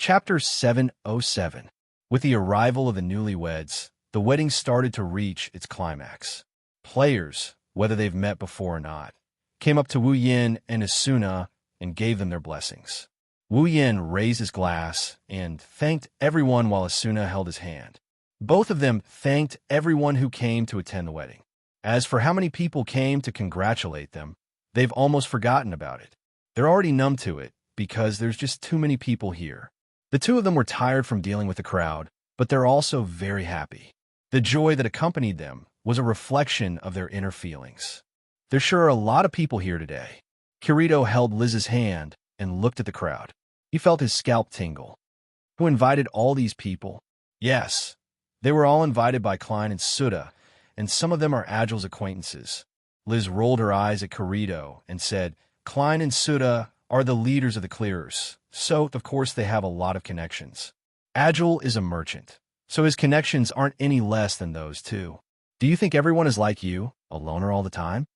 Chapter 707. With the arrival of the newlyweds, the wedding started to reach its climax. Players, whether they've met before or not, came up to Wu Yin and Asuna and gave them their blessings. Wu Yin raised his glass and thanked everyone while Asuna held his hand. Both of them thanked everyone who came to attend the wedding. As for how many people came to congratulate them, they've almost forgotten about it. They're already numb to it because there's just too many people here. The two of them were tired from dealing with the crowd, but they're also very happy. The joy that accompanied them was a reflection of their inner feelings. There sure are a lot of people here today. Kirito held Liz's hand and looked at the crowd. He felt his scalp tingle. Who invited all these people? Yes, they were all invited by Klein and Suda, and some of them are Agile's acquaintances. Liz rolled her eyes at Kirito and said, Klein and Suda are the leaders of the clearers, so of course they have a lot of connections. Agile is a merchant, so his connections aren't any less than those too. Do you think everyone is like you, a loner all the time?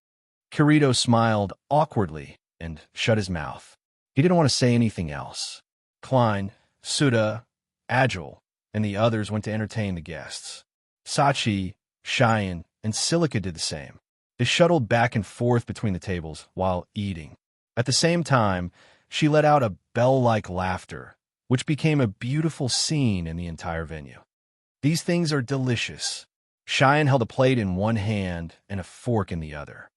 Kirito smiled awkwardly and shut his mouth. He didn't want to say anything else. Klein, Suda, Agile, and the others went to entertain the guests. Sachi, Cheyenne, and Silica did the same. They shuttled back and forth between the tables while eating. At the same time, she let out a bell-like laughter, which became a beautiful scene in the entire venue. These things are delicious. Cheyenne held a plate in one hand and a fork in the other.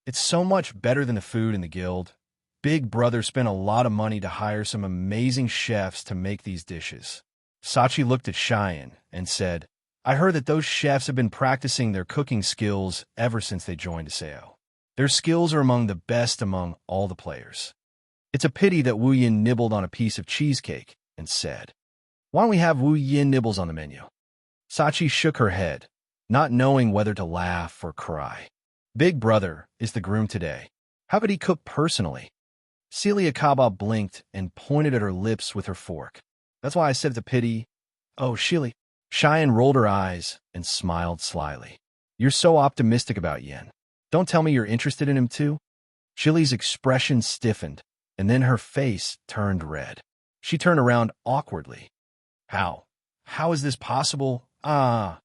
It's so much better than the food in the guild. Big Brother spent a lot of money to hire some amazing chefs to make these dishes. Sachi looked at Cheyenne and said, I heard that those chefs have been practicing their cooking skills ever since they joined Aseo. Their skills are among the best among all the players. It's a pity that Wu Yin nibbled on a piece of cheesecake and said, Why don't we have Wu Yin nibbles on the menu? Sachi shook her head, not knowing whether to laugh or cry. Big Brother is the groom today. How could he cook personally? Celia Kaba blinked and pointed at her lips with her fork. That's why I said it's a pity. Oh, Shili. Cheyenne rolled her eyes and smiled slyly. You're so optimistic about Yin. Don't tell me you're interested in him too? Shili's expression stiffened, and then her face turned red. She turned around awkwardly. How? How is this possible? Oh.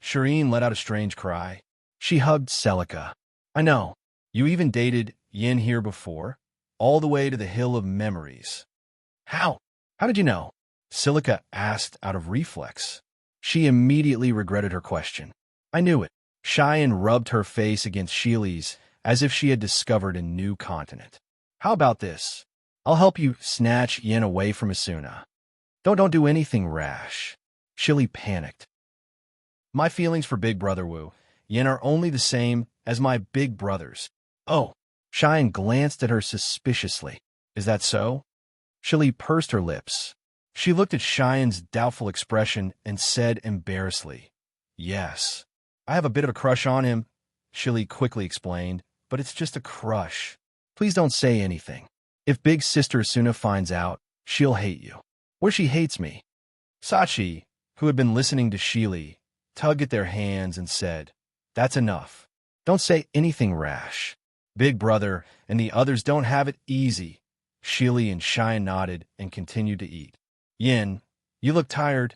Shireen let out a strange cry. She hugged Celica. I know. You even dated Yin here before? All the way to the Hill of Memories. How? How did you know? Celica asked out of reflex. She immediately regretted her question. I knew it. Cheyenne rubbed her face against Shili's as if she had discovered a new continent. How about this? I'll help you snatch Yin away from Asuna. Don't do anything rash. Shili panicked. My feelings for Big Brother Wu Yin are only the same as my big brother's. Oh. Cheyenne glanced at her suspiciously. Is that so? Shili pursed her lips. She looked at Cheyenne's doubtful expression and said embarrassedly, Yes. I have a bit of a crush on him, Shili quickly explained, but it's just a crush. Please don't say anything. If Big Sister Asuna finds out, she'll hate you. Or she hates me. Sachi, who had been listening to Shili, tugged at their hands and said, That's enough. Don't say anything rash. Big Brother and the others don't have it easy. Shili and Cheyenne nodded and continued to eat. Yin, you look tired.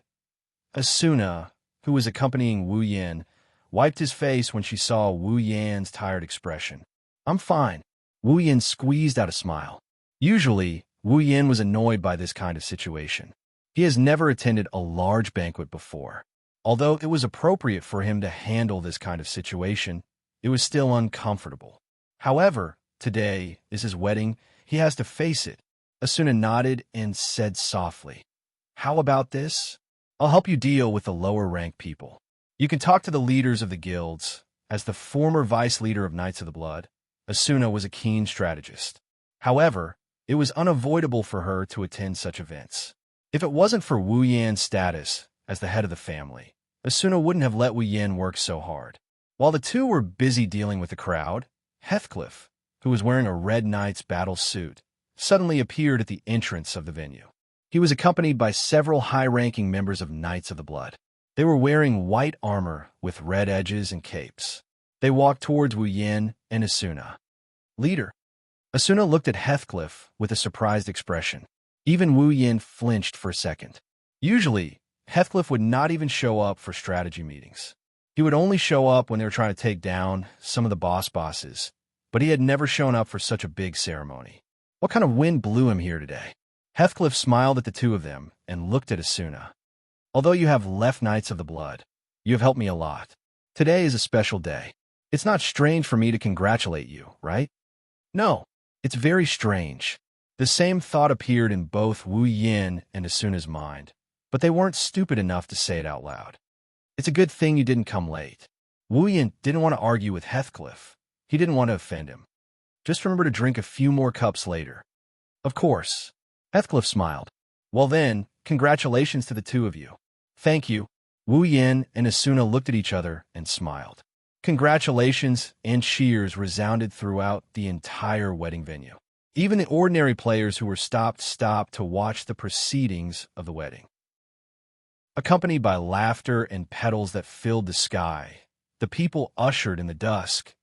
Asuna, who was accompanying Wu Yin, wiped his face when she saw Wu Yan's tired expression. I'm fine. Wu Yin squeezed out a smile. Usually, Wu Yin was annoyed by this kind of situation. He has never attended a large banquet before. Although it was appropriate for him to handle this kind of situation, it was still uncomfortable. However, today is his wedding. He has to face it. Asuna nodded and said softly, How about this? I'll help you deal with the lower-ranked people. You can talk to the leaders of the guilds. As the former vice leader of Knights of the Blood, Asuna was a keen strategist. However, it was unavoidable for her to attend such events. If it wasn't for Wu Yan's status as the head of the family, Asuna wouldn't have let Wu Yan work so hard. While the two were busy dealing with the crowd, Heathcliff, who was wearing a red knight's battle suit, suddenly appeared at the entrance of the venue. He was accompanied by several high-ranking members of Knights of the Blood. They were wearing white armor with red edges and capes. They walked towards Wu Yan and Asuna. Leader. Asuna looked at Heathcliff with a surprised expression. Even Wu Yin flinched for a second. Usually, Heathcliff would not even show up for strategy meetings. He would only show up when they were trying to take down some of the bosses, but he had never shown up for such a big ceremony. What kind of wind blew him here today? Heathcliff smiled at the two of them and looked at Asuna. Although you have left Knights of the Blood, you have helped me a lot. Today is a special day. It's not strange for me to congratulate you, right? No, it's very strange. The same thought appeared in both Wu Yin and Asuna's mind, but they weren't stupid enough to say it out loud. It's a good thing you didn't come late. Wu Yin didn't want to argue with Heathcliff. He didn't want to offend him. Just remember to drink a few more cups later. Of course. Heathcliff smiled. Well then, congratulations to the two of you. Thank you. Wu Yin and Asuna looked at each other and smiled. Congratulations and cheers resounded throughout the entire wedding venue. Even the ordinary players who were stopped to watch the proceedings of the wedding. Accompanied by laughter and petals that filled the sky, the people ushered in the dusk.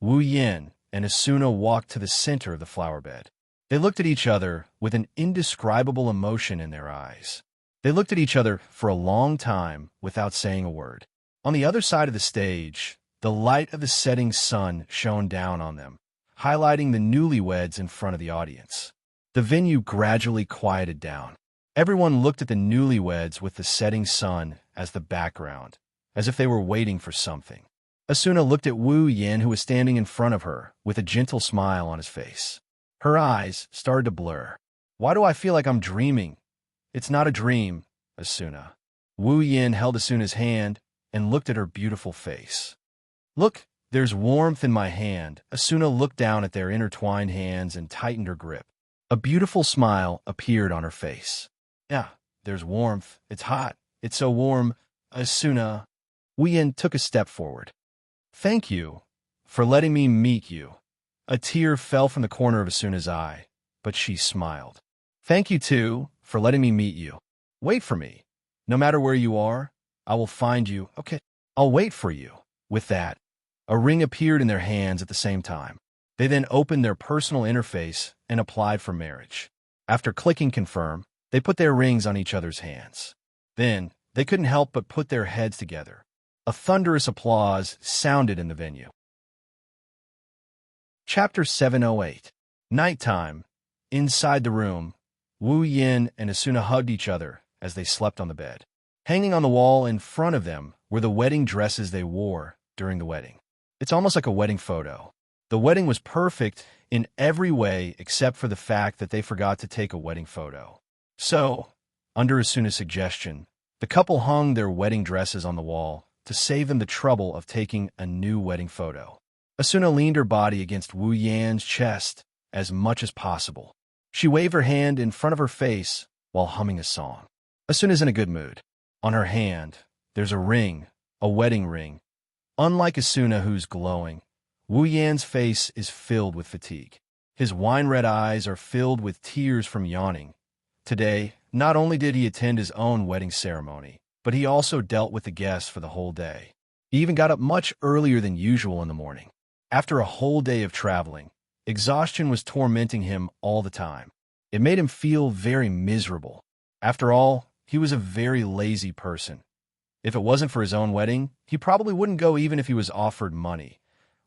Wu Yin and Asuna walked to the center of the flower bed. They looked at each other with an indescribable emotion in their eyes. They looked at each other for a long time without saying a word. On the other side of the stage, the light of the setting sun shone down on them, highlighting the newlyweds in front of the audience. The venue gradually quieted down. Everyone looked at the newlyweds with the setting sun as the background, as if they were waiting for something. Asuna looked at Wu Yin, who was standing in front of her, with a gentle smile on his face. Her eyes started to blur. Why do I feel like I'm dreaming? It's not a dream, Asuna. Wu Yin held Asuna's hand and looked at her beautiful face. Look, there's warmth in my hand. Asuna looked down at their intertwined hands and tightened her grip. A beautiful smile appeared on her face. Yeah, there's warmth. It's hot. It's so warm. Asuna. Wu Yin took a step forward. Thank you for letting me meet you. A tear fell from the corner of Asuna's eye, but she smiled. Thank you, too, for letting me meet you. Wait for me. No matter where you are, I will find you. Okay, I'll wait for you. With that, a ring appeared in their hands at the same time. They then opened their personal interface and applied for marriage. After clicking confirm, they put their rings on each other's hands. Then, they couldn't help but put their heads together. A thunderous applause sounded in the venue. Chapter 708. Nighttime. Inside the room, Wu Yin and Asuna hugged each other as they slept on the bed. Hanging on the wall in front of them were the wedding dresses they wore during the wedding. It's almost like a wedding photo. The wedding was perfect in every way except for the fact that they forgot to take a wedding photo. So, under Asuna's suggestion, the couple hung their wedding dresses on the wall to save them the trouble of taking a new wedding photo. Asuna leaned her body against Wu Yan's chest as much as possible. She waved her hand in front of her face while humming a song. Asuna's in a good mood. On her hand, there's a ring, a wedding ring. Unlike Asuna, who's glowing, Wu Yan's face is filled with fatigue. His wine-red eyes are filled with tears from yawning. Today, not only did he attend his own wedding ceremony, but he also dealt with the guests for the whole day. He even got up much earlier than usual in the morning. After a whole day of traveling, exhaustion was tormenting him all the time. It made him feel very miserable. After all, he was a very lazy person. If it wasn't for his own wedding, he probably wouldn't go even if he was offered money.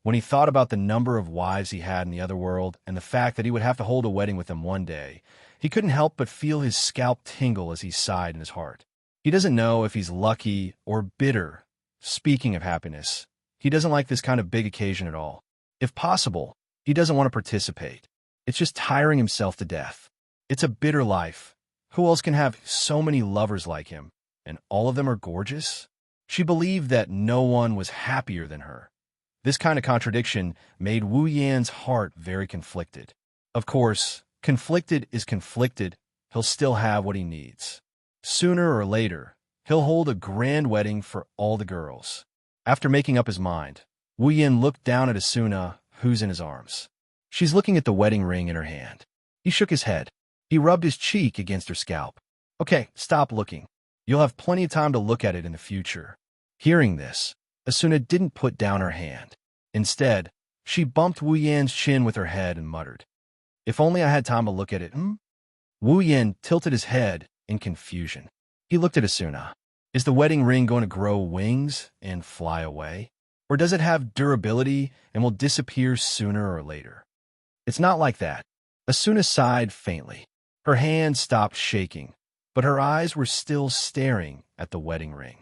When he thought about the number of wives he had in the other world and the fact that he would have to hold a wedding with them one day, he couldn't help but feel his scalp tingle as he sighed in his heart. He doesn't know if he's lucky or bitter. Speaking of happiness, he doesn't like this kind of big occasion at all. If possible, he doesn't want to participate. It's just tiring himself to death. It's a bitter life. Who else can have so many lovers like him? And all of them are gorgeous? She believed that no one was happier than her. This kind of contradiction made Wu Yan's heart very conflicted. Of course, conflicted is conflicted. He'll still have what he needs. Sooner or later, he'll hold a grand wedding for all the girls. After making up his mind, Wu Yan looked down at Asuna, who's in his arms. She's looking at the wedding ring in her hand. He shook his head. He rubbed his cheek against her scalp. Okay, stop looking. You'll have plenty of time to look at it in the future. Hearing this, Asuna didn't put down her hand. Instead, she bumped Wu Yan's chin with her head and muttered, If only I had time to look at it, Wu Yin tilted his head in confusion. He looked at Asuna. Is the wedding ring going to grow wings and fly away? Or does it have durability and will disappear sooner or later? It's not like that. Asuna sighed faintly. Her hand stopped shaking, but her eyes were still staring at the wedding ring.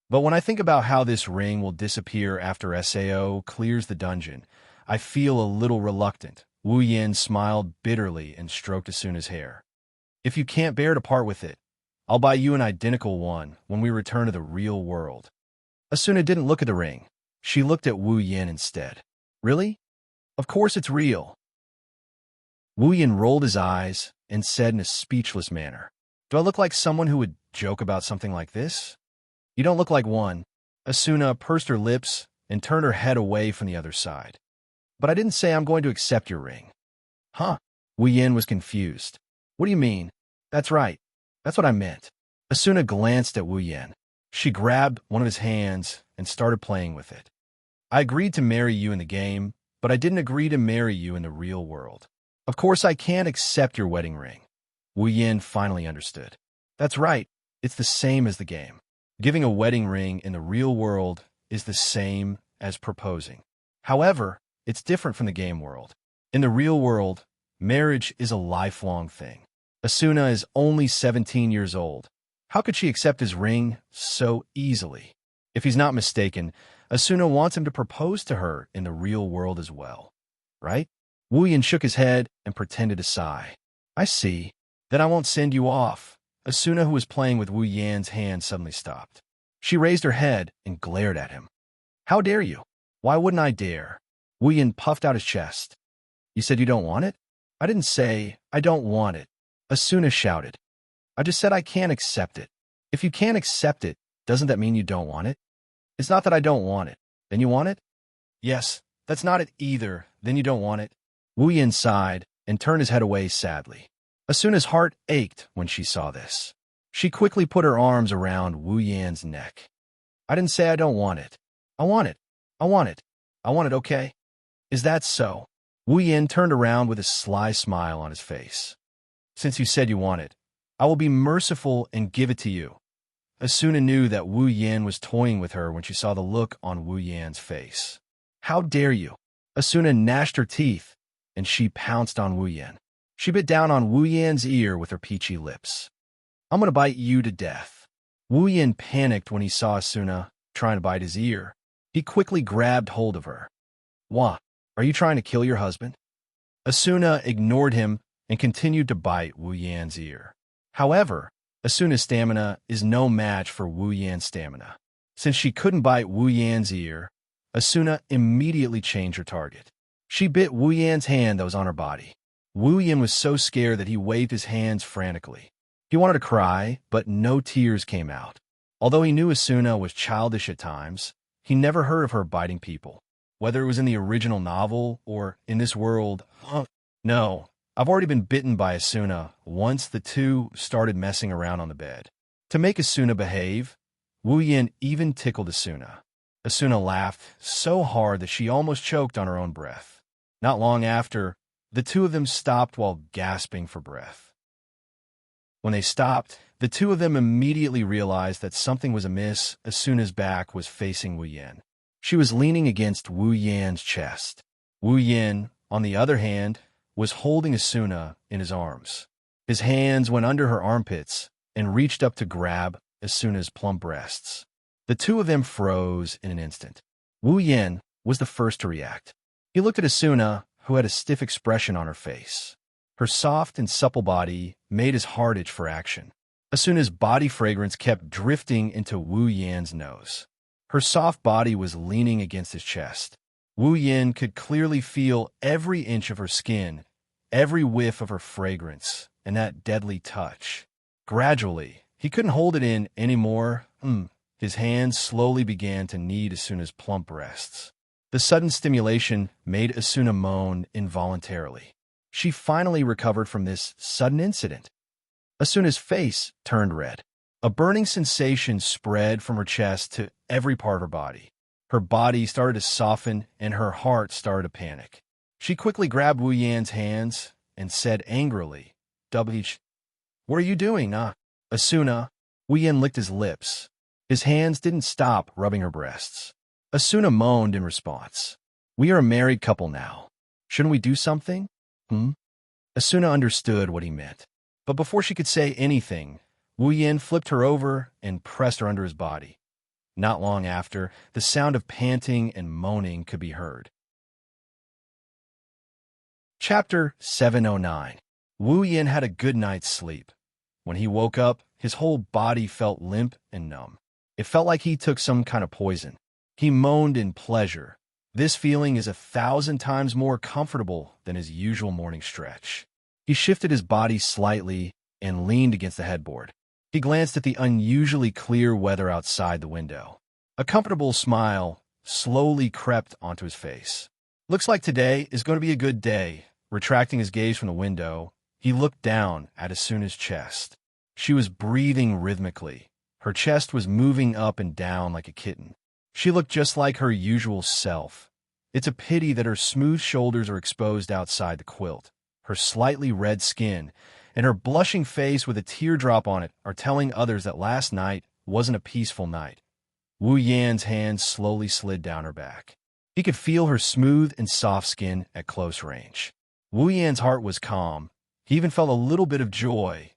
But when I think about how this ring will disappear after Sao clears the dungeon, I feel a little reluctant. Wu Yin smiled bitterly and stroked Asuna's hair. If you can't bear to part with it, I'll buy you an identical one when we return to the real world. Asuna didn't look at the ring. She looked at Wu Yin instead. Really? Of course it's real. Wu Yin rolled his eyes and said in a speechless manner, Do I look like someone who would joke about something like this? You don't look like one. Asuna pursed her lips and turned her head away from the other side. But I didn't say I'm going to accept your ring. Huh? Wu Yin was confused. What do you mean? That's right. That's what I meant. Asuna glanced at Wu Yin. She grabbed one of his hands and started playing with it. I agreed to marry you in the game, but I didn't agree to marry you in the real world. Of course, I can't accept your wedding ring. Wu Yin finally understood. That's right. It's the same as the game. Giving a wedding ring in the real world is the same as proposing. However, it's different from the game world. In the real world, marriage is a lifelong thing. Asuna is only 17 years old. How could she accept his ring so easily? If he's not mistaken, Asuna wants him to propose to her in the real world as well. Right? Wu Yin shook his head and pretended to sigh. I see. Then I won't send you off. Asuna, who was playing with Wu Yan's hand, suddenly stopped. She raised her head and glared at him. How dare you? Why wouldn't I dare? Wu Yin puffed out his chest. You said you don't want it? I didn't say I don't want it. Asuna shouted. I just said I can't accept it. If you can't accept it, doesn't that mean you don't want it? It's not that I don't want it. Then you want it? Yes, that's not it either. Then you don't want it. Wu Yin sighed and turned his head away sadly. Asuna's heart ached when she saw this. She quickly put her arms around Wu Yan's neck. I didn't say I don't want it. I want it. I want it. I want it, okay? Is that so? Wu Yin turned around with a sly smile on his face. Since you said you want it, I will be merciful and give it to you. Asuna knew that Wu Yin was toying with her when she saw the look on Wu Yan's face. How dare you? Asuna gnashed her teeth, and she pounced on Wu Yin. She bit down on Wu Yan's ear with her peachy lips. I'm going to bite you to death. Wu Yin panicked when he saw Asuna trying to bite his ear. He quickly grabbed hold of her. Wah, are you trying to kill your husband? Asuna ignored him and continued to bite Wu Yan's ear. However, Asuna's stamina is no match for Wu Yan's stamina. Since she couldn't bite Wu Yan's ear, Asuna immediately changed her target. She bit Wu Yan's hand that was on her body. Wu Yin was so scared that he waved his hands frantically. He wanted to cry, but no tears came out. Although he knew Asuna was childish at times, he never heard of her biting people. Whether it was in the original novel or in this world, no. I've already been bitten by Asuna once the two started messing around on the bed. To make Asuna behave, Wu Yin even tickled Asuna. Asuna laughed so hard that she almost choked on her own breath. Not long after, the two of them stopped while gasping for breath. When they stopped, the two of them immediately realized that something was amiss. Asuna's back was facing Wu Yin. She was leaning against Wu Yan's chest. Wu Yin, on the other hand, was holding Asuna in his arms. His hands went under her armpits and reached up to grab Asuna's plump breasts. The two of them froze in an instant. Wu Yin was the first to react. He looked at Asuna, who had a stiff expression on her face. Her soft and supple body made his heart itch for action. Asuna's body fragrance kept drifting into Wu Yan's nose. Her soft body was leaning against his chest. Wu Yin could clearly feel every inch of her skin, every whiff of her fragrance, and that deadly touch. Gradually, he couldn't hold it in anymore. His hands slowly began to knead Asuna's plump breasts. The sudden stimulation made Asuna moan involuntarily. She finally recovered from this sudden incident. Asuna's face turned red. A burning sensation spread from her chest to every part of her body. Her body started to soften and her heart started to panic. She quickly grabbed Wu Yan's hands and said angrily, What are you doing, Asuna? Wu Yin licked his lips. His hands didn't stop rubbing her breasts. Asuna moaned in response. We are a married couple now. Shouldn't we do something? Asuna understood what he meant. But before she could say anything, Wu Yin flipped her over and pressed her under his body. Not long after, the sound of panting and moaning could be heard. Chapter 709. Wu Yin had a good night's sleep. When he woke up, his whole body felt limp and numb. It felt like he took some kind of poison. He moaned in pleasure. This feeling is 1,000 times more comfortable than his usual morning stretch. He shifted his body slightly and leaned against the headboard. He glanced at the unusually clear weather outside the window. A comfortable smile slowly crept onto his face. Looks like today is going to be a good day. Retracting his gaze from the window, he looked down at Asuna's chest. She was breathing rhythmically. Her chest was moving up and down like a kitten. She looked just like her usual self. It's a pity that her smooth shoulders are exposed outside the quilt. Her slightly red skin and her blushing face with a teardrop on it are telling others that last night wasn't a peaceful night. Wu Yan's hands slowly slid down her back. He could feel her smooth and soft skin at close range. Wu Yan's heart was calm. He even felt a little bit of joy.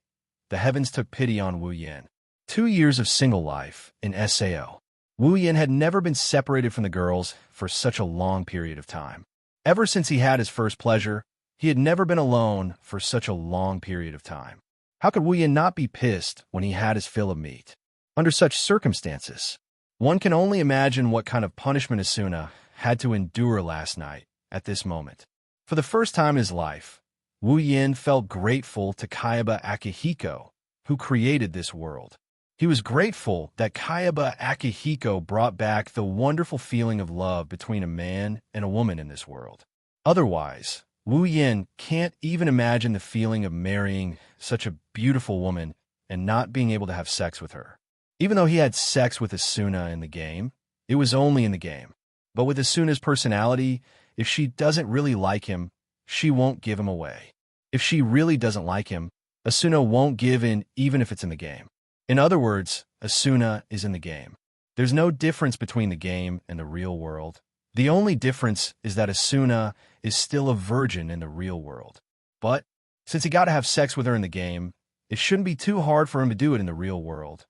The heavens took pity on Wu Yan. 2 years of single life in SAO. Wu Yan had never been separated from the girls for such a long period of time. Ever since he had his first pleasure, he had never been alone for such a long period of time. How could Wu Yan not be pissed when he had his fill of meat? Under such circumstances, one can only imagine what kind of punishment Asuna had to endure last night at this moment. For the first time in his life, Wu Yan felt grateful to Kayaba Akihiko, who created this world. He was grateful that Kayaba Akihiko brought back the wonderful feeling of love between a man and a woman in this world. Otherwise, Wu Yan can't even imagine the feeling of marrying such a beautiful woman and not being able to have sex with her. Even though he had sex with Asuna in the game, it was only in the game. But with Asuna's personality, if she doesn't really like him, she won't give him away. If she really doesn't like him, Asuna won't give in even if it's in the game. In other words, Asuna is in the game. There's no difference between the game and the real world. The only difference is that Asuna is still a virgin in the real world. But since he got to have sex with her in the game, it shouldn't be too hard for him to do it in the real world.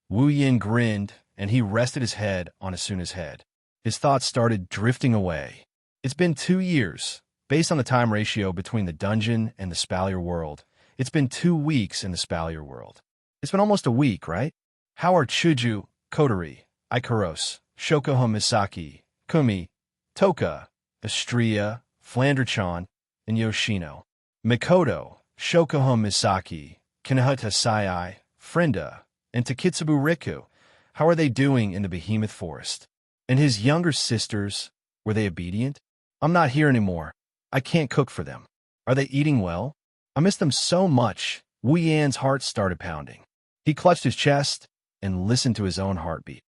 Wu Yin grinned, and he rested his head on Asuna's head. His thoughts started drifting away. It's been 2 years. Based on the time ratio between the dungeon and the Spalier world, it's been 2 weeks in the Spalier world. It's been almost a week, right? How are Chuju, Kotori, Ikaros, Shokoho Misaki, Kumi, Toka, Astria, Flanderchan, and Yoshino? Mikoto, Shokoho Misaki, Kinahuta Sai, Frenda, and Takitsubu Riku. How are they doing in the Behemoth Forest? And his younger sisters, were they obedient? I'm not here anymore. I can't cook for them. Are they eating well? I miss them so much. Wu Yan's heart started pounding. He clutched his chest and listened to his own heartbeat.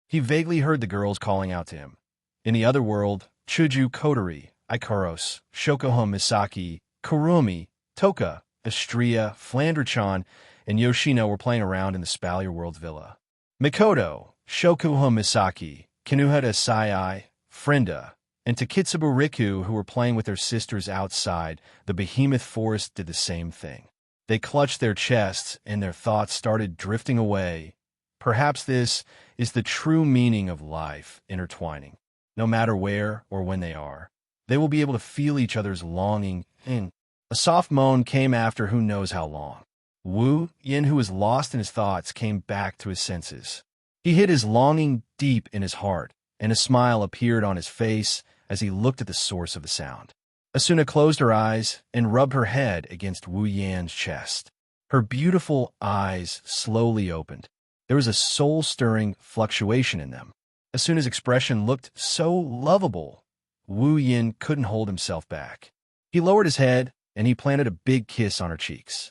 He vaguely heard the girls calling out to him. In the other world, Chuju Kotori, Ikaros, Shokoho Misaki, Kurumi, Toka, Astria, Flanderchan, and Yoshino were playing around in the Spalier World's villa. Mikoto, Shokuho Misaki, Kinuhata Sai, Frenda, and Takitsubu Riku, who were playing with their sisters outside the Behemoth Forest, did the same thing. They clutched their chests, and their thoughts started drifting away. Perhaps this is the true meaning of life, intertwining. No matter where or when they are, they will be able to feel each other's longing, and a soft moan came after who knows how long. Wu Yin, who was lost in his thoughts, came back to his senses. He hid his longing deep in his heart, and a smile appeared on his face as he looked at the source of the sound. Asuna closed her eyes and rubbed her head against Wu Yan's chest. Her beautiful eyes slowly opened. There was a soul-stirring fluctuation in them. Asuna's expression looked so lovable. Wu Yin couldn't hold himself back. He lowered his head, and he planted a big kiss on her cheeks.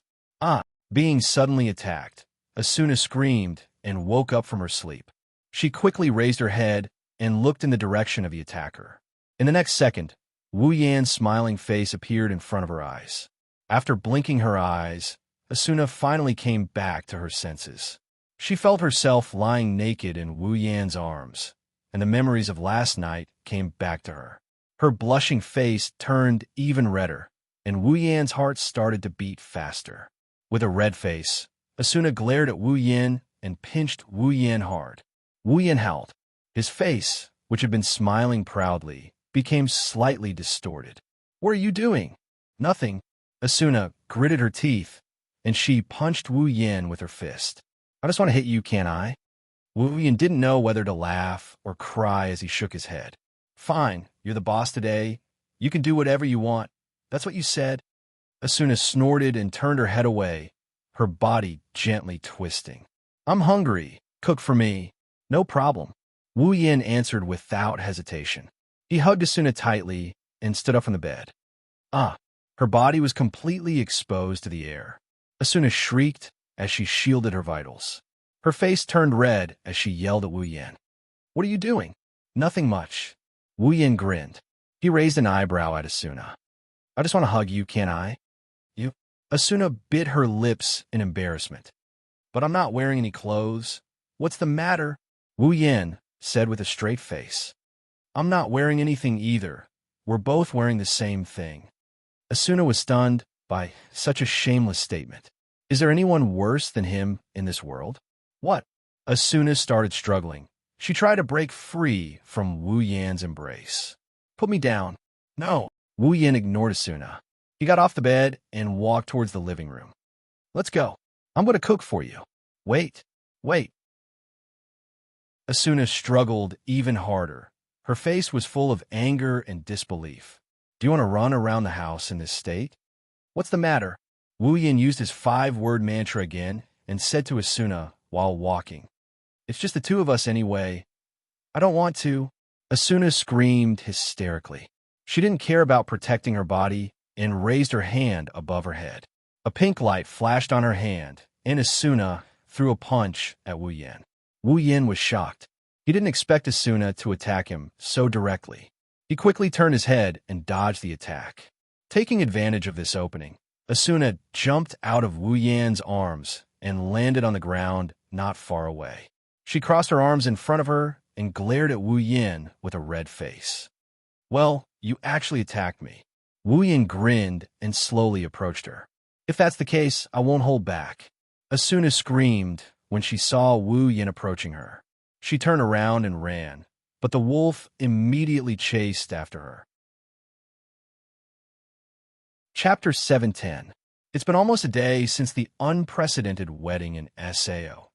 Being suddenly attacked, Asuna screamed and woke up from her sleep. She quickly raised her head and looked in the direction of the attacker. In the next second, Wu Yan's smiling face appeared in front of her eyes. After blinking her eyes, Asuna finally came back to her senses. She felt herself lying naked in Wu Yan's arms, and the memories of last night came back to her. Her blushing face turned even redder, and Wu Yan's heart started to beat faster. With a red face, Asuna glared at Wu Yan and pinched Wu Yan hard. Wu Yan howled. His face, which had been smiling proudly, became slightly distorted. "What are you doing?" "Nothing." Asuna gritted her teeth, and she punched Wu Yan with her fist. "I just want to hit you, can't I?" Wu Yan didn't know whether to laugh or cry as he shook his head. "Fine, you're the boss today. You can do whatever you want. That's what you said." Asuna snorted and turned her head away, her body gently twisting. "I'm hungry. Cook for me." "No problem." Wu Yan answered without hesitation. He hugged Asuna tightly and stood up from the bed. Ah! Her body was completely exposed to the air. Asuna shrieked as she shielded her vitals. Her face turned red as she yelled at Wu Yan. "What are you doing?" "Nothing much." Wu Yan grinned. He raised an eyebrow at Asuna. "I just want to hug you, can't I?" "You?" Asuna bit her lips in embarrassment. "But I'm not wearing any clothes." "What's the matter?" Wu Yan said with a straight face. "I'm not wearing anything either. We're both wearing the same thing." Asuna was stunned by such a shameless statement. Is there anyone worse than him in this world? "What?" Asuna started struggling. She tried to break free from Wu Yan's embrace. "Put me down." "No." Wu Yan ignored Asuna. He got off the bed and walked towards the living room. "Let's go. I'm going to cook for you." Wait. Asuna struggled even harder. Her face was full of anger and disbelief. "Do you want to run around the house in this state?" "What's the matter?" Wu Yan used his 5-word mantra again and said to Asuna while walking, "It's just the two of us anyway." "I don't want to." Asuna screamed hysterically. She didn't care about protecting her body and raised her hand above her head. A pink light flashed on her hand, and Asuna threw a punch at Wu Yan. Wu Yan was shocked. He didn't expect Asuna to attack him so directly. He quickly turned his head and dodged the attack. Taking advantage of this opening, Asuna jumped out of Wu Yan's arms and landed on the ground not far away. She crossed her arms in front of her and glared at Wu Yan with a red face. "Well, you actually attacked me." Wu Yan grinned and slowly approached her. "If that's the case, I won't hold back." Asuna screamed when she saw Wu Yan approaching her. She turned around and ran, but the wolf immediately chased after her. Chapter 710. It's been almost a day since the unprecedented wedding in Sao.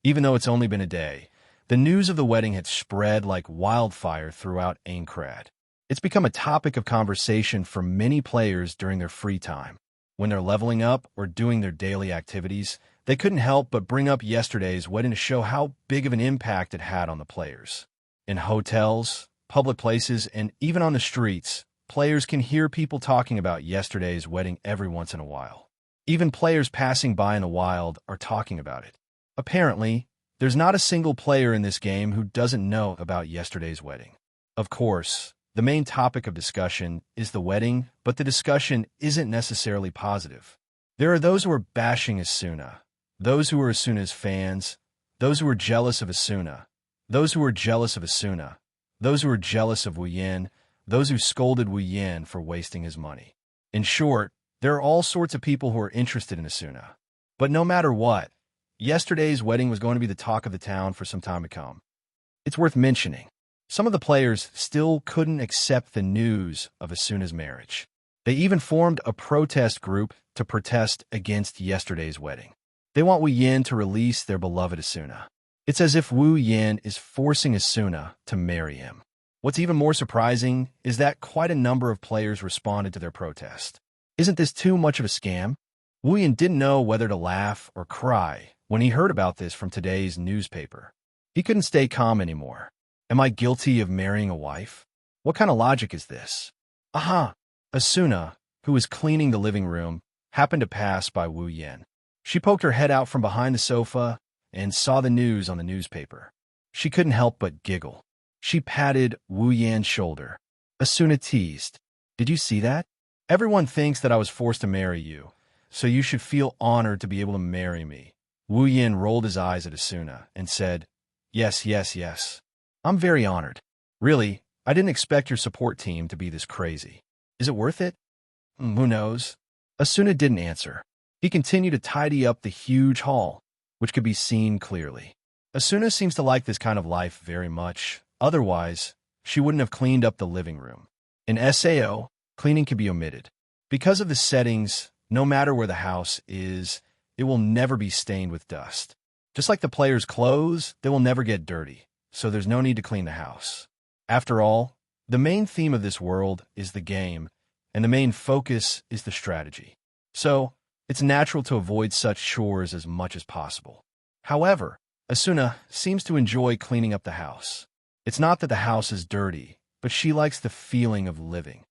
Even though it's only been a day, the news of the wedding had spread like wildfire throughout Aincrad. It's become a topic of conversation for many players during their free time. When they're leveling up or doing their daily activities, they couldn't help but bring up yesterday's wedding to show how big of an impact it had on the players. In hotels, public places, and even on the streets, players can hear people talking about yesterday's wedding every once in a while. Even players passing by in the wild are talking about it. Apparently, there's not a single player in this game who doesn't know about yesterday's wedding. Of course, the main topic of discussion is the wedding, but the discussion isn't necessarily positive. There are those who are bashing Asuna, those who are Asuna's fans, those who are jealous of Asuna, those who are jealous of Asuna, those who are jealous of Wu Yan, those who scolded Wu Yan for wasting his money. In short, there are all sorts of people who are interested in Asuna. But no matter what, yesterday's wedding was going to be the talk of the town for some time to come. It's worth mentioning, some of the players still couldn't accept the news of Asuna's marriage. They even formed a protest group to protest against yesterday's wedding. They want Wu Yan to release their beloved Asuna. It's as if Wu Yan is forcing Asuna to marry him. What's even more surprising is that quite a number of players responded to their protest. Isn't this too much of a scam? Wu Yan didn't know whether to laugh or cry when he heard about this from today's newspaper. He couldn't stay calm anymore. Am I guilty of marrying a wife? What kind of logic is this? Aha! Asuna, who was cleaning the living room, happened to pass by Wu Yan. She poked her head out from behind the sofa and saw the news on the newspaper. She couldn't help but giggle. She patted Wu Yan's shoulder. Asuna teased. "Did you see that? Everyone thinks that I was forced to marry you, so you should feel honored to be able to marry me. Wu Yin rolled his eyes at Asuna and said, Yes, yes, yes. I'm very honored. Really, I didn't expect your support team to be this crazy. Is it worth it? Who knows? Asuna didn't answer. He continued to tidy up the huge hall, which could be seen clearly. Asuna seems to like this kind of life very much. Otherwise, she wouldn't have cleaned up the living room. In SAO, cleaning can be omitted. Because of the settings, no matter where the house is, it will never be stained with dust. Just like the player's clothes, they will never get dirty, so there's no need to clean the house. After all, the main theme of this world is the game, and the main focus is the strategy. So, it's natural to avoid such chores as much as possible. However, Asuna seems to enjoy cleaning up the house. It's not that the house is dirty, but she likes the feeling of living.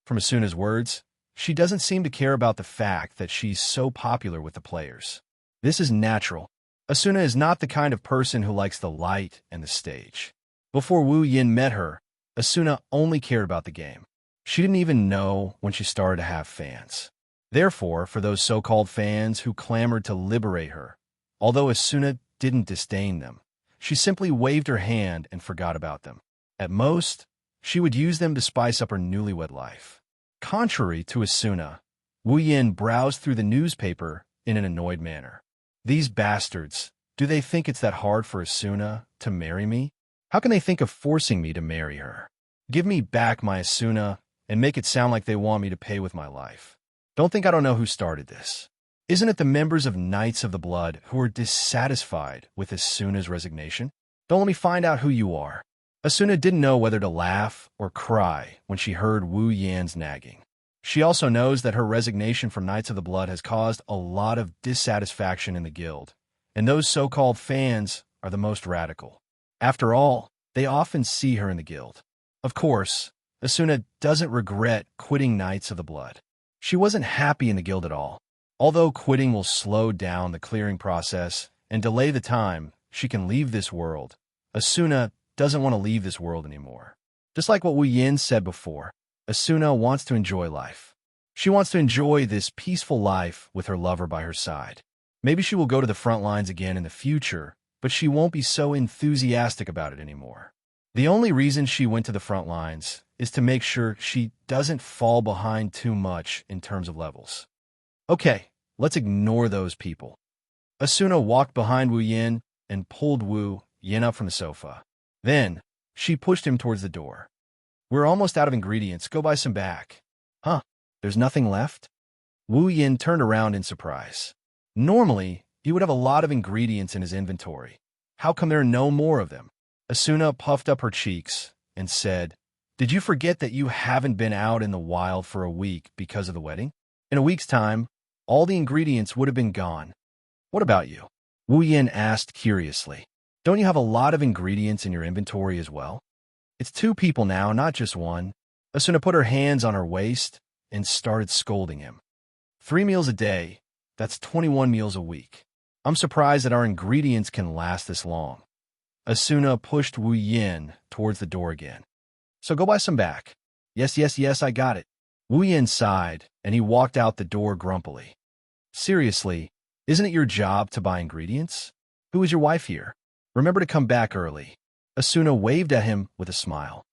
From Asuna's words, she doesn't seem to care about the fact that she's so popular with the players. This is natural. Asuna is not the kind of person who likes the light and the stage. Before Wu Yin met her, Asuna only cared about the game. She didn't even know when she started to have fans. Therefore, for those so-called fans who clamored to liberate her, although Asuna didn't disdain them, she simply waved her hand and forgot about them. At most, she would use them to spice up her newlywed life. Contrary to Asuna, Wu Yin browsed through the newspaper in an annoyed manner. These bastards, do they think it's that hard for Asuna to marry me? How can they think of forcing me to marry her? Give me back my Asuna and make it sound like they want me to pay with my life. Don't think I don't know who started this. Isn't it the members of Knights of the Blood who are dissatisfied with Asuna's resignation? Don't let me find out who you are. Asuna didn't know whether to laugh or cry when she heard Wu Yan's nagging. She also knows that her resignation from Knights of the Blood has caused a lot of dissatisfaction in the guild, and those so-called fans are the most radical. After all, they often see her in the guild. Of course, Asuna doesn't regret quitting Knights of the Blood. She wasn't happy in the guild at all. Although quitting will slow down the clearing process and delay the time she can leave this world, Asuna doesn't want to leave this world anymore. Just like what Wu Yin said before, Asuna wants to enjoy life. She wants to enjoy this peaceful life with her lover by her side. Maybe she will go to the front lines again in the future, but she won't be so enthusiastic about it anymore. The only reason she went to the front lines is to make sure she doesn't fall behind too much in terms of levels. Okay, let's ignore those people. Asuna walked behind Wu Yin and pulled Wu Yin up from the sofa. Then, she pushed him towards the door. We're almost out of ingredients. Go buy some back. Huh? There's nothing left? Wu Yin turned around in surprise. Normally, he would have a lot of ingredients in his inventory. How come there are no more of them? Asuna puffed up her cheeks and said, Did you forget that you haven't been out in the wild for a week because of the wedding? In a week's time, all the ingredients would have been gone. What about you? Wu Yin asked curiously. Don't you have a lot of ingredients in your inventory as well? It's 2 people now, not just one. Asuna put her hands on her waist and started scolding him. 3 meals a day, that's 21 meals a week. I'm surprised that our ingredients can last this long. Asuna pushed Wu Yin towards the door again. So go buy some back. Yes, yes, yes, I got it. Wu Yin sighed, and he walked out the door grumpily. Seriously, isn't it your job to buy ingredients? Who is your wife here? Remember to come back early. Asuna waved at him with a smile.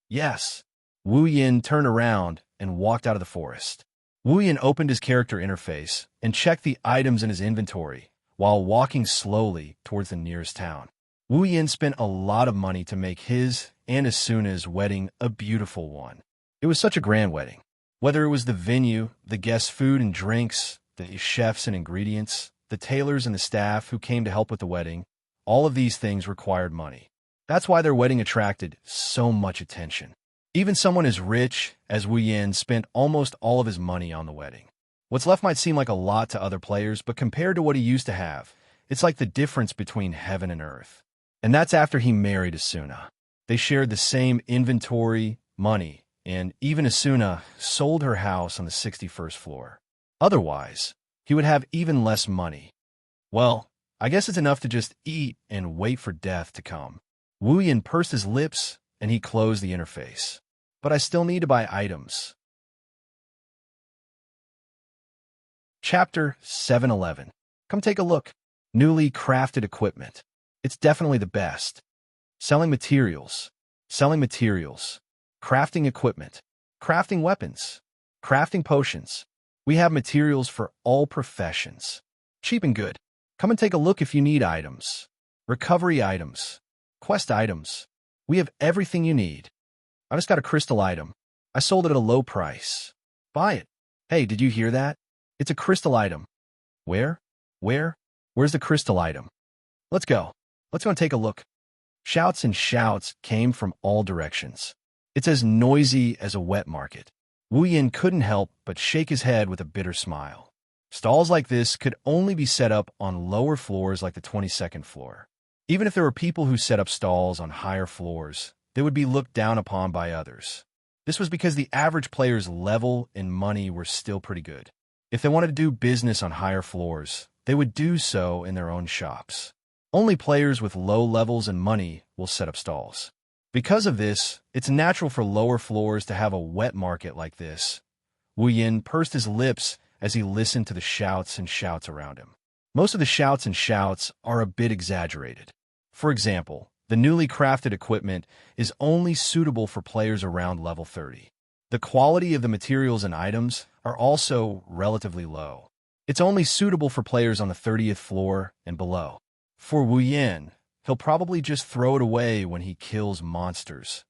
Yes. Wu Yin turned around and walked out of the forest. Wu Yin opened his character interface and checked the items in his inventory while walking slowly towards the nearest town. Wu Yin spent a lot of money to make his and Asuna's wedding a beautiful one. It was such a grand wedding. Whether it was the venue, the guests' food and drinks, the chefs and ingredients, the tailors and the staff who came to help with the wedding, all of these things required money. That's why their wedding attracted so much attention. Even someone as rich as Wu Yin spent almost all of his money on the wedding. What's left might seem like a lot to other players, but compared to what he used to have, it's like the difference between heaven and earth. And that's after he married Asuna. They shared the same inventory, money, and even Asuna sold her house on the 61st floor. Otherwise, he would have even less money. Well, I guess it's enough to just eat and wait for death to come. Wu Yin pursed his lips and he closed the interface. But I still need to buy items. Chapter 711. Come take a look. Newly crafted equipment. It's definitely the best. Selling materials. Selling materials. Crafting equipment. Crafting weapons. Crafting potions. We have materials for all professions. Cheap and good. Come and take a look if you need items. Recovery items. Quest items. We have everything you need. I just got a crystal item. I sold it at a low price. Buy it. Hey, did you hear that? It's a crystal item. Where? Where? Where's the crystal item? Let's go. Let's go and take a look. Shouts and shouts came from all directions. It's as noisy as a wet market. Wu Yin couldn't help but shake his head with a bitter smile. Stalls like this could only be set up on lower floors like the 22nd floor. Even if there were people who set up stalls on higher floors, they would be looked down upon by others. This was because the average player's level and money were still pretty good. If they wanted to do business on higher floors, they would do so in their own shops. Only players with low levels and money will set up stalls. Because of this, it's natural for lower floors to have a wet market like this. Wu Yin pursed his lips as he listened to the shouts and shouts around him. Most of the shouts and shouts are a bit exaggerated. For example, the newly crafted equipment is only suitable for players around level 30. The quality of the materials and items are also relatively low. It's only suitable for players on the 30th floor and below. For Wu Yin, he'll probably just throw it away when he kills monsters.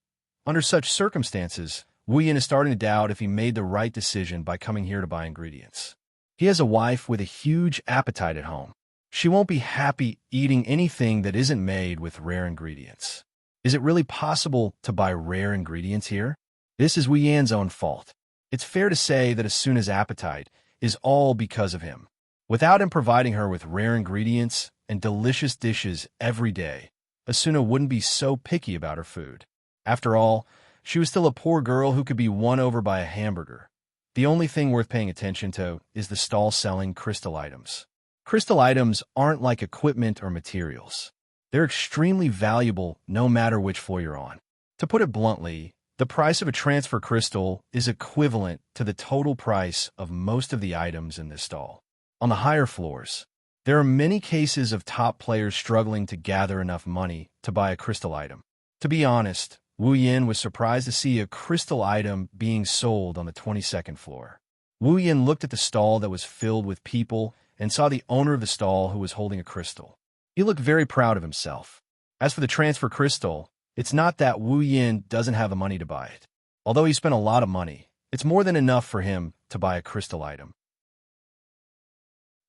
Under such circumstances, Wu Yin is starting to doubt if he made the right decision by coming here to buy ingredients. He has a wife with a huge appetite at home. She won't be happy eating anything that isn't made with rare ingredients. Is it really possible to buy rare ingredients here? This is Wu Yan's own fault. It's fair to say that Asuna's appetite is all because of him. Without him providing her with rare ingredients and delicious dishes every day, Asuna wouldn't be so picky about her food. After all, she was still a poor girl who could be won over by a hamburger. The only thing worth paying attention to is the stall selling crystal items. Crystal items aren't like equipment or materials. They're extremely valuable no matter which floor you're on. To put it bluntly, the price of a transfer crystal is equivalent to the total price of most of the items in this stall. On the higher floors, there are many cases of top players struggling to gather enough money to buy a crystal item. To be honest, Wu Yin was surprised to see a crystal item being sold on the 22nd floor. Wu Yin looked at the stall that was filled with people and saw the owner of the stall who was holding a crystal. He looked very proud of himself. As for the transfer crystal, it's not that Wu Yin doesn't have the money to buy it. Although he spent a lot of money, it's more than enough for him to buy a crystal item.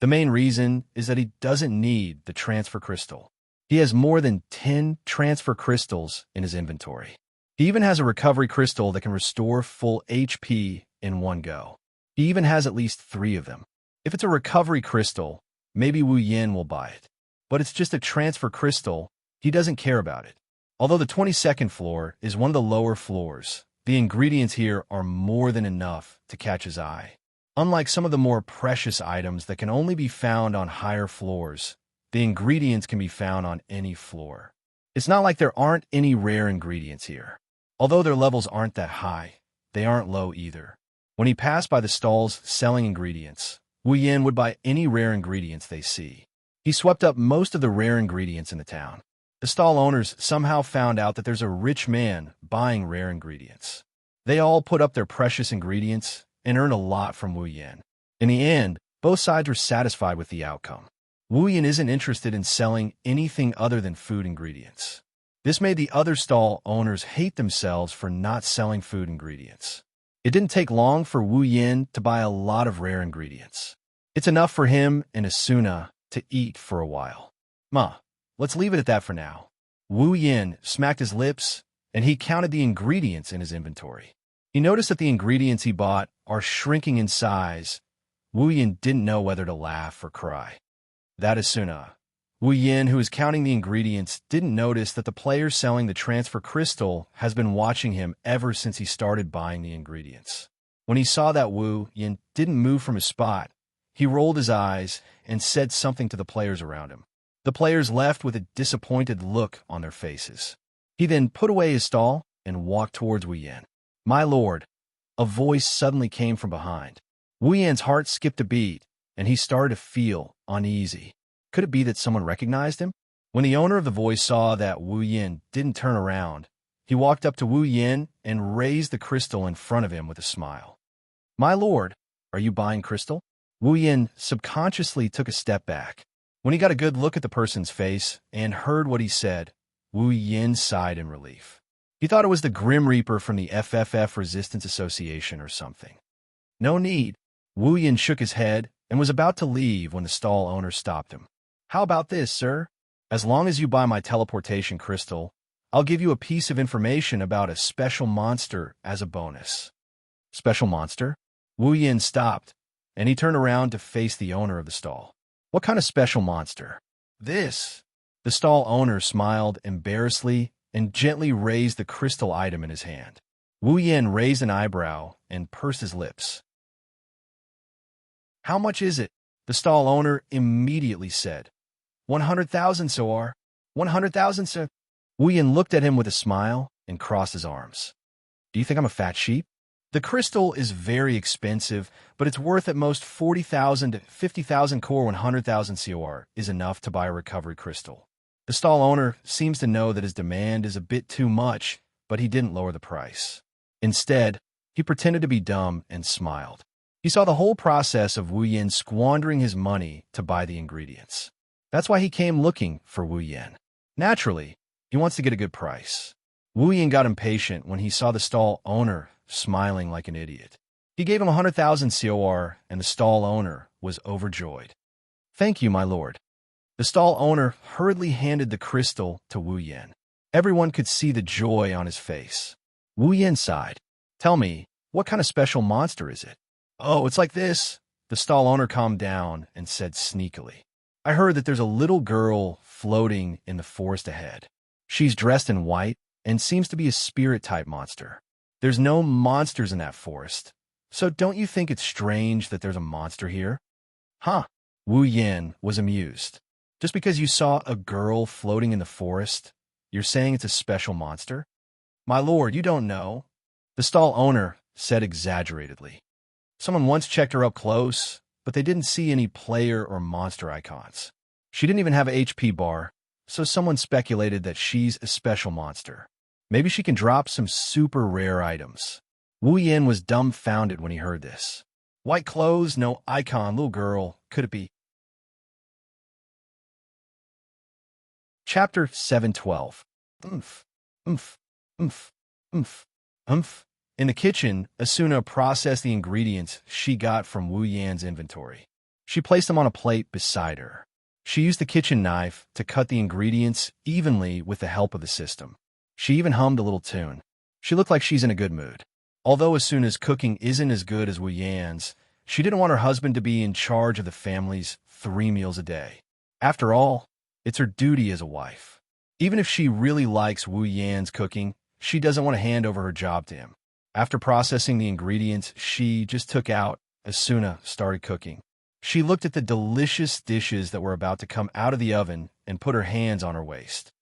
The main reason is that he doesn't need the transfer crystal. He has more than 10 transfer crystals in his inventory. He even has a recovery crystal that can restore full HP in one go. He even has at least 3 of them. If it's a recovery crystal, maybe Wu Yin will buy it. But it's just a transfer crystal, he doesn't care about it. Although the 22nd floor is one of the lower floors, the ingredients here are more than enough to catch his eye. Unlike some of the more precious items that can only be found on higher floors, the ingredients can be found on any floor. It's not like there aren't any rare ingredients here. Although their levels aren't that high, they aren't low either. When he passed by the stalls selling ingredients, Wu Yin would buy any rare ingredients they see. He swept up most of the rare ingredients in the town. The stall owners somehow found out that there's a rich man buying rare ingredients. They all put up their precious ingredients and earned a lot from Wu Yin. In the end, both sides were satisfied with the outcome. Wu Yin isn't interested in selling anything other than food ingredients. This made the other stall owners hate themselves for not selling food ingredients. It didn't take long for Wu Yin to buy a lot of rare ingredients. It's enough for him and Asuna to eat for a while. Let's leave it at that for now. Wu Yin smacked his lips, and he counted the ingredients in his inventory. He noticed that the ingredients he bought are shrinking in size. Wu Yin didn't know whether to laugh or cry. That Asuna. Wu Yin, who was counting the ingredients, didn't notice that the player selling the transfer crystal has been watching him ever since he started buying the ingredients. When he saw that Wu Yin didn't move from his spot, he rolled his eyes and said something to the players around him. The players left with a disappointed look on their faces. He then put away his stall and walked towards Wu Yin. "My lord," a voice suddenly came from behind. Wu Yin's heart skipped a beat, and he started to feel uneasy. Could it be that someone recognized him? When the owner of the voice saw that Wu Yin didn't turn around, he walked up to Wu Yin and raised the crystal in front of him with a smile. "My lord, are you buying crystal?" Wu Yin subconsciously took a step back. When he got a good look at the person's face and heard what he said, Wu Yin sighed in relief. He thought it was the Grim Reaper from the FFF Resistance Association or something. "No need." Wu Yin shook his head and was about to leave when the stall owner stopped him. "How about this, sir? As long as you buy my teleportation crystal, I'll give you a piece of information about a special monster as a bonus." "Special monster?" Wu Yin stopped, and he turned around to face the owner of the stall. "What kind of special monster?" "This." The stall owner smiled embarrassedly and gently raised the crystal item in his hand. Wu Yin raised an eyebrow and pursed his lips. "How much is it?" The stall owner immediately said. 100,000 soar. 100,000 so. Wu Yin looked at him with a smile and crossed his arms. "Do you think I'm a fat sheep?" "The crystal is very expensive, but it's worth at most 40,000 to 50,000 core. 100,000 COR is enough to buy a recovery crystal." The stall owner seems to know that his demand is a bit too much, but he didn't lower the price. Instead, he pretended to be dumb and smiled. He saw the whole process of Wu Yin squandering his money to buy the ingredients. That's why he came looking for Wu Yin. Naturally, he wants to get a good price. Wu Yin got impatient when he saw the stall owner smiling like an idiot. He gave him 100,000 COR, and the stall owner was overjoyed. "Thank you, my lord." The stall owner hurriedly handed the crystal to Wu Yin. Everyone could see the joy on his face. Wu Yin sighed. "Tell me, what kind of special monster is it?" "Oh, it's like this." The stall owner calmed down and said sneakily. "I heard that there's a little girl floating in the forest ahead. She's dressed in white and seems to be a spirit-type monster. There's no monsters in that forest, so don't you think it's strange that there's a monster here?" "Huh." Wu Yin was amused. "Just because you saw a girl floating in the forest, you're saying it's a special monster?" "My lord, you don't know," the stall owner said exaggeratedly. "Someone once checked her up close, but they didn't see any player or monster icons. She didn't even have a HP bar, so someone speculated that she's a special monster. Maybe she can drop some super rare items." Wu Yin was dumbfounded when he heard this. "White clothes, no icon, little girl. Could it be?" Chapter 712. Oomph, oomph, oomph, oomph, oomph. In the kitchen, Asuna processed the ingredients she got from Wu Yan's inventory. She placed them on a plate beside her. She used the kitchen knife to cut the ingredients evenly with the help of the system. She even hummed a little tune. She looked like she's in a good mood. Although Asuna's cooking isn't as good as Wu Yan's, she didn't want her husband to be in charge of the family's 3 meals a day. After all, it's her duty as a wife. Even if she really likes Wu Yan's cooking, she doesn't want to hand over her job to him. After processing the ingredients she just took out, Asuna started cooking. She looked at the delicious dishes that were about to come out of the oven and put her hands on her waist.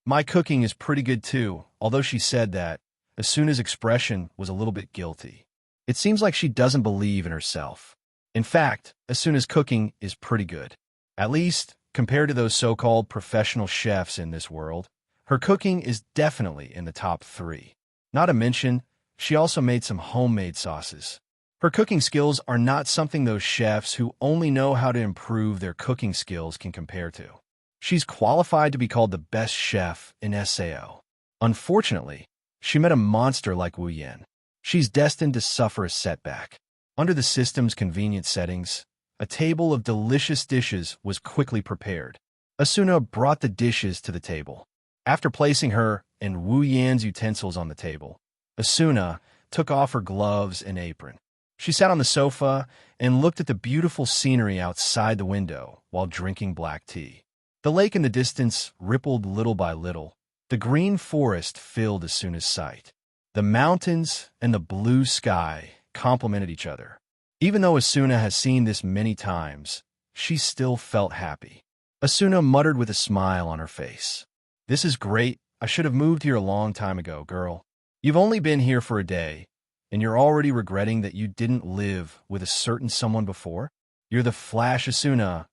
"My cooking is pretty good too," although she said that, Asuna's expression was a little bit guilty. It seems like she doesn't believe in herself. In fact, Asuna's cooking is pretty good. At least, compared to those so-called professional chefs in this world, her cooking is definitely in the top 3. Not to mention, she also made some homemade sauces. Her cooking skills are not something those chefs who only know how to improve their cooking skills can compare to. She's qualified to be called the best chef in SAO. Unfortunately, she met a monster like Wu Yin. She's destined to suffer a setback. Under the system's convenient settings, a table of delicious dishes was quickly prepared. Asuna brought the dishes to the table. After placing her and Wu Yan's utensils on the table, Asuna took off her gloves and apron. She sat on the sofa and looked at the beautiful scenery outside the window while drinking black tea. The lake in the distance rippled little by little. The green forest filled Asuna's sight. The mountains and the blue sky complemented each other. Even though Asuna has seen this many times, she still felt happy. Asuna muttered with a smile on her face. "This is great. I should have moved here a long time ago, girl. You've only been here for a day, and you're already regretting that you didn't live with a certain someone before?" You're the Flash, Asuna.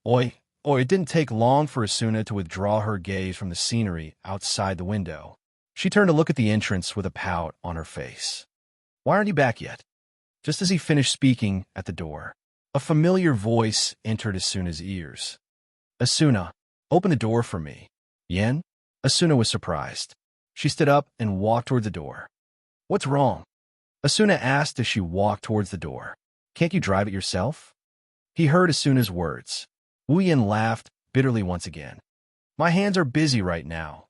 Oi, oi, it didn't take long for Asuna to withdraw her gaze from the scenery outside the window. She turned to look at the entrance with a pout on her face. Why aren't you back yet? Just as he finished speaking at the door, a familiar voice entered Asuna's ears. Asuna, open the door for me. Yen? Asuna was surprised. She stood up and walked toward the door. What's wrong? Asuna asked as she walked towards the door. Can't you drive it yourself? He heard Asuna's words. Wu Yin laughed bitterly once again. My hands are busy right now.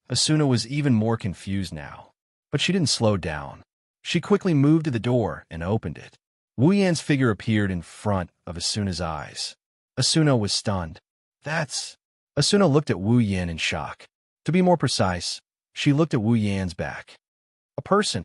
Asuna was even more confused now. But she didn't slow down. She quickly moved to the door and opened it. Wu Yan's figure appeared in front of Asuna's eyes. Asuna was stunned. That's... Asuna looked at Wu Yan in shock. To be more precise, she looked at Wu Yan's back. A person.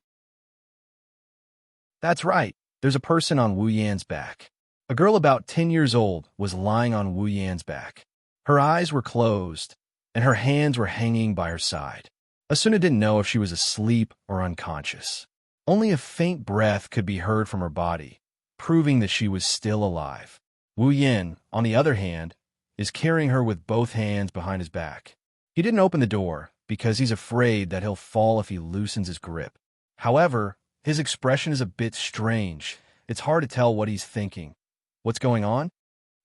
That's right, there's a person on Wu Yan's back. A girl about 10 years old was lying on Wu Yan's back. Her eyes were closed, and her hands were hanging by her side. Asuna didn't know if she was asleep or unconscious. Only a faint breath could be heard from her body, proving that she was still alive. Wu Yan, on the other hand, is carrying her with both hands behind his back. He didn't open the door because he's afraid that he'll fall if he loosens his grip. However, his expression is a bit strange. It's hard to tell what he's thinking. What's going on?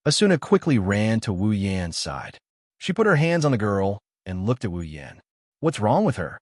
Asuna quickly ran to Wu Yan's side. She put her hands on the girl and looked at Wu Yan. What's wrong with her?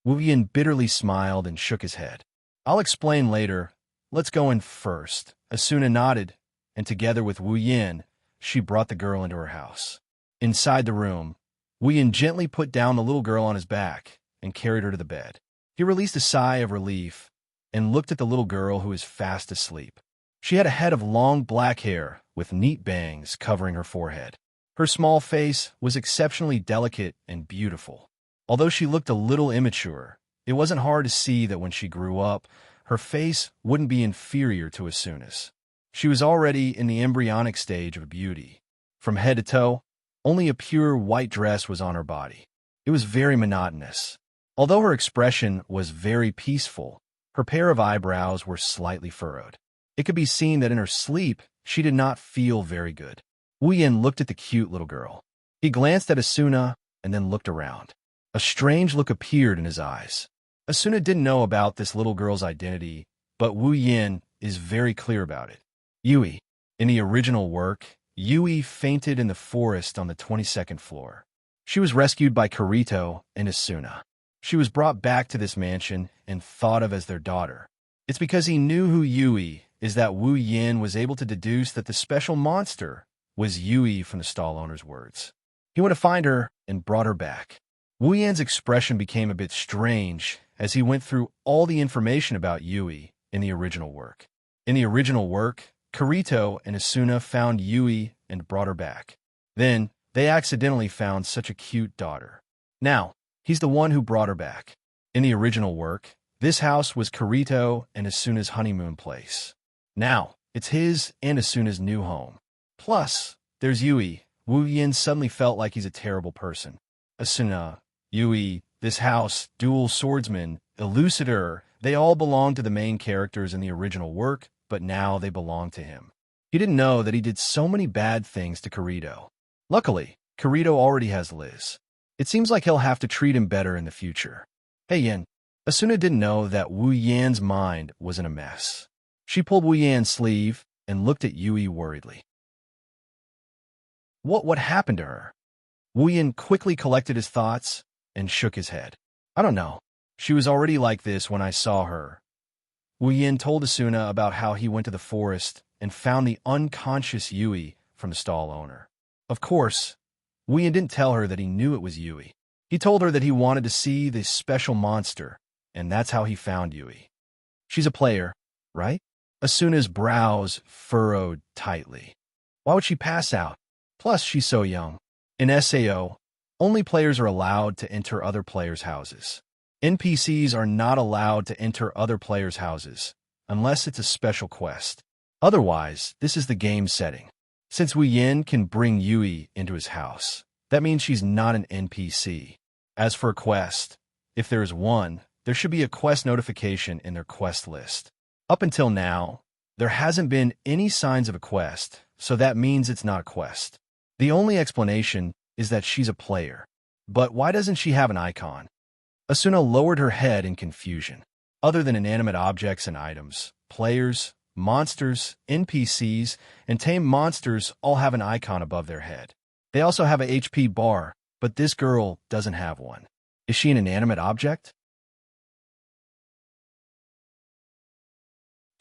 Wu Yan bitterly smiled and shook his head. I'll explain later. Let's go in first. Asuna nodded, and together with Wu Yan, she brought the girl into her house. Inside the room, Wu Yan gently put down the little girl on his back and carried her to the bed. He released a sigh of relief and looked at the little girl who was fast asleep. She had a head of long black hair with neat bangs covering her forehead. Her small face was exceptionally delicate and beautiful. Although she looked a little immature, it wasn't hard to see that when she grew up, her face wouldn't be inferior to Asuna's. She was already in the embryonic stage of beauty. From head to toe, only a pure white dress was on her body. It was very monotonous. Although her expression was very peaceful, her pair of eyebrows were slightly furrowed. It could be seen that in her sleep, she did not feel very good. Wu Yan looked at the cute little girl. He glanced at Asuna and then looked around. A strange look appeared in his eyes. Asuna didn't know about this little girl's identity, but Wu Yan is very clear about it. Yui. In the original work, Yui fainted in the forest on the 22nd floor. She was rescued by Kirito and Asuna. She was brought back to this mansion and thought of as their daughter. It's because he knew who Yui is that Wu Yan was able to deduce that the special monster was Yui from the stall owner's words. He went to find her and brought her back. Wu Yan's expression became a bit strange as he went through all the information about Yui in the original work. In the original work, Kirito and Asuna found Yui and brought her back. Then, they accidentally found such a cute daughter. Now, he's the one who brought her back. In the original work, this house was Kirito and Asuna's honeymoon place. Now, it's his and Asuna's new home. Plus, there's Yui. Wu Yan suddenly felt like he's a terrible person. Asuna, Yui, this house, dual swordsman, elucidator, they all belong to the main characters in the original work, but now they belong to him. He didn't know that he did so many bad things to Kirito. Luckily, Kirito already has Liz. It seems like he'll have to treat him better in the future. Hey Yin. Asuna didn't know that Wu Yan's mind was in a mess. She pulled Wu Yan's sleeve and looked at Yui worriedly. What happened to her? Wu Yan quickly collected his thoughts and shook his head. I don't know. She was already like this when I saw her. Wu Yan told Asuna about how he went to the forest and found the unconscious Yui from the stall owner. Of course, Wu Yan didn't tell her that he knew it was Yui. He told her that he wanted to see the special monster, and that's how he found Yui. She's a player, right? Asuna's brows furrowed tightly. Why would she pass out? Plus, she's so young. In SAO, only players are allowed to enter other players' houses. NPCs are not allowed to enter other players' houses, unless it's a special quest. Otherwise, this is the game setting. Since Wu Yan can bring Yui into his house, that means she's not an NPC. As for a quest, if there is one, there should be a quest notification in their quest list. Up until now, There hasn't been any signs of a quest, so that means it's not a quest. The only explanation is that she's a player. But why doesn't she have an icon? Asuna lowered her head in confusion. Other than inanimate objects and items, players, monsters, NPCs, and tame monsters all have an icon above their head. They also have a HP bar, but this girl doesn't have one. Is she an inanimate object?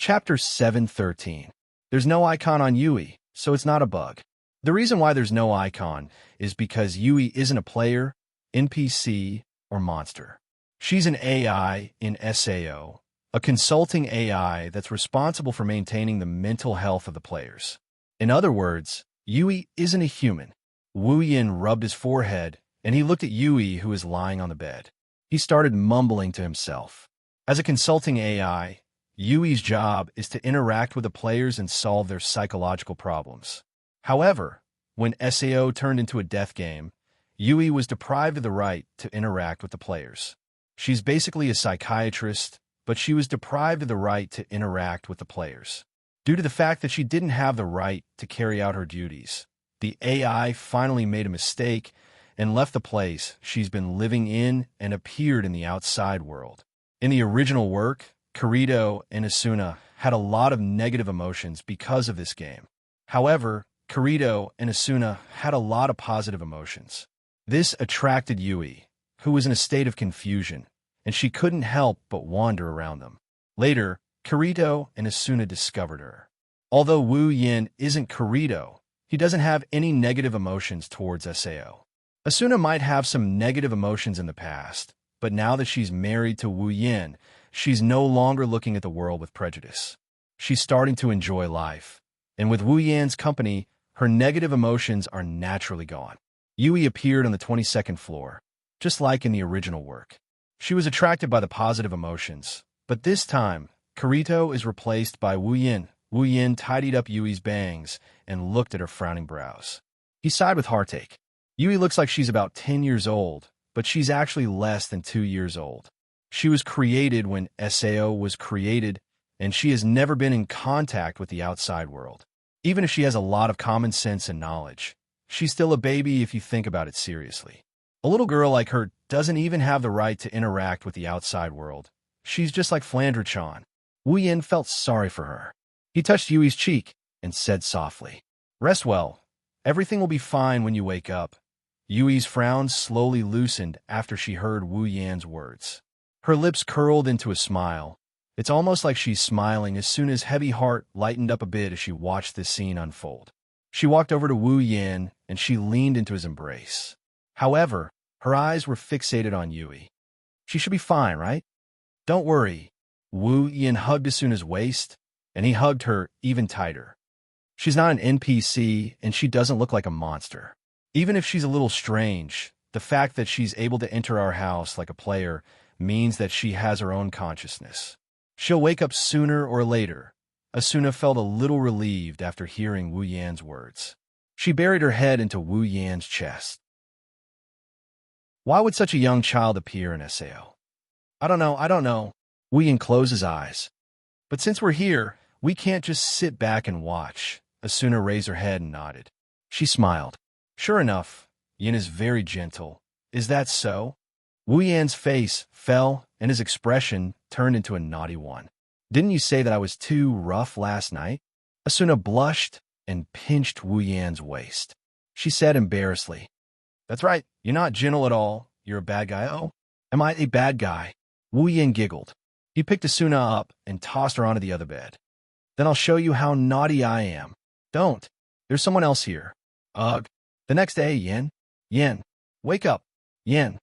Chapter 7:13. There's no icon on Yui, so it's not a bug. The reason why there's no icon is because Yui isn't a player, NPC, or monster. She's an AI in SAO, a consulting AI that's responsible for maintaining the mental health of the players. In other words, Yui isn't a human. Wu Yin rubbed his forehead, and he looked at Yui, who was lying on the bed. He started mumbling to himself. As a consulting AI, Yui's job is to interact with the players and solve their psychological problems. However, when SAO turned into a death game, Yui was deprived of the right to interact with the players. She's basically a psychiatrist, but she was deprived of the right to interact with the players. Due to the fact that she didn't have the right to carry out her duties, the AI finally made a mistake and left the place she's been living in and appeared in the outside world. In the original work, Kirito and Asuna had a lot of negative emotions because of this game. However, Kirito and Asuna had a lot of positive emotions. This attracted Yui, who was in a state of confusion, and she couldn't help but wander around them. Later, Kirito and Asuna discovered her. Although Wu Yin isn't Kirito, he doesn't have any negative emotions towards SAO. Asuna might have some negative emotions in the past, but now that she's married to Wu Yin, she's no longer looking at the world with prejudice. She's starting to enjoy life, and with Wu Yin's company, her negative emotions are naturally gone. Yui appeared on the 22nd floor, just like in the original work. She was attracted by the positive emotions, but this time, Kirito is replaced by Wu Yin. Wu Yin tidied up Yui's bangs and looked at her frowning brows. He sighed with heartache. Yui looks like she's about 10 years old, but she's actually less than 2 years old. She was created when SAO was created, and she has never been in contact with the outside world. Even if she has a lot of common sense and knowledge, she's still a baby if you think about it seriously. A little girl like her doesn't even have the right to interact with the outside world. She's just like Flandra-chan. Wu Yin felt sorry for her. He touched Yui's cheek and said softly, "Rest well. Everything will be fine when you wake up." Yui's frown slowly loosened after she heard Wu Yan's words. Her lips curled into a smile. It's almost like she's smiling as soon as heavy heart lightened up a bit as she watched this scene unfold. She walked over to Wu Yin and she leaned into his embrace. However, her eyes were fixated on Yui. She should be fine, right? Don't worry. Wu Yin hugged Asuna's waist, and he hugged her even tighter. She's not an NPC, and she doesn't look like a monster. Even if she's a little strange, the fact that she's able to enter our house like a player means that she has her own consciousness. She'll wake up sooner or later. Asuna felt a little relieved after hearing Wu Yan's words. She buried her head into Wu Yan's chest. Why would such a young child appear in SAO? I don't know. Wu Yan closed his eyes. But since we're here, we can't just sit back and watch. Asuna raised her head and nodded. She smiled. Sure enough, Yin is very gentle. Is that so? Wu Yan's face fell, and his expression turned into a naughty one. Didn't you say that I was too rough last night? Asuna blushed and pinched Wu Yan's waist. She said embarrassedly, "That's right, you're not gentle at all. You're a bad guy." "Oh, am I a bad guy?" Wu Yan giggled. He picked Asuna up and tossed her onto the other bed. "Then I'll show you how naughty I am." "Don't. There's someone else here." "Ugh." The next day, Yin, wake up. Yin.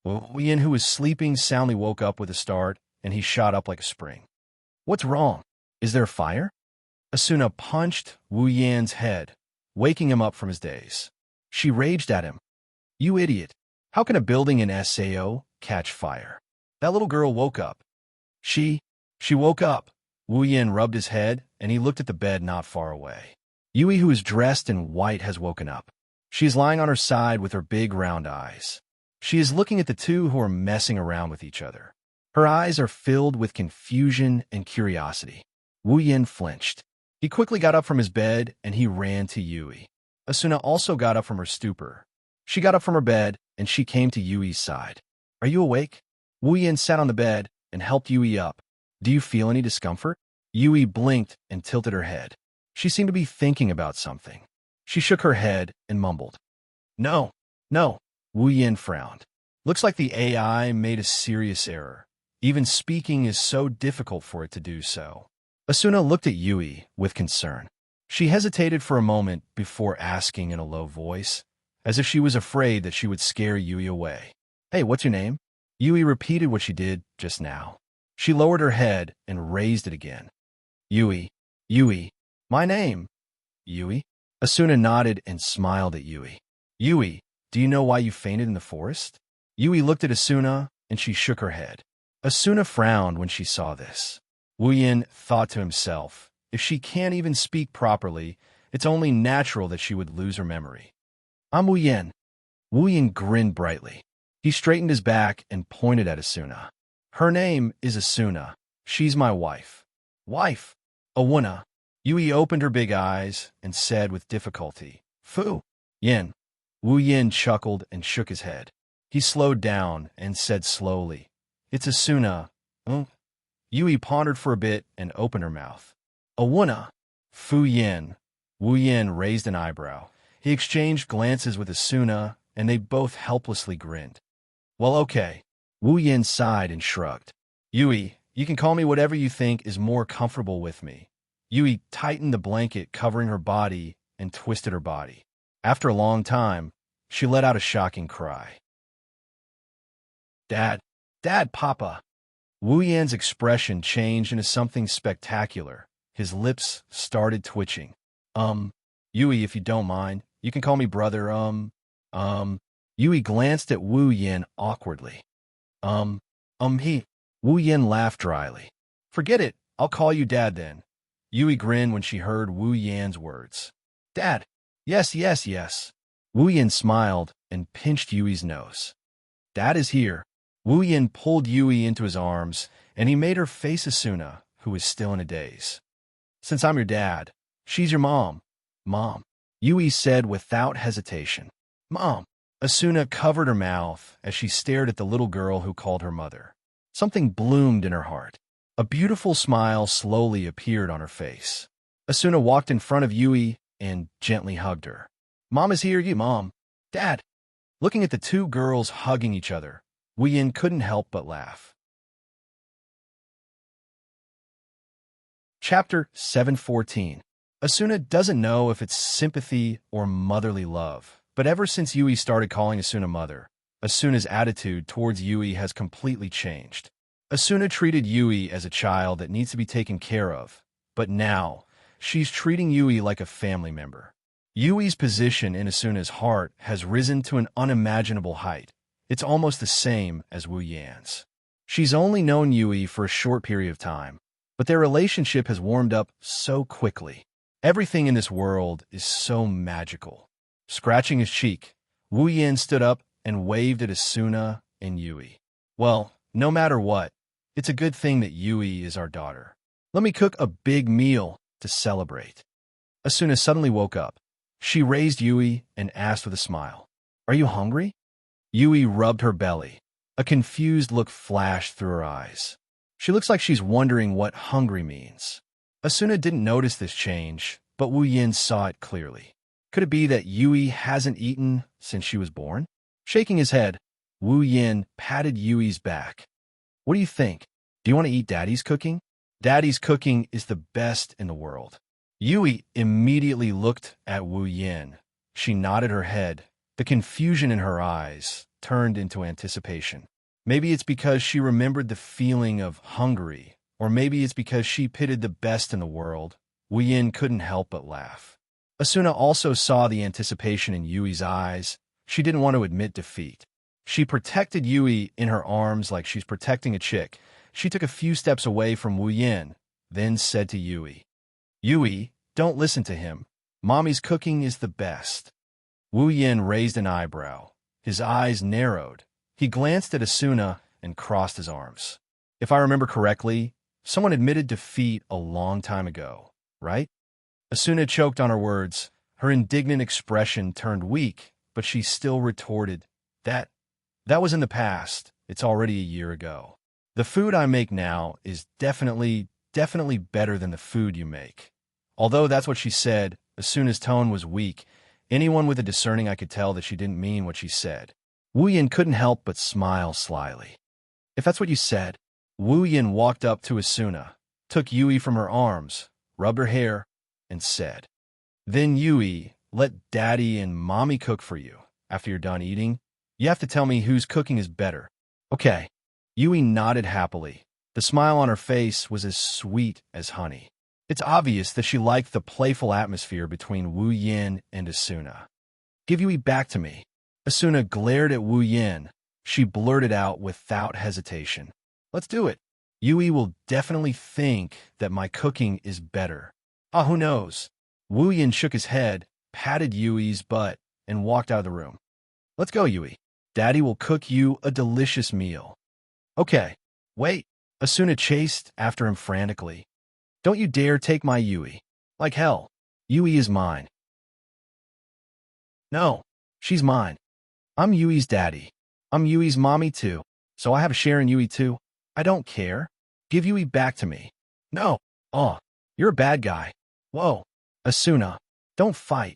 Wu Yin, who was sleeping soundly, woke up with a start, and he shot up like a spring. "What's wrong? Is there a fire?" Asuna punched Wu Yan's head, waking him up from his daze. She raged at him. "You idiot. How can a building in SAO catch fire?" That little girl woke up. She woke up. Wu Yin rubbed his head, and he looked at the bed not far away. Yui, who is dressed in white, has woken up. She is lying on her side with her big round eyes. She is looking at the two who are messing around with each other. Her eyes are filled with confusion and curiosity. Wu Yin flinched. He quickly got up from his bed and he ran to Yui. Asuna also got up from her stupor. She got up from her bed and she came to Yui's side. Are you awake? Wu Yin sat on the bed and helped Yui up. Do you feel any discomfort? Yui blinked and tilted her head. She seemed to be thinking about something. She shook her head and mumbled. No, no. Wu Yin frowned. Looks like the AI made a serious error. Even speaking is so difficult for it to do so. Asuna looked at Yui with concern. She hesitated for a moment before asking in a low voice, as if she was afraid that she would scare Yui away. Hey, what's your name? Yui repeated what she did just now. She lowered her head and raised it again. Yui. My name. Yui? Asuna nodded and smiled at Yui. Yui, do you know why you fainted in the forest? Yui looked at Asuna and she shook her head. Asuna frowned when she saw this. Wu Yin thought to himself, if she can't even speak properly, it's only natural that she would lose her memory. I'm Wu Yin. Wu Yin grinned brightly. He straightened his back and pointed at Asuna. Her name is Asuna. She's my wife. Wife? Awuna. Yui opened her big eyes and said with difficulty, Fu. Yin. Wu Yin chuckled and shook his head. He slowed down and said slowly, It's Asuna. Yui pondered for a bit and opened her mouth. Awuna. Fu Yin. Wu Yin raised an eyebrow. He exchanged glances with Asuna, and they both helplessly grinned. Well, okay. Wu Yin sighed and shrugged. Yui, you can call me whatever you think is more comfortable with me. Yui tightened the blanket covering her body and twisted her body. After a long time, she let out a shocking cry. Dad, Papa. Wu Yan's expression changed into something spectacular. His lips started twitching. Yui, if you don't mind, you can call me brother, Yui glanced at Wu Yin awkwardly. Wu Yin laughed dryly. Forget it, I'll call you Dad then. Yui grinned when she heard Wu Yan's words. Dad. Yes. Wu Yin smiled and pinched Yui's nose. Dad is here. Wu Yin pulled Yui into his arms, and he made her face Asuna, who was still in a daze. Since I'm your dad, she's your mom. Mom. Yui said without hesitation. Mom. Asuna covered her mouth as she stared at the little girl who called her mother. Something bloomed in her heart. A beautiful smile slowly appeared on her face. Asuna walked in front of Yui and gently hugged her. Mom is here, you mom. Dad. Looking at the two girls hugging each other, Wu Yin couldn't help but laugh. Chapter 714. Asuna doesn't know if it's sympathy or motherly love, but ever since Yui started calling Asuna mother, Asuna's attitude towards Yui has completely changed. Asuna treated Yui as a child that needs to be taken care of, but now, she's treating Yui like a family member. Yui's position in Asuna's heart has risen to an unimaginable height. It's almost the same as Wu Yan's. She's only known Yui for a short period of time, but their relationship has warmed up so quickly. Everything in this world is so magical. Scratching his cheek, Wu Yin stood up and waved at Asuna and Yui. Well, no matter what, it's a good thing that Yui is our daughter. Let me cook a big meal to celebrate. Asuna suddenly woke up. She raised Yui and asked with a smile, Are you hungry? Yui rubbed her belly. A confused look flashed through her eyes. She looks like she's wondering what hungry means. Asuna didn't notice this change, but Wu Yin saw it clearly. Could it be that Yui hasn't eaten since she was born? Shaking his head, Wu Yin patted Yui's back. What do you think? Do you want to eat Daddy's cooking? Daddy's cooking is the best in the world. Yui immediately looked at Wu Yin. She nodded her head. The confusion in her eyes turned into anticipation. Maybe it's because she remembered the feeling of hungry, or maybe it's because she pitted the best in the world. Wu Yin couldn't help but laugh. Asuna also saw the anticipation in Yui's eyes. She didn't want to admit defeat. She protected Yui in her arms like she's protecting a chick. She took a few steps away from Wu Yin, then said to Yui, Yui, don't listen to him. Mommy's cooking is the best. Wu Yin raised an eyebrow. His eyes narrowed. He glanced at Asuna and crossed his arms. If I remember correctly, Someone admitted defeat a long time ago, right? Asuna choked on her words. Her indignant expression turned weak, but she still retorted, That was in the past. It's already a year ago. The food I make now is definitely better than the food you make. Although that's what she said, Asuna's tone was weak. Anyone with a discerning eye could tell that she didn't mean what she said. Wu Yin couldn't help but smile slyly. If that's what you said. Wu Yin walked up to Asuna, took Yui from her arms, rubbed her hair, and said, Then Yui, let Daddy and Mommy cook for you. After you're done eating, you have to tell me whose cooking is better. Okay. Yui nodded happily. The smile on her face was as sweet as honey. It's obvious that she liked the playful atmosphere between Wu Yin and Asuna. Give Yui back to me. Asuna glared at Wu Yin. She blurted out without hesitation. Let's do it. Yui will definitely think that my cooking is better. Who knows? Wu Yin shook his head, patted Yui's butt, and walked out of the room. Let's go, Yui. Daddy will cook you a delicious meal. Okay. Wait. Asuna chased after him frantically. Don't you dare take my Yui. Like hell. Yui is mine. No. She's mine. I'm Yui's daddy. I'm Yui's mommy too. So I have a share in Yui too. I don't care. Give Yui back to me. No. You're a bad guy. Whoa. Asuna. Don't fight.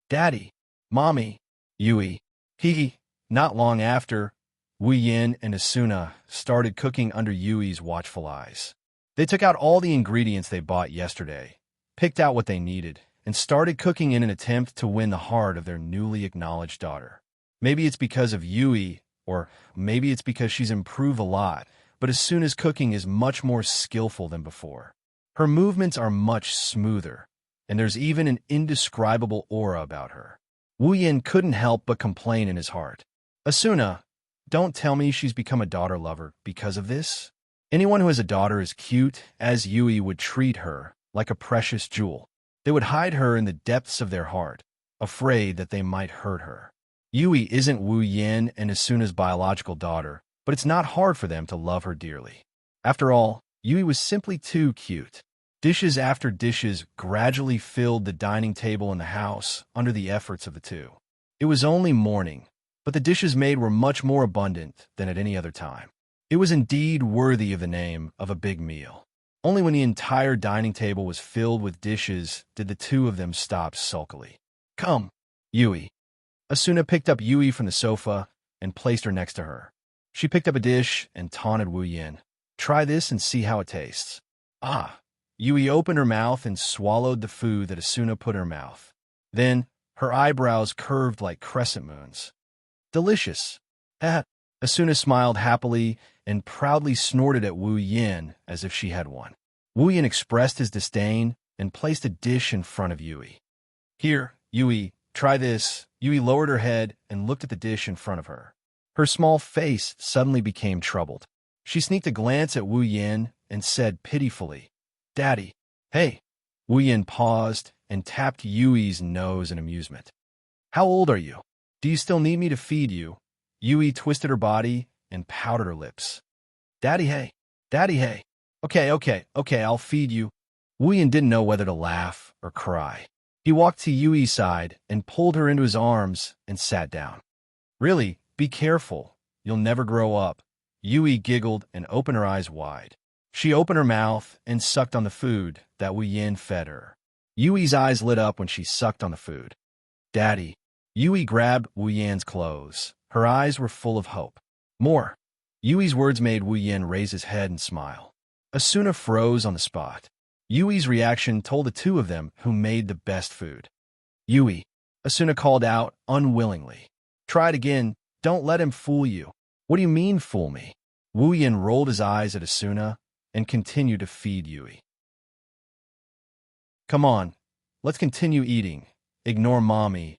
Daddy. Mommy. Yui. Hee. Not long after, Wu Yin and Asuna started cooking under Yui's watchful eyes. They took out all the ingredients they bought yesterday, picked out what they needed, and started cooking in an attempt to win the heart of their newly acknowledged daughter. Maybe it's because of Yui, or maybe it's because she's improved a lot, but Asuna's cooking is much more skillful than before. Her movements are much smoother, and there's even an indescribable aura about her. Wu Yin couldn't help but complain in his heart. Asuna, don't tell me she's become a daughter lover because of this. Anyone who has a daughter as cute as Yui would treat her like a precious jewel. They would hide her in the depths of their heart, afraid that they might hurt her. Yui isn't Wu Yin and Asuna's biological daughter, but it's not hard for them to love her dearly. After all, Yui was simply too cute. Dishes after dishes gradually filled the dining table in the house under the efforts of the two. It was only morning, but the dishes made were much more abundant than at any other time. It was indeed worthy of the name of a big meal. Only when the entire dining table was filled with dishes did the two of them stop sulkily. Come, Yui. Asuna picked up Yui from the sofa and placed her next to her. She picked up a dish and taunted Wu Yin. Try this and see how it tastes. Yui opened her mouth and swallowed the food that Asuna put in her mouth. Then, her eyebrows curved like crescent moons. Delicious. Asuna smiled happily and proudly snorted at Wu Yin as if she had won. Wu Yin expressed his disdain and placed a dish in front of Yui. Here, Yui, try this. Yui lowered her head and looked at the dish in front of her. Her small face suddenly became troubled. She sneaked a glance at Wu Yin and said pitifully, Daddy, hey. Wu Yin paused and tapped Yui's nose in amusement. How old are you? Do you still need me to feed you? Yui twisted her body and pouted her lips. Daddy, hey. Daddy, hey. Okay, I'll feed you. Wu Yin didn't know whether to laugh or cry. He walked to Yui's side and pulled her into his arms and sat down. Really, be careful. You'll never grow up. Yui giggled and opened her eyes wide. She opened her mouth and sucked on the food that Wu Yin fed her. Yui's eyes lit up when she sucked on the food. Daddy. Yui grabbed Wu Yin's clothes. Her eyes were full of hope. More. Yui's words made Wu Yin raise his head and smile. Asuna froze on the spot. Yui's reaction told the two of them who made the best food. Yui. Asuna called out unwillingly. Try it again. Don't let him fool you. What do you mean, fool me? Wu Yin rolled his eyes at Asuna and continued to feed Yui. Come on. Let's continue eating. Ignore mommy.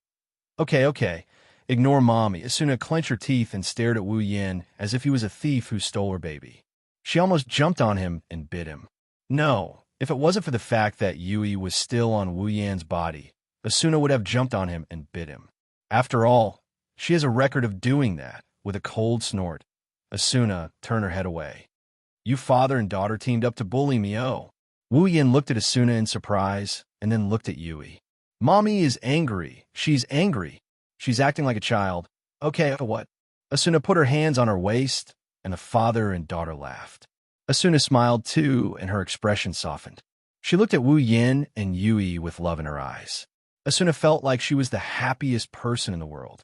Okay. Ignore mommy. Asuna clenched her teeth and stared at Wu Yin as if he was a thief who stole her baby. She almost jumped on him and bit him. No, if it wasn't for the fact that Yui was still on Wu Yin's body, Asuna would have jumped on him and bit him. After all, she has a record of doing that. With a cold snort, Asuna turned her head away. You father and daughter teamed up to bully me, oh. Wu Yin looked at Asuna in surprise, and then looked at Yui. Mommy is angry. She's angry. She's acting like a child. Okay, what? Asuna put her hands on her waist, and the father and daughter laughed. Asuna smiled too, and her expression softened. She looked at Wu Yin and Yui with love in her eyes. Asuna felt like she was the happiest person in the world.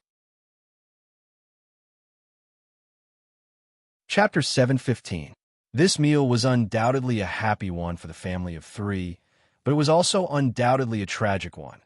Chapter 7:15. This meal was undoubtedly a happy one for the family of three, but it was also undoubtedly a tragic one.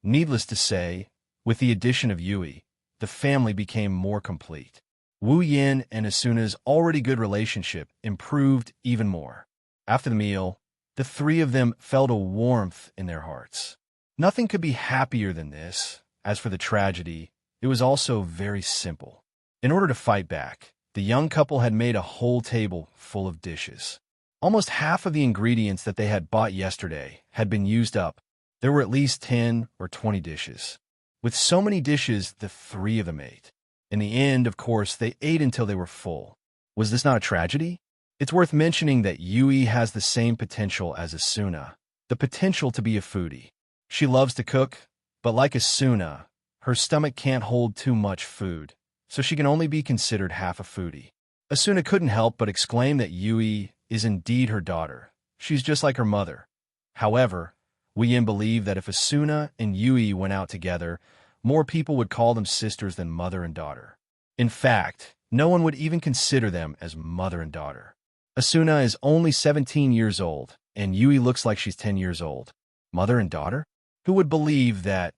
Needless to say, with the addition of Yui, the family became more complete. Wu Yin and Asuna's already good relationship improved even more. After the meal, the three of them felt a warmth in their hearts. Nothing could be happier than this. As for the tragedy, it was also very simple. In order to fight back, the young couple had made a whole table full of dishes. Almost half of the ingredients that they had bought yesterday had been used up. There were at least 10 or 20 dishes. With so many dishes, the three of them ate. In the end, of course, they ate until they were full. Was this not a tragedy? It's worth mentioning that Yui has the same potential as Asuna, the potential to be a foodie. She loves to cook, but like Asuna, her stomach can't hold too much food, so she can only be considered half a foodie. Asuna couldn't help but exclaim that Yui is indeed her daughter. She's just like her mother. However, Wu Yin believed that if Asuna and Yui went out together, more people would call them sisters than mother and daughter. In fact, no one would even consider them as mother and daughter. Asuna is only 17 years old, and Yui looks like she's 10 years old. Mother and daughter? Who would believe that?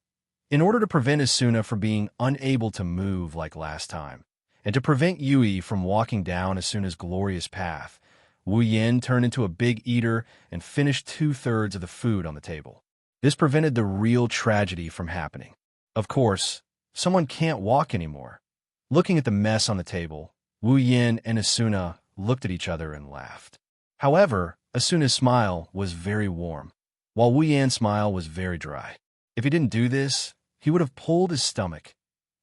In order to prevent Asuna from being unable to move like last time, and to prevent Yui from walking down Asuna's glorious path, Wu Yin turned into a big eater and finished 2/3 of the food on the table. This prevented the real tragedy from happening. Of course, someone can't walk anymore. Looking at the mess on the table, Wu Yin and Asuna looked at each other and laughed. However, Asuna's smile was very warm, while Wu Yin's smile was very dry. If he didn't do this, he would have pulled his stomach.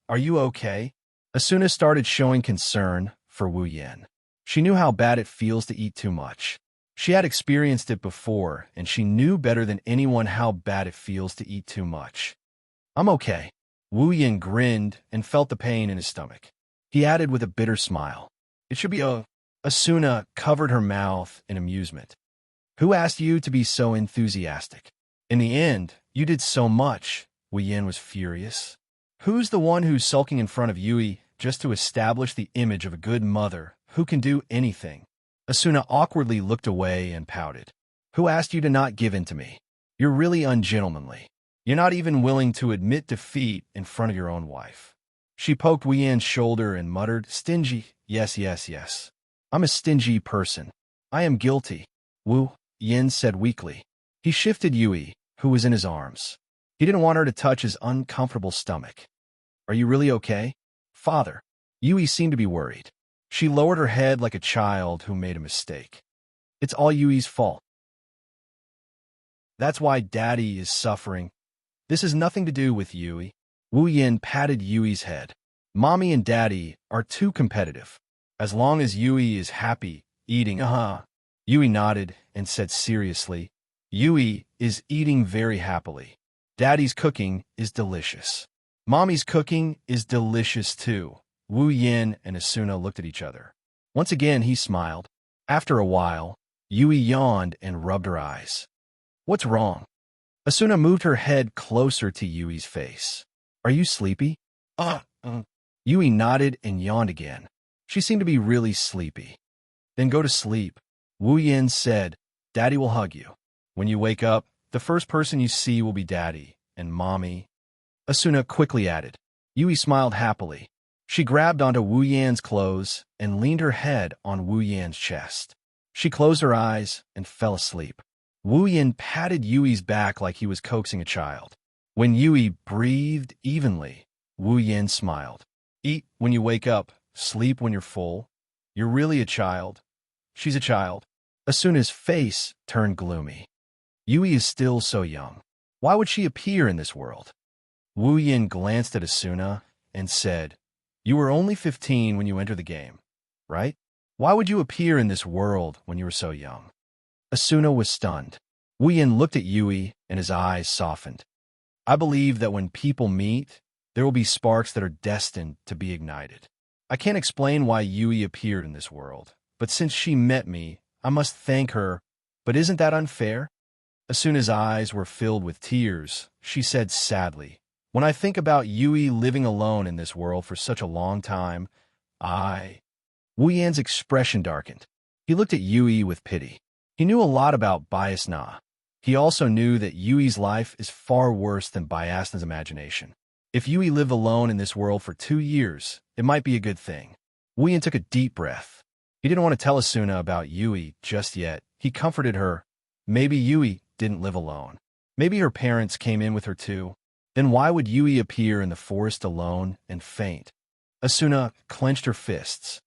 Are you okay? Asuna started showing concern for Wu Yin. She knew how bad it feels to eat too much. She had experienced it before, and she knew better than anyone how bad it feels to eat too much. I'm okay. Wu Yin grinned and felt the pain in his stomach. He added with a bitter smile, It should be Asuna covered her mouth in amusement. Who asked you to be so enthusiastic? In the end, you did so much. Wu Yin was furious. Who's the one who's sulking in front of Yui just to establish the image of a good mother who can do anything? Asuna awkwardly looked away and pouted. Who asked you to not give in to me? You're really ungentlemanly. You're not even willing to admit defeat in front of your own wife. She poked Wu Yin's shoulder and muttered, Stingy, yes. I'm a stingy person. I am guilty. Wu Yin said weakly. He shifted Yui, who was in his arms. He didn't want her to touch his uncomfortable stomach. Are you really okay? Father. Yui seemed to be worried. She lowered her head like a child who made a mistake. It's all Yui's fault. That's why Daddy is suffering. This has nothing to do with Yui. Wu Yin patted Yui's head. Mommy and Daddy are too competitive. As long as Yui is happy, eating, Yui nodded and said seriously, Yui is eating very happily. Daddy's cooking is delicious. Mommy's cooking is delicious too. Wu Yin and Asuna looked at each other. Once again, he smiled. After a while, Yui yawned and rubbed her eyes. What's wrong? Asuna moved her head closer to Yui's face. Are you sleepy? Yui nodded and yawned again. She seemed to be really sleepy. Then go to sleep. Wu Yin said, Daddy will hug you. When you wake up, the first person you see will be Daddy and Mommy. Asuna quickly added. Yui smiled happily. She grabbed onto Wu Yan's clothes and leaned her head on Wu Yan's chest. She closed her eyes and fell asleep. Wu Yin patted Yui's back like he was coaxing a child. When Yui breathed evenly, Wu Yin smiled. Eat when you wake up, sleep when you're full. You're really a child. She's a child. Asuna's face turned gloomy. Yui is still so young. Why would she appear in this world? Wu Yin glanced at Asuna and said, You were only 15 when you entered the game, right? Why would you appear in this world when you were so young? Asuna was stunned. Wu Yin looked at Yui, and his eyes softened. I believe that when people meet, there will be sparks that are destined to be ignited. I can't explain why Yui appeared in this world, but since she met me, I must thank her. But isn't that unfair? Asuna's eyes were filled with tears. She said sadly, when I think about Yui living alone in this world for such a long time, Wu Yan's expression darkened. He looked at Yui with pity. He knew a lot about Biasna. He also knew that Yui's life is far worse than Biasna's imagination. If Yui lived alone in this world for 2 years, it might be a good thing. Wu Yan took a deep breath. He didn't want to tell Asuna about Yui just yet. He comforted her. Maybe Yui didn't live alone. Maybe her parents came in with her too. Then why would Yui appear in the forest alone and faint? Asuna clenched her fists.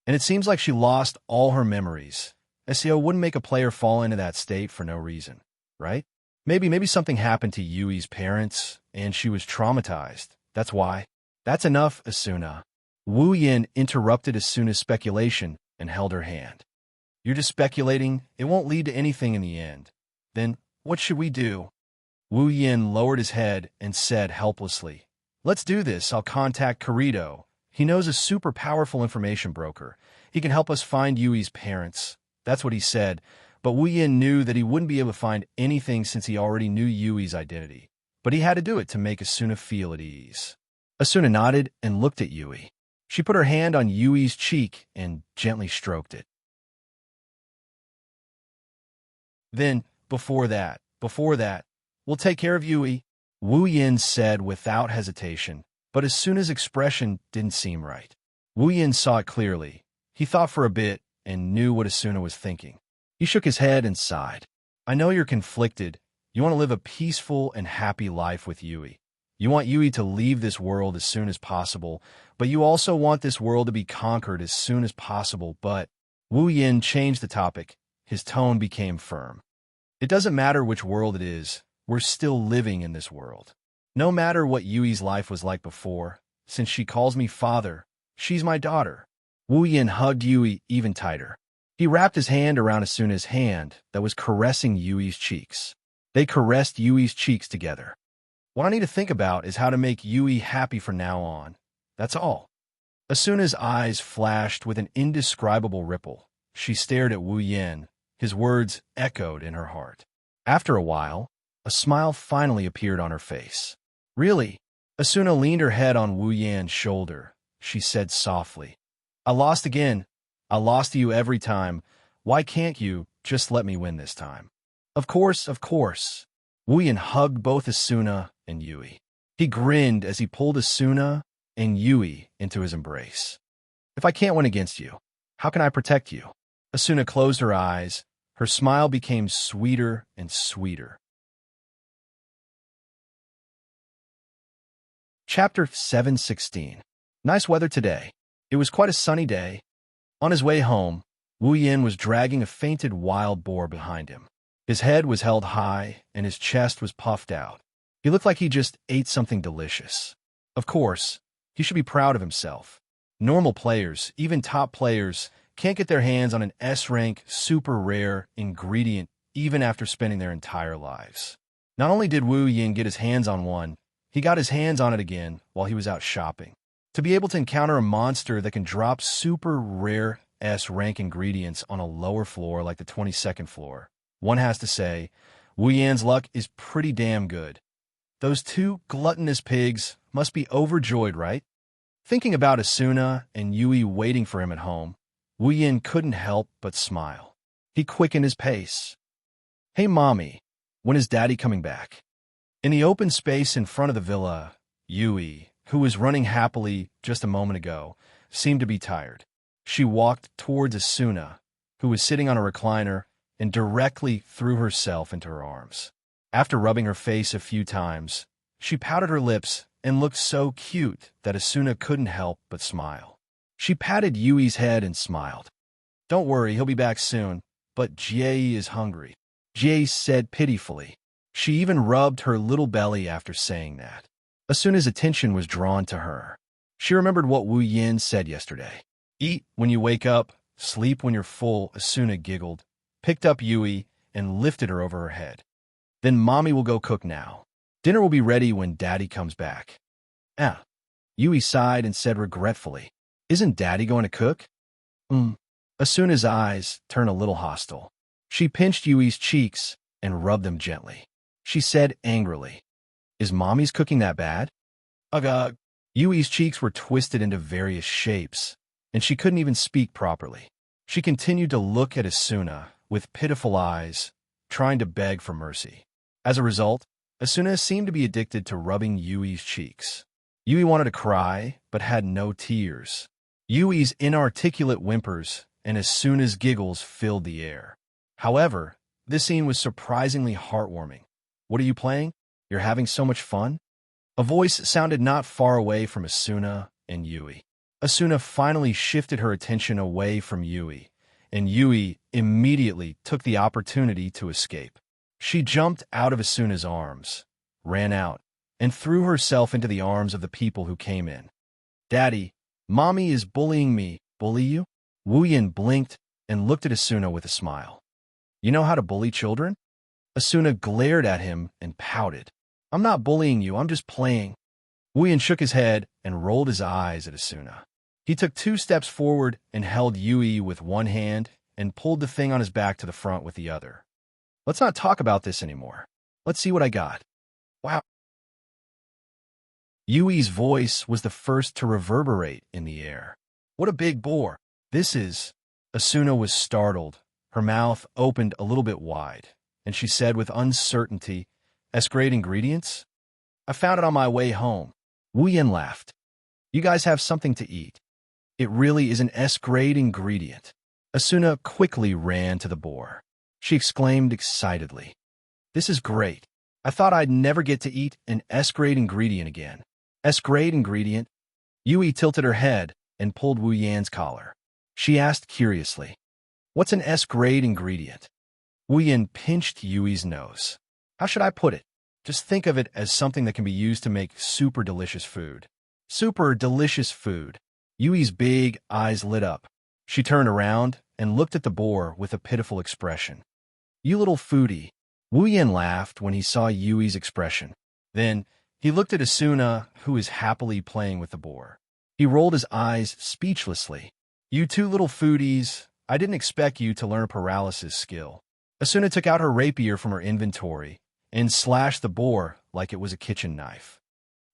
And it seems like she lost all her memories. SEO wouldn't make a player fall into that state for no reason, right? Maybe something happened to Yui's parents, and she was traumatized. That's why. That's enough, Asuna. Wu Yin interrupted Asuna's speculation and held her hand. You're just speculating. It won't lead to anything in the end. Then what should we do? Wu Yin lowered his head and said helplessly, Let's do this. I'll contact Kirito. He knows a super powerful information broker. He can help us find Yui's parents. That's what he said, but Wu Yin knew that he wouldn't be able to find anything since he already knew Yui's identity. But he had to do it to make Asuna feel at ease. Asuna nodded and looked at Yui. She put her hand on Yui's cheek and gently stroked it. Then, before that, we'll take care of Yui, Wu Yin said without hesitation, but Asuna's expression didn't seem right. Wu Yin saw it clearly. He thought for a bit and knew what Asuna was thinking. He shook his head and sighed. I know you're conflicted. You want to live a peaceful and happy life with Yui. You want Yui to leave this world as soon as possible, but you also want this world to be conquered as soon as possible. But Wu Yin changed the topic. His tone became firm. It doesn't matter which world it is. We're still living in this world. No matter what Yui's life was like before, since she calls me father, she's my daughter. Wu Yin hugged Yui even tighter. He wrapped his hand around Asuna's hand that was caressing Yui's cheeks. They caressed Yui's cheeks together. What I need to think about is how to make Yui happy from now on. That's all. Asuna's eyes flashed with an indescribable ripple. She stared at Wu Yin. His words echoed in her heart. After a while, a smile finally appeared on her face. Really? Asuna leaned her head on Wu Yan's shoulder. She said softly, I lost again. I lost to you every time. Why can't you just let me win this time? Of course, of course. Wu Yin hugged both Asuna and Yui. He grinned as he pulled Asuna and Yui into his embrace. If I can't win against you, how can I protect you? Asuna closed her eyes. Her smile became sweeter and sweeter. Chapter 716. Nice weather today. It was quite a sunny day. On his way home, Wu Yin was dragging a fainted wild boar behind him. His head was held high, and his chest was puffed out. He looked like he just ate something delicious. Of course, he should be proud of himself. Normal players, even top players, can't get their hands on an S-rank, super rare ingredient even after spending their entire lives. Not only did Wu Yin get his hands on one, he got his hands on it again while he was out shopping. To be able to encounter a monster that can drop super rare S-rank ingredients on a lower floor like the 22nd floor, one has to say, Wu Yan's luck is pretty damn good. Those two gluttonous pigs must be overjoyed, right? Thinking about Asuna and Yui waiting for him at home, Wu Yin couldn't help but smile. He quickened his pace. Hey, Mommy, when is Daddy coming back? In the open space in front of the villa, Yui, who was running happily just a moment ago, seemed to be tired. She walked towards Asuna, who was sitting on a recliner, and directly threw herself into her arms. After rubbing her face a few times, she pouted her lips and looked so cute that Asuna couldn't help but smile. She patted Yui's head and smiled. Don't worry, he'll be back soon, but Jie is hungry, Jie said pitifully. She even rubbed her little belly after saying that. Asuna's attention was drawn to her. She remembered what Wu Yin said yesterday. Eat when you wake up, Sleep when you're full, Asuna giggled, picked up Yui, and lifted her over her head. Then Mommy will go cook now. Dinner will be ready when Daddy comes back. Ah. Yui sighed and said regretfully, Isn't Daddy going to cook? Asuna's eyes turned a little hostile. She pinched Yui's cheeks and rubbed them gently. She said angrily, Is Mommy's cooking that bad? Ugh. Yui's cheeks were twisted into various shapes, and she couldn't even speak properly. She continued to look at Asuna with pitiful eyes, trying to beg for mercy. As a result, Asuna seemed to be addicted to rubbing Yui's cheeks. Yui wanted to cry, but had no tears. Yui's inarticulate whimpers and Asuna's giggles filled the air. However, this scene was surprisingly heartwarming. What are you playing? You're having so much fun? A voice sounded not far away from Asuna and Yui. Asuna finally shifted her attention away from Yui, and Yui immediately took the opportunity to escape. She jumped out of Asuna's arms, ran out, and threw herself into the arms of the people who came in. Daddy, Mommy is bullying me. Bully you? Wu Yin blinked and looked at Asuna with a smile. You know how to bully children? Asuna glared at him and pouted. I'm not bullying you, I'm just playing. Wu Yin shook his head and rolled his eyes at Asuna. He took 2 steps forward and held Yui with one hand and pulled the thing on his back to the front with the other. Let's not talk about this anymore. Let's see what I got. Wow. Yui's voice was the first to reverberate in the air. What a big boar. This is... Asuna was startled. Her mouth opened a little bit wide, and she said with uncertainty, S-grade ingredients? I found it on my way home. Wu Yin laughed. You guys have something to eat. It really is an S-grade ingredient. Asuna quickly ran to the boar. She exclaimed excitedly. This is great. I thought I'd never get to eat an S-grade ingredient again. S-grade ingredient? Yui tilted her head and pulled Wu Yan's collar. She asked curiously, What's an S-grade ingredient? Wu Yan pinched Yui's nose. How should I put it? Just think of it as something that can be used to make super delicious food. Super delicious food. Yui's big eyes lit up. She turned around and looked at the boar with a pitiful expression. You little foodie. Wu Yan laughed when he saw Yui's expression. Then he looked at Asuna, who was happily playing with the boar. He rolled his eyes speechlessly. You 2 little foodies, I didn't expect you to learn paralysis skill. Asuna took out her rapier from her inventory and slashed the boar like it was a kitchen knife.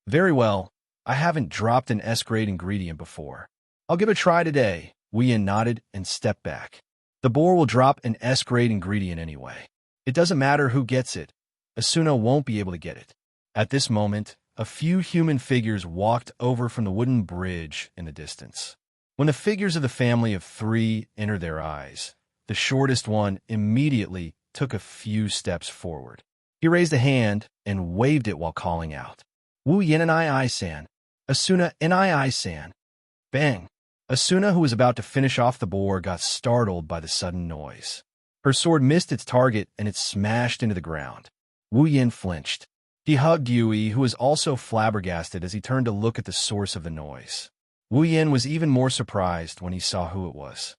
Very well, I haven't dropped an S-grade ingredient before. I'll give it a try today. Wu Yan nodded and stepped back. The boar will drop an S-grade ingredient anyway. It doesn't matter who gets it. Asuna won't be able to get it. At this moment, a few human figures walked over from the wooden bridge in the distance. When the figures of the family of 3 entered their eyes, the shortest one immediately took a few steps forward. He raised a hand and waved it while calling out, Wu Yin and I-san, Asuna and I-san. Bang! Asuna, who was about to finish off the boar, got startled by the sudden noise. Her sword missed its target and it smashed into the ground. Wu Yin flinched. He hugged Yui, who was also flabbergasted as he turned to look at the source of the noise. Wu Yin was even more surprised when he saw who it was.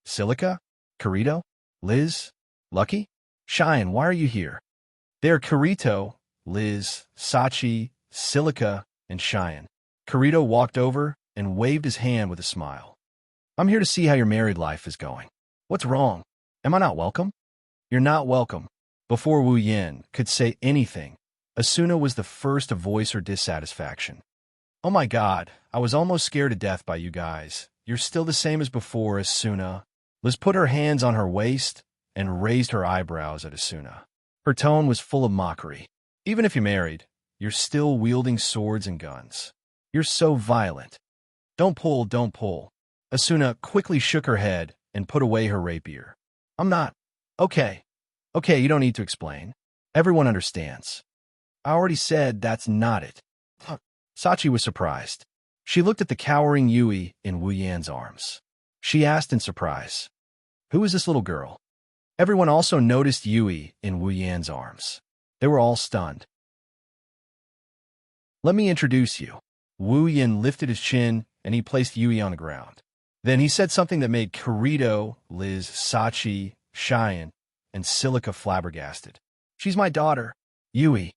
Silica? Kirito? Liz? Lucky? Cheyenne, why are you here? They're Kirito, Liz, Sachi, Silica, and Cheyenne. Kirito walked over and waved his hand with a smile. I'm here to see how your married life is going. What's wrong? Am I not welcome? You're not welcome. Before Wu Yin could say anything, Asuna was the first to voice her dissatisfaction. Oh my God, I was almost scared to death by you guys. You're still the same as before, Asuna. Liz put her hands on her waist and raised her eyebrows at Asuna. Her tone was full of mockery. Even if you're married, you're still wielding swords and guns. You're so violent. Don't pull, don't pull. Asuna quickly shook her head and put away her rapier. I'm not. Okay, you don't need to explain. Everyone understands. I already said that's not it. Sachi was surprised. She looked at the cowering Yui in Wu Yan's arms. She asked in surprise, Who is this little girl? Everyone also noticed Yui in Wu Yan's arms. They were all stunned. Let me introduce you. Wu Yan lifted his chin and he placed Yui on the ground. Then he said something that made Kirito, Liz, Sachi, Cheyenne, and Silica flabbergasted. "She's my daughter, Yui."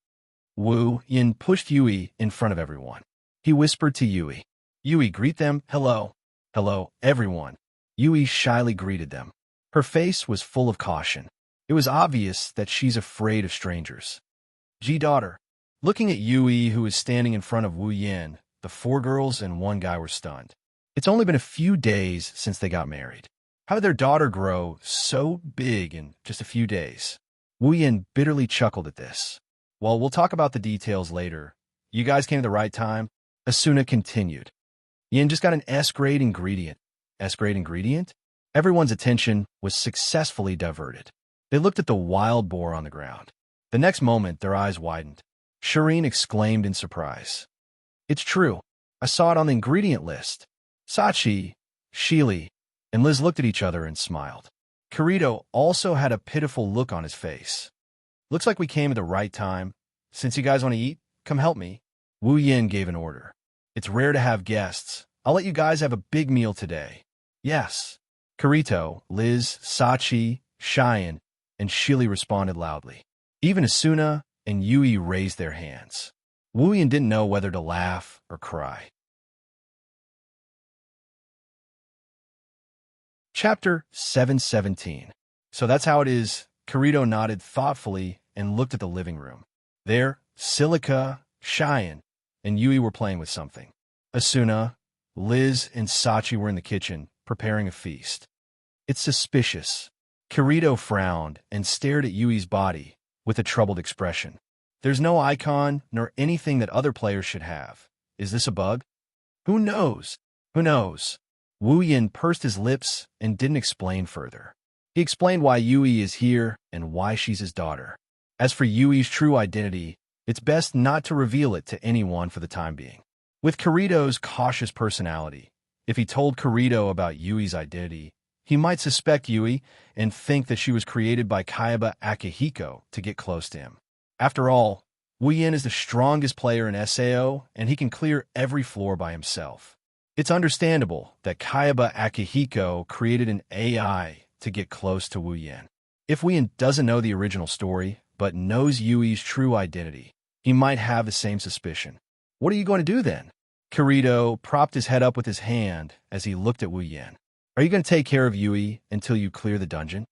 Wu Yin pushed Yui in front of everyone. He whispered to Yui. "Yui, greet them. Hello. Hello, everyone." Yui shyly greeted them. Her face was full of caution. It was obvious that she's afraid of strangers. Daughter. Looking at Yui, who was standing in front of Wu Yin, the 4 girls and 1 guy were stunned. It's only been a few days since they got married. How did their daughter grow so big in just a few days? Wu Yin bitterly chuckled at this. "Well, we'll talk about the details later. You guys came at the right time." Asuna continued. "Yin just got an S-grade ingredient." S-grade ingredient? Everyone's attention was successfully diverted. They looked at the wild boar on the ground. The next moment, their eyes widened. Shireen exclaimed in surprise. "It's true. I saw it on the ingredient list." Sachi, Sheely, and Liz looked at each other and smiled. Kirito also had a pitiful look on his face. "Looks like we came at the right time. Since you guys want to eat, come help me." Wu Yin gave an order. "It's rare to have guests. I'll let you guys have a big meal today." "Yes." Kirito, Liz, Sachi, Cheyenne, and Sheely responded loudly. Even Asuna and Yui raised their hands. Wu Yin didn't know whether to laugh or cry. Chapter 717. So that's how it is. Kirito nodded thoughtfully and looked at the living room. There, Silica, Cheyenne, and Yui were playing with something. Asuna, Liz, and Sachi were in the kitchen, preparing a feast. "It's suspicious." Kirito frowned and stared at Yui's body with a troubled expression. "There's no icon nor anything that other players should have. Is this a bug?" "Who knows? Who knows?" Wu Yin pursed his lips and didn't explain further. He explained why Yui is here and why she's his daughter. As for Yui's true identity, it's best not to reveal it to anyone for the time being. With Kirito's cautious personality, if he told Kirito about Yui's identity, he might suspect Yui and think that she was created by Kayaba Akihiko to get close to him. After all, Wu Yin is the strongest player in SAO, and he can clear every floor by himself. It's understandable that Kayaba Akihiko created an AI to get close to Wu Yin. If Wu Yin doesn't know the original story, but knows Yui's true identity, he might have the same suspicion. What are you going to do then? Kirito propped his head up with his hand as he looked at Wu Yin. Are you going to take care of Yui until you clear the dungeon?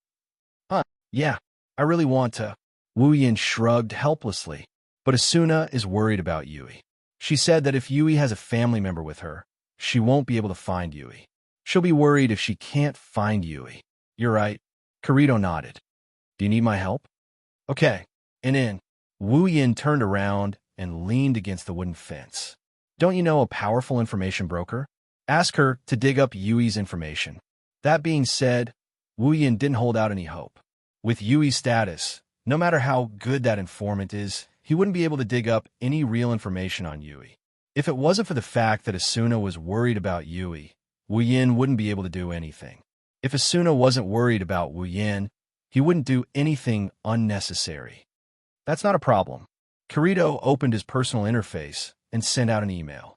Yeah, I really want to. Wu Yin shrugged helplessly, but Asuna is worried about Yui. She said that if Yui has a family member with her, she won't be able to find Yui. She'll be worried if she can't find Yui. You're right. Kirito nodded. Do you need my help? Okay. And in. Wu Yin turned around and leaned against the wooden fence. Don't you know a powerful information broker? Ask her to dig up Yui's information. That being said, Wu Yin didn't hold out any hope. With Yui's status, no matter how good that informant is, he wouldn't be able to dig up any real information on Yui. If it wasn't for the fact that Asuna was worried about Yui, Wu Yin wouldn't be able to do anything. If Asuna wasn't worried about Wu Yin, he wouldn't do anything unnecessary. That's not a problem. Kirito opened his personal interface and sent out an email.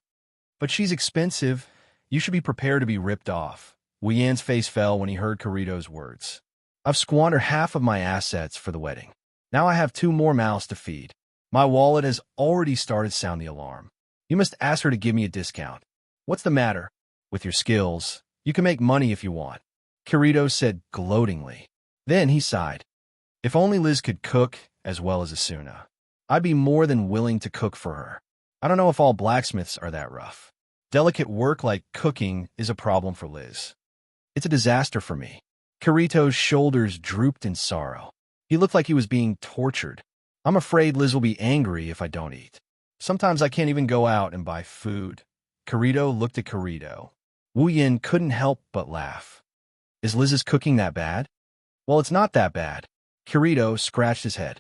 But she's expensive. You should be prepared to be ripped off. Wu Yin's face fell when he heard Kirito's words. I've squandered half of my assets for the wedding. Now I have 2 more mouths to feed. My wallet has already started sounding the alarm. You must ask her to give me a discount. What's the matter? With your skills, you can make money if you want. Kirito said gloatingly. Then he sighed. If only Liz could cook as well as Asuna. I'd be more than willing to cook for her. I don't know if all blacksmiths are that rough. Delicate work like cooking is a problem for Liz. It's a disaster for me. Kirito's shoulders drooped in sorrow. He looked like he was being tortured. I'm afraid Liz will be angry if I don't eat. Sometimes I can't even go out and buy food. Kirito looked at Kirito. Wu Yin couldn't help but laugh. Is Liz's cooking that bad? Well, it's not that bad. Kirito scratched his head.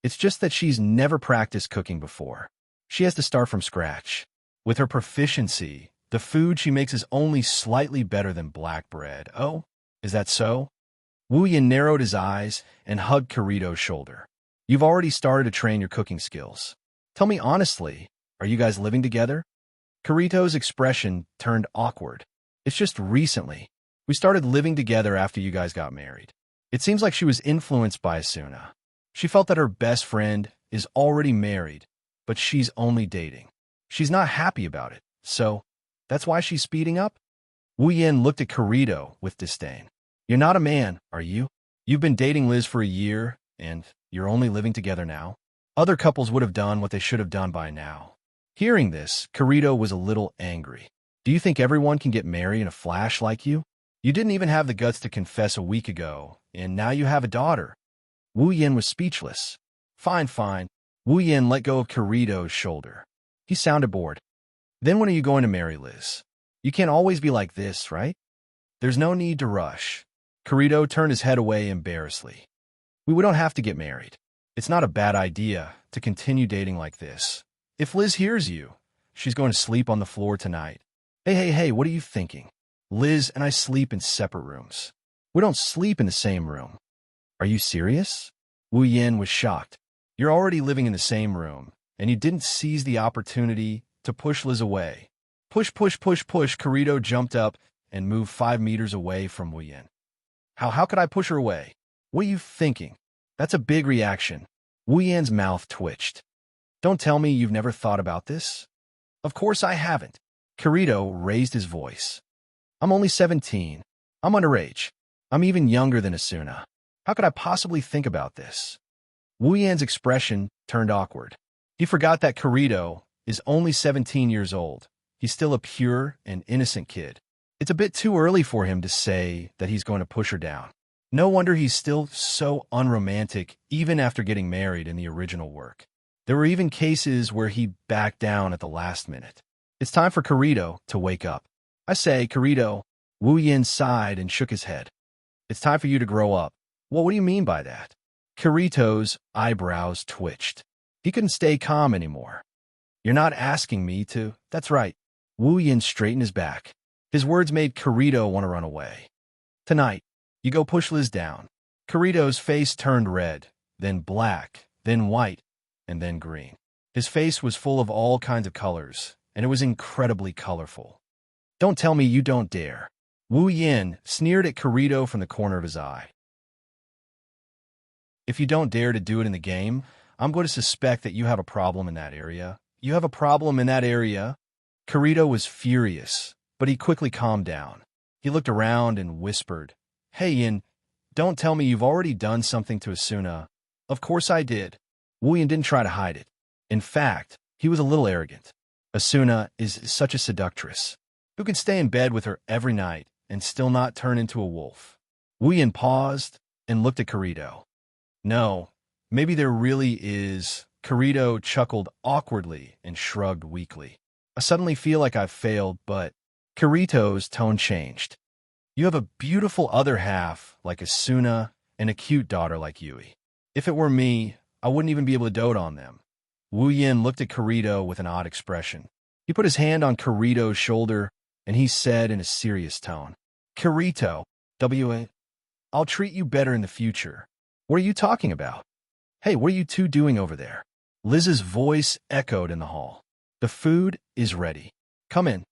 It's just that she's never practiced cooking before. She has to start from scratch. With her proficiency, the food she makes is only slightly better than black bread. Oh, is that so? Wu Yin narrowed his eyes and hugged Kirito's shoulder. You've already started to train your cooking skills. Tell me honestly, are you guys living together? Kirito's expression turned awkward. It's just recently. We started living together after you guys got married. It seems like she was influenced by Asuna. She felt that her best friend is already married, but she's only dating. She's not happy about it, so that's why she's speeding up? Wu Yin looked at Kirito with disdain. You're not a man, are you? You've been dating Liz for a year, and you're only living together now? Other couples would have done what they should have done by now. Hearing this, Kirito was a little angry. Do you think everyone can get married in a flash like you? You didn't even have the guts to confess a week ago, and now you have a daughter. Wu Yin was speechless. Fine, fine. Wu Yin let go of Kirito's shoulder. He sounded bored. Then when are you going to marry Liz? You can't always be like this, right? There's no need to rush. Kirito turned his head away embarrassedly. We don't have to get married. It's not a bad idea to continue dating like this. If Liz hears you, she's going to sleep on the floor tonight. Hey, what are you thinking? Liz and I sleep in separate rooms. We don't sleep in the same room. Are you serious? Wu Yin was shocked. You're already living in the same room, and you didn't seize the opportunity to push Liz away. Push. Kirito jumped up and moved 5 meters away from Wu Yin. How could I push her away? What are you thinking? That's a big reaction. Wu Yin's mouth twitched. Don't tell me you've never thought about this. Of course I haven't. Kirito raised his voice. I'm only 17. I'm underage. I'm even younger than Asuna. How could I possibly think about this? Wu Yan's expression turned awkward. He forgot that Kirito is only 17 years old. He's still a pure and innocent kid. It's a bit too early for him to say that he's going to push her down. No wonder he's still so unromantic even after getting married in the original work. There were even cases where he backed down at the last minute. It's time for Kirito to wake up. I say, Kirito. Wu Yin sighed and shook his head. It's time for you to grow up. Well, what do you mean by that? Kirito's eyebrows twitched. He couldn't stay calm anymore. You're not asking me to. That's right. Wu Yin straightened his back. His words made Kirito want to run away. Tonight, you go push Liz down. Kirito's face turned red, then black, then white, and then green. His face was full of all kinds of colors, and it was incredibly colorful. Don't tell me you don't dare. Wu Yin sneered at Kirito from the corner of his eye. If you don't dare to do it in the game, I'm going to suspect that you have a problem in that area. You have a problem in that area? Kirito was furious, but he quickly calmed down. He looked around and whispered, Hey Yin, don't tell me you've already done something to Asuna. Of course I did. Wu Yin didn't try to hide it. In fact, he was a little arrogant. Asuna is such a seductress, who can stay in bed with her every night and still not turn into a wolf. Wu Yin paused and looked at Kirito. No, maybe there really is. Kirito chuckled awkwardly and shrugged weakly. I suddenly feel like I've failed, but Kirito's tone changed. You have a beautiful other half like Asuna and a cute daughter like Yui. If it were me, I wouldn't even be able to dote on them. Wu Yin looked at Kirito with an odd expression. He put his hand on Kirito's shoulder, and he said in a serious tone, Kirito, I'll treat you better in the future. What are you talking about? Hey, what are you two doing over there? Liz's voice echoed in the hall. The food is ready. Come in.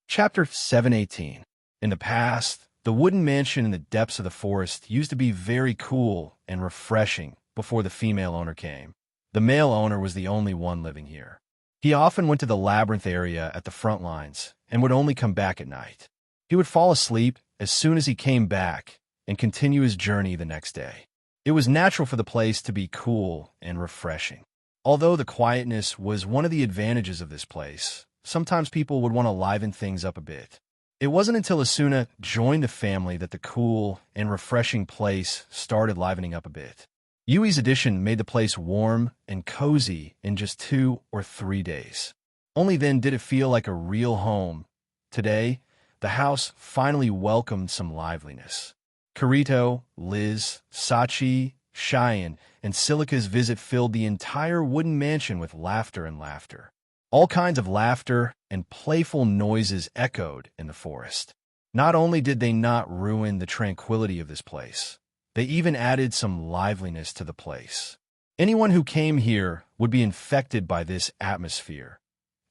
Chapter 718. In the past, the wooden mansion in the depths of the forest used to be very cool and refreshing before the female owner came. The male owner was the only one living here. He often went to the labyrinth area at the front lines and would only come back at night. He would fall asleep as soon as he came back and continue his journey the next day. It was natural for the place to be cool and refreshing. Although the quietness was one of the advantages of this place, sometimes people would want to liven things up a bit. It wasn't until Asuna joined the family that the cool and refreshing place started livening up a bit. Yui's addition made the place warm and cozy in just 2 or 3 days. Only then did it feel like a real home. Today, the house finally welcomed some liveliness. Kirito, Liz, Sachi, Cheyenne, and Silica's visit filled the entire wooden mansion with laughter and laughter. All kinds of laughter and playful noises echoed in the forest. Not only did they not ruin the tranquility of this place, they even added some liveliness to the place. Anyone who came here would be infected by this atmosphere.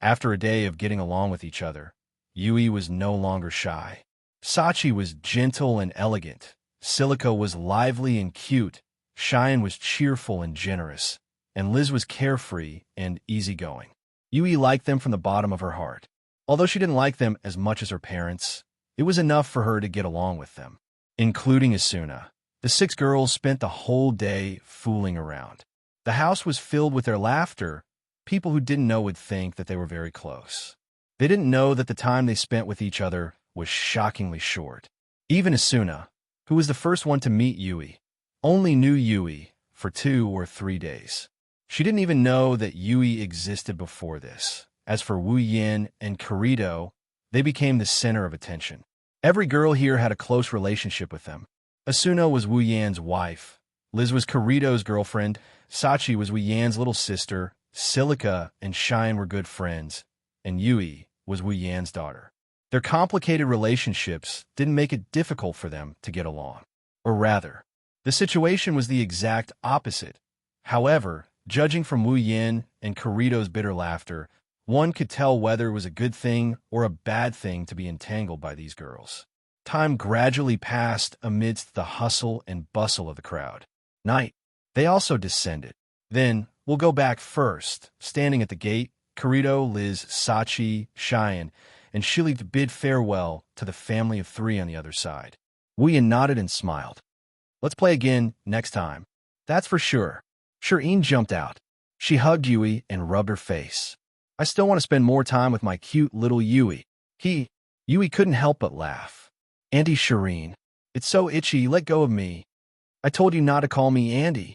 After a day of getting along with each other, Yui was no longer shy. Sachi was gentle and elegant. Silica was lively and cute. Cheyenne was cheerful and generous. And Liz was carefree and easygoing. Yui liked them from the bottom of her heart. Although she didn't like them as much as her parents, it was enough for her to get along with them, including Asuna. The 6 girls spent the whole day fooling around. The house was filled with their laughter. People who didn't know would think that they were very close. They didn't know that the time they spent with each other was shockingly short. Even Asuna, who was the first one to meet Yui, only knew Yui for 2 or 3 days. She didn't even know that Yui existed before this. As for Wu Yin and Kirito, they became the center of attention. Every girl here had a close relationship with them. Asuna was Wu Yan's wife. Liz was Kirito's girlfriend. Sachi was Wu Yan's little sister. Silica and Cheyenne were good friends. And Yui was Wu Yan's daughter. Their complicated relationships didn't make it difficult for them to get along. Or rather, the situation was the exact opposite. However, judging from Wu Yin and Kirito's bitter laughter, one could tell whether it was a good thing or a bad thing to be entangled by these girls. Time gradually passed amidst the hustle and bustle of the crowd. Night. They also descended. Then, we'll go back first. Standing at the gate, Kirito, Liz, Sachi, Cheyenne, and Shili to bid farewell to the family of 3 on the other side. Wu Yin nodded and smiled. Let's play again next time. That's for sure. Shireen jumped out. She hugged Yui and rubbed her face. I still want to spend more time with my cute little Yui. Yui couldn't help but laugh. Auntie Shireen, it's so itchy, let go of me. I told you not to call me Auntie.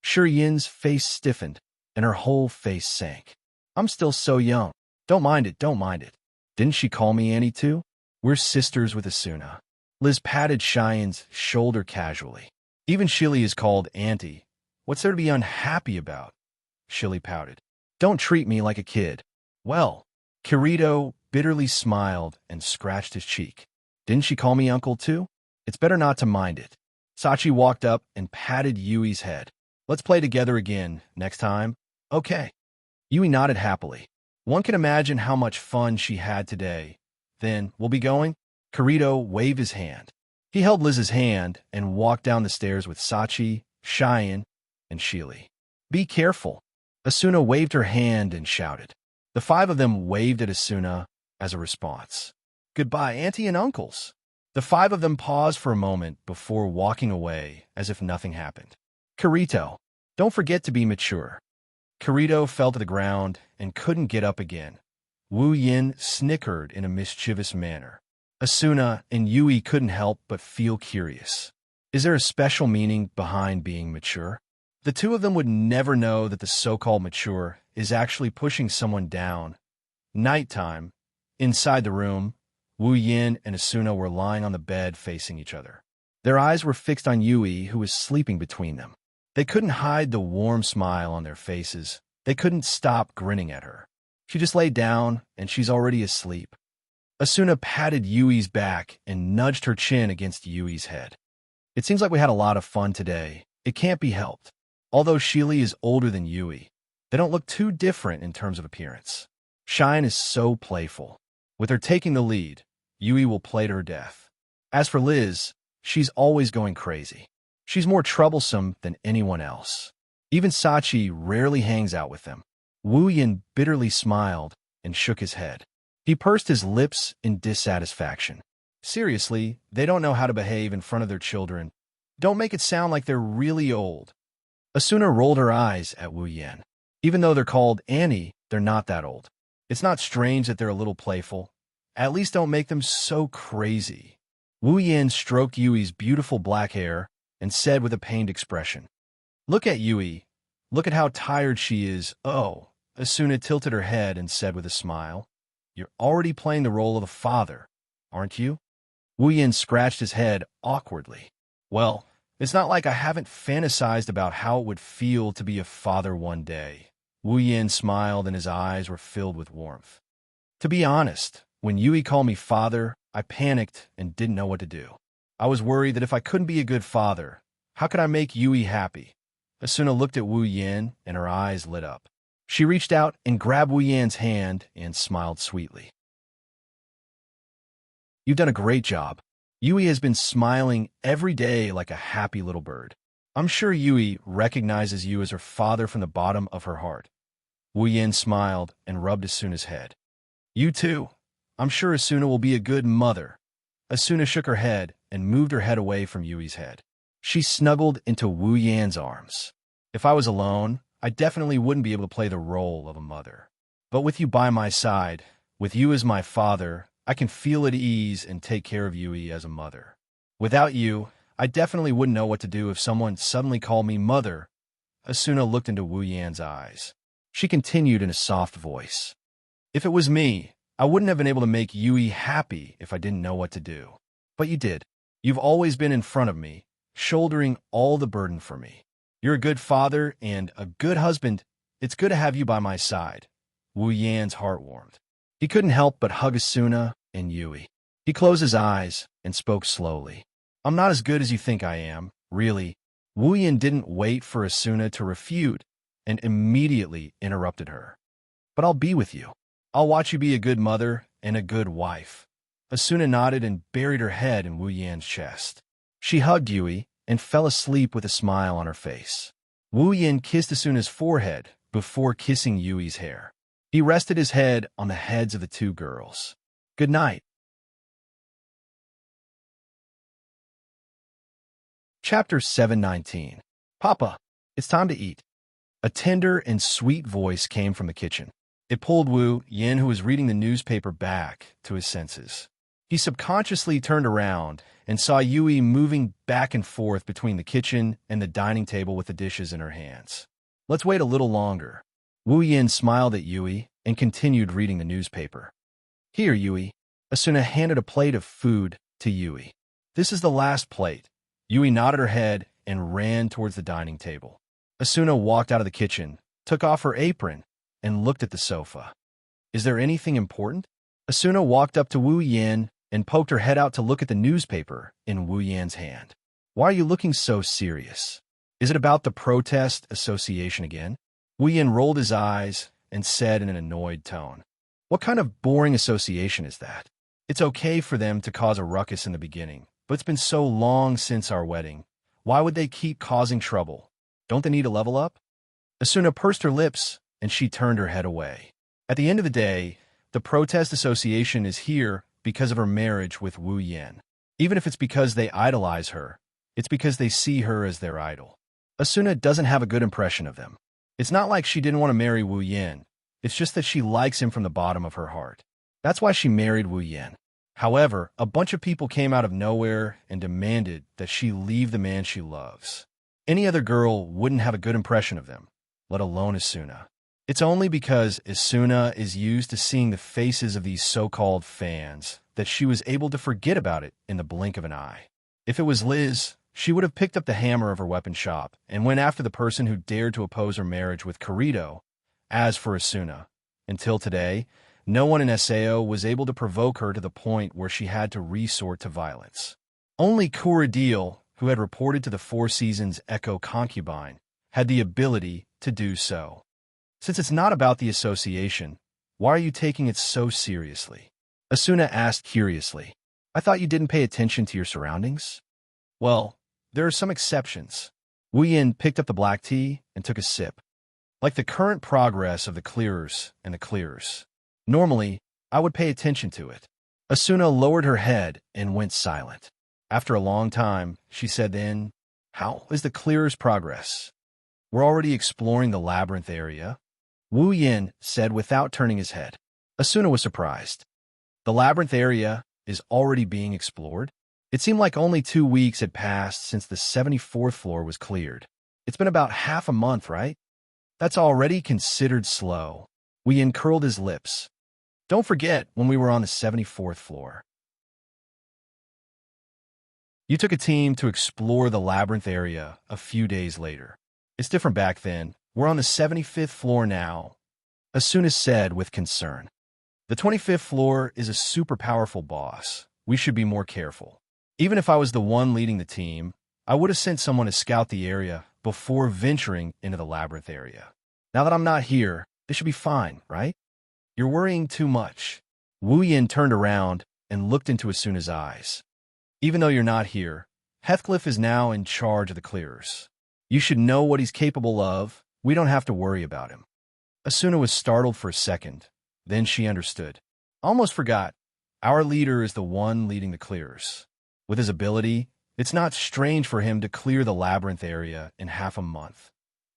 Shireen's face stiffened, and her whole face sank. I'm still so young. Don't mind it, don't mind it. Didn't she call me Auntie too? We're sisters with Asuna. Liz patted Cheyenne's shoulder casually. Even Shili is called Auntie. What's there to be unhappy about? Shili pouted. Don't treat me like a kid. Well, Kirito bitterly smiled and scratched his cheek. Didn't she call me uncle too? It's better not to mind it. Sachi walked up and patted Yui's head. Let's play together again next time. Okay. Yui nodded happily. One can imagine how much fun she had today. Then, we'll be going? Kirito waved his hand. He held Liz's hand and walked down the stairs with Sachi, Cheyenne, and Shili. Be careful. Asuna waved her hand and shouted. The 5 of them waved at Asuna as a response. Goodbye, Auntie and uncles. The 5 of them paused for a moment before walking away as if nothing happened. Kirito, don't forget to be mature. Kirito fell to the ground and couldn't get up again. Wu Yin snickered in a mischievous manner. Asuna and Yui couldn't help but feel curious. Is there a special meaning behind being mature? The 2 of them would never know that the so-called mature is actually pushing someone down. Nighttime. Inside the room, Wu Yin and Asuna were lying on the bed facing each other. Their eyes were fixed on Yui, who was sleeping between them. They couldn't hide the warm smile on their faces. They couldn't stop grinning at her. She just lay down, and she's already asleep. Asuna patted Yui's back and nudged her chin against Yui's head. It seems like we had a lot of fun today. It can't be helped. Although Shili is older than Yui, they don't look too different in terms of appearance. Cheyenne is so playful. With her taking the lead, Yui will play to her death. As for Liz, she's always going crazy. She's more troublesome than anyone else. Even Sachi rarely hangs out with them. Wu Yin bitterly smiled and shook his head. He pursed his lips in dissatisfaction. Seriously, they don't know how to behave in front of their children. Don't make it sound like they're really old. Asuna rolled her eyes at Wu Yin. Even though they're called Annie, they're not that old. It's not strange that they're a little playful. At least don't make them so crazy. Wu Yin stroked Yui's beautiful black hair and said with a pained expression, Look at Yui. Look at how tired she is. Oh, Asuna tilted her head and said with a smile, You're already playing the role of the father, aren't you? Wu Yin scratched his head awkwardly. Well, it's not like I haven't fantasized about how it would feel to be a father one day. Wu Yin smiled and his eyes were filled with warmth. To be honest, when Yui called me father, I panicked and didn't know what to do. I was worried that if I couldn't be a good father, How could I make Yui happy? Asuna looked at Wu Yin, and her eyes lit up. She reached out and grabbed Wu Yan's hand and smiled sweetly. You've done a great job. Yui has been smiling every day like a happy little bird. I'm sure Yui recognizes you as her father from the bottom of her heart. Wu Yin smiled and rubbed Asuna's head. You too. I'm sure Asuna will be a good mother. Asuna shook her head and moved her head away from Yui's head. She snuggled into Wu Yan's arms. If I was alone, I definitely wouldn't be able to play the role of a mother. But with you by my side, with you as my father, I can feel at ease and take care of Yui as a mother. Without you, I definitely wouldn't know what to do if someone suddenly called me mother. Asuna looked into Wu Yan's eyes. She continued in a soft voice. If it was me, I wouldn't have been able to make Yui happy if I didn't know what to do. But you did. You've always been in front of me, shouldering all the burden for me. You're a good father and a good husband. It's good to have you by my side. Wu Yan's heart warmed. He couldn't help but hug Asuna and Yui. He closed his eyes and spoke slowly. I'm not as good as you think I am, really. Wu Yan didn't wait for Asuna to refute and immediately interrupted her. But I'll be with you. I'll watch you be a good mother and a good wife. Asuna nodded and buried her head in Wu Yan's chest. She hugged Yui and fell asleep with a smile on her face. Wu Yan kissed Asuna's forehead before kissing Yui's hair. He rested his head on the heads of the two girls. Good night. Chapter 719. Papa, it's time to eat. A tender and sweet voice came from the kitchen. It pulled Wu Yin, who was reading the newspaper, back to his senses. He subconsciously turned around and saw Yui moving back and forth between the kitchen and the dining table with the dishes in her hands. Let's wait a little longer. Wu Yin smiled at Yui and continued reading the newspaper. Here, Yui. Asuna handed a plate of food to Yui. This is the last plate. Yui nodded her head and ran towards the dining table. Asuna walked out of the kitchen, took off her apron, and looked at the sofa. Is there anything important? Asuna walked up to Wu Yin and poked her head out to look at the newspaper in Wu Yan's hand. Why are you looking so serious? Is it about the protest association again? Wu Yin rolled his eyes and said in an annoyed tone, What kind of boring association is that? It's okay for them to cause a ruckus in the beginning, but it's been so long since our wedding. Why would they keep causing trouble? Don't they need to level up? Asuna pursed her lips, and she turned her head away. At the end of the day, the protest association is here because of her marriage with Wu Yin. Even if it's because they idolize her, it's because they see her as their idol. Asuna doesn't have a good impression of them. It's not like she didn't want to marry Wu Yin. It's just that she likes him from the bottom of her heart. That's why she married Wu Yin. However, a bunch of people came out of nowhere and demanded that she leave the man she loves. Any other girl wouldn't have a good impression of them, let alone Asuna. It's only because Asuna is used to seeing the faces of these so-called fans that she was able to forget about it in the blink of an eye. If it was Liz, she would have picked up the hammer of her weapon shop and went after the person who dared to oppose her marriage with Kirito. As for Asuna, until today, no one in Sao was able to provoke her to the point where she had to resort to violence. Only Kuradil, who had reported to the Four Seasons Echo concubine, had the ability to do so. Since it's not about the association, why are you taking it so seriously? Asuna asked curiously. I thought you didn't pay attention to your surroundings? Well, there are some exceptions. Wu Yin picked up the black tea and took a sip. Like the current progress of the clearers and the clearers. Normally, I would pay attention to it. Asuna lowered her head and went silent. After a long time, she said then, How is the clearers' progress? We're already exploring the labyrinth area. Wu Yin said without turning his head. Asuna was surprised. The labyrinth area is already being explored? It seemed like only 2 weeks had passed since the 74th floor was cleared. It's been about half a month, right? That's already considered slow. Wu Yin curled his lips. Don't forget when we were on the 74th floor. You took a team to explore the labyrinth area a few days later. It's different back then. We're on the 75th floor now, Asuna said with concern. The 25th floor is a super powerful boss. We should be more careful. Even if I was the one leading the team, I would have sent someone to scout the area before venturing into the labyrinth area. Now that I'm not here, this should be fine, right? You're worrying too much. Wu Yin turned around and looked into Asuna's eyes. Even though you're not here, Heathcliff is now in charge of the clearers. You should know what he's capable of. We don't have to worry about him. Asuna was startled for a second. Then she understood. Almost forgot. Our leader is the one leading the clearers. With his ability, it's not strange for him to clear the labyrinth area in half a month.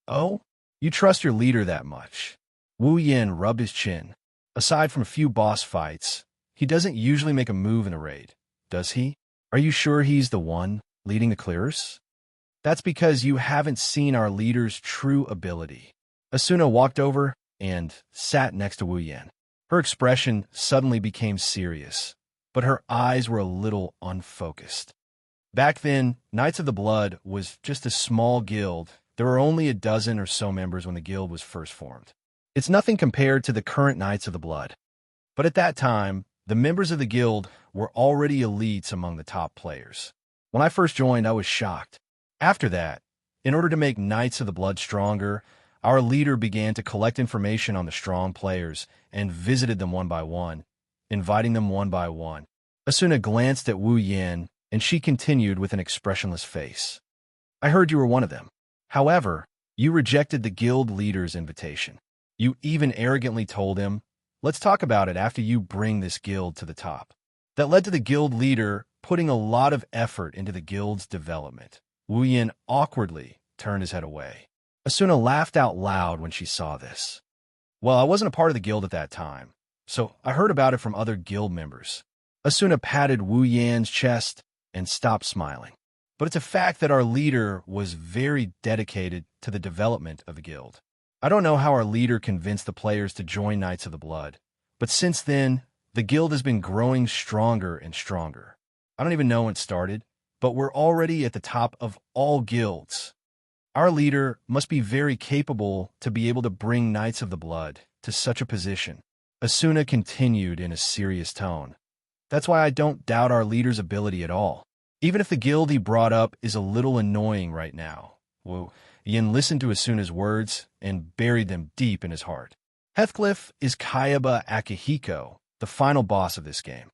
Oh? You trust your leader that much? Wu Yin rubbed his chin. Aside from a few boss fights, he doesn't usually make a move in a raid, does he? Are you sure he's the one leading the clearers? That's because you haven't seen our leader's true ability. Asuna walked over and sat next to Wu Yin. Her expression suddenly became serious, but her eyes were a little unfocused. Back then, Knights of the Blood was just a small guild. There were only a dozen or so members when the guild was first formed. It's nothing compared to the current Knights of the Blood. But at that time, the members of the guild were already elites among the top players. When I first joined, I was shocked. After that, in order to make Knights of the Blood stronger, our leader began to collect information on the strong players and visited them one by one, inviting them one by one. Asuna glanced at Wu Yin, and she continued with an expressionless face. I heard you were one of them. However, you rejected the guild leader's invitation. You even arrogantly told him, let's talk about it after you bring this guild to the top. That led to the guild leader putting a lot of effort into the guild's development. Wu Yin awkwardly turned his head away. Asuna laughed out loud when she saw this. Well, I wasn't a part of the guild at that time, so I heard about it from other guild members. Asuna patted Wu Yin's chest and stopped smiling. But it's a fact that our leader was very dedicated to the development of the guild. I don't know how our leader convinced the players to join Knights of the Blood, but since then, the guild has been growing stronger and stronger. I don't even know when it started, but we're already at the top of all guilds. Our leader must be very capable to be able to bring Knights of the Blood to such a position. Asuna continued in a serious tone. That's why I don't doubt our leader's ability at all. Even if the guild he brought up is a little annoying right now. Wu Yin listened to Asuna's words and buried them deep in his heart. Heathcliff is Kayaba Akihiko, the final boss of this game.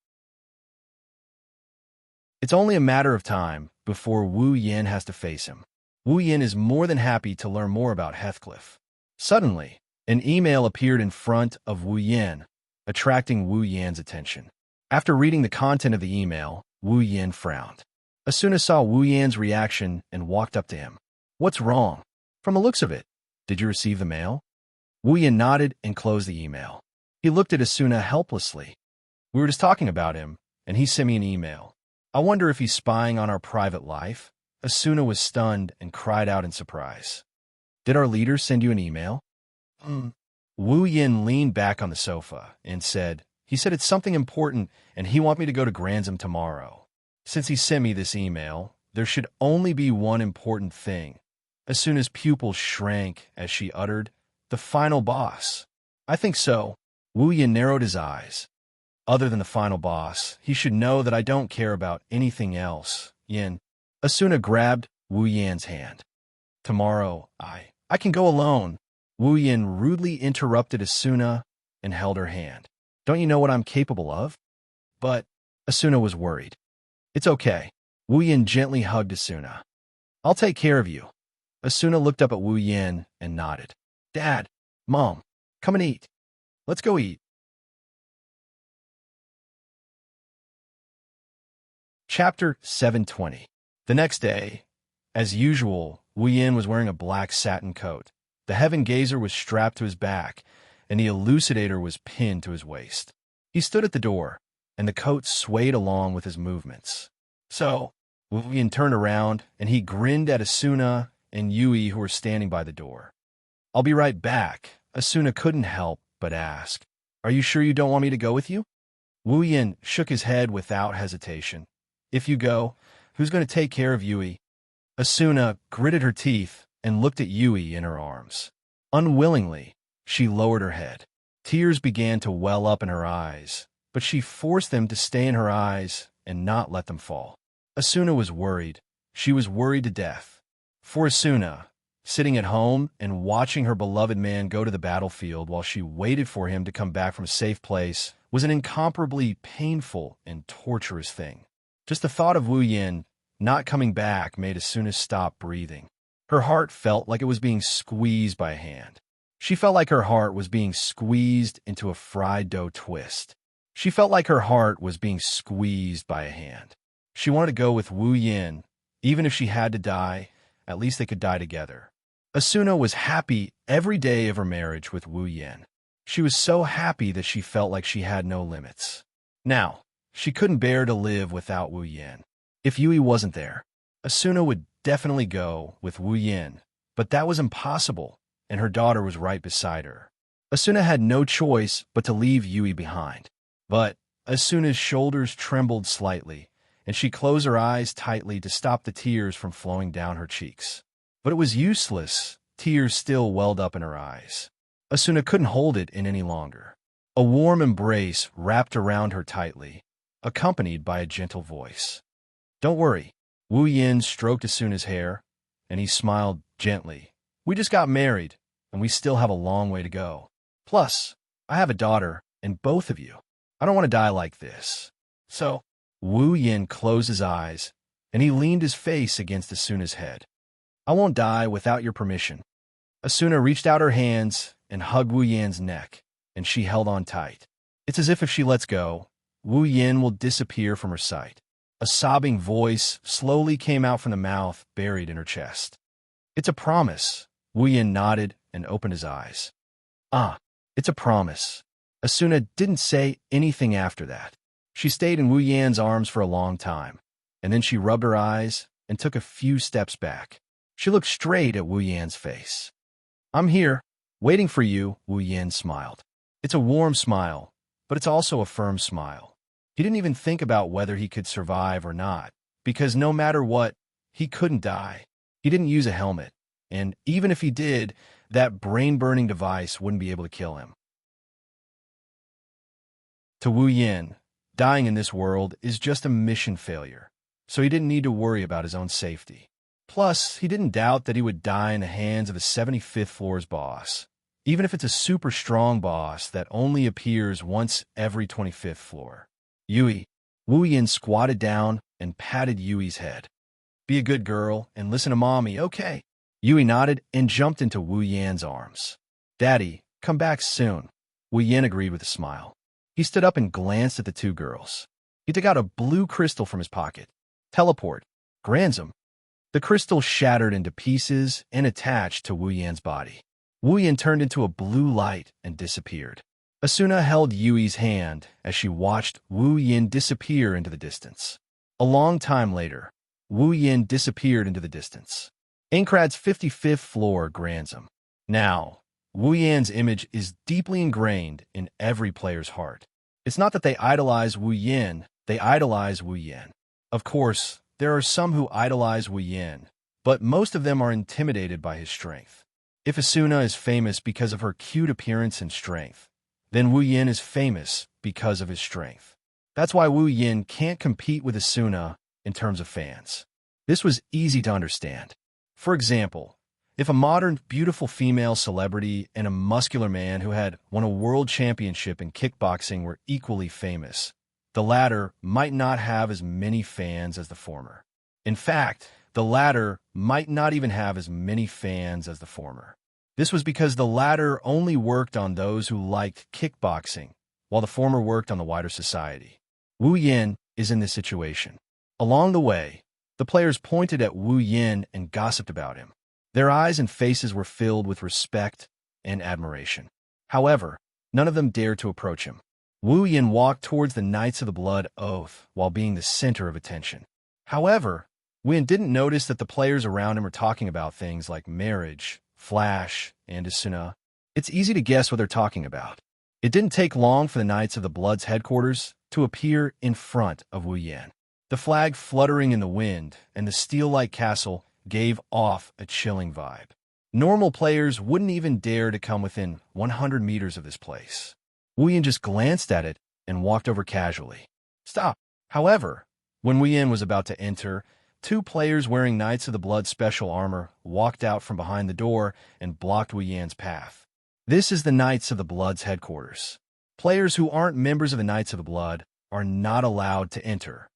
It's only a matter of time before Wu Yin has to face him. Wu Yin is more than happy to learn more about Heathcliff. Suddenly, an email appeared in front of Wu Yin, attracting Wu Yin's attention. After reading the content of the email, Wu Yin frowned. Asuna saw Wu Yin's reaction and walked up to him. What's wrong? From the looks of it, did you receive the mail? Wu Yin nodded and closed the email. He looked at Asuna helplessly. We were just talking about him, and he sent me an email. I wonder if he's spying on our private life. Asuna was stunned and cried out in surprise. Did our leader send you an email? Wu Yin leaned back on the sofa and said, he said it's something important and he wants me to go to Grantham tomorrow. Since he sent me this email, there should only be one important thing. Asuna's pupils shrank as she uttered, the final boss. I think so. Wu Yin narrowed his eyes. Other than the final boss, he should know that I don't care about anything else. Yin. Asuna grabbed Wu Yin's hand. Tomorrow, I can go alone. Wu Yin rudely interrupted Asuna and held her hand. Don't you know what I'm capable of? But Asuna was worried. It's okay. Wu Yin gently hugged Asuna. I'll take care of you. Asuna looked up at Wu Yin and nodded. Dad, Mom, come and eat. Let's go eat. Chapter 720. The next day, as usual, Wu Yin was wearing a black satin coat. The Heaven Gazer was strapped to his back, and the Elucidator was pinned to his waist. He stood at the door, and the coat swayed along with his movements. So, Wu Yin turned around, and he grinned at Asuna and Yui who were standing by the door. I'll be right back. Asuna couldn't help but ask, Are you sure you don't want me to go with you? Wu Yin shook his head without hesitation. If you go, who's going to take care of Yui? Asuna gritted her teeth and looked at Yui in her arms. Unwillingly, she lowered her head. Tears began to well up in her eyes, but she forced them to stay in her eyes and not let them fall. Asuna was worried, she was worried to death. For Asuna, sitting at home and watching her beloved man go to the battlefield while she waited for him to come back from a safe place was an incomparably painful and torturous thing. Just the thought of Wu Yin not coming back made Asuna stop breathing. Her heart felt like it was being squeezed by a hand. She felt like her heart was being squeezed into a fried dough twist. She felt like her heart was being squeezed by a hand. She wanted to go with Wu Yin. Even if she had to die, at least they could die together. Asuna was happy every day of her marriage with Wu Yin. She was so happy that she felt like she had no limits. Now, she couldn't bear to live without Wu Yin. If Yui wasn't there, Asuna would definitely go with Wu Yin, but that was impossible, and her daughter was right beside her. Asuna had no choice but to leave Yui behind. But Asuna's shoulders trembled slightly, and she closed her eyes tightly to stop the tears from flowing down her cheeks. But it was useless. Tears still welled up in her eyes. Asuna couldn't hold it in any longer. A warm embrace wrapped around her tightly, accompanied by a gentle voice. "Don't worry." Wu Yin stroked Asuna's hair, and he smiled gently. "We just got married, and we still have a long way to go. Plus, I have a daughter, and both of you. I don't want to die like this." So, Wu Yin closed his eyes, and he leaned his face against Asuna's head. "I won't die without your permission." Asuna reached out her hands and hugged Wu Yin's neck, and she held on tight. It's as if she lets go, Wu Yin will disappear from her sight. A sobbing voice slowly came out from the mouth buried in her chest. "It's a promise." Wu Yin nodded and opened his eyes. "Ah, it's a promise." Asuna didn't say anything after that. She stayed in Wu Yan's arms for a long time, and then she rubbed her eyes and took a few steps back. She looked straight at Wu Yan's face. "I'm here, waiting for you," Wu Yan smiled. It's a warm smile, but it's also a firm smile. He didn't even think about whether he could survive or not, because no matter what, he couldn't die. He didn't use a helmet, and even if he did, that brain-burning device wouldn't be able to kill him. To Wu Yin, dying in this world is just a mission failure, so he didn't need to worry about his own safety. Plus, he didn't doubt that he would die in the hands of a 75th floor's boss, even if it's a super strong boss that only appears once every 25th floor. Yui. Wu Yin squatted down and patted Yui's head. "Be a good girl and listen to mommy, okay?" Yui nodded and jumped into Wu Yan's arms. "Daddy, come back soon." Wu Yin agreed with a smile. He stood up and glanced at the two girls. He took out a blue crystal from his pocket. "Teleport. Granzum." The crystal shattered into pieces and attached to Wu Yan's body. Wu Yan turned into a blue light and disappeared. Asuna held Yui's hand as she watched Wu Yin disappear into the distance. A long time later, Wu Yin disappeared into the distance. Aincrad's 55th floor grants him. Now, Wu Yan's image is deeply ingrained in every player's heart. It's not that they idolize Wu Yin, they idolize Wu Yin. Of course, there are some who idolize Wu Yin, but most of them are intimidated by his strength. If Asuna is famous because of her cute appearance and strength, then Wu Yin is famous because of his strength. That's why Wu Yin can't compete with Asuna in terms of fans. This was easy to understand. For example, if a modern, beautiful female celebrity and a muscular man who had won a world championship in kickboxing were equally famous, the latter might not have as many fans as the former. In fact, the latter might not even have as many fans as the former. This was because the latter only worked on those who liked kickboxing, while the former worked on the wider society. Wu Yin is in this situation. Along the way, the players pointed at Wu Yin and gossiped about him. Their eyes and faces were filled with respect and admiration. However, none of them dared to approach him. Wu Yin walked towards the Knights of the Blood Oath while being the center of attention. However, Wu Yin didn't notice that the players around him were talking about things like marriage, Flash, and Asuna. It's easy to guess what they're talking about. It didn't take long for the Knights of the Blood's headquarters to appear in front of Wu Yin. The flag fluttering in the wind and the steel-like castle gave off a chilling vibe. Normal players wouldn't even dare to come within 100 meters of this place. Wu Yin just glanced at it and walked over casually. Stop. However, when Wu Yin was about to enter, Two players wearing Knights of the Blood special armor walked out from behind the door and blocked Wu Yan's path. This is the Knights of the Blood's headquarters. Players who aren't members of the Knights of the Blood are not allowed to enter.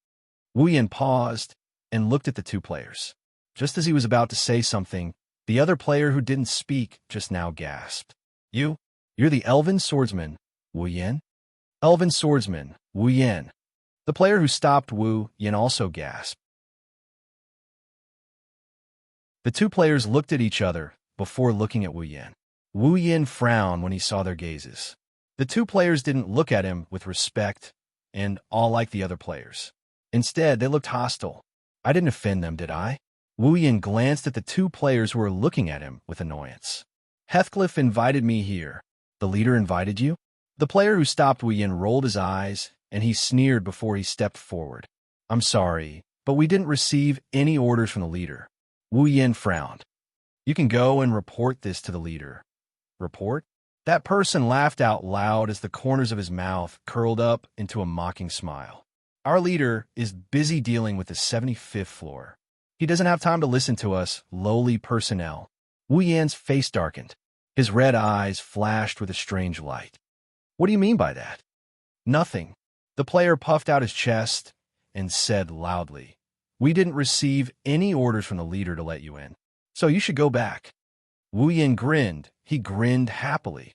Wu Yan paused and looked at the two players. Just as he was about to say something, the other player who didn't speak just now gasped. You're the Elven Swordsman, Wu Yan? Elven Swordsman, Wu Yan. The player who stopped Wu Yan also gasped. The two players looked at each other before looking at Wu Yan. Wu Yan frowned when he saw their gazes. The two players didn't look at him with respect and awe like the other players. Instead, they looked hostile. I didn't offend them, did I? Wu Yan glanced at the two players who were looking at him with annoyance. Heathcliff invited me here. The leader invited you? The player who stopped Wu Yan rolled his eyes, and he sneered before he stepped forward. I'm sorry, but we didn't receive any orders from the leader. Wu Yan frowned. You can go and report this to the leader. Report? That person laughed out loud as the corners of his mouth curled up into a mocking smile. Our leader is busy dealing with the 75th floor. He doesn't have time to listen to us, lowly personnel. Wu Yan's face darkened. His red eyes flashed with a strange light. What do you mean by that? Nothing. The player puffed out his chest and said loudly, We didn't receive any orders from the leader to let you in, so you should go back. Wu Yan grinned. He grinned happily.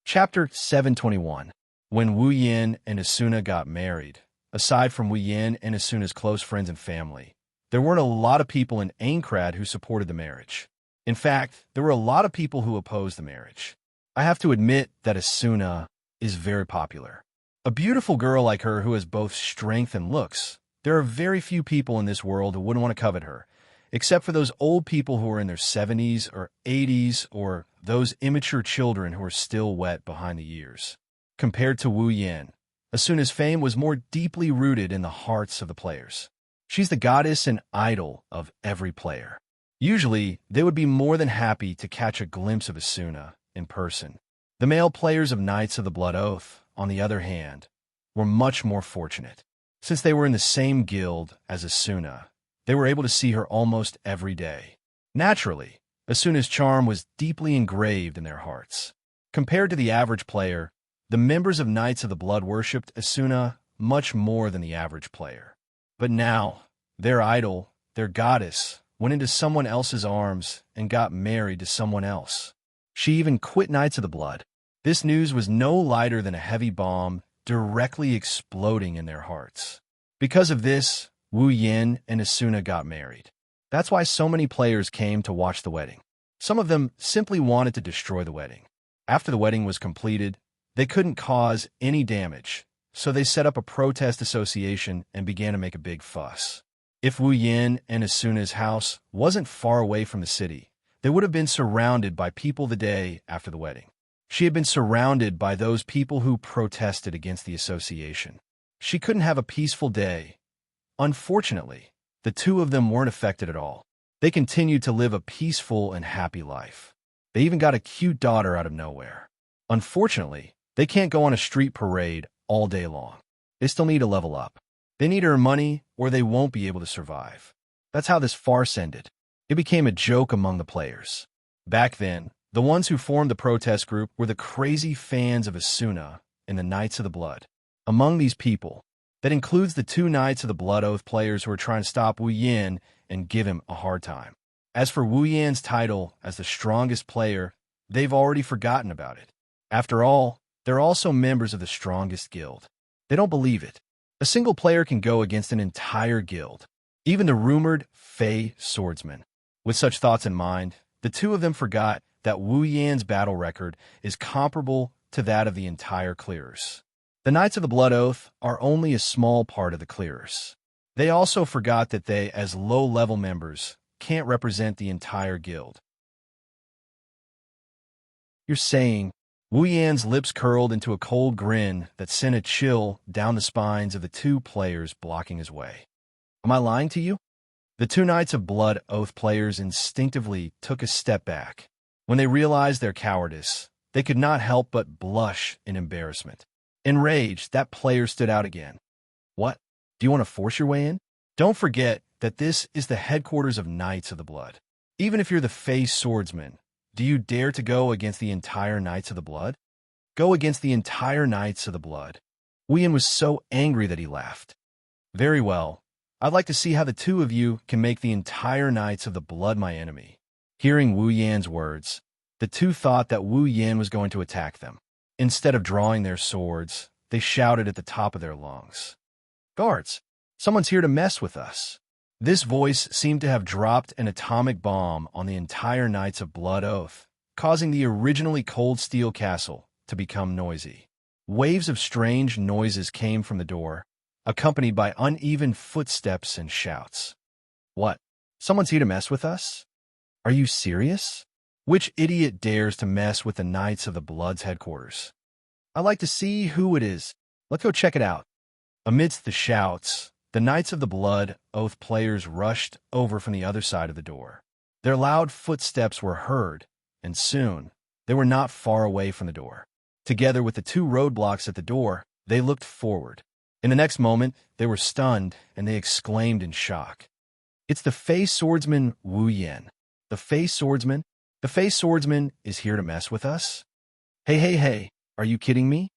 Chapter 721. When Wu Yan and Asuna got married, aside from Wu Yan and Asuna's close friends and family, there weren't a lot of people in Aincrad who supported the marriage. In fact, there were a lot of people who opposed the marriage. I have to admit that Asuna is very popular. A beautiful girl like her who has both strength and looks. There are very few people in this world who wouldn't want to covet her, except for those old people who are in their 70s or 80s or those immature children who are still wet behind the ears. Compared to Wu Yan, Asuna's fame was more deeply rooted in the hearts of the players. She's the goddess and idol of every player. Usually, they would be more than happy to catch a glimpse of Asuna in person. The male players of Knights of the Blood Oath, on the other hand, were much more fortunate. Since they were in the same guild as Asuna, they were able to see her almost every day. Naturally, Asuna's charm was deeply engraved in their hearts. Compared to the average player, the members of Knights of the Blood worshipped Asuna much more than the average player. But now, their idol, their goddess, went into someone else's arms and got married to someone else. She even quit Knights of the Blood. This news was no lighter than a heavy bomb directly exploding in their hearts. Because of this, Wu Yan and Asuna got married. That's why so many players came to watch the wedding. Some of them simply wanted to destroy the wedding. After the wedding was completed, they couldn't cause any damage, so they set up a protest association and began to make a big fuss. If Wu Yan and Asuna's house wasn't far away from the city, they would have been surrounded by people the day after the wedding. She had been surrounded by those people who protested against the association. She couldn't have a peaceful day. Unfortunately, the two of them weren't affected at all. They continued to live a peaceful and happy life. They even got a cute daughter out of nowhere. Unfortunately, they can't go on a street parade all day long. They still need to level up. They need to earn money or they won't be able to survive. That's how this farce ended. It became a joke among the players. Back then, the ones who formed the protest group were the crazy fans of Asuna and the Knights of the Blood. Among these people, that includes the two Knights of the Blood Oath players who are trying to stop Wu Yan and give him a hard time. As for Wu Yan's title as the strongest player, they've already forgotten about it. After all, they're also members of the strongest guild. They don't believe it. A single player can go against an entire guild, even the rumored Fey swordsman. With such thoughts in mind, the two of them forgot that Wu Yan's battle record is comparable to that of the entire clearers. The Knights of the Blood Oath are only a small part of the clearers. They also forgot that they, as low-level members, can't represent the entire guild. You're saying, Wu Yan's lips curled into a cold grin that sent a chill down the spines of the two players blocking his way. Am I lying to you? The two Knights of Blood Oath players instinctively took a step back. When they realized their cowardice, they could not help but blush in embarrassment. Enraged, that player stood out again. What? Do you want to force your way in? Don't forget that this is the headquarters of Knights of the Blood. Even if you're the face swordsman, do you dare to go against the entire Knights of the Blood? Go against the entire Knights of the Blood. Wu Yin was so angry that he laughed. Very well. I'd like to see how the two of you can make the entire Knights of the Blood my enemy. Hearing Wu Yan's words, the two thought that Wu Yin was going to attack them. Instead of drawing their swords, they shouted at the top of their lungs. Guards, someone's here to mess with us. This voice seemed to have dropped an atomic bomb on the entire Knights of Blood Oath, causing the originally cold steel castle to become noisy. Waves of strange noises came from the door, accompanied by uneven footsteps and shouts. What? Someone's here to mess with us? Are you serious? Which idiot dares to mess with the Knights of the Blood's headquarters? I'd like to see who it is. Let's go check it out. Amidst the shouts, the Knights of the Blood Oath players rushed over from the other side of the door. Their loud footsteps were heard, and soon, they were not far away from the door. Together with the two roadblocks at the door, they looked forward. In the next moment, they were stunned, and they exclaimed in shock. It's the face swordsman Wu Yin. The face swordsman? The face swordsman is here to mess with us? Hey, are you kidding me?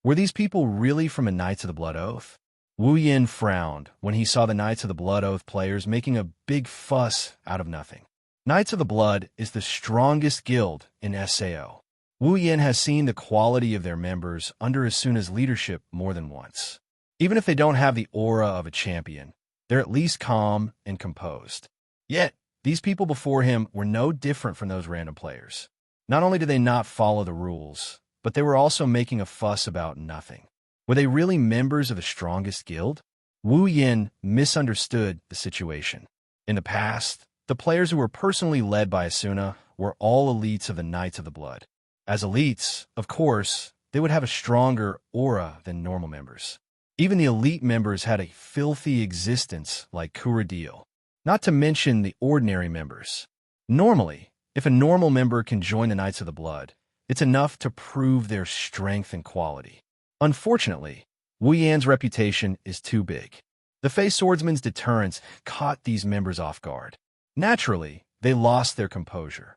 Were these people really from a Knights of the Blood Oath? Wu Yin frowned when he saw the Knights of the Blood Oath players making a big fuss out of nothing. Knights of the Blood is the strongest guild in SAO. Wu Yin has seen the quality of their members under Asuna's leadership more than once. Even if they don't have the aura of a champion, they're at least calm and composed. Yet, these people before him were no different from those random players. Not only did they not follow the rules, but they were also making a fuss about nothing. Were they really members of the strongest guild? Wu Yin misunderstood the situation. In the past, the players who were personally led by Asuna were all elites of the Knights of the Blood. As elites, of course, they would have a stronger aura than normal members. Even the elite members had a filthy existence like Kuradil. Not to mention the ordinary members. Normally, if a normal member can join the Knights of the Blood, it's enough to prove their strength and quality. Unfortunately, Wu Yan's reputation is too big. The face swordsman's deterrence caught these members off guard. Naturally, they lost their composure.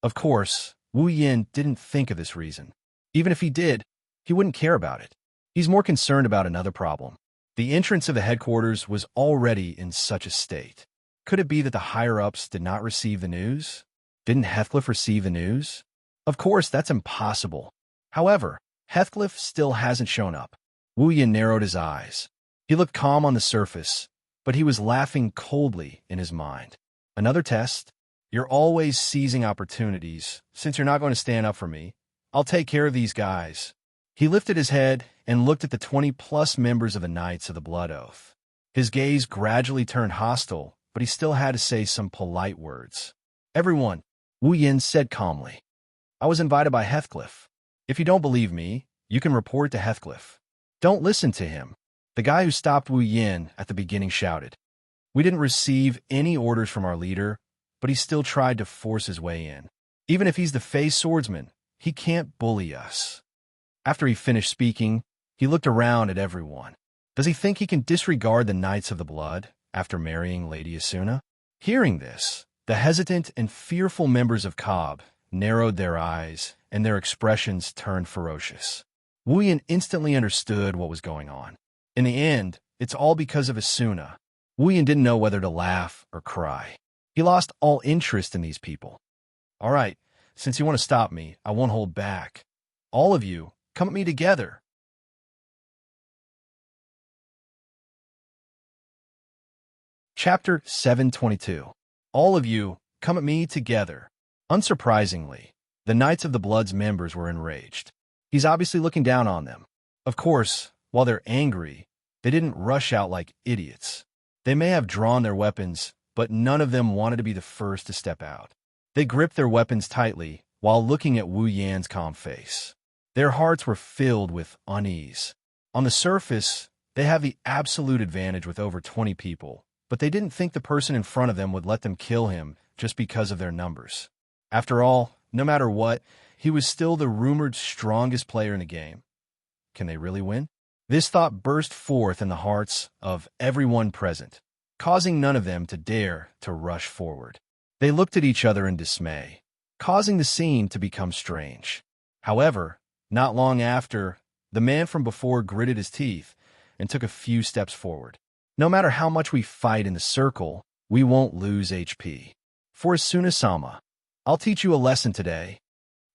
Of course, Wu Yin didn't think of this reason. Even if he did, he wouldn't care about it. He's more concerned about another problem. The entrance of the headquarters was already in such a state. Could it be that the higher-ups did not receive the news? Didn't Heathcliff receive the news? Of course, that's impossible. However, Heathcliff still hasn't shown up. Wu Yin narrowed his eyes. He looked calm on the surface, but he was laughing coldly in his mind. Another test? You're always seizing opportunities. Since you're not going to stand up for me, I'll take care of these guys. He lifted his head and looked at the 20-plus members of the Knights of the Blood Oath. His gaze gradually turned hostile, but he still had to say some polite words. Everyone, Wu Yin said calmly. I was invited by Heathcliff. If you don't believe me, you can report to Heathcliff. Don't listen to him. The guy who stopped Wu Yin at the beginning shouted. We didn't receive any orders from our leader, but he still tried to force his way in. Even if he's the face swordsman, he can't bully us. After he finished speaking, he looked around at everyone. Does he think he can disregard the Knights of the Blood after marrying Lady Asuna? Hearing this, the hesitant and fearful members of Cobb narrowed their eyes, and their expressions turned ferocious. Wu Yin instantly understood what was going on. In the end, it's all because of Asuna. Wu Yin didn't know whether to laugh or cry. He lost all interest in these people. All right, since you want to stop me, I won't hold back. All of you, come at me together. Chapter 722. All of you, come at me together. Unsurprisingly, the Knights of the Blood's members were enraged. He's obviously looking down on them. Of course, while they're angry, they didn't rush out like idiots. They may have drawn their weapons, but none of them wanted to be the first to step out. They gripped their weapons tightly while looking at Wu Yan's calm face. Their hearts were filled with unease. On the surface, they have the absolute advantage with over 20 people, but they didn't think the person in front of them would let them kill him just because of their numbers. After all, No matter what, he was still the rumored strongest player in the game. Can they really win? This thought burst forth in the hearts of everyone present, causing none of them to dare to rush forward. They looked at each other in dismay, causing the scene to become strange. However, not long after, the man from before gritted his teeth and took a few steps forward. No matter how much we fight in the circle, we won't lose HP. For Asuna-sama, I'll teach you a lesson today.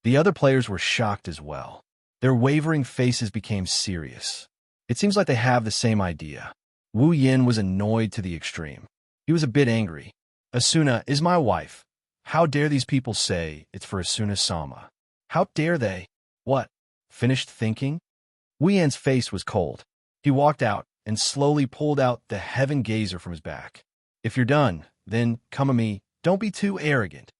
The other players were shocked as well. Their wavering faces became serious. It seems like they have the same idea. Wu Yin was annoyed to the extreme. He was a bit angry. Asuna is my wife. How dare these people say it's for Asuna-sama? How dare they? What? Finished thinking? Wu Yin's face was cold. He walked out and slowly pulled out the heaven gazer from his back. If you're done, then come to me. Don't be too arrogant.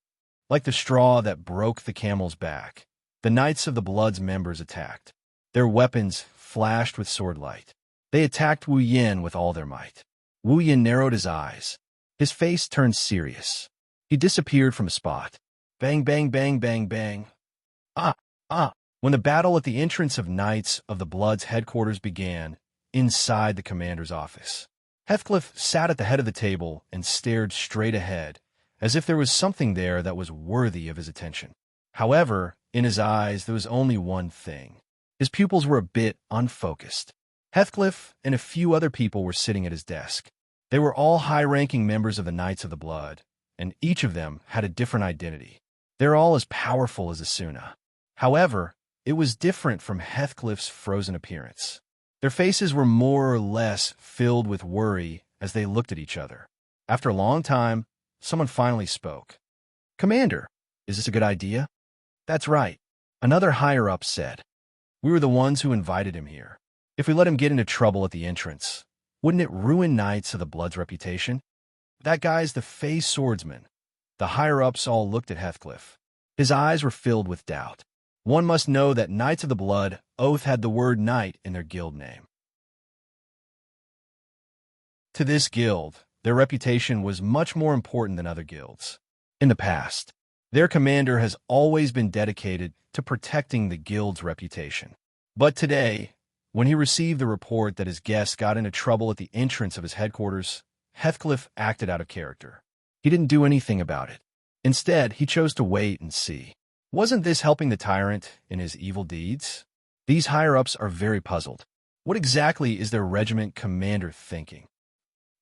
Like the straw that broke the camel's back, the Knights of the Blood's members attacked. Their weapons flashed with sword light. They attacked Wu Yin with all their might. Wu Yin narrowed his eyes. His face turned serious. He disappeared from a spot. Bang, bang, bang, bang, bang. When the battle at the entrance of Knights of the Blood's headquarters began, inside the commander's office, Heathcliff sat at the head of the table and stared straight ahead, as if there was something there that was worthy of his attention. However, in his eyes there was only one thing. His pupils were a bit unfocused. Heathcliff and a few other people were sitting at his desk. They were all high-ranking members of the Knights of the Blood, and each of them had a different identity. They're all as powerful as Asuna. However, it was different from Heathcliff's frozen appearance. Their faces were more or less filled with worry as they looked at each other. After a long time, someone finally spoke. "Commander, is this a good idea?" "That's right," another higher-up said. "We were the ones who invited him here. If we let him get into trouble at the entrance, wouldn't it ruin Knights of the Blood's reputation?" "That guy's the Fey swordsman." The higher-ups all looked at Heathcliff. His eyes were filled with doubt. One must know that Knights of the Blood both had the word knight in their guild name. To this guild, their reputation was much more important than other guilds. In the past, their commander has always been dedicated to protecting the guild's reputation. But today, when he received the report that his guest got into trouble at the entrance of his headquarters, Heathcliff acted out of character. He didn't do anything about it. Instead, he chose to wait and see. Wasn't this helping the tyrant in his evil deeds? These higher-ups are very puzzled. What exactly is their regiment commander thinking?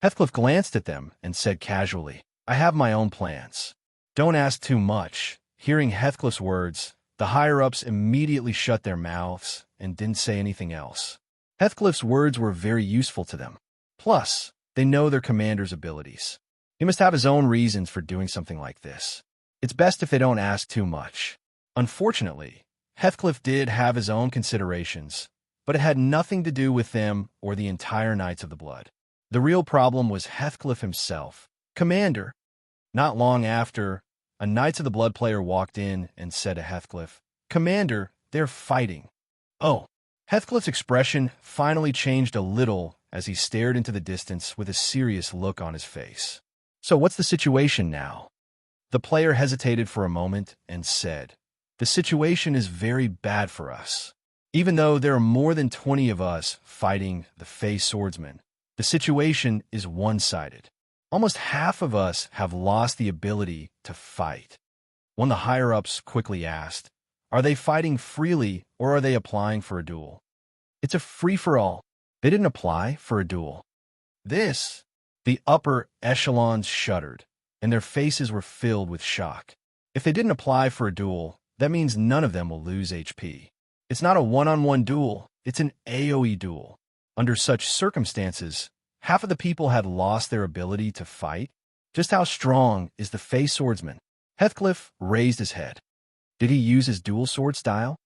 Heathcliff glanced at them and said casually, "I have my own plans." "Don't ask too much." Hearing Heathcliff's words, the higher-ups immediately shut their mouths and didn't say anything else. Heathcliff's words were very useful to them. Plus, they know their commander's abilities. He must have his own reasons for doing something like this. It's best if they don't ask too much. Unfortunately, Heathcliff did have his own considerations, but it had nothing to do with them or the entire Knights of the Blood. The real problem was Heathcliff himself. "Commander." Not long after, a Knights of the Blood player walked in and said to Heathcliff, "Commander, they're fighting." Oh, Heathcliff's expression finally changed a little as he stared into the distance with a serious look on his face. "So what's the situation now?" The player hesitated for a moment and said, "The situation is very bad for us. Even though there are more than 20 of us fighting the Fey swordsman, the situation is one-sided. Almost half of us have lost the ability to fight." One of the higher-ups quickly asked, "Are they fighting freely or are they applying for a duel?" "It's a free-for-all." They didn't apply for a duel. The upper echelons shuddered, and their faces were filled with shock. If they didn't apply for a duel, that means none of them will lose HP. It's not a one-on-one duel, it's an AoE duel. Under such circumstances, half of the people had lost their ability to fight. Just how strong is the Fey swordsman? Heathcliff raised his head. Did he use his dual sword style?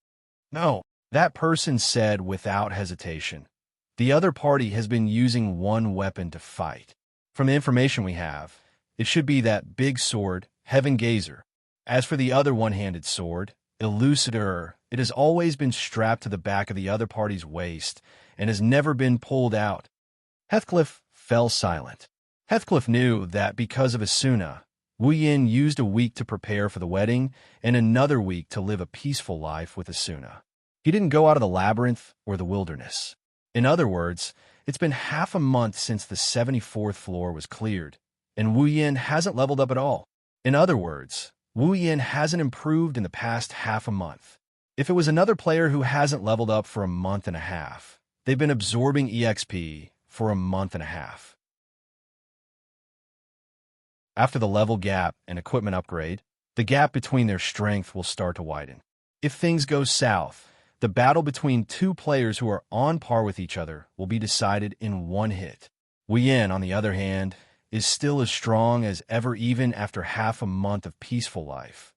No, that person said without hesitation. The other party has been using one weapon to fight. From the information we have, it should be that big sword, Heaven Gazer. As for the other one-handed sword, Elucidator, it has always been strapped to the back of the other party's waist and has never been pulled out. Heathcliff fell silent. Heathcliff knew that because of Asuna, Wu Yin used a week to prepare for the wedding and another week to live a peaceful life with Asuna. He didn't go out of the labyrinth or the wilderness. In other words, it's been half a month since the 74th floor was cleared, and Wu Yin hasn't leveled up at all. In other words, Wu Yin hasn't improved in the past half a month. If it was another player who hasn't leveled up for a month and a half, they've been absorbing EXP for a month and a half. After the level gap and equipment upgrade, the gap between their strength will start to widen. If things go south, the battle between two players who are on par with each other will be decided in one hit. Wu Yin, on the other hand, is still as strong as ever even after half a month of peaceful life.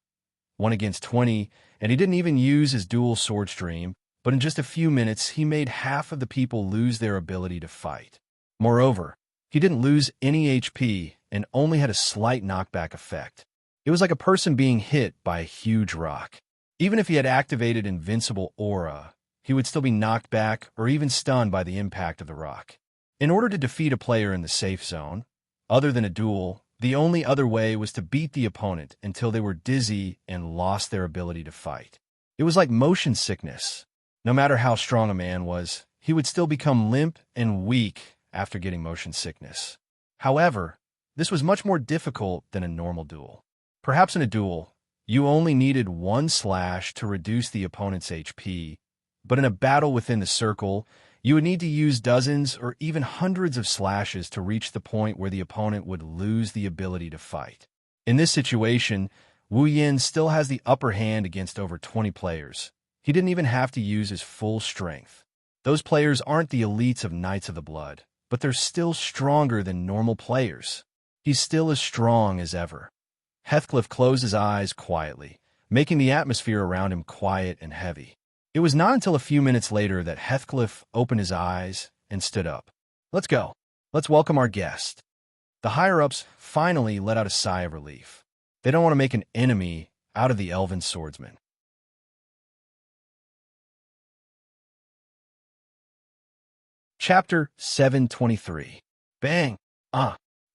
1 against 20, and he didn't even use his dual sword stream, but in just a few minutes he made half of the people lose their ability to fight. Moreover, he didn't lose any HP and only had a slight knockback effect. It was like a person being hit by a huge rock. Even if he had activated Invincible Aura, he would still be knocked back or even stunned by the impact of the rock. In order to defeat a player in the safe zone, other than a duel, the only other way was to beat the opponent until they were dizzy and lost their ability to fight. It was like motion sickness. No matter how strong a man was, he would still become limp and weak after getting motion sickness. However, this was much more difficult than a normal duel. Perhaps in a duel, you only needed 1 slash to reduce the opponent's HP, but in a battle within the circle, you would need to use dozens or even hundreds of slashes to reach the point where the opponent would lose the ability to fight. In this situation, Wu Yin still has the upper hand against over 20 players. He didn't even have to use his full strength. Those players aren't the elites of Knights of the Blood, but they're still stronger than normal players. He's still as strong as ever. Heathcliff closed his eyes quietly, making the atmosphere around him quiet and heavy. It was not until a few minutes later that Heathcliff opened his eyes and stood up. "Let's go. Let's welcome our guest." The higher-ups finally let out a sigh of relief. They don't want to make an enemy out of the elven swordsman. Chapter 723. Bang!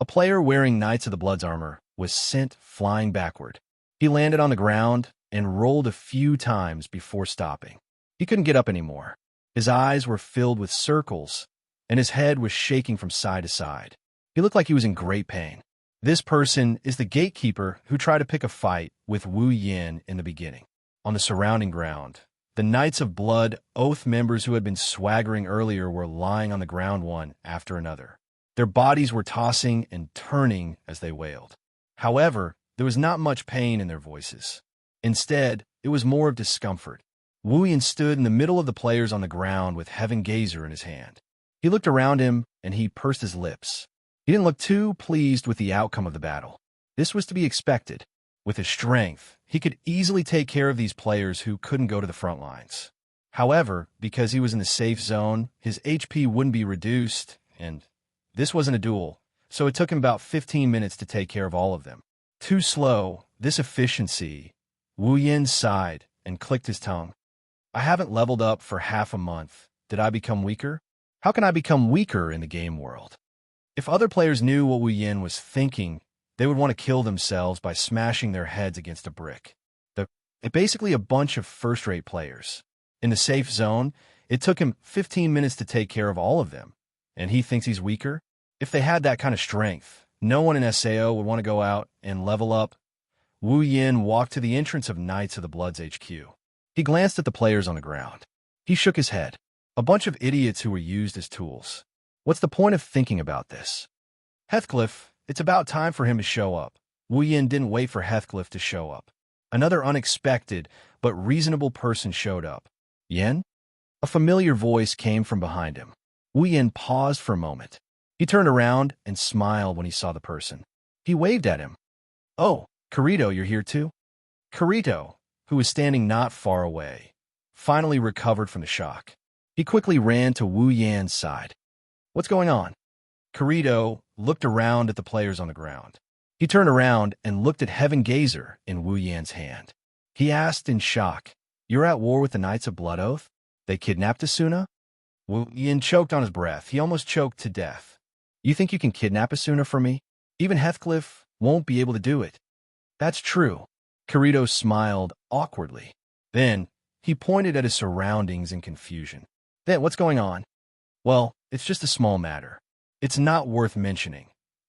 A player wearing Knights of the Blood's armor was sent flying backward. He landed on the ground and rolled a few times before stopping. He couldn't get up anymore. His eyes were filled with circles, and his head was shaking from side to side. He looked like he was in great pain. This person is the gatekeeper who tried to pick a fight with Wu Yin in the beginning. On the surrounding ground, the Knights of Blood Oath members who had been swaggering earlier were lying on the ground one after another. Their bodies were tossing and turning as they wailed. However, there was not much pain in their voices. Instead, it was more of discomfort. Wu Yin stood in the middle of the players on the ground with Heaven Gazer in his hand. He looked around him, and he pursed his lips. He didn't look too pleased with the outcome of the battle. This was to be expected. With his strength, he could easily take care of these players who couldn't go to the front lines. However, because he was in the safe zone, his HP wouldn't be reduced, and this wasn't a duel, so it took him about 15 minutes to take care of all of them. Too slow, this efficiency. Wu Yin sighed and clicked his tongue. "I haven't leveled up for half a month. Did I become weaker? How can I become weaker in the game world?" If other players knew what Wu Yin was thinking, they would want to kill themselves by smashing their heads against a brick. It's basically a bunch of first-rate players. In the safe zone, it took him 15 minutes to take care of all of them, and he thinks he's weaker? If they had that kind of strength, no one in SAO would want to go out and level up. Wu Yin walked to the entrance of Knights of the Blood's HQ. He glanced at the players on the ground. He shook his head. A bunch of idiots who were used as tools. What's the point of thinking about this? Heathcliff, it's about time for him to show up. Wu Yin didn't wait for Heathcliff to show up. Another unexpected but reasonable person showed up. "Yin?" A familiar voice came from behind him. Wu Yin paused for a moment. He turned around and smiled when he saw the person. He waved at him. "Oh, Kirito, you're here too?" Kirito, who was standing not far away, finally recovered from the shock. He quickly ran to Wu Yan's side. "What's going on?" Kirito looked around at the players on the ground. He turned around and looked at Heaven Gazer in Wu Yan's hand. He asked in shock, "You're at war with the Knights of Blood Oath? They kidnapped Asuna?" Wu Yan choked on his breath. He almost choked to death. "You think you can kidnap Asuna for me?" Even Heathcliff, won't be able to do it. That's true. Kirito smiled awkwardly. Then, he pointed at his surroundings in confusion. Then, what's going on? Well, it's just a small matter. It's not worth mentioning.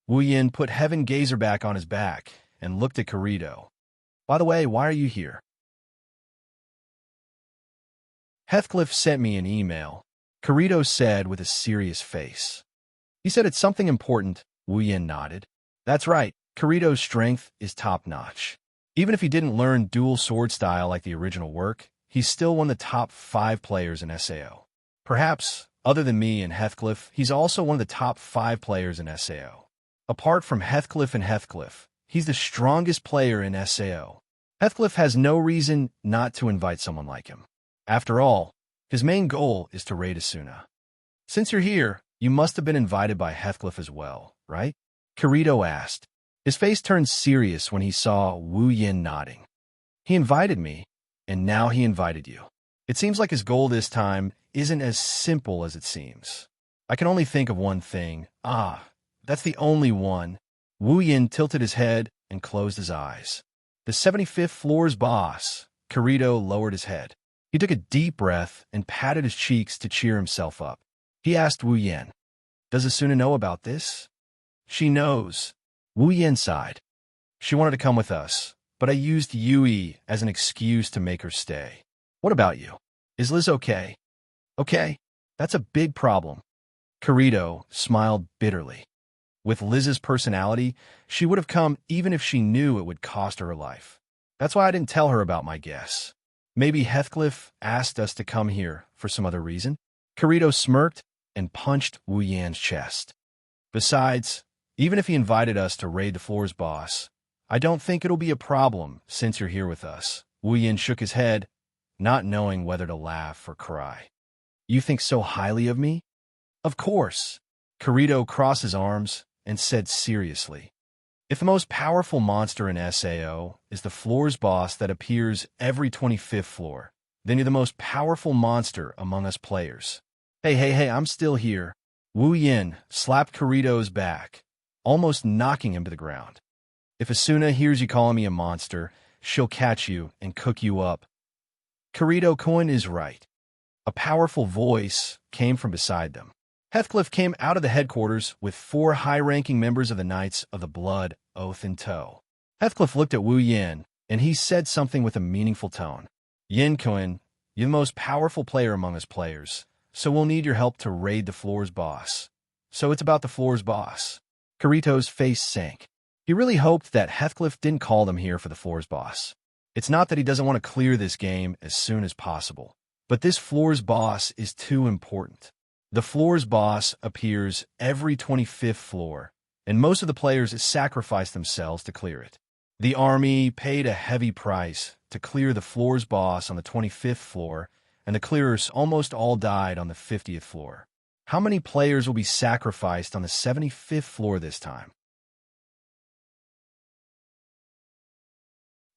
Wu Yin put Heaven Gazer back on his back and looked at Kirito. By the way, why are you here? Heathcliff sent me an email, Kirito said with a serious face. He said it's something important. Wu Yin nodded. That's right, Kirito's strength is top-notch. Even if he didn't learn dual sword style like the original work, he's still one of the top 5 players in SAO. Perhaps, other than me and Heathcliff, he's also one of the top 5 players in SAO. Apart from Heathcliff and Heathcliff, he's the strongest player in SAO. Heathcliff has no reason not to invite someone like him. After all, his main goal is to raid Asuna. Since you're here, you must have been invited by Heathcliff as well, right? Kirito asked. His face turned serious when he saw Wu Yin nodding. He invited me, and now he invited you. It seems like his goal this time isn't as simple as it seems. I can only think of one thing. That's the only one. Wu Yin tilted his head and closed his eyes. The 75th floor's boss. Kirito lowered his head. He took a deep breath and patted his cheeks to cheer himself up. He asked Wu Yin, does Asuna know about this? She knows. Wu Yin sighed. She wanted to come with us, but I used Yui as an excuse to make her stay. What about you? Is Liz okay? Okay, that's a big problem. Kirito smiled bitterly. With Liz's personality, she would have come even if she knew it would cost her her life. That's why I didn't tell her about my guess. Maybe Heathcliff asked us to come here for some other reason? Kirito smirked and punched Wu Yin's chest. Besides, even if he invited us to raid the floor's boss, I don't think it'll be a problem since you're here with us. Wu Yin shook his head, not knowing whether to laugh or cry. You think so highly of me? Of course. Kirito crossed his arms and said seriously. If the most powerful monster in SAO is the floor's boss that appears every 25th floor, then you're the most powerful monster among us players. Hey, I'm still here. Wu Yin slapped Kirito's back, almost knocking him to the ground. If Asuna hears you calling me a monster, she'll catch you and cook you up. Kirito-kun is right. A powerful voice came from beside them. Heathcliff came out of the headquarters with 4 high-ranking members of the Knights of the Blood Oath in tow. Heathcliff looked at Wu Yin, and he said something with a meaningful tone. Yin-kun, you're the most powerful player among us players, so we'll need your help to raid the floor's boss. So it's about the floor's boss. Kirito's face sank. He really hoped that Heathcliff didn't call them here for the floor's boss. It's not that he doesn't want to clear this game as soon as possible, but this floor's boss is too important. The floor's boss appears every 25th floor, and most of the players sacrifice themselves to clear it. The army paid a heavy price to clear the floor's boss on the 25th floor, and the clearers almost all died on the 50th floor. How many players will be sacrificed on the 75th floor this time?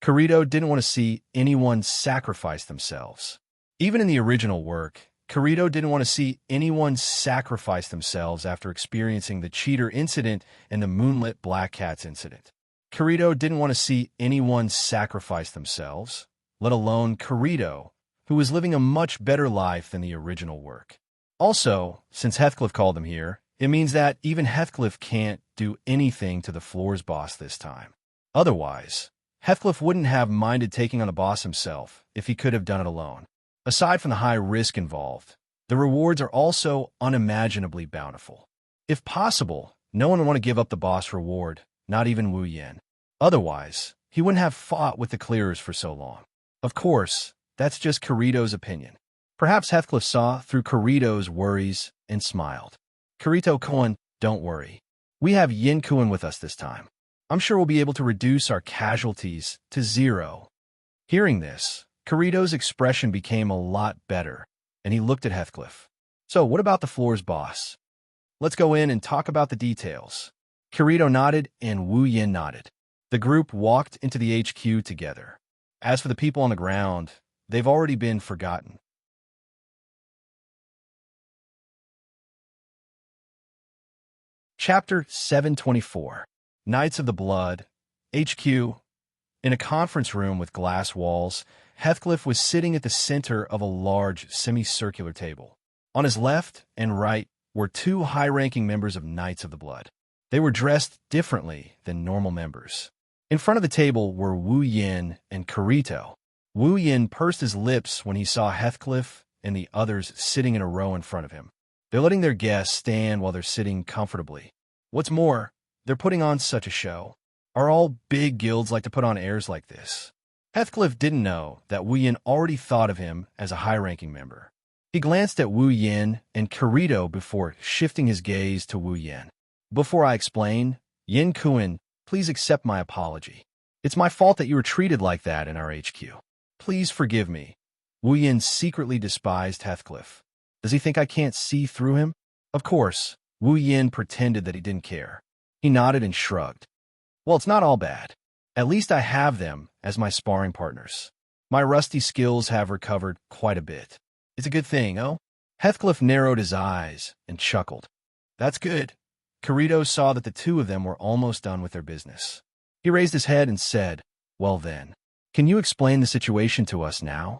Kirito didn't want to see anyone sacrifice themselves. Even in the original work, Kirito didn't want to see anyone sacrifice themselves after experiencing the cheater incident and the Moonlit Black Cats incident. Kirito didn't want to see anyone sacrifice themselves, let alone Kirito, who was living a much better life than the original work. Also, since Heathcliff called him here, it means that even Heathcliff can't do anything to the floor's boss this time. Otherwise, Heathcliff wouldn't have minded taking on the boss himself if he could have done it alone. Aside from the high risk involved, the rewards are also unimaginably bountiful. If possible, no one would want to give up the boss reward, not even Wu Yin. Otherwise, he wouldn't have fought with the clearers for so long. Of course, that's just Kirito's opinion. Perhaps Heathcliff saw through Kirito's worries and smiled. Kirito-kun, don't worry. We have Yin-kun with us this time. I'm sure we'll be able to reduce our casualties to 0. Hearing this, Kirito's expression became a lot better, and he looked at Heathcliff. So, what about the floor's boss? Let's go in and talk about the details. Kirito nodded and Wu Yin nodded. The group walked into the HQ together. As for the people on the ground, they've already been forgotten. Chapter 724. Knights of the Blood, HQ. In a conference room with glass walls, Heathcliff was sitting at the center of a large semicircular table. On his left and right were two high-ranking members of Knights of the Blood. They were dressed differently than normal members. In front of the table were Wu Yin and Kirito. Wu Yin pursed his lips when he saw Heathcliff and the others sitting in a row in front of him. They're letting their guests stand while they're sitting comfortably. What's more, they're putting on such a show. Are all big guilds like to put on airs like this? Heathcliff didn't know that Wu Yin already thought of him as a high-ranking member. He glanced at Wu Yin and Kirito before shifting his gaze to Wu Yin. Before I explain, Yin Kuan, please accept my apology. It's my fault that you were treated like that in our HQ. Please forgive me. Wu Yin secretly despised Heathcliff. Does he think I can't see through him? Of course, Wu Yin pretended that he didn't care. He nodded and shrugged. Well, it's not all bad. At least I have them as my sparring partners. My rusty skills have recovered quite a bit. It's a good thing, oh? Heathcliff narrowed his eyes and chuckled. That's good. Kirito saw that the two of them were almost done with their business. He raised his head and said, well then, can you explain the situation to us now?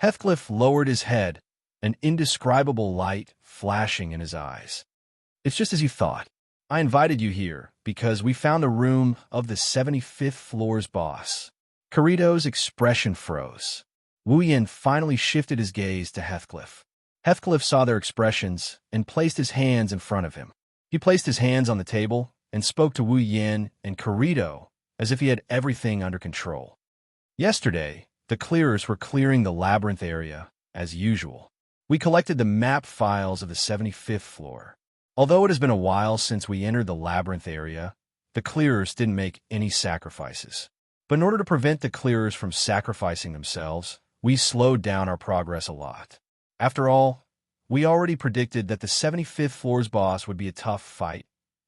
Heathcliff lowered his head, an indescribable light flashing in his eyes. It's just as you thought. I invited you here because we found a room of the 75th floor's boss. Kirito's expression froze. Wu Yin finally shifted his gaze to Heathcliff. Heathcliff saw their expressions and placed his hands in front of him. He placed his hands on the table and spoke to Wu Yin and Kirito as if he had everything under control. Yesterday, the clearers were clearing the labyrinth area, as usual. We collected the map files of the 75th floor. Although it has been a while since we entered the labyrinth area, the clearers didn't make any sacrifices. But in order to prevent the clearers from sacrificing themselves, we slowed down our progress a lot. After all, we already predicted that the 75th floor's boss would be a tough fight,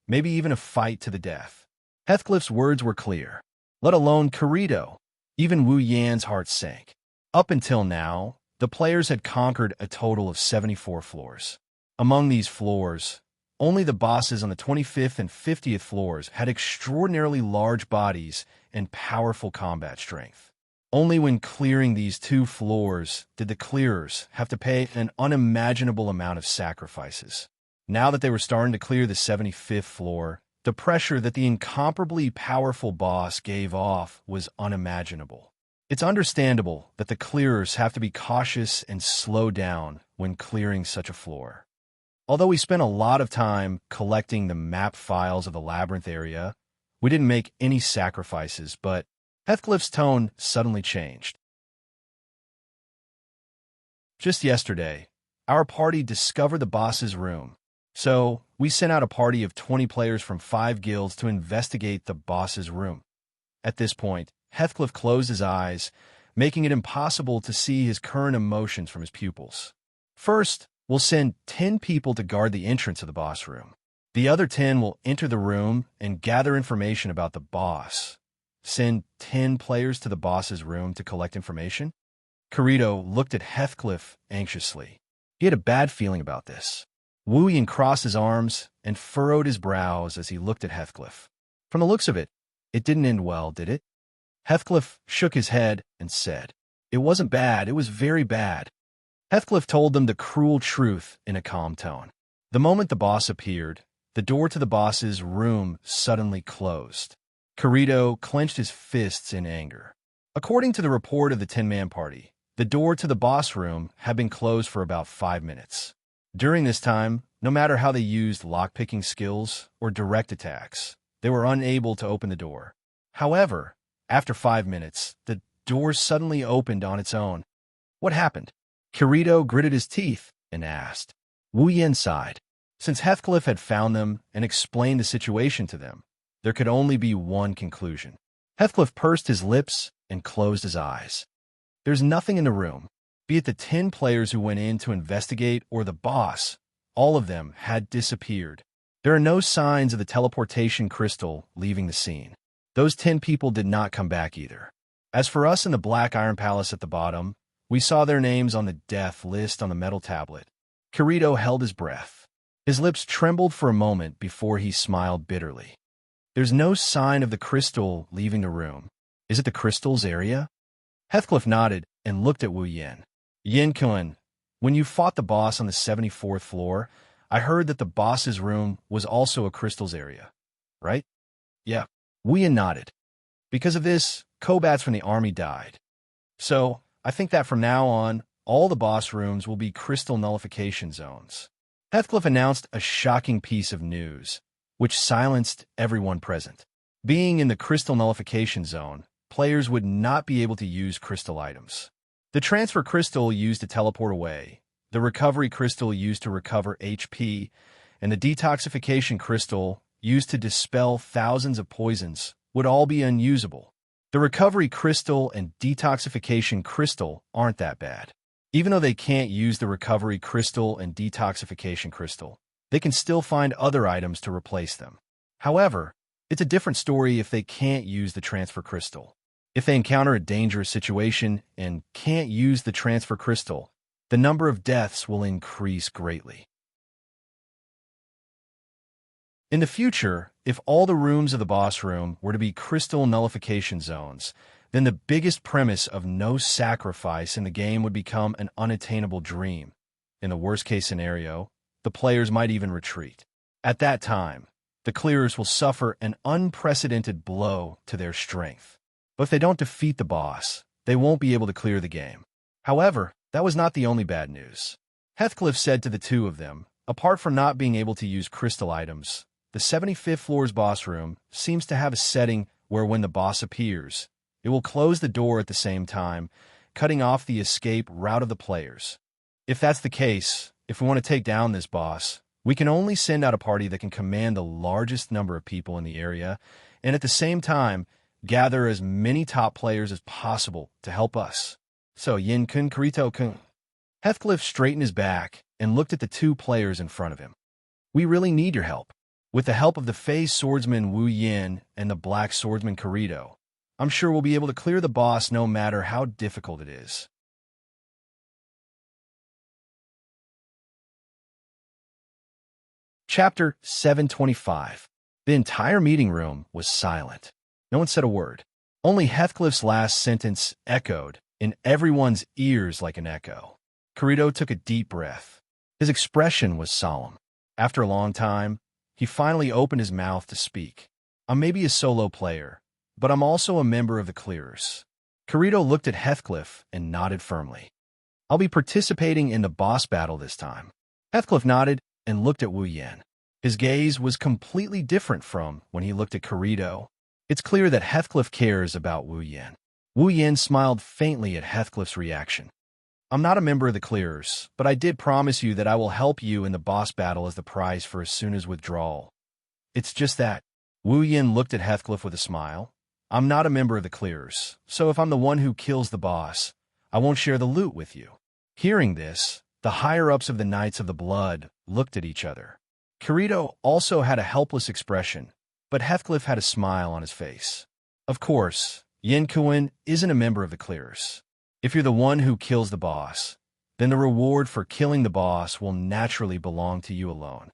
maybe even a fight to the death. Heathcliff's words were clear, let alone Kirito. Even Wu Yan's heart sank. Up until now, the players had conquered a total of 74 floors. Among these floors, only the bosses on the 25th and 50th floors had extraordinarily large bodies and powerful combat strength. Only when clearing these two floors did the clearers have to pay an unimaginable amount of sacrifices. Now that they were starting to clear the 75th floor, the pressure that the incomparably powerful boss gave off was unimaginable. It's understandable that the clearers have to be cautious and slow down when clearing such a floor. Although we spent a lot of time collecting the map files of the labyrinth area, we didn't make any sacrifices, but Heathcliff's tone suddenly changed. Just yesterday, our party discovered the boss's room, so we sent out a party of 20 players from 5 guilds to investigate the boss's room. At this point, Heathcliff closed his eyes, making it impossible to see his current emotions from his pupils. First, we'll send 10 people to guard the entrance of the boss room. The other 10 will enter the room and gather information about the boss. Send 10 players to the boss's room to collect information? Kirito looked at Heathcliff anxiously. He had a bad feeling about this. Wu Yin crossed his arms and furrowed his brows as he looked at Heathcliff. From the looks of it, it didn't end well, did it? Heathcliff shook his head and said, It wasn't bad, it was very bad. Heathcliff told them the cruel truth in a calm tone. The moment the boss appeared, the door to the boss's room suddenly closed. Kirito clenched his fists in anger. According to the report of the 10-man party, the door to the boss room had been closed for about 5 minutes. During this time, no matter how they used lockpicking skills or direct attacks, they were unable to open the door. However, after 5 minutes, the door suddenly opened on its own. What happened? Kirito gritted his teeth and asked. Wu Yin sighed. Since Heathcliff had found them and explained the situation to them, there could only be one conclusion. Heathcliff pursed his lips and closed his eyes. There's nothing in the room. Be it the 10 players who went in to investigate or the boss, all of them had disappeared. There are no signs of the teleportation crystal leaving the scene. Those 10 people did not come back either. As for us in the Black Iron Palace at the bottom, we saw their names on the death list on the metal tablet. Kirito held his breath. His lips trembled for a moment before he smiled bitterly. There's no sign of the crystal leaving the room. Is it the crystal's area? Heathcliff nodded and looked at Wu Yin. Yin Kun, when you fought the boss on the 74th floor, I heard that the boss's room was also a crystal's area, right? Yeah. Wu Yin nodded. Because of this, Kobats from the army died. So, I think that from now on, all the boss rooms will be crystal nullification zones. Heathcliff announced a shocking piece of news, which silenced everyone present. Being in the crystal nullification zone, players would not be able to use crystal items. The transfer crystal used to teleport away, the recovery crystal used to recover HP, and the detoxification crystal used to dispel thousands of poisons would all be unusable. The recovery crystal and detoxification crystal aren't that bad. Even though they can't use the recovery crystal and detoxification crystal, they can still find other items to replace them. However, it's a different story if they can't use the transfer crystal. If they encounter a dangerous situation and can't use the transfer crystal, the number of deaths will increase greatly. In the future, if all the rooms of the boss room were to be crystal nullification zones, then the biggest premise of no sacrifice in the game would become an unattainable dream. In the worst-case scenario, the players might even retreat. At that time, the clearers will suffer an unprecedented blow to their strength. But if they don't defeat the boss, they won't be able to clear the game. However, that was not the only bad news. Heathcliff said to the two of them, apart from not being able to use crystal items, the 75th floor's boss room seems to have a setting where when the boss appears, it will close the door at the same time, cutting off the escape route of the players. If that's the case, if we want to take down this boss, we can only send out a party that can command the largest number of people in the area, and at the same time, gather as many top players as possible to help us. So, Yin-kun, Kirito-kun. Heathcliff straightened his back and looked at the two players in front of him. We really need your help. With the help of the Fey swordsman Wu Yin and the black swordsman Kirito, I'm sure we'll be able to clear the boss no matter how difficult it is. Chapter 725. The entire meeting room was silent. No one said a word. Only Heathcliff's last sentence echoed in everyone's ears like an echo. Kirito took a deep breath. His expression was solemn. After a long time, he finally opened his mouth to speak. I'm maybe a solo player, but I'm also a member of the Clearers. Kirito looked at Heathcliff and nodded firmly. I'll be participating in the boss battle this time. Heathcliff nodded and looked at Wu Yin. His gaze was completely different from when he looked at Kirito. It's clear that Heathcliff cares about Wu Yin. Wu Yin smiled faintly at Heathcliff's reaction. I'm not a member of the Clearers, but I did promise you that I will help you in the boss battle as the prize for as soon as withdrawal. It's just that. Wu Yin looked at Heathcliff with a smile. I'm not a member of the Clearers, so if I'm the one who kills the boss, I won't share the loot with you. Hearing this, the higher-ups of the Knights of the Blood looked at each other. Kirito also had a helpless expression, but Heathcliff had a smile on his face. Of course, Yin Kuin isn't a member of the Clearers. If you're the one who kills the boss, then the reward for killing the boss will naturally belong to you alone.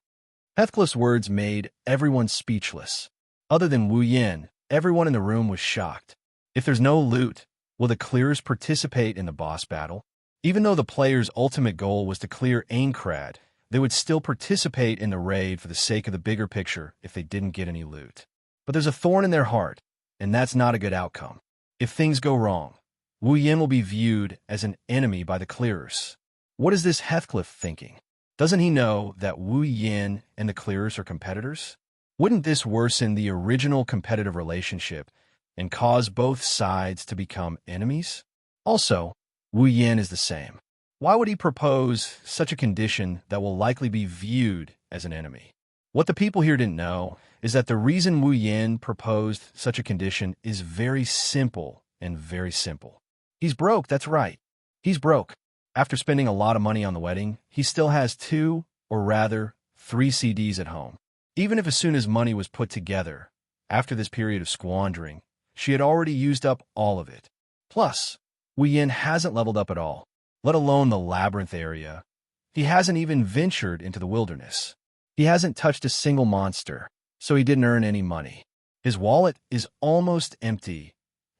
Heathcliff's words made everyone speechless. Other than Wu Yin, everyone in the room was shocked. If there's no loot, will the Clearers participate in the boss battle? Even though the player's ultimate goal was to clear Aincrad, they would still participate in the raid for the sake of the bigger picture if they didn't get any loot. But there's a thorn in their heart, and that's not a good outcome. If things go wrong, Wu Yin will be viewed as an enemy by the Clearers. What is this Heathcliff thinking? Doesn't he know that Wu Yin and the Clearers are competitors? Wouldn't this worsen the original competitive relationship and cause both sides to become enemies? Also, Wu Yin is the same. Why would he propose such a condition that will likely be viewed as an enemy? What the people here didn't know is that the reason Wu Yin proposed such a condition is very simple and very simple. He's broke, that's right. He's broke. After spending a lot of money on the wedding, he still has 2, or rather, 3 CDs at home. Even if as soon as money was put together, after this period of squandering, she had already used up all of it. Plus, Wu Yin hasn't leveled up at all, let alone the labyrinth area. He hasn't even ventured into the wilderness. He hasn't touched a single monster, so he didn't earn any money. His wallet is almost empty.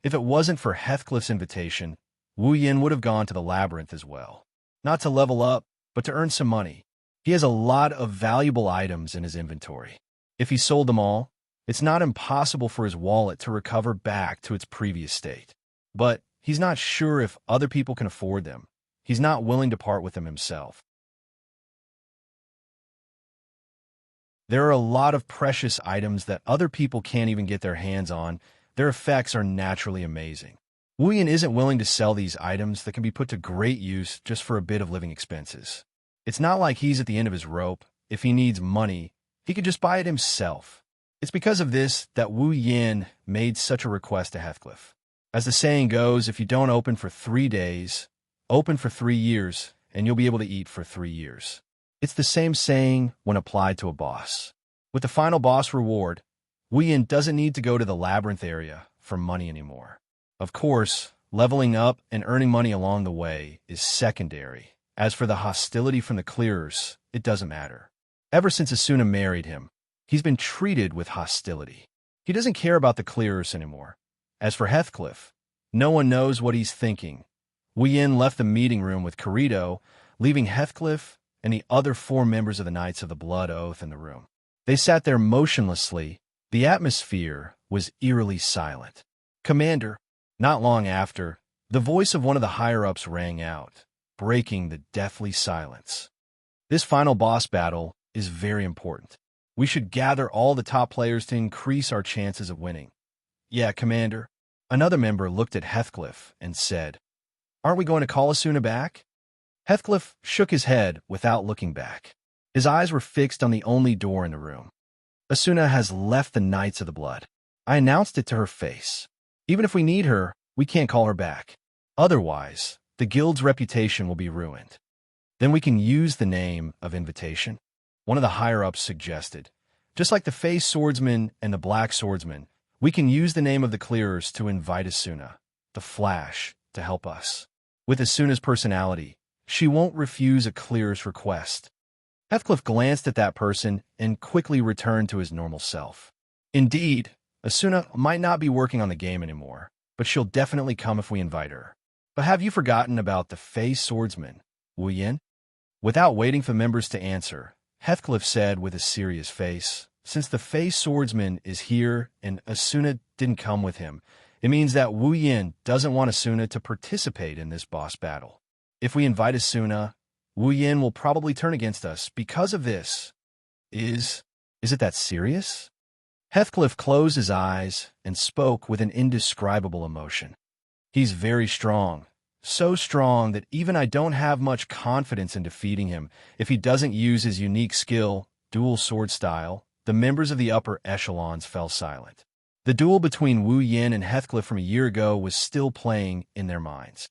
If it wasn't for Heathcliff's invitation, Wu Yin would have gone to the labyrinth as well. Not to level up, but to earn some money. He has a lot of valuable items in his inventory. If he sold them all, it's not impossible for his wallet to recover back to its previous state. But he's not sure if other people can afford them. He's not willing to part with them himself. There are a lot of precious items that other people can't even get their hands on. Their effects are naturally amazing. Wu Yin isn't willing to sell these items that can be put to great use just for a bit of living expenses. It's not like he's at the end of his rope. If he needs money, he could just buy it himself. It's because of this that Wu Yin made such a request to Heathcliff. As the saying goes, if you don't open for 3 days, open for 3 years, and you'll be able to eat for 3 years. It's the same saying when applied to a boss. With the final boss reward, Wu Yin doesn't need to go to the labyrinth area for money anymore. Of course, leveling up and earning money along the way is secondary. As for the hostility from the clearers, it doesn't matter. Ever since Asuna married him, he's been treated with hostility. He doesn't care about the clearers anymore. As for Heathcliff, no one knows what he's thinking. Wu Yin left the meeting room with Kirito, leaving Heathcliff and the other 4 members of the Knights of the Blood Oath in the room. They sat there motionlessly. The atmosphere was eerily silent. "Commander." Not long after, the voice of one of the higher-ups rang out, breaking the deathly silence. "This final boss battle is very important. We should gather all the top players to increase our chances of winning." "Yeah, Commander." Another member looked at Heathcliff and said, "Aren't we going to call Asuna back?" Heathcliff shook his head without looking back. His eyes were fixed on the only door in the room. "Asuna has left the Knights of the Blood. I announced it to her face. Even if we need her, we can't call her back. Otherwise, the guild's reputation will be ruined. Then we can use the name of invitation," one of the higher-ups suggested. "Just like the Fey Swordsman and the Black Swordsman, we can use the name of the clearers to invite Asuna, the Flash, to help us. With Asuna's personality, she won't refuse a clearer's request." Heathcliff glanced at that person and quickly returned to his normal self. Indeed, Asuna might not be working on the game anymore, but she'll definitely come if we invite her. "But have you forgotten about the Fey Swordsman, Wu Yin?" Without waiting for members to answer, Heathcliff said with a serious face, "Since the Fey Swordsman is here and Asuna didn't come with him, it means that Wu Yin doesn't want Asuna to participate in this boss battle. If we invite Asuna, Wu Yin will probably turn against us because of this. Is it that serious?" Heathcliff closed his eyes and spoke with an indescribable emotion. "He's very strong, so strong that even I don't have much confidence in defeating him if he doesn't use his unique skill, dual sword style." The members of the upper echelons fell silent. The duel between Wu Yin and Heathcliff from a year ago was still playing in their minds.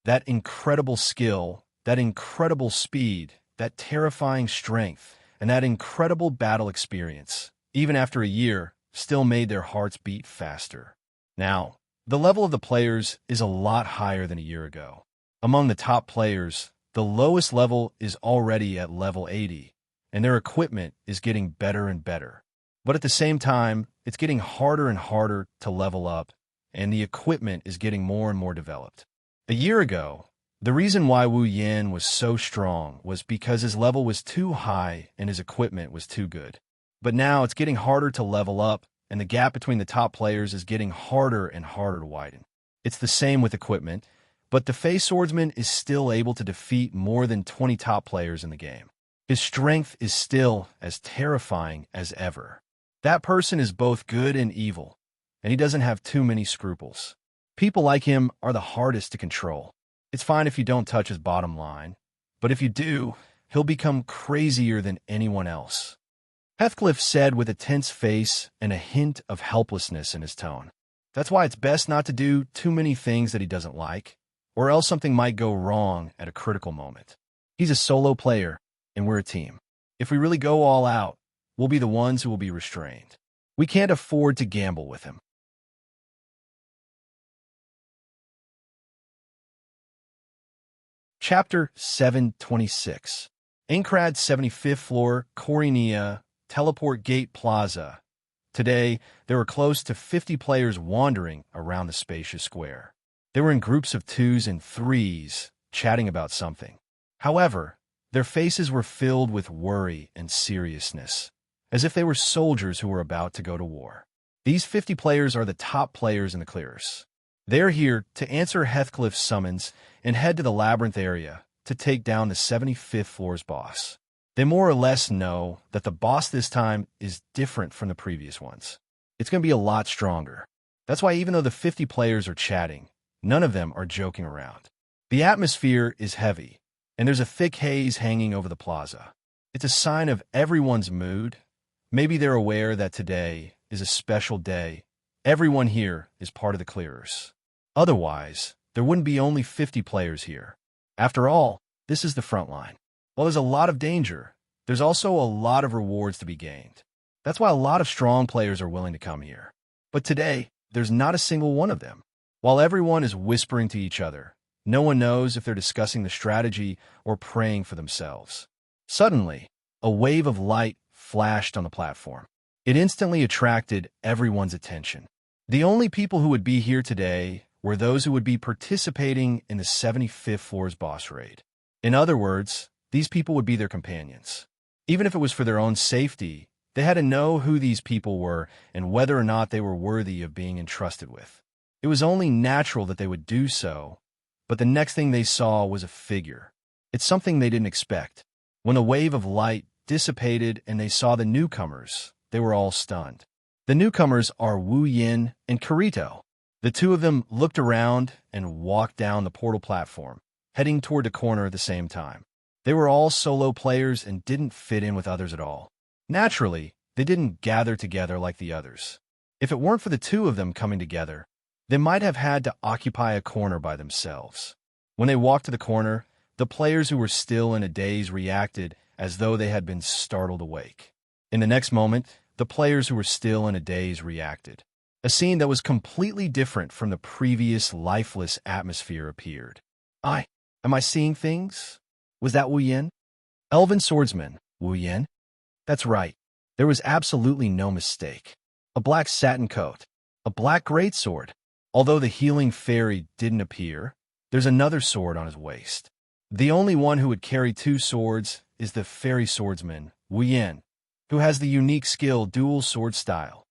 That incredible skill, that incredible speed, that terrifying strength, and that incredible battle experience, even after a year, still made their hearts beat faster. Now, the level of the players is a lot higher than a year ago. Among the top players, the lowest level is already at level 80, and their equipment is getting better and better. But at the same time, it's getting harder and harder to level up, and the equipment is getting more and more developed. A year ago, the reason why Wu Yin was so strong was because his level was too high and his equipment was too good. But now it's getting harder to level up, and the gap between the top players is getting harder and harder to widen. It's the same with equipment, but the Fey Swordsman is still able to defeat more than 20 top players in the game. His strength is still as terrifying as ever. That person is both good and evil, and he doesn't have too many scruples. People like him are the hardest to control. It's fine if you don't touch his bottom line, but if you do, he'll become crazier than anyone else." Heathcliff said with a tense face and a hint of helplessness in his tone. "That's why it's best not to do too many things that he doesn't like, or else something might go wrong at a critical moment. He's a solo player, and we're a team. If we really go all out, we'll be the ones who will be restrained. We can't afford to gamble with him." Chapter 726. Aincrad's 75th floor, Corinia, Teleport Gate Plaza. Today, there were close to 50 players wandering around the spacious square. They were in groups of twos and threes, chatting about something. However, their faces were filled with worry and seriousness, as if they were soldiers who were about to go to war. These 50 players are the top players in the clears. They are here to answer Heathcliff's summons and head to the labyrinth area to take down the 75th floor's boss. They more or less know that the boss this time is different from the previous ones. It's going to be a lot stronger. That's why even though the 50 players are chatting, none of them are joking around. The atmosphere is heavy, and there's a thick haze hanging over the plaza. It's a sign of everyone's mood. Maybe they're aware that today is a special day. Everyone here is part of the clearers. Otherwise, there wouldn't be only 50 players here. After all, this is the front line. While there's a lot of danger, there's also a lot of rewards to be gained. That's why a lot of strong players are willing to come here. But today, there's not a single one of them. While everyone is whispering to each other, no one knows if they're discussing the strategy or praying for themselves. Suddenly, a wave of light flashed on the platform. It instantly attracted everyone's attention. The only people who would be here today were those who would be participating in the 75th floor's boss raid. In other words, these people would be their companions. Even if it was for their own safety, they had to know who these people were and whether or not they were worthy of being entrusted with. It was only natural that they would do so, but the next thing they saw was a figure. It's something they didn't expect. When the wave of light dissipated and they saw the newcomers, they were all stunned. The newcomers are Wu Yin and Kirito. The two of them looked around and walked down the portal platform, heading toward the corner at the same time. They were all solo players and didn't fit in with others at all. Naturally, they didn't gather together like the others. If it weren't for the two of them coming together, they might have had to occupy a corner by themselves. When they walked to the corner, the players who were still in a daze reacted as though they had been startled awake. In the next moment, the players who were still in a daze reacted. A scene that was completely different from the previous lifeless atmosphere appeared. Am I seeing things? Was that Wu Yin? Elven swordsman, Wu Yin? That's right. There was absolutely no mistake. A black satin coat. A black greatsword. Although the healing fairy didn't appear, there's another sword on his waist. The only one who would carry two swords is the fairy swordsman, Wu Yin, who has the unique skill dual sword style.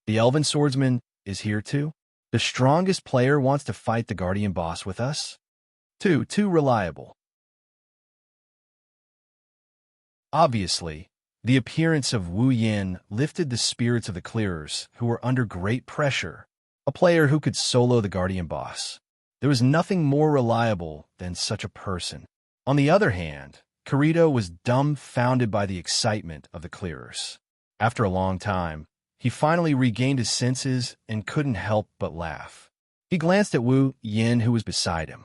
The elven swordsman is here too. The strongest player wants to fight the guardian boss with us. Too reliable. Obviously, the appearance of Wu Yin lifted the spirits of the clearers, who were under great pressure. A player who could solo the guardian boss. There was nothing more reliable than such a person. On the other hand, Kirito was dumbfounded by the excitement of the clearers. After a long time, he finally regained his senses and couldn't help but laugh. He glanced at Wu Yin, who was beside him.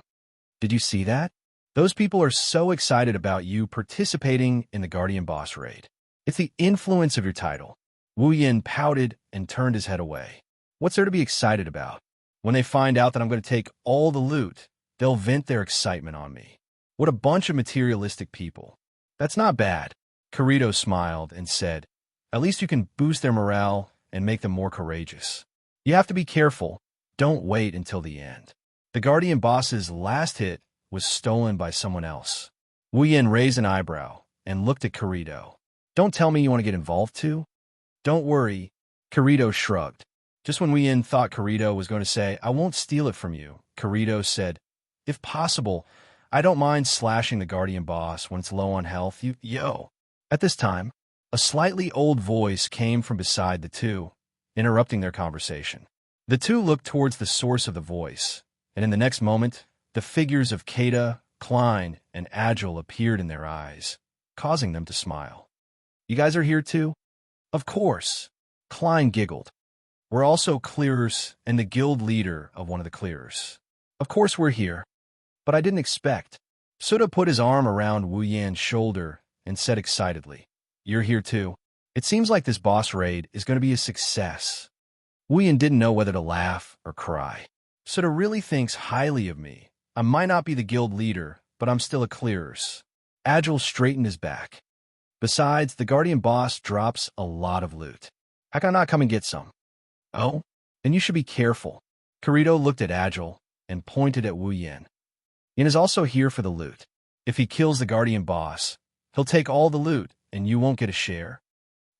Did you see that? Those people are so excited about you participating in the Guardian Boss raid. It's the influence of your title. Wu Yin pouted and turned his head away. What's there to be excited about? When they find out that I'm going to take all the loot, they'll vent their excitement on me. What a bunch of materialistic people. That's not bad. Kirito smiled and said, at least you can boost their morale and make them more courageous. You have to be careful. Don't wait until the end. The Guardian Boss's last hit was stolen by someone else. Wu Yin raised an eyebrow and looked at Kirito. Don't tell me you want to get involved too? Don't worry. Kirito shrugged. Just when Wu Yin thought Kirito was going to say, I won't steal it from you, Kirito said, if possible, I don't mind slashing the Guardian Boss when it's low on health. At this time, a slightly old voice came from beside the two, interrupting their conversation. The two looked towards the source of the voice, and in the next moment, the figures of Kata, Klein, and Agile appeared in their eyes, causing them to smile. You guys are here too? Of course. Klein giggled. We're also clearers and the guild leader of one of the clearers. Of course we're here, but I didn't expect. Suda put his arm around Wu Yan's shoulder and said excitedly, You're here too. It seems like this boss raid is going to be a success. Wu Yan didn't know whether to laugh or cry. Suda really thinks highly of me. I might not be the guild leader, but I'm still a clearers. Agile straightened his back. Besides, the Guardian boss drops a lot of loot. How can I not come and get some? Oh? Then you should be careful. Kirito looked at Agile and pointed at Wu Yin. Yin is also here for the loot. If he kills the Guardian boss, he'll take all the loot, and you won't get a share.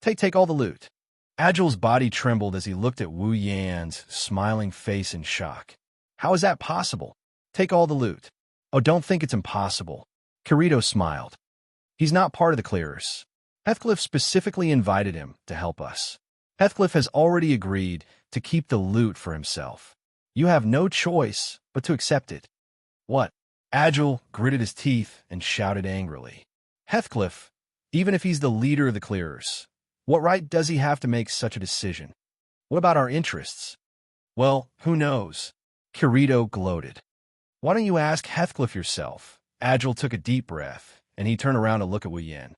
Take all the loot. Agile's body trembled as he looked at Wu Yan's smiling face in shock. How is that possible? Take all the loot. Oh, don't think it's impossible. Kirito smiled. He's not part of the clearers. Heathcliff specifically invited him to help us. Heathcliff has already agreed to keep the loot for himself. You have no choice but to accept it. What? Agile gritted his teeth and shouted angrily. Heathcliff, even if he's the leader of the clearers, what right does he have to make such a decision? What about our interests? Well, who knows? Kirito gloated. Why don't you ask Heathcliff yourself? Agile took a deep breath, and he turned around to look at Wu Yin.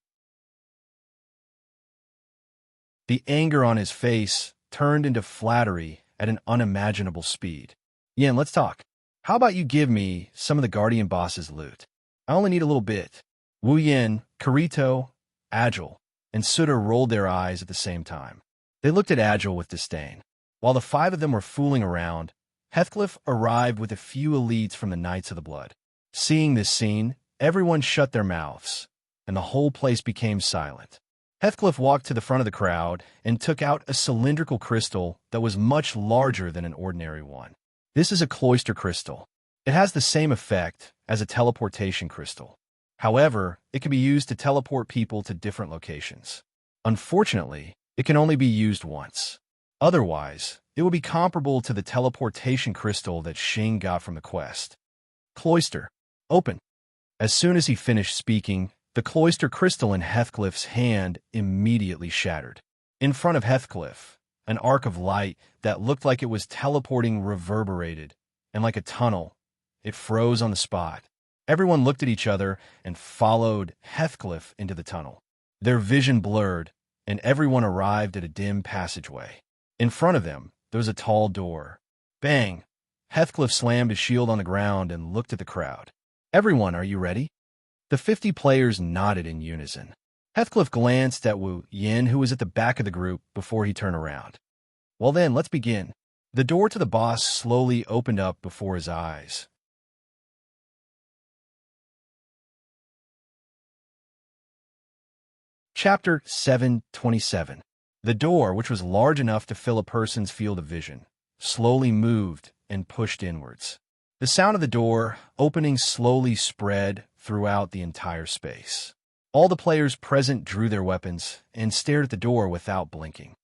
The anger on his face turned into flattery at an unimaginable speed. Yin, let's talk. How about you give me some of the Guardian boss's loot? I only need a little bit. Wu Yin, Kirito, Agile, and Suda rolled their eyes at the same time. They looked at Agile with disdain. While the five of them were fooling around, Heathcliff arrived with a few elites from the Knights of the Blood. Seeing this scene, everyone shut their mouths, and the whole place became silent. Heathcliff walked to the front of the crowd and took out a cylindrical crystal that was much larger than an ordinary one. This is a cloister crystal. It has the same effect as a teleportation crystal. However, it can be used to teleport people to different locations. Unfortunately, it can only be used once. Otherwise, it would be comparable to the teleportation crystal that Xing got from the quest. Cloister. Open. As soon as he finished speaking, the cloister crystal in Heathcliff's hand immediately shattered. In front of Heathcliff, an arc of light that looked like it was teleporting reverberated, and like a tunnel, it froze on the spot. Everyone looked at each other and followed Heathcliff into the tunnel. Their vision blurred, and everyone arrived at a dim passageway. In front of them, there was a tall door. Bang! Heathcliff slammed his shield on the ground and looked at the crowd. Everyone, are you ready? The 50 players nodded in unison. Heathcliff glanced at Wu Yin, who was at the back of the group, before he turned around. Well then, let's begin. The door to the boss slowly opened up before his eyes. Chapter 727. The door, which was large enough to fill a person's field of vision, slowly moved and pushed inwards. The sound of the door opening slowly spread throughout the entire space. All the players present drew their weapons and stared at the door without blinking.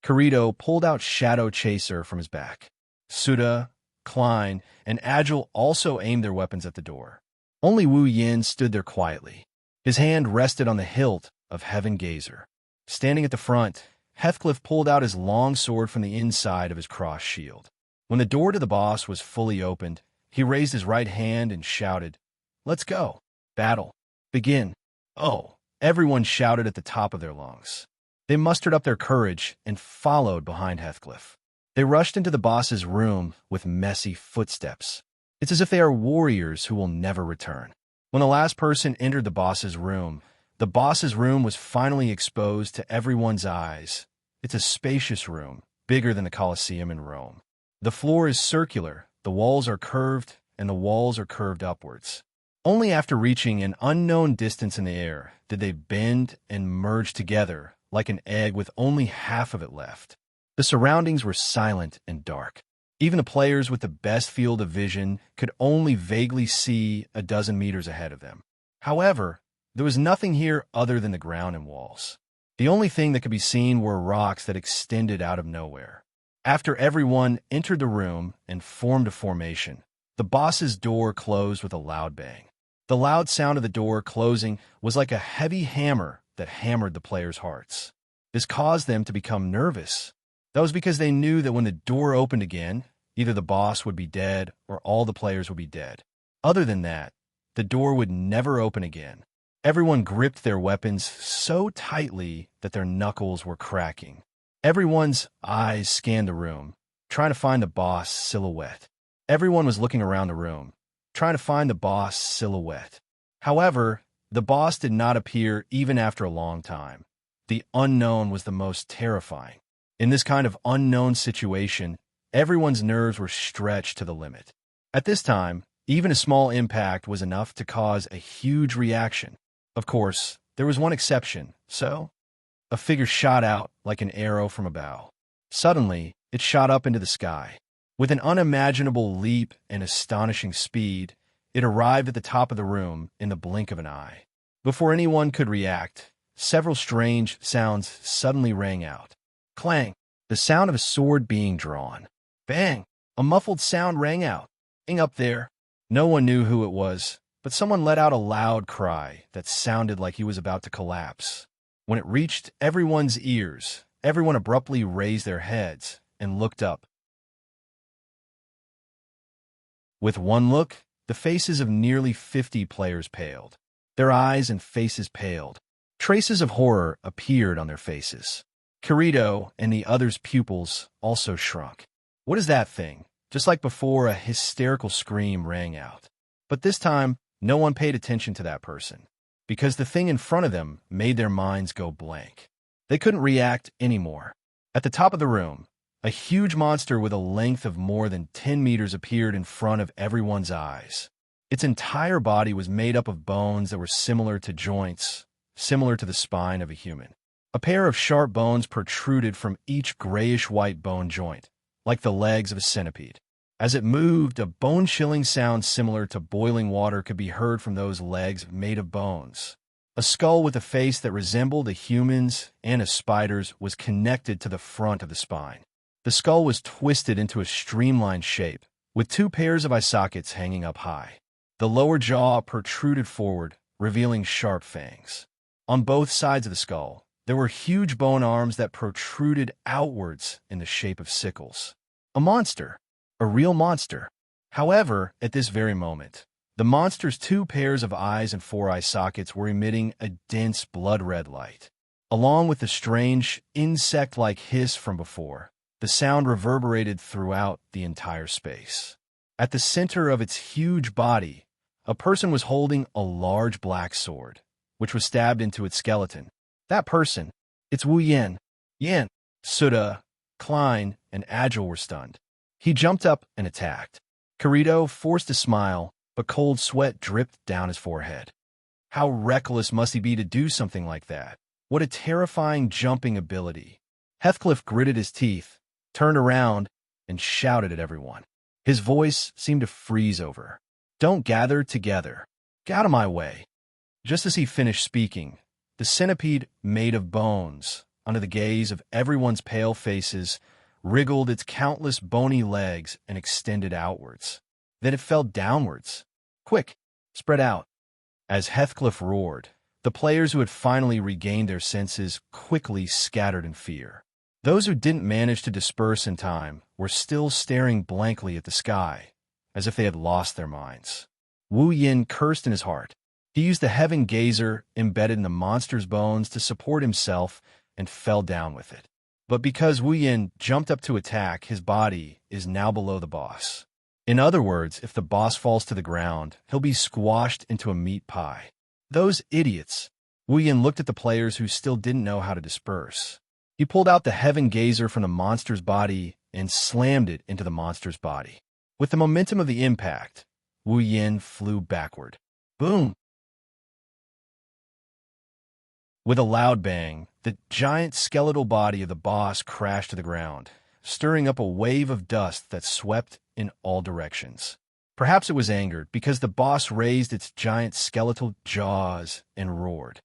Kirito pulled out Shadow Chaser from his back. Suda, Klein, and Agile also aimed their weapons at the door. Only Wu Yin stood there quietly. His hand rested on the hilt of Heaven Gazer. Standing at the front, Heathcliff pulled out his long sword from the inside of his cross shield. When the door to the boss was fully opened, he raised his right hand and shouted, "Let's go. Battle. Begin." Oh, everyone shouted at the top of their lungs. They mustered up their courage and followed behind Heathcliff. They rushed into the boss's room with messy footsteps. It's as if they are warriors who will never return. When the last person entered the boss's room was finally exposed to everyone's eyes. It's a spacious room, bigger than the Colosseum in Rome. The floor is circular, the walls are curved, and the walls are curved upwards. Only after reaching an unknown distance in the air did they bend and merge together like an egg with only half of it left. The surroundings were silent and dark. Even the players with the best field of vision could only vaguely see a dozen meters ahead of them. However, there was nothing here other than the ground and walls. The only thing that could be seen were rocks that extended out of nowhere. After everyone entered the room and formed a formation, the boss's door closed with a loud bang. The loud sound of the door closing was like a heavy hammer that hammered the players' hearts. This caused them to become nervous. That was because they knew that when the door opened again, either the boss would be dead or all the players would be dead. Other than that, the door would never open again. Everyone gripped their weapons so tightly that their knuckles were cracking. Everyone's eyes scanned the room, trying to find the boss silhouette. Everyone was looking around the room, trying to find the boss silhouette. However, The boss did not appear even after a long time. The unknown was the most terrifying. In this kind of unknown situation, everyone's nerves were stretched to the limit. At this time, even a small impact was enough to cause a huge reaction. Of course, there was one exception, so a figure shot out like an arrow from a bow. Suddenly, it shot up into the sky. With an unimaginable leap and astonishing speed, it arrived at the top of the room in the blink of an eye. Before anyone could react, several strange sounds suddenly rang out. Clang! The sound of a sword being drawn. Bang! A muffled sound rang out. Up there. No one knew who it was, but someone let out a loud cry that sounded like he was about to collapse. When it reached everyone's ears, everyone abruptly raised their heads and looked up. With one look, the faces of nearly 50 players paled. Their eyes and faces paled. Traces of horror appeared on their faces. Kirito and the others' pupils also shrunk. What is that thing? Just like before, a hysterical scream rang out. But this time, no one paid attention to that person, because the thing in front of them made their minds go blank. They couldn't react anymore. At the top of the room, a huge monster with a length of more than 10 meters appeared in front of everyone's eyes. Its entire body was made up of bones that were similar to joints, similar to the spine of a human. A pair of sharp bones protruded from each grayish-white bone joint, like the legs of a centipede. As it moved, a bone-chilling sound similar to boiling water could be heard from those legs made of bones. A skull with a face that resembled a human's and a spider's was connected to the front of the spine. The skull was twisted into a streamlined shape, with two pairs of eye sockets hanging up high. The lower jaw protruded forward, revealing sharp fangs. On both sides of the skull, there were huge bone arms that protruded outwards in the shape of sickles. A monster. A real monster. However, at this very moment, the monster's two pairs of eyes and four eye sockets were emitting a dense blood-red light. Along with the strange, insect-like hiss from before, the sound reverberated throughout the entire space. At the center of its huge body, a person was holding a large black sword, which was stabbed into its skeleton. That person, it's Wu Yin. Yin, Suda, Klein, and Agile were stunned. He jumped up and attacked. Kirito forced a smile, but cold sweat dripped down his forehead. How reckless must he be to do something like that? What a terrifying jumping ability. Heathcliff gritted his teeth, turned around, and shouted at everyone. His voice seemed to freeze over. Don't gather together. Get out of my way. Just as he finished speaking, the centipede made of bones, under the gaze of everyone's pale faces, wriggled its countless bony legs and extended outwards. Then it fell downwards. Quick, spread out. As Heathcliff roared, the players who had finally regained their senses quickly scattered in fear. Those who didn't manage to disperse in time were still staring blankly at the sky, as if they had lost their minds. Wu Yin cursed in his heart. He used the heaven gazer embedded in the monster's bones to support himself and fell down with it. But because Wu Yin jumped up to attack, his body is now below the boss. In other words, if the boss falls to the ground, he'll be squashed into a meat pie. Those idiots! Wu Yin looked at the players who still didn't know how to disperse. He pulled out the heaven gazer from the monster's body and slammed it into the monster's body. With the momentum of the impact, Wu Yin flew backward. Boom! With a loud bang, the giant skeletal body of the boss crashed to the ground, stirring up a wave of dust that swept in all directions. Perhaps it was angered because the boss raised its giant skeletal jaws and roared.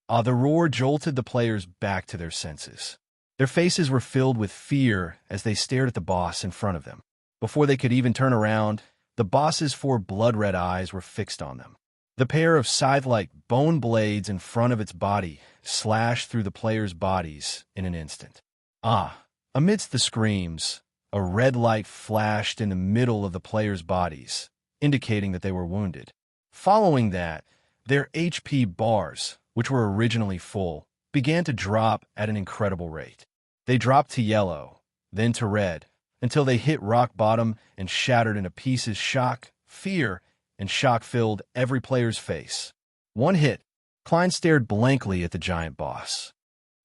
The roar jolted the players back to their senses. Their faces were filled with fear as they stared at the boss in front of them. Before they could even turn around, the boss's four blood-red eyes were fixed on them. The pair of scythe-like bone blades in front of its body slashed through the players' bodies in an instant. Amidst the screams, a red light flashed in the middle of the players' bodies, indicating that they were wounded. Following that, their HP bars, which were originally full, began to drop at an incredible rate. They dropped to yellow, then to red, until they hit rock bottom and shattered into pieces. Shock, fear, and shock filled every player's face. One hit, Klein stared blankly at the giant boss.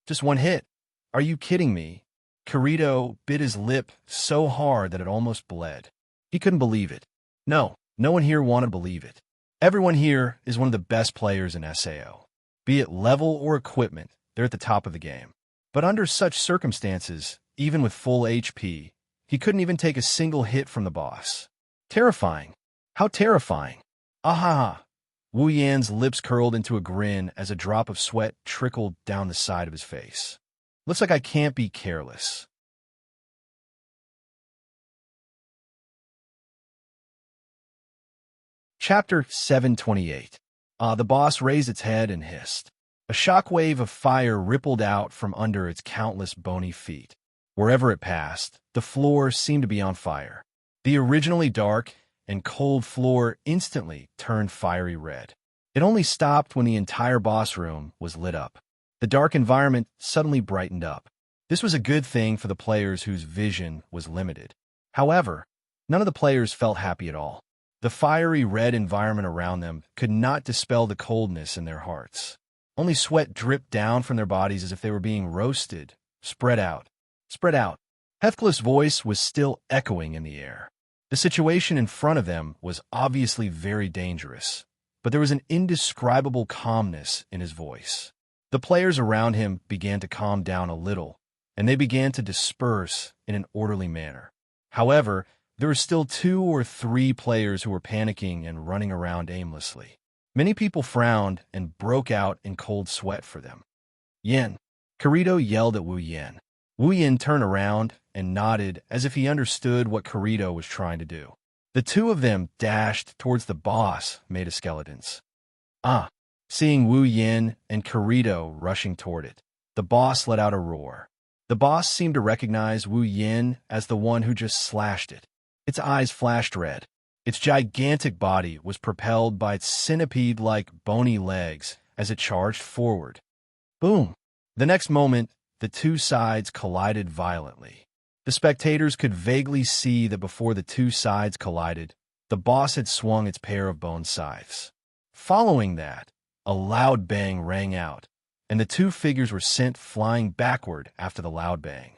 Just one hit. Are you kidding me? Kirito bit his lip so hard that it almost bled. He couldn't believe it. No, no one here wanted to believe it. Everyone here is one of the best players in SAO. Be it level or equipment, they're at the top of the game. But under such circumstances, even with full HP, he couldn't even take a single hit from the boss. Terrifying. How terrifying. Aha! Wu Yan's lips curled into a grin as a drop of sweat trickled down the side of his face. Looks like I can't be careless. Chapter 728. The boss raised its head and hissed. A shockwave of fire rippled out from under its countless bony feet. Wherever it passed, the floor seemed to be on fire. The originally dark and cold floor instantly turned fiery red. It only stopped when the entire boss room was lit up. The dark environment suddenly brightened up. This was a good thing for the players whose vision was limited. However, none of the players felt happy at all. The fiery red environment around them could not dispel the coldness in their hearts. Only sweat dripped down from their bodies as if they were being roasted. Spread out. Spread out. Heathcliff's voice was still echoing in the air. The situation in front of them was obviously very dangerous, but there was an indescribable calmness in his voice. The players around him began to calm down a little, and they began to disperse in an orderly manner. However, there were still 2 or 3 players who were panicking and running around aimlessly. Many people frowned and broke out in cold sweat for them. Yen. Kirito yelled at Wu Yan. Wu Yan turned around and nodded as if he understood what Kirito was trying to do. The 2 of them dashed towards the boss made of skeletons. Seeing Wu Yan and Kirito rushing toward it, the boss let out a roar. The boss seemed to recognize Wu Yan as the one who just slashed it. Its eyes flashed red. Its gigantic body was propelled by its centipede-like bony legs as it charged forward. Boom! The next moment, the 2 sides collided violently. The spectators could vaguely see that before the 2 sides collided, the boss had swung its pair of bone scythes. Following that, a loud bang rang out, and the 2 figures were sent flying backward after the loud bang.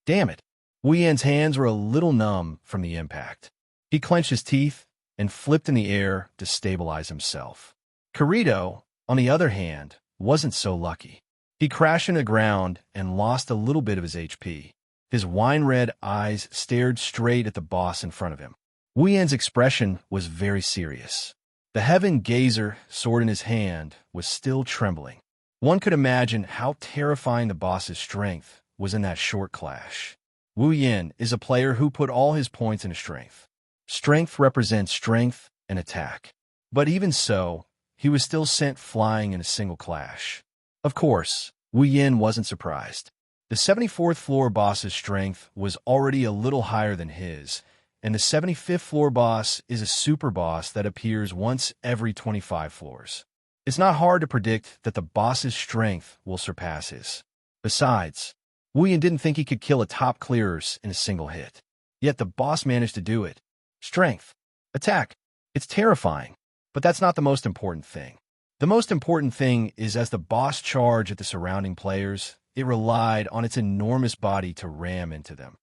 Damn it! Wu Yan's hands were a little numb from the impact. He clenched his teeth and flipped in the air to stabilize himself. Kirito, on the other hand, wasn't so lucky. He crashed into the ground and lost a little bit of his HP. His wine-red eyes stared straight at the boss in front of him. Wu Yan's expression was very serious. The Heaven Gazer, sword in his hand, was still trembling. One could imagine how terrifying the boss's strength was in that short clash. Wu Yan is a player who put all his points into strength. Strength represents strength and attack. But even so, he was still sent flying in a single clash. Of course, Wu Yan wasn't surprised. The 74th floor boss's strength was already a little higher than his, and the 75th floor boss is a super boss that appears once every 25 floors. It's not hard to predict that the boss's strength will surpass his. Besides, Wu Yan didn't think he could kill a top clearers in a single hit. Yet the boss managed to do it. Strength. Attack. It's terrifying, but that's not the most important thing. The most important thing is as the boss charged at the surrounding players, it relied on its enormous body to ram into them.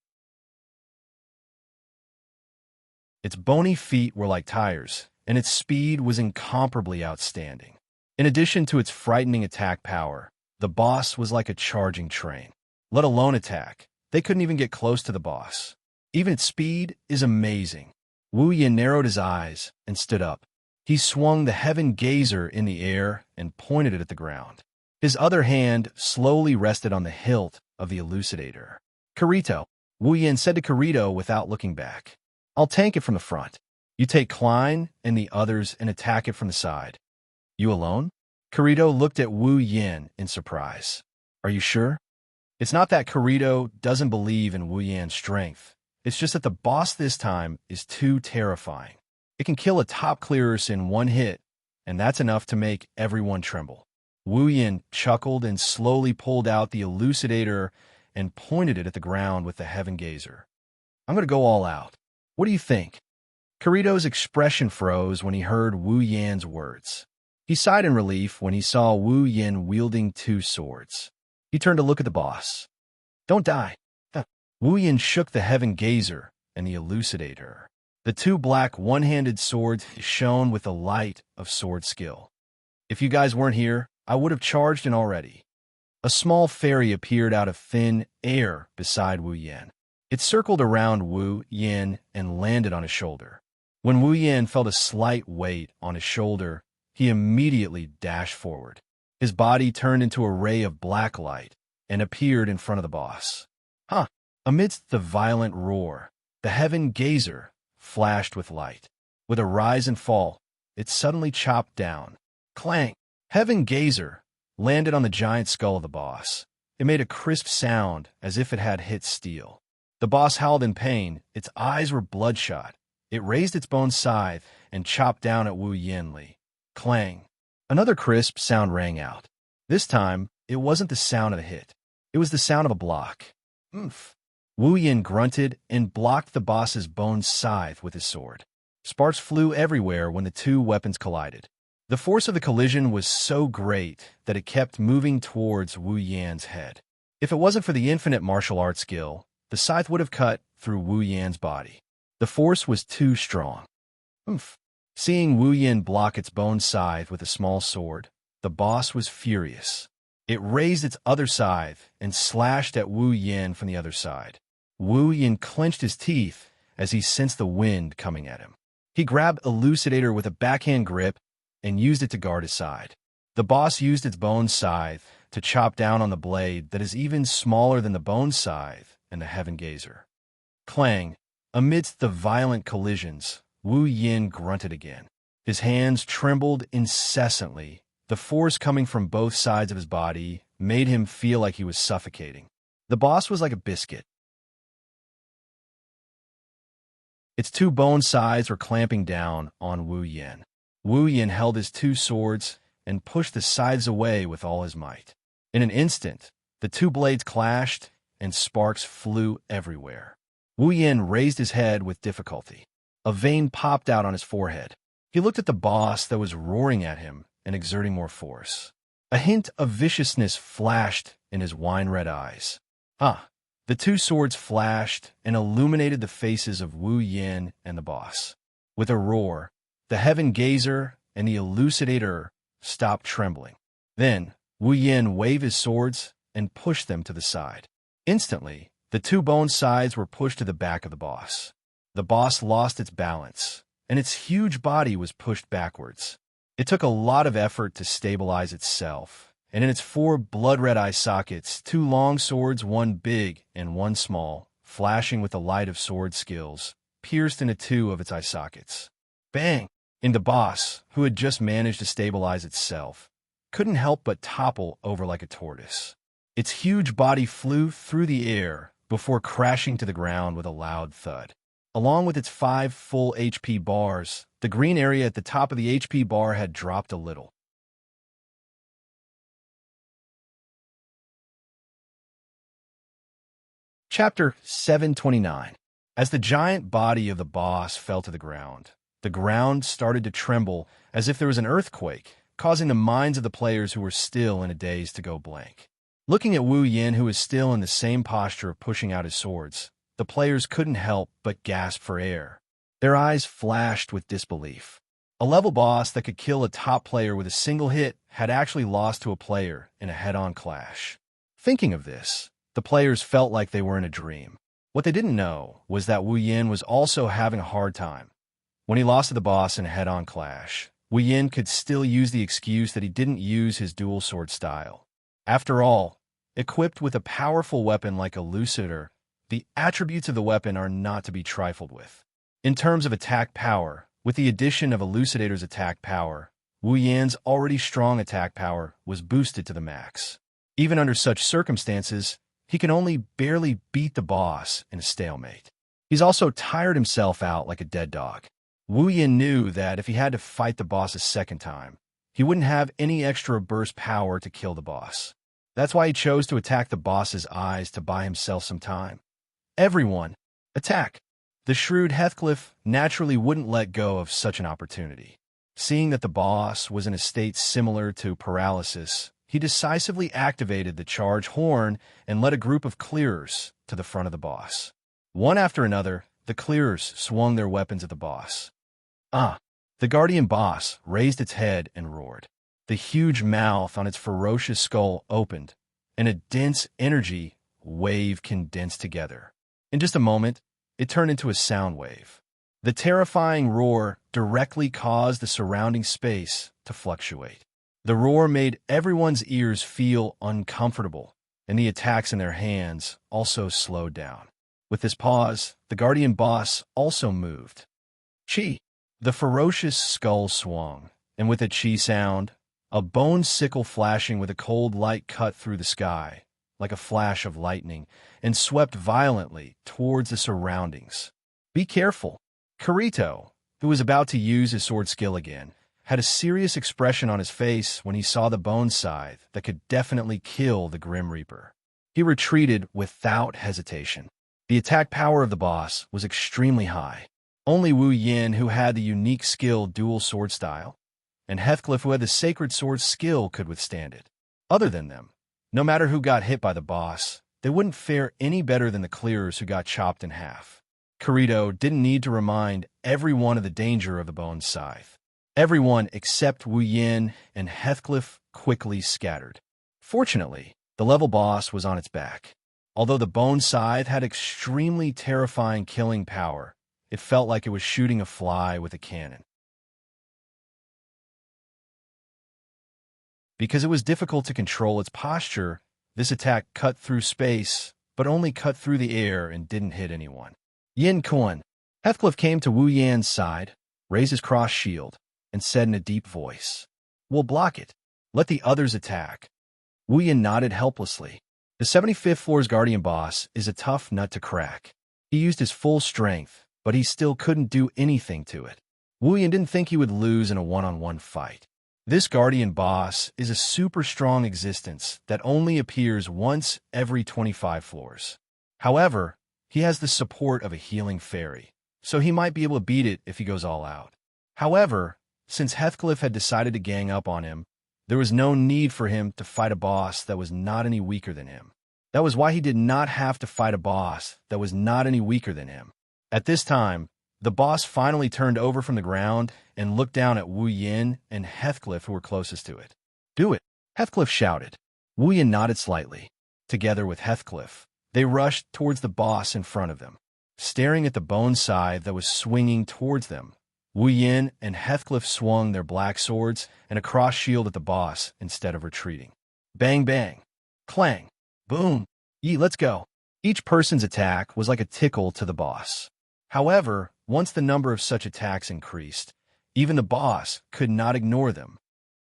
Its bony feet were like tires, and its speed was incomparably outstanding. In addition to its frightening attack power, the boss was like a charging train. Let alone attack, they couldn't even get close to the boss. Even its speed is amazing. Wu Yan narrowed his eyes and stood up. He swung the Heaven Gazer in the air and pointed it at the ground. His other hand slowly rested on the hilt of the elucidator. Kirito, Wu Yan said to Kirito without looking back. I'll tank it from the front. You take Klein and the others and attack it from the side. You alone? Kirito looked at Wu Yan in surprise. Are you sure? It's not that Kirito doesn't believe in Wu Yan's strength. It's just that the boss this time is too terrifying. It can kill a top clearers in one hit, and that's enough to make everyone tremble. Wu Yan chuckled and slowly pulled out the elucidator and pointed it at the ground with the Heaven Gazer. I'm going to go all out. What do you think? Kirito's expression froze when he heard Wu Yan's words. He sighed in relief when he saw Wu Yin wielding two swords. He turned to look at the boss. "Don't die." Wu Yin shook the Heaven Gazer and the Elucidator. The two black one-handed swords shone with the light of sword skill. "If you guys weren't here, I would have charged in already." A small fairy appeared out of thin air beside Wu Yin. It circled around Wu Yin and landed on his shoulder. When Wu Yin felt a slight weight on his shoulder, he immediately dashed forward. His body turned into a ray of black light and appeared in front of the boss. Amidst the violent roar, the Heaven Gazer flashed with light. With a rise and fall, it suddenly chopped down. Clang! Heaven Gazer landed on the giant skull of the boss. It made a crisp sound as if it had hit steel. The boss howled in pain. Its eyes were bloodshot. It raised its bone scythe and chopped down at Wu Yinli. Clang! Another crisp sound rang out. This time, it wasn't the sound of a hit. It was the sound of a block. Oomph! Wu Yin grunted and blocked the boss's bone scythe with his sword. Sparks flew everywhere when the two weapons collided. The force of the collision was so great that it kept moving towards Wu Yan's head. If it wasn't for the infinite martial arts skill, the scythe would have cut through Wu Yan's body. The force was too strong. Oomph! Seeing Wu Yin block its bone scythe with a small sword, the boss was furious. It raised its other scythe and slashed at Wu Yin from the other side. Wu Yin clenched his teeth as he sensed the wind coming at him. He grabbed Elucidator with a backhand grip and used it to guard his side. The boss used its bone scythe to chop down on the blade that is even smaller than the bone scythe and the Heaven Gazer. Clang! Amidst the violent collisions, Wu Yin grunted again. His hands trembled incessantly. The force coming from both sides of his body made him feel like he was suffocating. The boss was like a biscuit. Its two bone sides were clamping down on Wu Yin. Wu Yin held his two swords and pushed the sides away with all his might. In an instant, the two blades clashed and sparks flew everywhere. Wu Yin raised his head with difficulty. A vein popped out on his forehead. He looked at the boss that was roaring at him and exerting more force. A hint of viciousness flashed in his wine-red eyes. The two swords flashed and illuminated the faces of Wu Yin and the boss. With a roar, the Heaven Gazer and the Elucidator stopped trembling. Then, Wu Yin waved his swords and pushed them to the side. Instantly, the two bone sides were pushed to the back of the boss. The boss lost its balance, and its huge body was pushed backwards. It took a lot of effort to stabilize itself, and in its four blood-red eye sockets, two long swords, one big and one small, flashing with the light of sword skills, pierced into two of its eye sockets. Bang! And the boss, who had just managed to stabilize itself, couldn't help but topple over like a tortoise. Its huge body flew through the air before crashing to the ground with a loud thud. Along with its 5 full HP bars, the green area at the top of the HP bar had dropped a little. Chapter 729. As the giant body of the boss fell to the ground started to tremble as if there was an earthquake, causing the minds of the players who were still in a daze to go blank. Looking at Wu Yin, who was still in the same posture of pushing out his swords, the players couldn't help but gasp for air. Their eyes flashed with disbelief. A level boss that could kill a top player with a single hit had actually lost to a player in a head-on clash. Thinking of this, the players felt like they were in a dream. What they didn't know was that Wu Yin was also having a hard time. When he lost to the boss in a head-on clash, Wu Yin could still use the excuse that he didn't use his dual sword style. After all, equipped with a powerful weapon like Elucidator, the attributes of the weapon are not to be trifled with. In terms of attack power, with the addition of Elucidator's attack power, Wu Yin's already strong attack power was boosted to the max. Even under such circumstances, he can only barely beat the boss in a stalemate. He's also tired himself out like a dead dog. Wu Yin knew that if he had to fight the boss a second time, he wouldn't have any extra burst power to kill the boss. That's why he chose to attack the boss's eyes to buy himself some time. Everyone, attack! The shrewd Heathcliff naturally wouldn't let go of such an opportunity. Seeing that the boss was in a state similar to paralysis, he decisively activated the charge horn and led a group of clearers to the front of the boss. One after another, the clearers swung their weapons at the boss. The guardian boss raised its head and roared. The huge mouth on its ferocious skull opened, and a dense energy wave condensed together. In just a moment, it turned into a sound wave. The terrifying roar directly caused the surrounding space to fluctuate. The roar made everyone's ears feel uncomfortable, and the attacks in their hands also slowed down. With this pause, the guardian boss also moved. Chi! The ferocious skull swung, and with a chi sound, a bone sickle flashing with a cold light cut through the sky, like a flash of lightning, and swept violently towards the surroundings. Be careful! Kirito, who was about to use his sword skill again, had a serious expression on his face when he saw the bone scythe that could definitely kill the Grim Reaper. He retreated without hesitation. The attack power of the boss was extremely high. Only Wu Yin, who had the unique skill dual sword style, and Heathcliff, who had the sacred sword skill, could withstand it. Other than them, no matter who got hit by the boss, they wouldn't fare any better than the clearers who got chopped in half. Kirito didn't need to remind everyone of the danger of the bone scythe. Everyone except Wu Yin and Heathcliff quickly scattered. Fortunately, the level boss was on its back. Although the bone scythe had extremely terrifying killing power, it felt like it was shooting a fly with a cannon. Because it was difficult to control its posture, this attack cut through space, but only cut through the air and didn't hit anyone. Yin Kun. Heathcliff came to Wu Yan's side, raised his cross shield, and said in a deep voice, "We'll block it. Let the others attack." Wu Yan nodded helplessly. The 75th floor's guardian boss is a tough nut to crack. He used his full strength, but he still couldn't do anything to it. Wu Yan didn't think he would lose in a one-on-one fight. This guardian boss is a super strong existence that only appears once every 25 floors. However, he has the support of a healing fairy, so he might be able to beat it if he goes all out. However, since Heathcliff had decided to gang up on him, there was no need for him to fight a boss that was not any weaker than him. That was why he did not have to fight a boss that was not any weaker than him. At this time, the boss finally turned over from the ground and looked down at Wu Yin and Heathcliff, who were closest to it. "Do it," Heathcliff shouted. Wu Yin nodded slightly. Together with Heathcliff, they rushed towards the boss in front of them. Staring at the bone scythe that was swinging towards them, Wu Yin and Heathcliff swung their black swords and a cross shield at the boss instead of retreating. Bang bang, clang, boom, yee, let's go. Each person's attack was like a tickle to the boss. However, once the number of such attacks increased, even the boss could not ignore them.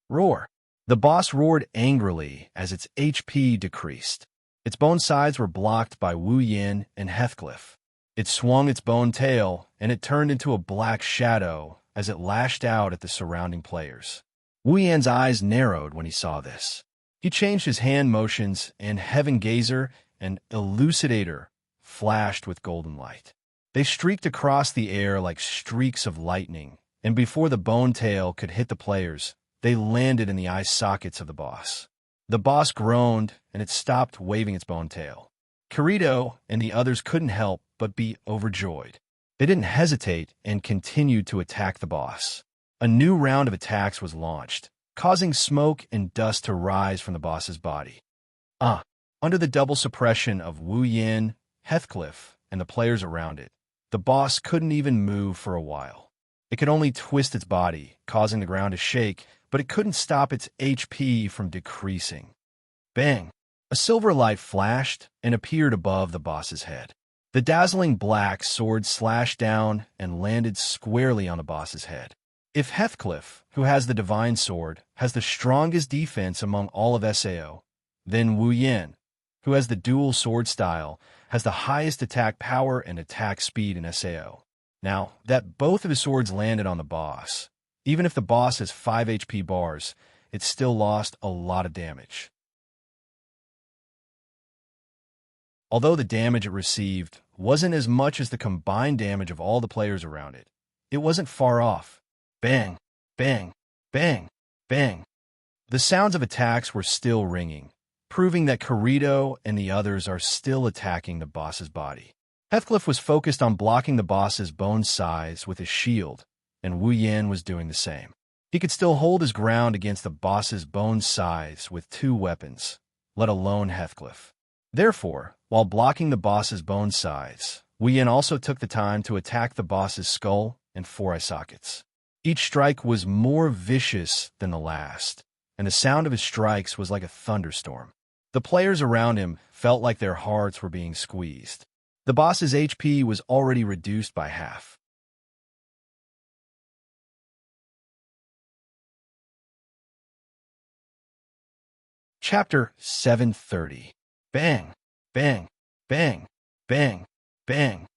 Roar. The boss roared angrily as its HP decreased. Its bone sides were blocked by Wu Yin and Heathcliff. It swung its bone tail, and it turned into a black shadow as it lashed out at the surrounding players. Wu Yan's eyes narrowed when he saw this. He changed his hand motions, and Heaven Gazer and Elucidator flashed with golden light. They streaked across the air like streaks of lightning, and before the bone tail could hit the players, they landed in the eye sockets of the boss. The boss groaned, and it stopped waving its bone tail. Kirito and the others couldn't help but be overjoyed. They didn't hesitate and continued to attack the boss. A new round of attacks was launched, causing smoke and dust to rise from the boss's body. Under the double suppression of Wu Yin, Heathcliff, and the players around it, the boss couldn't even move for a while. It could only twist its body, causing the ground to shake, but it couldn't stop its HP from decreasing. Bang! A silver light flashed and appeared above the boss's head. The dazzling black sword slashed down and landed squarely on the boss's head. If Heathcliff, who has the divine sword, has the strongest defense among all of SAO, then Wu Yin, who has the dual sword style, has the highest attack power and attack speed in SAO. Now, that both of his swords landed on the boss, even if the boss has 5 HP bars, it still lost a lot of damage. Although the damage it received wasn't as much as the combined damage of all the players around it, it wasn't far off. Bang! bang, bang, bang. The sounds of attacks were still ringing, proving that Corito and the others are still attacking the boss's body. Heathcliff was focused on blocking the boss's bone size with his shield, and Wu Yin was doing the same. He could still hold his ground against the boss's bone size with 2 weapons, let alone Heathcliff. Therefore, while blocking the boss's bone size, Wu Yin also took the time to attack the boss's skull and 4 eye sockets. Each strike was more vicious than the last, and the sound of his strikes was like a thunderstorm. The players around him felt like their hearts were being squeezed. The boss's HP was already reduced by half. Chapter 730. Bang, bang, bang, bang, bang.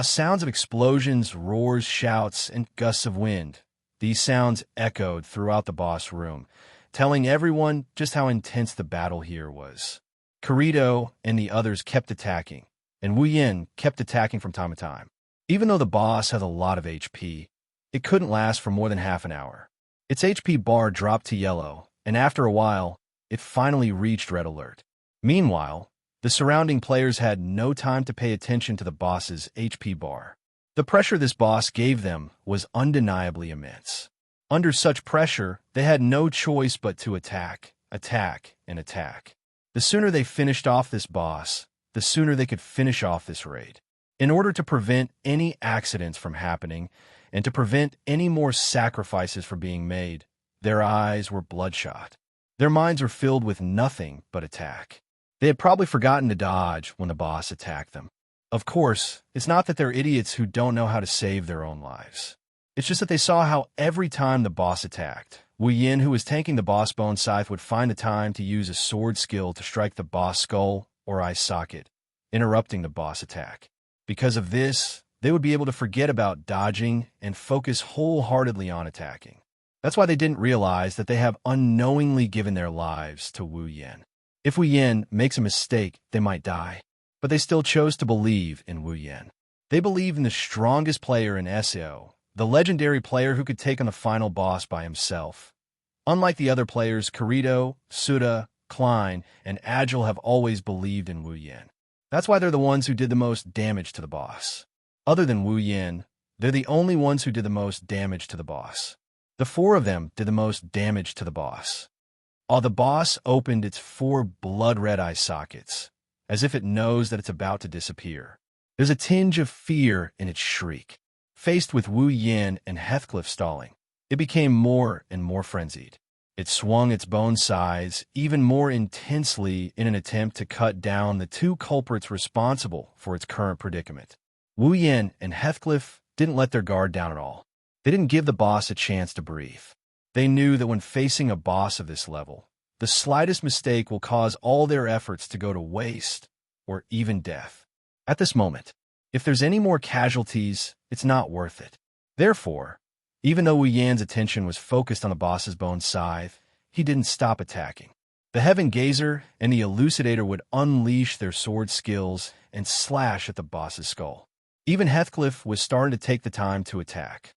Sounds of explosions, roars, shouts, and gusts of wind. These sounds echoed throughout the boss room, telling everyone just how intense the battle here was. Corito and the others kept attacking, and Wu Yin kept attacking from time to time. Even though the boss had a lot of HP, it couldn't last for more than half an hour. Its HP bar dropped to yellow, and after a while, it finally reached red alert. Meanwhile, the surrounding players had no time to pay attention to the boss's HP bar. The pressure this boss gave them was undeniably immense. Under such pressure, they had no choice but to attack, attack, and attack. The sooner they finished off this boss, the sooner they could finish off this raid. In order to prevent any accidents from happening, and to prevent any more sacrifices from being made, their eyes were bloodshot. Their minds were filled with nothing but attack. They had probably forgotten to dodge when the boss attacked them. Of course, it's not that they're idiots who don't know how to save their own lives. It's just that they saw how every time the boss attacked, Wu Yin, who was tanking the boss bone scythe, would find the time to use a sword skill to strike the boss skull or eye socket, interrupting the boss attack. Because of this, they would be able to forget about dodging and focus wholeheartedly on attacking. That's why they didn't realize that they have unknowingly given their lives to Wu Yin. If Wu Yin makes a mistake, they might die. But they still chose to believe in Wu Yin. They believe in the strongest player in SAO, the legendary player who could take on the final boss by himself. Unlike the other players, Corito, Suda, Klein, and Agile have always believed in Wu Yin. That's why they're the ones who did the most damage to the boss. Other than Wu Yin, they're the only ones who did the most damage to the boss. The 4 of them did the most damage to the boss. The boss opened its 4 blood-red eye sockets, as if it knows that it's about to disappear. There's a tinge of fear in its shriek. Faced with Wu Yin and Heathcliff stalling, it became more and more frenzied. It swung its bone size even more intensely in an attempt to cut down the 2 culprits responsible for its current predicament. Wu Yin and Heathcliff didn't let their guard down at all. They didn't give the boss a chance to breathe. They knew that when facing a boss of this level, the slightest mistake will cause all their efforts to go to waste or even death. At this moment, if there's any more casualties, it's not worth it. Therefore, even though Wu Yan's attention was focused on the boss's bone scythe, he didn't stop attacking. The Heaven Gazer and the Elucidator would unleash their sword skills and slash at the boss's skull. Even Heathcliff was starting to take the time to attack.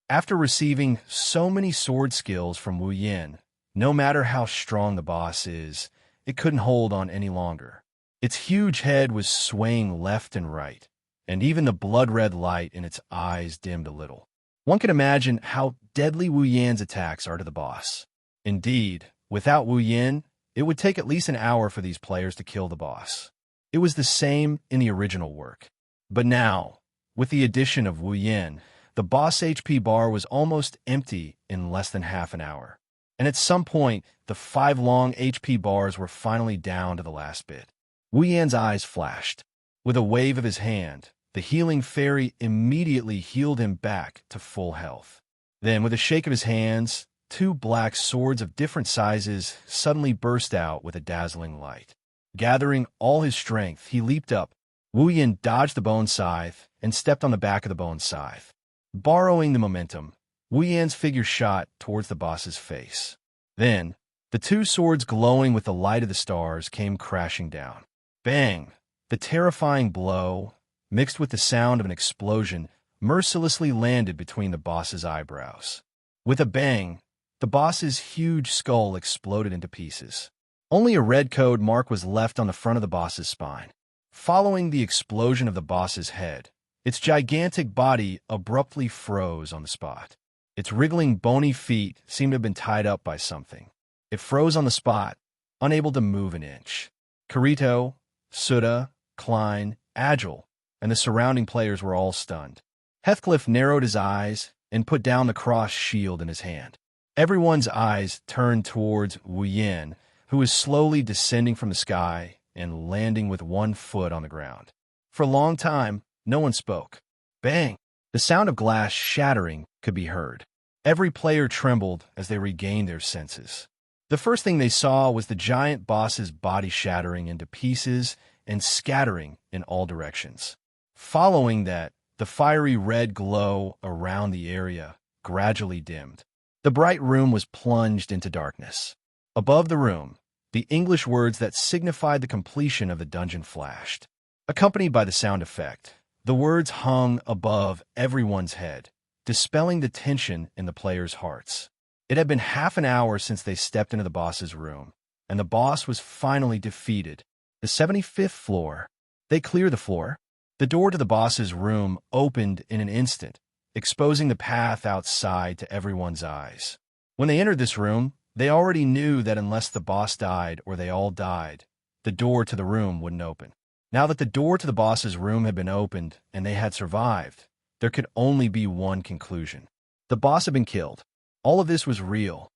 After receiving so many sword skills from Wu Yin, no matter how strong the boss is, it couldn't hold on any longer. Its huge head was swaying left and right, and even the blood-red light in its eyes dimmed a little. One can imagine how deadly Wu Yan's attacks are to the boss. Indeed, without Wu Yin, it would take at least an hour for these players to kill the boss. It was the same in the original work. But now, with the addition of Wu Yin, the boss HP bar was almost empty in less than half an hour. And at some point, the 5 long HP bars were finally down to the last bit. Wu Yan's eyes flashed. With a wave of his hand, the healing fairy immediately healed him back to full health. Then, with a shake of his hands, 2 black swords of different sizes suddenly burst out with a dazzling light. Gathering all his strength, he leaped up. Wu Yin dodged the bone scythe and stepped on the back of the bone scythe. Borrowing the momentum, Wu Yan's figure shot towards the boss's face. Then, the 2 swords glowing with the light of the stars came crashing down. Bang! The terrifying blow, mixed with the sound of an explosion, mercilessly landed between the boss's eyebrows. With a bang, the boss's huge skull exploded into pieces. Only a red code mark was left on the front of the boss's spine. Following the explosion of the boss's head, its gigantic body abruptly froze on the spot. Its wriggling bony feet seemed to have been tied up by something. It froze on the spot, unable to move an inch. Kirito, Suda, Klein, Agile, and the surrounding players were all stunned. Heathcliff narrowed his eyes and put down the crossed shield in his hand. Everyone's eyes turned towards Wu Yin, who was slowly descending from the sky and landing with one foot on the ground. For a long time, no one spoke. Bang! The sound of glass shattering could be heard. Every player trembled as they regained their senses. The first thing they saw was the giant boss's body shattering into pieces and scattering in all directions. Following that, the fiery red glow around the area gradually dimmed. The bright room was plunged into darkness. Above the room, the English words that signified the completion of the dungeon flashed. Accompanied by the sound effect, the words hung above everyone's head, dispelling the tension in the players' hearts. It had been half an hour since they stepped into the boss's room, and the boss was finally defeated. The 75th floor. They cleared the floor. The door to the boss's room opened in an instant, exposing the path outside to everyone's eyes. When they entered this room, they already knew that unless the boss died or they all died, the door to the room wouldn't open. Now that the door to the boss's room had been opened and they had survived, there could only be one conclusion. The boss had been killed. All of this was real.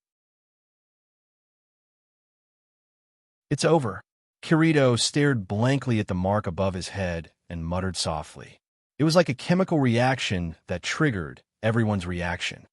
It's over. Kirito stared blankly at the mark above his head and muttered softly. It was like a chemical reaction that triggered everyone's reaction.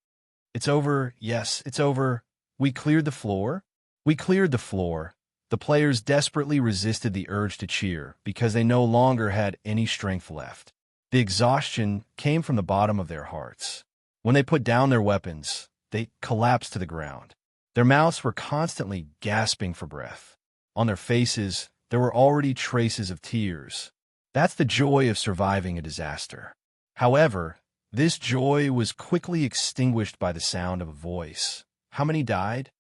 It's over. Yes, it's over. We cleared the floor. We cleared the floor. The players desperately resisted the urge to cheer because they no longer had any strength left. The exhaustion came from the bottom of their hearts. When they put down their weapons, they collapsed to the ground. Their mouths were constantly gasping for breath. On their faces, there were already traces of tears. That's the joy of surviving a disaster. However, this joy was quickly extinguished by the sound of a voice. How many died?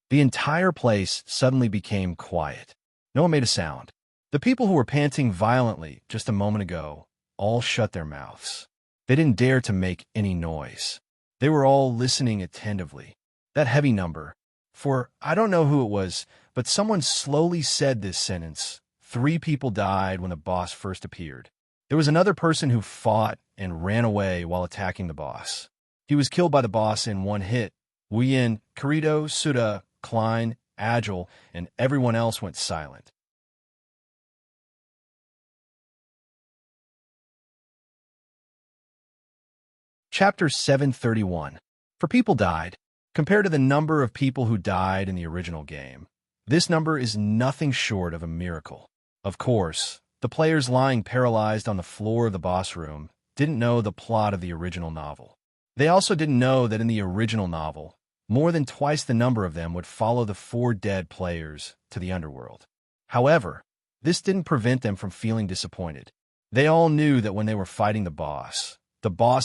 The entire place suddenly became quiet. No one made a sound. The people who were panting violently just a moment ago all shut their mouths. They didn't dare to make any noise. They were all listening attentively. That heavy number. For I don't know who it was, but someone slowly said this sentence. 3 people died when the boss first appeared. There was another person who fought and ran away while attacking the boss. He was killed by the boss in one hit. Wu Yin, Kirito, Suda, Klein, Agile, and everyone else went silent. Chapter 731. For people died. Compared to the number of people who died in the original game, this number is nothing short of a miracle. Of course, the players lying paralyzed on the floor of the boss room didn't know the plot of the original novel. They also didn't know that in the original novel, more than twice the number of them would follow the 4 dead players to the underworld. However, this didn't prevent them from feeling disappointed. They all knew that when they were fighting the boss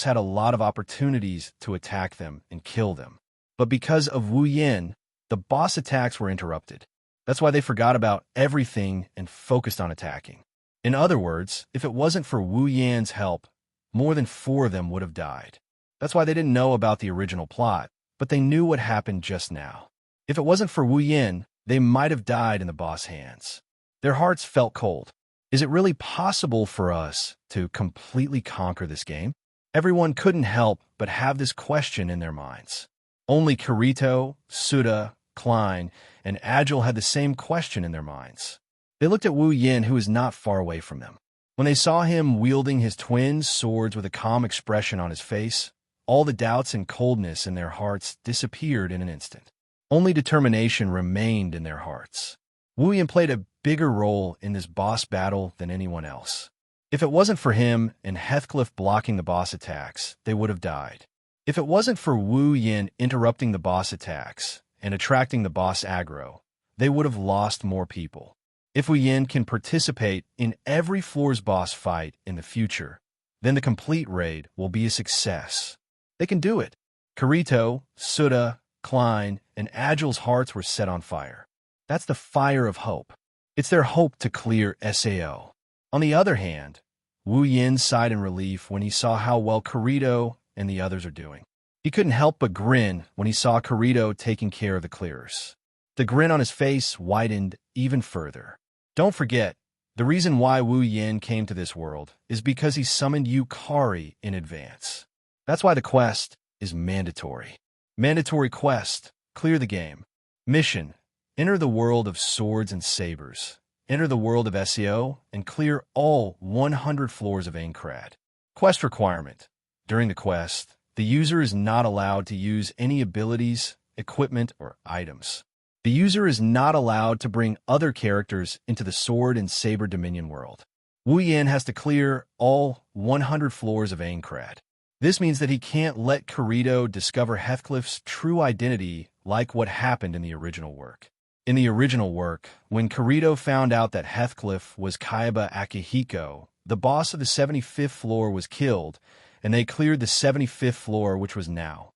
had a lot of opportunities to attack them and kill them. But because of Wu Yin, the boss attacks were interrupted. That's why they forgot about everything and focused on attacking. In other words, if it wasn't for Wu Yan's help, more than 4 of them would have died. That's why they didn't know about the original plot, but they knew what happened just now. If it wasn't for Wu Yin, they might have died in the boss' hands. Their hearts felt cold. Is it really possible for us to completely conquer this game? Everyone couldn't help but have this question in their minds. Only Kirito, Suda, Klein, and Agile had the same question in their minds. They looked at Wu Yin, who was not far away from them. When they saw him wielding his twin swords with a calm expression on his face, all the doubts and coldness in their hearts disappeared in an instant. Only determination remained in their hearts. Wu Yin played a bigger role in this boss battle than anyone else. If it wasn't for him and Heathcliff blocking the boss attacks, they would have died. If it wasn't for Wu Yin interrupting the boss attacks and attracting the boss aggro, they would have lost more people. If Wu Yin can participate in every floor's boss fight in the future, then the complete raid will be a success. They can do it. Kirito, Suda, Klein, and Agile's hearts were set on fire. That's the fire of hope. It's their hope to clear SAO. On the other hand, Wu Yin sighed in relief when he saw how well Kirito and the others are doing. He couldn't help but grin when he saw Kirito taking care of the clearers. The grin on his face widened even further. Don't forget, the reason why Wu Yin came to this world is because he summoned Yukari in advance. That's why the quest is mandatory. Mandatory quest, clear the game. Mission, enter the world of swords and sabers. Enter the world of SEO and clear all 100 floors of Aincrad. Quest requirement. During the quest, the user is not allowed to use any abilities, equipment, or items. The user is not allowed to bring other characters into the Sword and Saber Dominion world. Wu Yin has to clear all 100 floors of Aincrad. This means that he can't let Kirito discover Heathcliff's true identity like what happened in the original work. In the original work, when Kirito found out that Heathcliff was Kaiba Akihiko, the boss of the 75th floor was killed, and they cleared the 75th floor, which was now.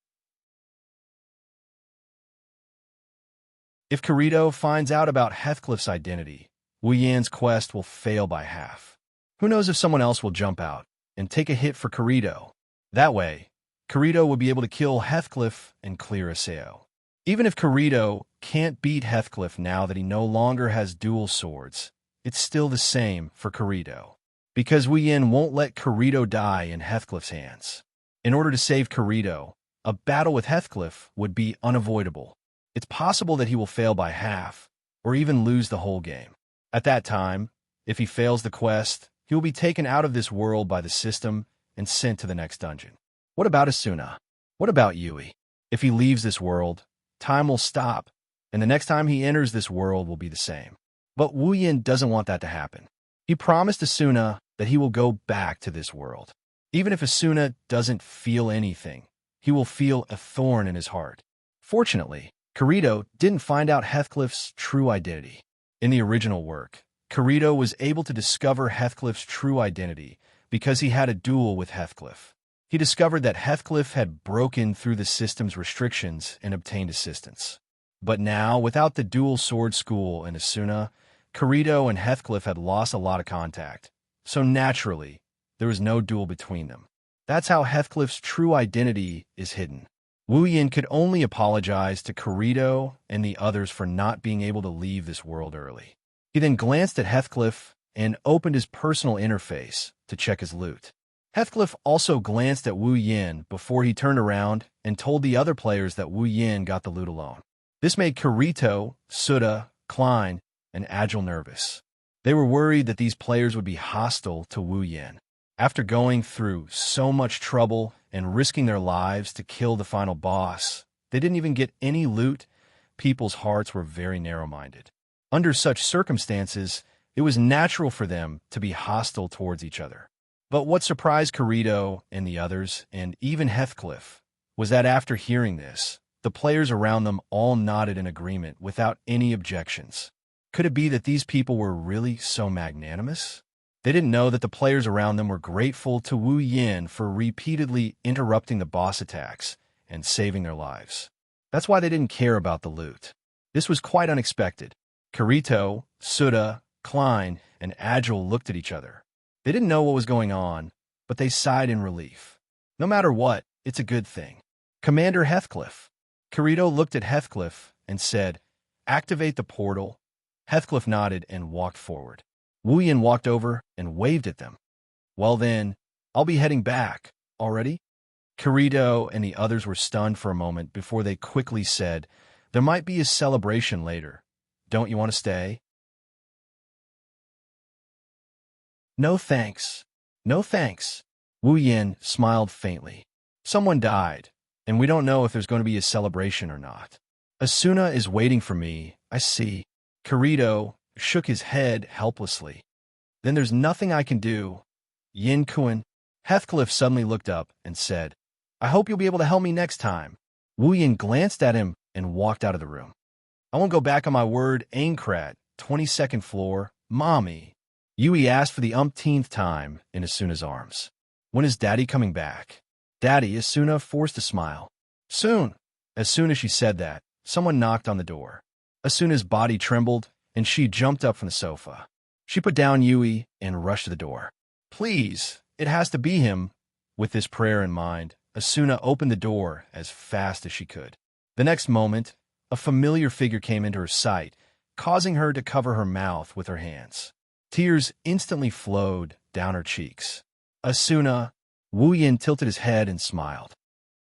If Kirito finds out about Heathcliff's identity, Wu Yin's quest will fail by half. Who knows if someone else will jump out and take a hit for Kirito. That way, Kirito will be able to kill Heathcliff and clear Aseo. Even if Kirito can't beat Heathcliff now that he no longer has dual swords, it's still the same for Kirito. Because Wu Yin won't let Kirito die in Heathcliff's hands. In order to save Kirito, a battle with Heathcliff would be unavoidable. It's possible that he will fail by half, or even lose the whole game. At that time, if he fails the quest, he will be taken out of this world by the system and sent to the next dungeon. What about Asuna? What about Yui? If he leaves this world, time will stop, and the next time he enters this world will be the same. But Wu Yin doesn't want that to happen. He promised Asuna that he will go back to this world. Even if Asuna doesn't feel anything, he will feel a thorn in his heart. Fortunately, Kirito didn't find out Heathcliff's true identity. In the original work, Kirito was able to discover Heathcliff's true identity because he had a duel with Heathcliff. He discovered that Heathcliff had broken through the system's restrictions and obtained assistance. But now, without the dual sword school and Asuna, Kirito and Heathcliff had lost a lot of contact. So naturally, there was no duel between them. That's how Heathcliff's true identity is hidden. Wu Yin could only apologize to Kirito and the others for not being able to leave this world early. He then glanced at Heathcliff and opened his personal interface to check his loot. Heathcliff also glanced at Wu Yin before he turned around and told the other players that Wu Yin got the loot alone. This made Kirito, Suda, Klein, and Agile nervous. They were worried that these players would be hostile to Wu Yin. After going through so much trouble and risking their lives to kill the final boss, they didn't even get any loot. People's hearts were very narrow-minded. Under such circumstances, it was natural for them to be hostile towards each other. But what surprised Kirito and the others, and even Heathcliff, was that after hearing this, the players around them all nodded in agreement without any objections. Could it be that these people were really so magnanimous? They didn't know that the players around them were grateful to Wu Yin for repeatedly interrupting the boss attacks and saving their lives. That's why they didn't care about the loot. This was quite unexpected. Kirito, Suda, Klein, and Agile looked at each other. They didn't know what was going on, but they sighed in relief. No matter what, it's a good thing. Commander Heathcliff. Kirito looked at Heathcliff and said, "Activate the portal." Heathcliff nodded and walked forward. Wu Yin walked over and waved at them. "Well then, I'll be heading back. Already?" Kirito and the others were stunned for a moment before they quickly said, "There might be a celebration later. Don't you want to stay?" "No thanks. No thanks." Wu Yin smiled faintly. "Someone died, and we don't know if there's going to be a celebration or not. Asuna is waiting for me, I see." Kirito shook his head helplessly. "Then there's nothing I can do." Yin-kun. Heathcliff suddenly looked up and said, "I hope you'll be able to help me next time." Wu Yin glanced at him and walked out of the room. "I won't go back on my word, Aincrad, 22nd floor, mommy." Yui asked for the umpteenth time in Asuna's arms. When is Daddy coming back? Daddy, Asuna forced a smile. Soon. As soon as she said that, someone knocked on the door. Asuna's body trembled, and she jumped up from the sofa. She put down Yui and rushed to the door. Please, it has to be him. With this prayer in mind, Asuna opened the door as fast as she could. The next moment, a familiar figure came into her sight, causing her to cover her mouth with her hands. Tears instantly flowed down her cheeks. Asuna, Wu Yin tilted his head and smiled.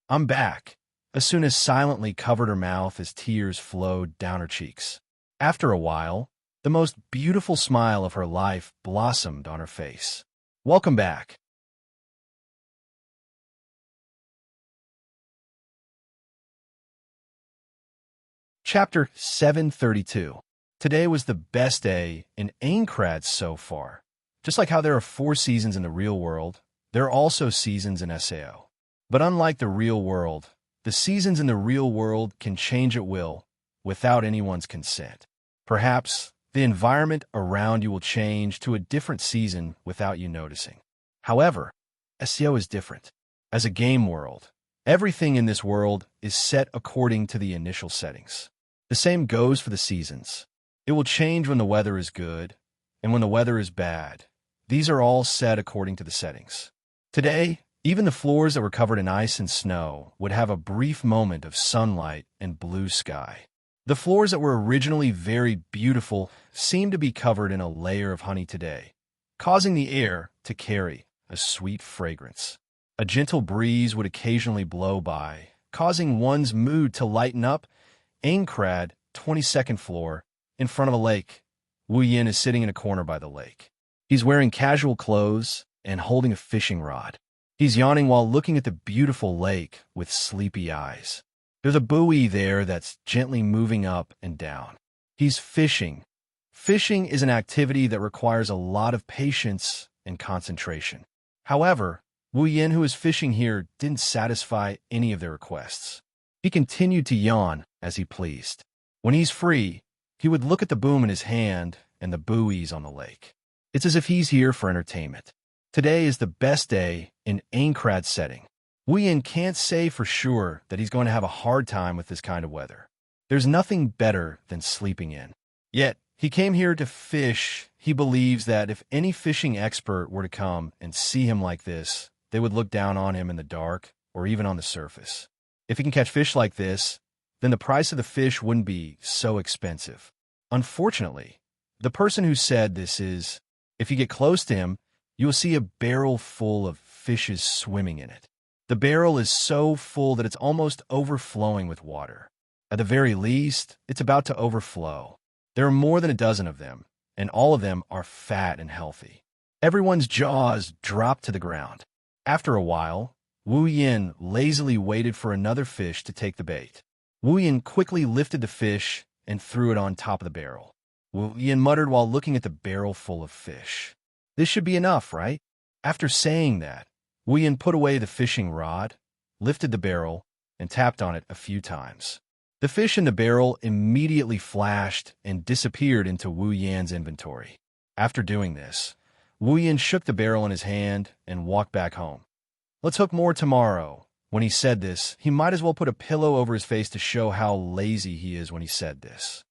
I'm back. Asuna silently covered her mouth as tears flowed down her cheeks. After a while, the most beautiful smile of her life blossomed on her face. Welcome back. Chapter 732. Today was the best day in Aincrad so far. Just like how there are 4 seasons in the real world, there are also seasons in SAO. But unlike the real world, the seasons in the real world can change at will without anyone's consent. Perhaps the environment around you will change to a different season without you noticing. However, SAO is different. As a game world, everything in this world is set according to the initial settings. The same goes for the seasons. It will change when the weather is good and when the weather is bad. These are all set according to the settings. Today, even the floors that were covered in ice and snow would have a brief moment of sunlight and blue sky. The floors that were originally very beautiful seemed to be covered in a layer of honey today, causing the air to carry a sweet fragrance. A gentle breeze would occasionally blow by, causing one's mood to lighten up. Aincrad, 22nd floor, in front of a lake. Wu Yin is sitting in a corner by the lake. He's wearing casual clothes and holding a fishing rod. He's yawning while looking at the beautiful lake with sleepy eyes. There's a buoy there that's gently moving up and down. He's fishing. Fishing is an activity that requires a lot of patience and concentration. However, Wu Yin, who is fishing here, didn't satisfy any of their requests. He continued to yawn as he pleased. When he's free, he would look at the boom in his hand and the buoys on the lake. It's as if he's here for entertainment. Today is the best day in Aincrad's setting. Wu Yin can't say for sure that he's going to have a hard time with this kind of weather. There's nothing better than sleeping in. Yet, he came here to fish. He believes that if any fishing expert were to come and see him like this, they would look down on him in the dark or even on the surface. If he can catch fish like this, then the price of the fish wouldn't be so expensive. Unfortunately, the person who said this is, if you get close to him, you will see a barrel full of fishes swimming in it. The barrel is so full that it's almost overflowing with water. At the very least, it's about to overflow. There are more than a dozen of them, and all of them are fat and healthy. Everyone's jaws drop to the ground. After a while, Wu Yin lazily waited for another fish to take the bait. Wu Yin quickly lifted the fish and threw it on top of the barrel. Wu Yin muttered while looking at the barrel full of fish. This should be enough, right? After saying that, Wu Yin put away the fishing rod, lifted the barrel, and tapped on it a few times. The fish in the barrel immediately flashed and disappeared into Wu Yan's inventory. After doing this, Wu Yin shook the barrel in his hand and walked back home. Let's hook more tomorrow. When he said this, he might as well put a pillow over his face to show how lazy he is when he said this.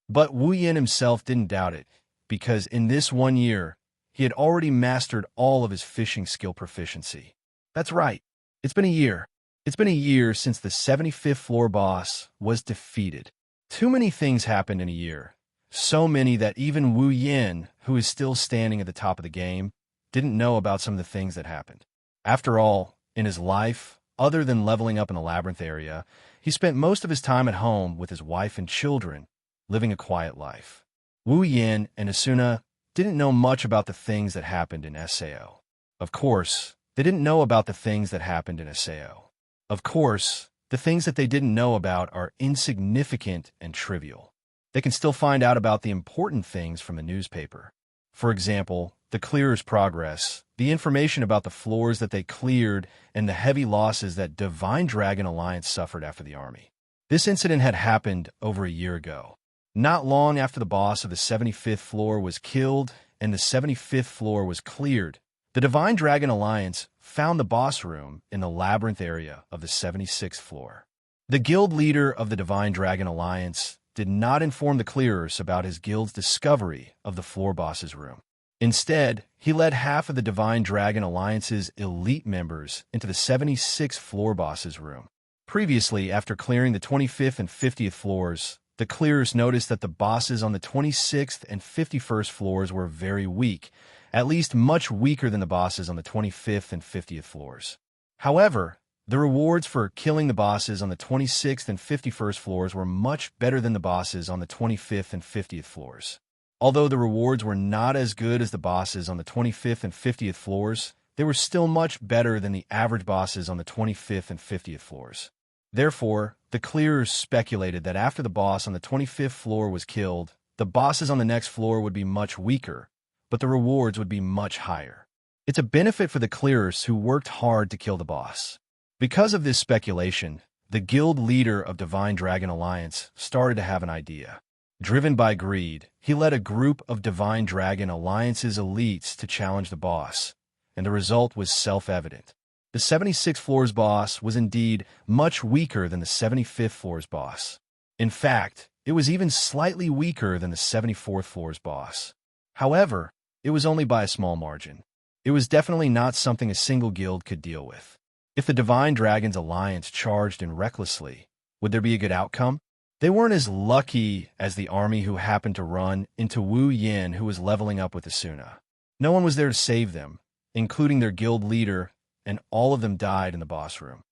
But Wu Yin himself didn't doubt it, because in this 1 year, he had already mastered all of his fishing skill proficiency. That's right. It's been a year. It's been a year since the 75th floor boss was defeated. Too many things happened in a year. So many that even Wu Yin, who is still standing at the top of the game, didn't know about some of the things that happened. After all, in his life, other than leveling up in the labyrinth area, he spent most of his time at home with his wife and children, living a quiet life. Wu Yin and Asuna didn't know much about the things that happened in SAO. Of course, they didn't know about the things that happened in SAO. Of course, the things that they didn't know about are insignificant and trivial. They can still find out about the important things from the newspaper. For example, the clearer's progress, the information about the floors that they cleared, and the heavy losses that Divine Dragon Alliance suffered after the army. This incident had happened over a year ago. Not long after the boss of the 75th floor was killed and the 75th floor was cleared, the Divine Dragon Alliance found the boss room in the labyrinth area of the 76th floor. The guild leader of the Divine Dragon Alliance did not inform the clearers about his guild's discovery of the floor boss's room. Instead, he led half of the Divine Dragon Alliance's elite members into the 76th floor boss's room. Previously, after clearing the 25th and 50th floors, the clearers noticed that the bosses on the 26th and 51st floors were very weak, at least much weaker than the bosses on the 25th and 50th floors. However, the rewards for killing the bosses on the 26th and 51st floors were much better than the bosses on the 25th and 50th floors. Although the rewards were not as good as the bosses on the 25th and 50th floors, they were still much better than the average bosses on the 25th and 50th floors. Therefore, the clearers speculated that after the boss on the 25th floor was killed, the bosses on the next floor would be much weaker, but the rewards would be much higher. It's a benefit for the clearers who worked hard to kill the boss. Because of this speculation, the guild leader of Divine Dragon Alliance started to have an idea. Driven by greed, he led a group of Divine Dragon Alliance's elites to challenge the boss, and the result was self-evident. The 76th floor's boss was indeed much weaker than the 75th floor's boss. In fact, it was even slightly weaker than the 74th floor's boss. However, it was only by a small margin. It was definitely not something a single guild could deal with. If the Divine Dragons Alliance charged in recklessly, would there be a good outcome? They weren't as lucky as the army who happened to run into Wu Yin, who was leveling up with Asuna. No one was there to save them, including their guild leader, and all of them died in the boss room.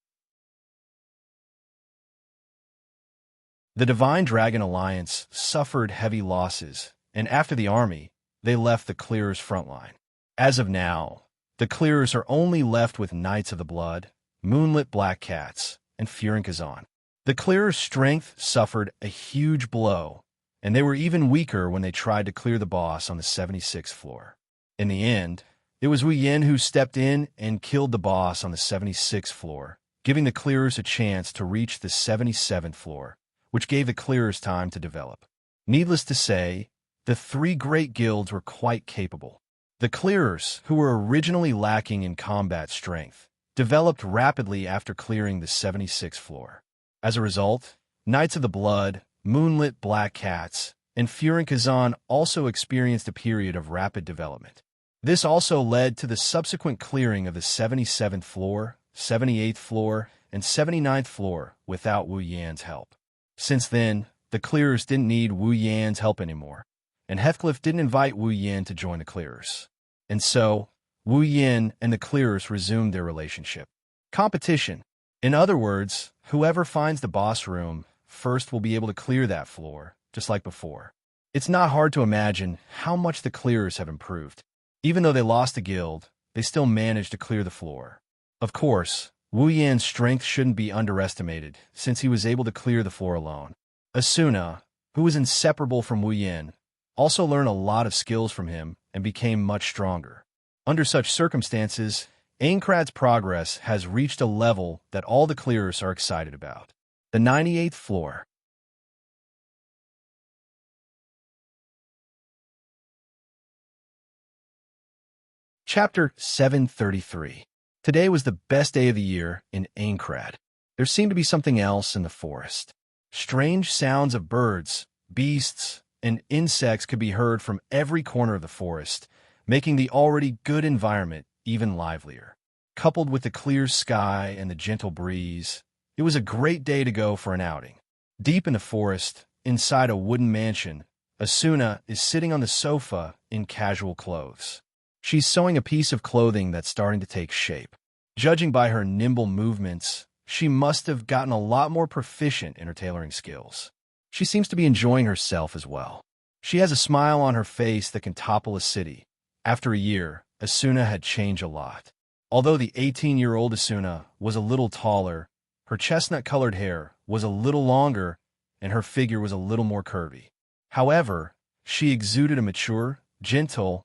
The Divine Dragon Alliance suffered heavy losses, and after the army, they left the clearers' front line. As of now, the clearers are only left with Knights of the Blood, Moonlit Black Cats, and Furin Kazan. The clearers' strength suffered a huge blow, and they were even weaker when they tried to clear the boss on the 76th floor. In the end, it was Wu Yin who stepped in and killed the boss on the 76th floor, giving the clearers a chance to reach the 77th floor, which gave the clearers time to develop. Needless to say, the three great guilds were quite capable. The clearers, who were originally lacking in combat strength, developed rapidly after clearing the 76th floor. As a result, Knights of the Blood, Moonlit Black Cats, and Furin Kazan also experienced a period of rapid development. This also led to the subsequent clearing of the 77th floor, 78th floor, and 79th floor without Wu Yan's help. Since then, the clearers didn't need Wu Yan's help anymore, and Heathcliff didn't invite Wu Yan to join the clearers. And so, Wu Yan and the clearers resumed their relationship. Competition. In other words, whoever finds the boss room first will be able to clear that floor, just like before. It's not hard to imagine how much the clearers have improved. Even though they lost the guild, they still managed to clear the floor. Of course, Wu Yan's strength shouldn't be underestimated, since he was able to clear the floor alone. Asuna, who was inseparable from Wu Yan, also learned a lot of skills from him and became much stronger. Under such circumstances, Aincrad's progress has reached a level that all the clearers are excited about. The 98th floor. Chapter 733. Today was the best day of the year in Aincrad. There seemed to be something else in the forest. Strange sounds of birds, beasts, and insects could be heard from every corner of the forest, making the already good environment even livelier. Coupled with the clear sky and the gentle breeze, it was a great day to go for an outing. Deep in the forest, inside a wooden mansion, Asuna is sitting on the sofa in casual clothes. She's sewing a piece of clothing that's starting to take shape. Judging by her nimble movements, she must have gotten a lot more proficient in her tailoring skills. She seems to be enjoying herself as well. She has a smile on her face that can topple a city. After a year, Asuna had changed a lot. Although the 18-year-old Asuna was a little taller, her chestnut-colored hair was a little longer, and her figure was a little more curvy. However, she exuded a mature, gentle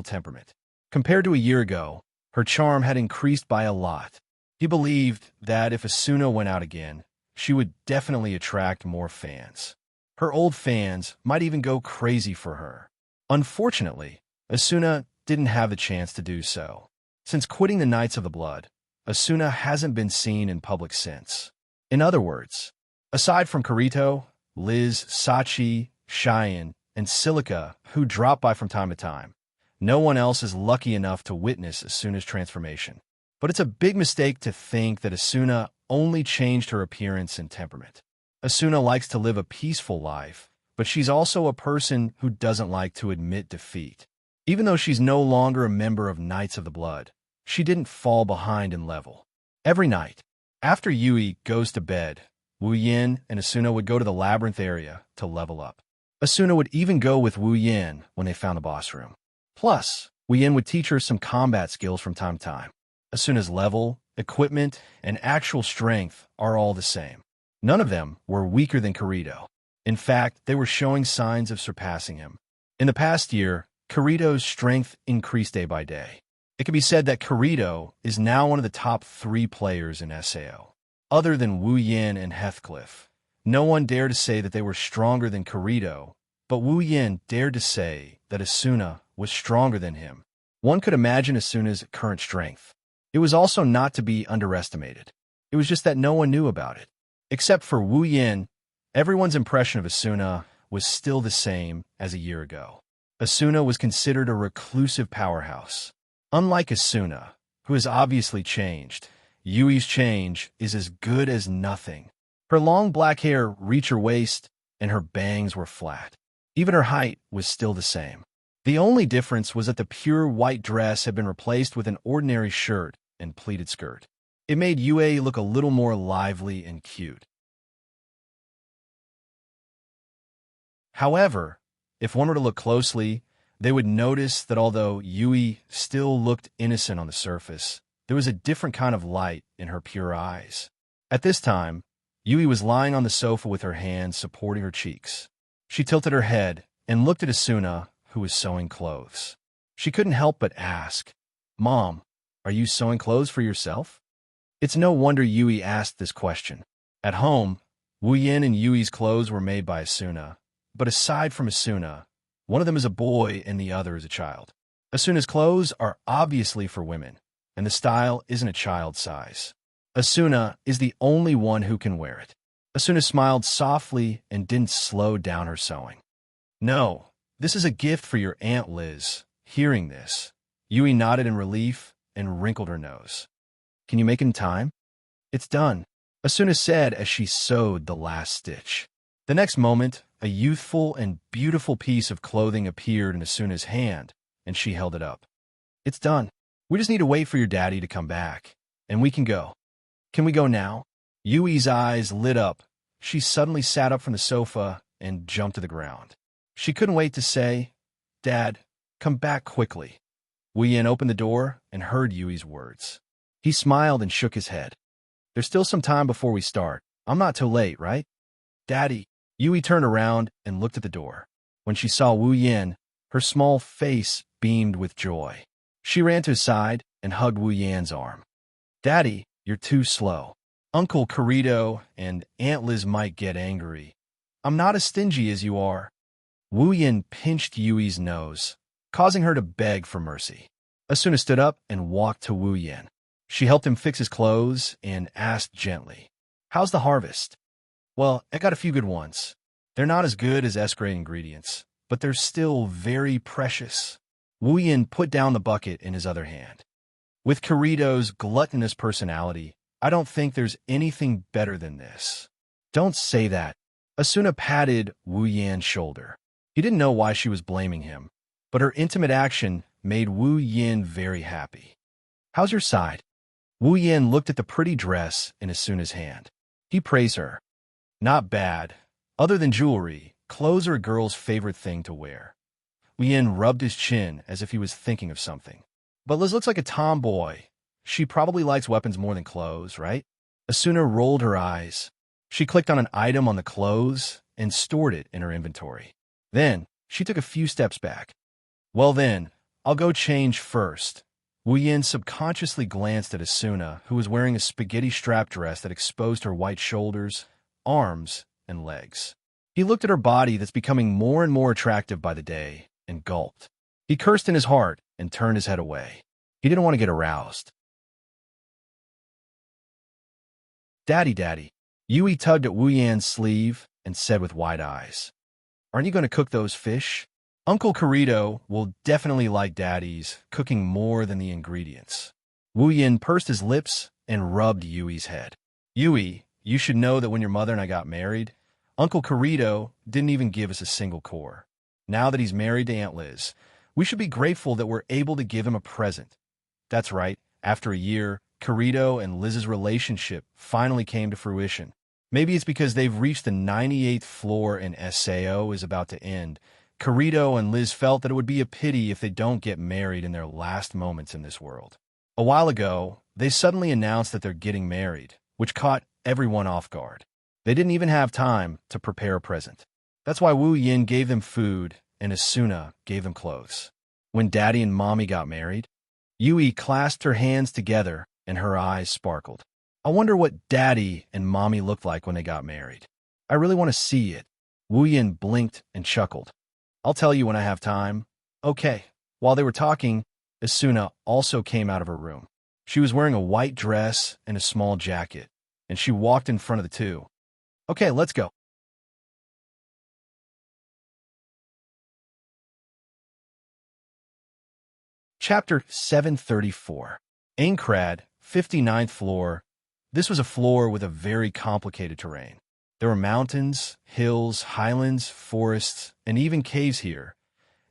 temperament. Compared to a year ago, her charm had increased by a lot. He believed that if Asuna went out again, she would definitely attract more fans. Her old fans might even go crazy for her. Unfortunately, Asuna didn't have the chance to do so. Since quitting the Knights of the Blood, Asuna hasn't been seen in public since. In other words, aside from Kirito, Liz, Sachi, Cheyenne, and Silica, who drop by from time to time, no one else is lucky enough to witness Asuna's transformation. But it's a big mistake to think that Asuna only changed her appearance and temperament. Asuna likes to live a peaceful life, but she's also a person who doesn't like to admit defeat. Even though she's no longer a member of Knights of the Blood, she didn't fall behind in level. Every night, after Yui goes to bed, Wu Yin and Asuna would go to the labyrinth area to level up. Asuna would even go with Wu Yin when they found the boss room. Plus, Wu Yin would teach her some combat skills from time to time. Asuna's level, equipment, and actual strength are all the same. None of them were weaker than Kirito. In fact, they were showing signs of surpassing him. In the past year, Kirito's strength increased day by day. It can be said that Kirito is now one of the top 3 players in SAO. Other than Wu Yin and Heathcliff, no one dared to say that they were stronger than Kirito, but Wu Yin dared to say that Asuna was stronger than him. One could imagine Asuna's current strength. It was also not to be underestimated. It was just that no one knew about it. Except for Wu Yin, everyone's impression of Asuna was still the same as a year ago. Asuna was considered a reclusive powerhouse. Unlike Asuna, who has obviously changed, Yui's change is as good as nothing. Her long black hair reached her waist, and her bangs were flat. Even her height was still the same. The only difference was that the pure white dress had been replaced with an ordinary shirt and pleated skirt. It made Yui look a little more lively and cute. However, if one were to look closely, they would notice that although Yui still looked innocent on the surface, there was a different kind of light in her pure eyes. At this time, Yui was lying on the sofa with her hands supporting her cheeks. She tilted her head and looked at Asuna, who was sewing clothes. She couldn't help but ask, "Mom, are you sewing clothes for yourself?" It's no wonder Yui asked this question. At home, Wu Yin and Yui's clothes were made by Asuna, but aside from Asuna, one of them is a boy and the other is a child. Asuna's clothes are obviously for women, and the style isn't a child size. Asuna is the only one who can wear it. Asuna smiled softly and didn't slow down her sewing. "No, this is a gift for your Aunt Liz." Hearing this, Yui nodded in relief and wrinkled her nose. "Can you make it in time?" "It's done," Asuna said as she sewed the last stitch. The next moment, a youthful and beautiful piece of clothing appeared in Asuna's hand, and she held it up. "It's done. We just need to wait for your daddy to come back, and we can go." "Can we go now?" Yui's eyes lit up. She suddenly sat up from the sofa and jumped to the ground. She couldn't wait to say, "Dad, come back quickly." Wu Yin opened the door and heard Yui's words. He smiled and shook his head. "There's still some time before we start. I'm not too late, right?" "Daddy." Yui turned around and looked at the door. When she saw Wu Yin, her small face beamed with joy. She ran to his side and hugged Wu Yin's arm. "Daddy, you're too slow. Uncle Kirito and Aunt Liz might get angry. I'm not as stingy as you are." Wu Yin pinched Yui's nose, causing her to beg for mercy. Asuna stood up and walked to Wu Yin. She helped him fix his clothes and asked gently, "How's the harvest?" "Well, I got a few good ones. They're not as good as S-grade ingredients, but they're still very precious." Wu Yin put down the bucket in his other hand. "With Kirito's gluttonous personality, I don't think there's anything better than this." "Don't say that." Asuna patted Wu Yin's shoulder. He didn't know why she was blaming him, but her intimate action made Wu Yin very happy. "How's your side?" Wu Yin looked at the pretty dress in Asuna's hand. He praised her. "Not bad. Other than jewelry, clothes are a girl's favorite thing to wear." Wu Yin rubbed his chin as if he was thinking of something. "But Liz looks like a tomboy. She probably likes weapons more than clothes, right?" Asuna rolled her eyes. She clicked on an item on the clothes and stored it in her inventory. Then, she took a few steps back. "Well then, I'll go change first." Wu Yin subconsciously glanced at Asuna, who was wearing a spaghetti strap dress that exposed her white shoulders, arms, and legs. He looked at her body that's becoming more and more attractive by the day and gulped. He cursed in his heart and turned his head away. He didn't want to get aroused. Daddy, Daddy. Yui tugged at Wu Yan's sleeve and said with wide eyes, "Aren't you going to cook those fish? Uncle Kirito will definitely like Daddy's cooking more than the ingredients." Wu Yan pursed his lips and rubbed Yui's head. "Yui, you should know that when your mother and I got married, Uncle Kirito didn't even give us a single core. Now that he's married to Aunt Liz, we should be grateful that we're able to give him a present." That's right. After a year, Kirito and Liz's relationship finally came to fruition. Maybe it's because they've reached the 98th floor and SAO is about to end. Kirito and Liz felt that it would be a pity if they don't get married in their last moments in this world. A while ago, they suddenly announced that they're getting married, which caught everyone off guard. They didn't even have time to prepare a present. That's why Wu Yin gave them food and Asuna gave them clothes. When Daddy and Mommy got married, Yui clasped her hands together and her eyes sparkled. "I wonder what Daddy and Mommy looked like when they got married. I really want to see it." Wu Yin blinked and chuckled. "I'll tell you when I have time." "Okay." While they were talking, Asuna also came out of her room. She was wearing a white dress and a small jacket, and she walked in front of the two. "Okay, let's go." Chapter 734. Aincrad, 59th floor. This was a floor with a very complicated terrain. There were mountains, hills, highlands, forests, and even caves here.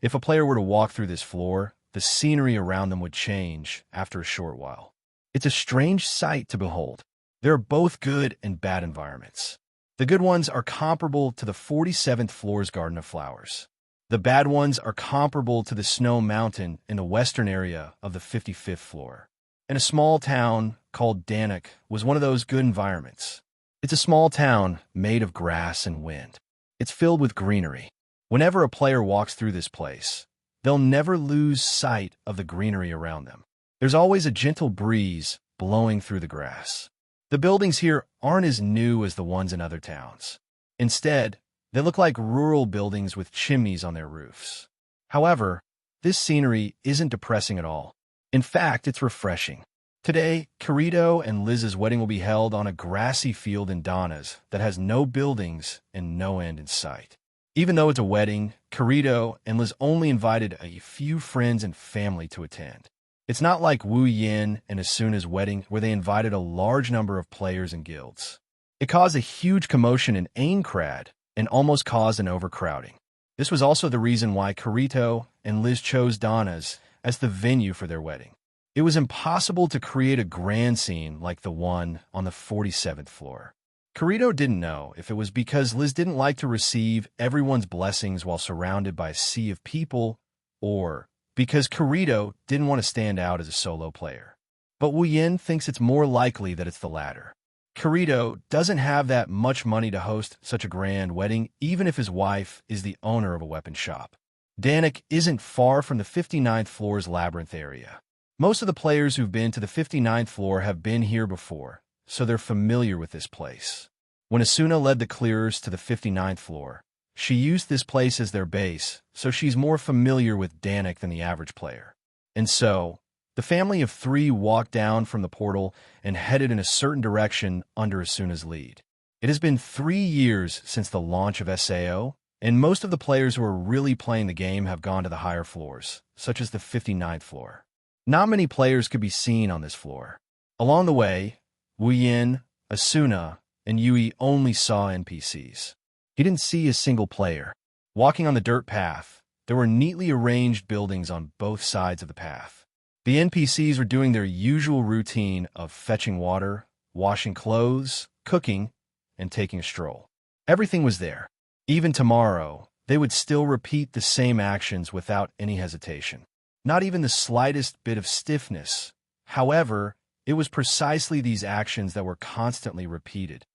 If a player were to walk through this floor, the scenery around them would change after a short while. It's a strange sight to behold. There are both good and bad environments. The good ones are comparable to the 47th floor's Garden of Flowers. The bad ones are comparable to the Snow Mountain in the western area of the 55th floor. And a small town called Danik was one of those good environments. It's a small town made of grass and wind. It's filled with greenery. Whenever a player walks through this place, they'll never lose sight of the greenery around them. There's always a gentle breeze blowing through the grass. The buildings here aren't as new as the ones in other towns. Instead, they look like rural buildings with chimneys on their roofs. However, this scenery isn't depressing at all. In fact, it's refreshing. Today, Kirito and Liz's wedding will be held on a grassy field in Donna's that has no buildings and no end in sight. Even though it's a wedding, Kirito and Liz only invited a few friends and family to attend. It's not like Wu Yin and Asuna's wedding where they invited a large number of players and guilds. It caused a huge commotion in Aincrad and almost caused an overcrowding. This was also the reason why Kirito and Liz chose Donna's as the venue for their wedding. It was impossible to create a grand scene like the one on the 47th floor. Kirito didn't know if it was because Liz didn't like to receive everyone's blessings while surrounded by a sea of people, or because Kirito didn't want to stand out as a solo player. But Wu Yin thinks it's more likely that it's the latter. Kirito doesn't have that much money to host such a grand wedding, even if his wife is the owner of a weapon shop. Danik isn't far from the 59th floor's labyrinth area. Most of the players who've been to the 59th floor have been here before, so they're familiar with this place. When Asuna led the clearers to the 59th floor, she used this place as their base, so she's more familiar with Danik than the average player. And so, the family of three walked down from the portal and headed in a certain direction under Asuna's lead. It has been 3 years since the launch of SAO, and most of the players who are really playing the game have gone to the higher floors, such as the 59th floor. Not many players could be seen on this floor. Along the way, Wu Yin, Asuna, and Yui only saw NPCs. He didn't see a single player. Walking on the dirt path, there were neatly arranged buildings on both sides of the path. The NPCs were doing their usual routine of fetching water, washing clothes, cooking, and taking a stroll. Everything was there. Even tomorrow, they would still repeat the same actions without any hesitation. Not even the slightest bit of stiffness. However, it was precisely these actions that were constantly repeated.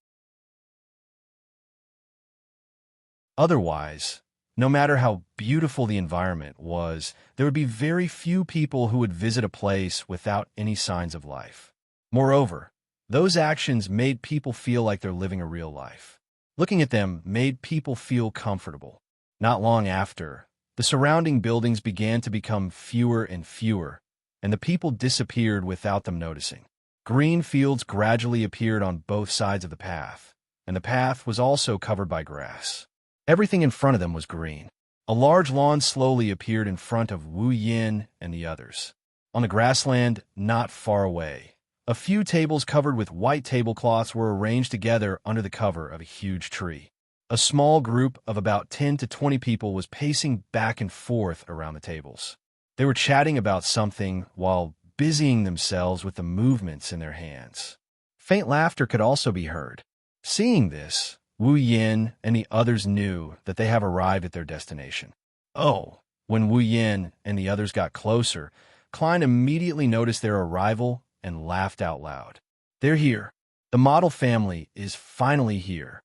Otherwise, no matter how beautiful the environment was, there would be very few people who would visit a place without any signs of life. Moreover, those actions made people feel like they're living a real life. Looking at them made people feel comfortable. Not long after, the The surrounding buildings began to become fewer and fewer, and the people disappeared without them noticing. Green fields gradually appeared on both sides of the path, and the path was also covered by grass. Everything in front of them was green. A large lawn slowly appeared in front of Wu Yin and the others. On the grassland, not far away, a few tables covered with white tablecloths were arranged together under the cover of a huge tree. A small group of about 10 to 20 people was pacing back and forth around the tables. They were chatting about something while busying themselves with the movements in their hands. Faint laughter could also be heard. Seeing this, Wu Yin and the others knew that they have arrived at their destination. Oh, when Wu Yin and the others got closer, Klein immediately noticed their arrival and laughed out loud. They're here. The model family is finally here.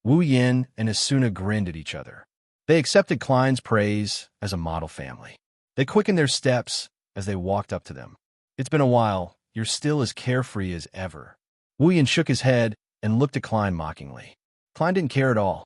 Wu Yin and Asuna grinned at each other. They accepted Klein's praise as a model family. They quickened their steps as they walked up to them. It's been a while. You're still as carefree as ever. Wu Yin shook his head and looked at Klein mockingly. Klein didn't care at all.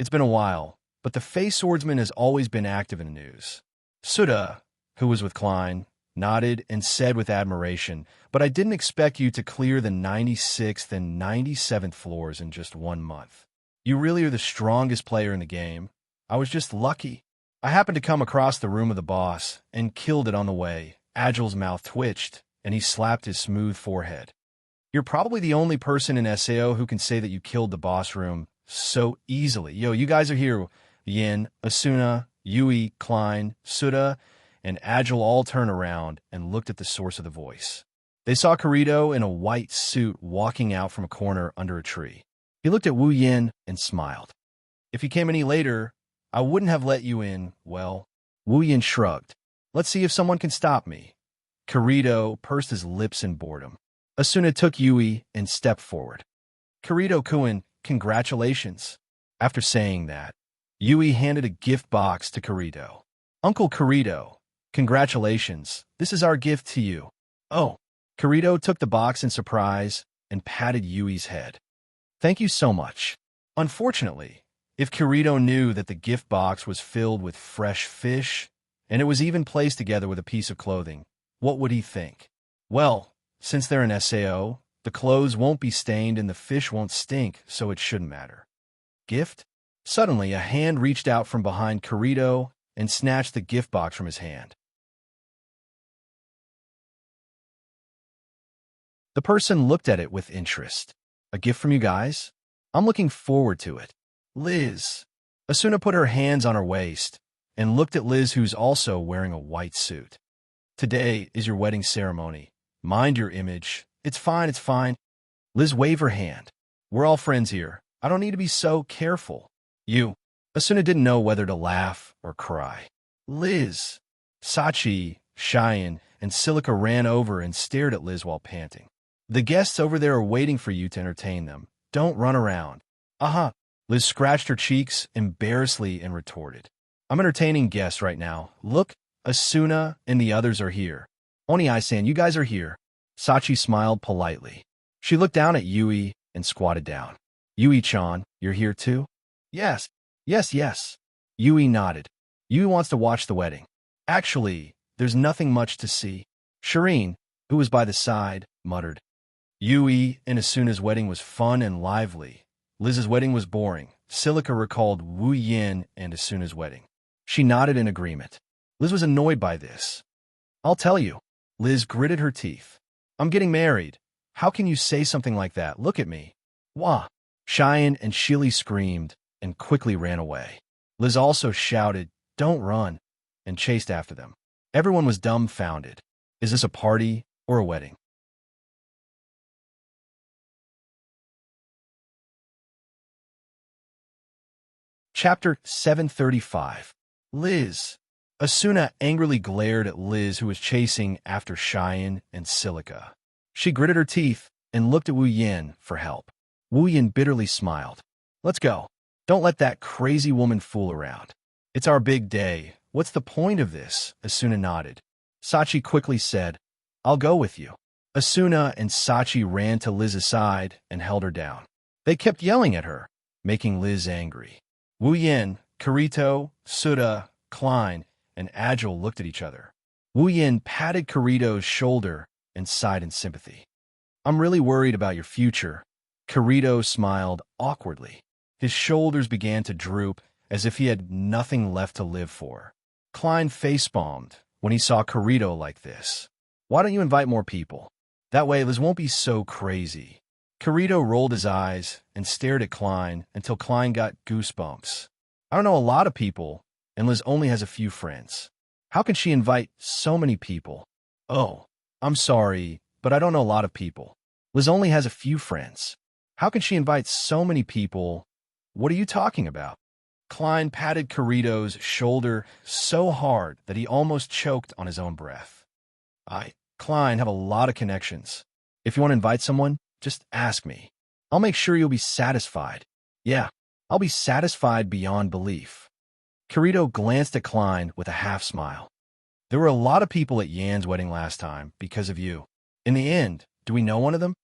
It's been a while, but the Fey Swordsman has always been active in the news. Suda, who was with Klein, nodded and said with admiration, but I didn't expect you to clear the 96th and 97th floors in just 1 month. You really are the strongest player in the game. I was just lucky. I happened to come across the room of the boss and killed it on the way. Agile's mouth twitched, and he slapped his smooth forehead. You're probably the only person in SAO who can say that you killed the boss room so easily. Yo, you guys are here. Yin, Asuna, Yui, Klein, Suda, and Agile all turned around and looked at the source of the voice. They saw Kirito in a white suit walking out from a corner under a tree. He looked at Wu Yin and smiled. If you came any later, I wouldn't have let you in. Well, Wu Yin shrugged. Let's see if someone can stop me. Kirito pursed his lips in boredom. Asuna took Yui and stepped forward. Kirito-kun, congratulations. After saying that, Yui handed a gift box to Kirito. Uncle Kirito, congratulations. This is our gift to you. Oh. Kirito took the box in surprise and patted Yui's head. Thank you so much. Unfortunately, if Kirito knew that the gift box was filled with fresh fish, and it was even placed together with a piece of clothing, what would he think? Well, since they're in SAO, the clothes won't be stained and the fish won't stink, so it shouldn't matter. Gift? Suddenly, a hand reached out from behind Kirito and snatched the gift box from his hand. The person looked at it with interest. A gift from you guys? I'm looking forward to it. Liz. Asuna put her hands on her waist and looked at Liz, who's also wearing a white suit. Today is your wedding ceremony. Mind your image. It's fine, it's fine. Liz waved her hand. We're all friends here. I don't need to be so careful. You. Asuna didn't know whether to laugh or cry. Liz. Sachi, Cheyenne, and Silica ran over and stared at Liz while panting. The guests over there are waiting for you to entertain them. Don't run around. Uh-huh. Liz scratched her cheeks embarrassedly and retorted. I'm entertaining guests right now. Look, Asuna and the others are here. Oni-san, you guys are here. Sachi smiled politely. She looked down at Yui and squatted down. Yui-chan, you're here too? Yes. Yes. Yui nodded. Yui wants to watch the wedding. Actually, there's nothing much to see. Shireen, who was by the side, muttered. Yui and Asuna's wedding was fun and lively. Liz's wedding was boring. Silica recalled Wu Yin and Asuna's wedding. She nodded in agreement. Liz was annoyed by this. I'll tell you. Liz gritted her teeth. I'm getting married. How can you say something like that? Look at me. Wah. Cheyenne and Shili screamed and quickly ran away. Liz also shouted, don't run, and chased after them. Everyone was dumbfounded. Is this a party or a wedding? Chapter 735. Liz. Asuna angrily glared at Liz, who was chasing after Cheyenne and Silica. She gritted her teeth and looked at Wu Yin for help. Wu Yin bitterly smiled. Let's go. Don't let that crazy woman fool around. It's our big day. What's the point of this? Asuna nodded. Sachi quickly said, I'll go with you. Asuna and Sachi ran to Liz's side and held her down. They kept yelling at her, making Liz angry. Wu Yin, Kirito, Suda, Klein, and Agile looked at each other. Wu Yin patted Kirito's shoulder and sighed in sympathy. I'm really worried about your future. Kirito smiled awkwardly. His shoulders began to droop as if he had nothing left to live for. Klein facepalmed when he saw Kirito like this. Why don't you invite more people? That way Liz won't be so crazy. Kirito rolled his eyes and stared at Klein until Klein got goosebumps. I don't know a lot of people, and Liz only has a few friends. How can she invite so many people? Oh, I'm sorry, but I don't know a lot of people. Liz only has a few friends. How can she invite so many people? What are you talking about? Klein patted Kirito's shoulder so hard that he almost choked on his own breath. Klein, have a lot of connections. If you want to invite someone, just ask me. I'll make sure you'll be satisfied. Yeah, I'll be satisfied beyond belief. Kirito glanced at Klein with a half-smile. There were a lot of people at Yan's wedding last time because of you. In the end, do we know one of them?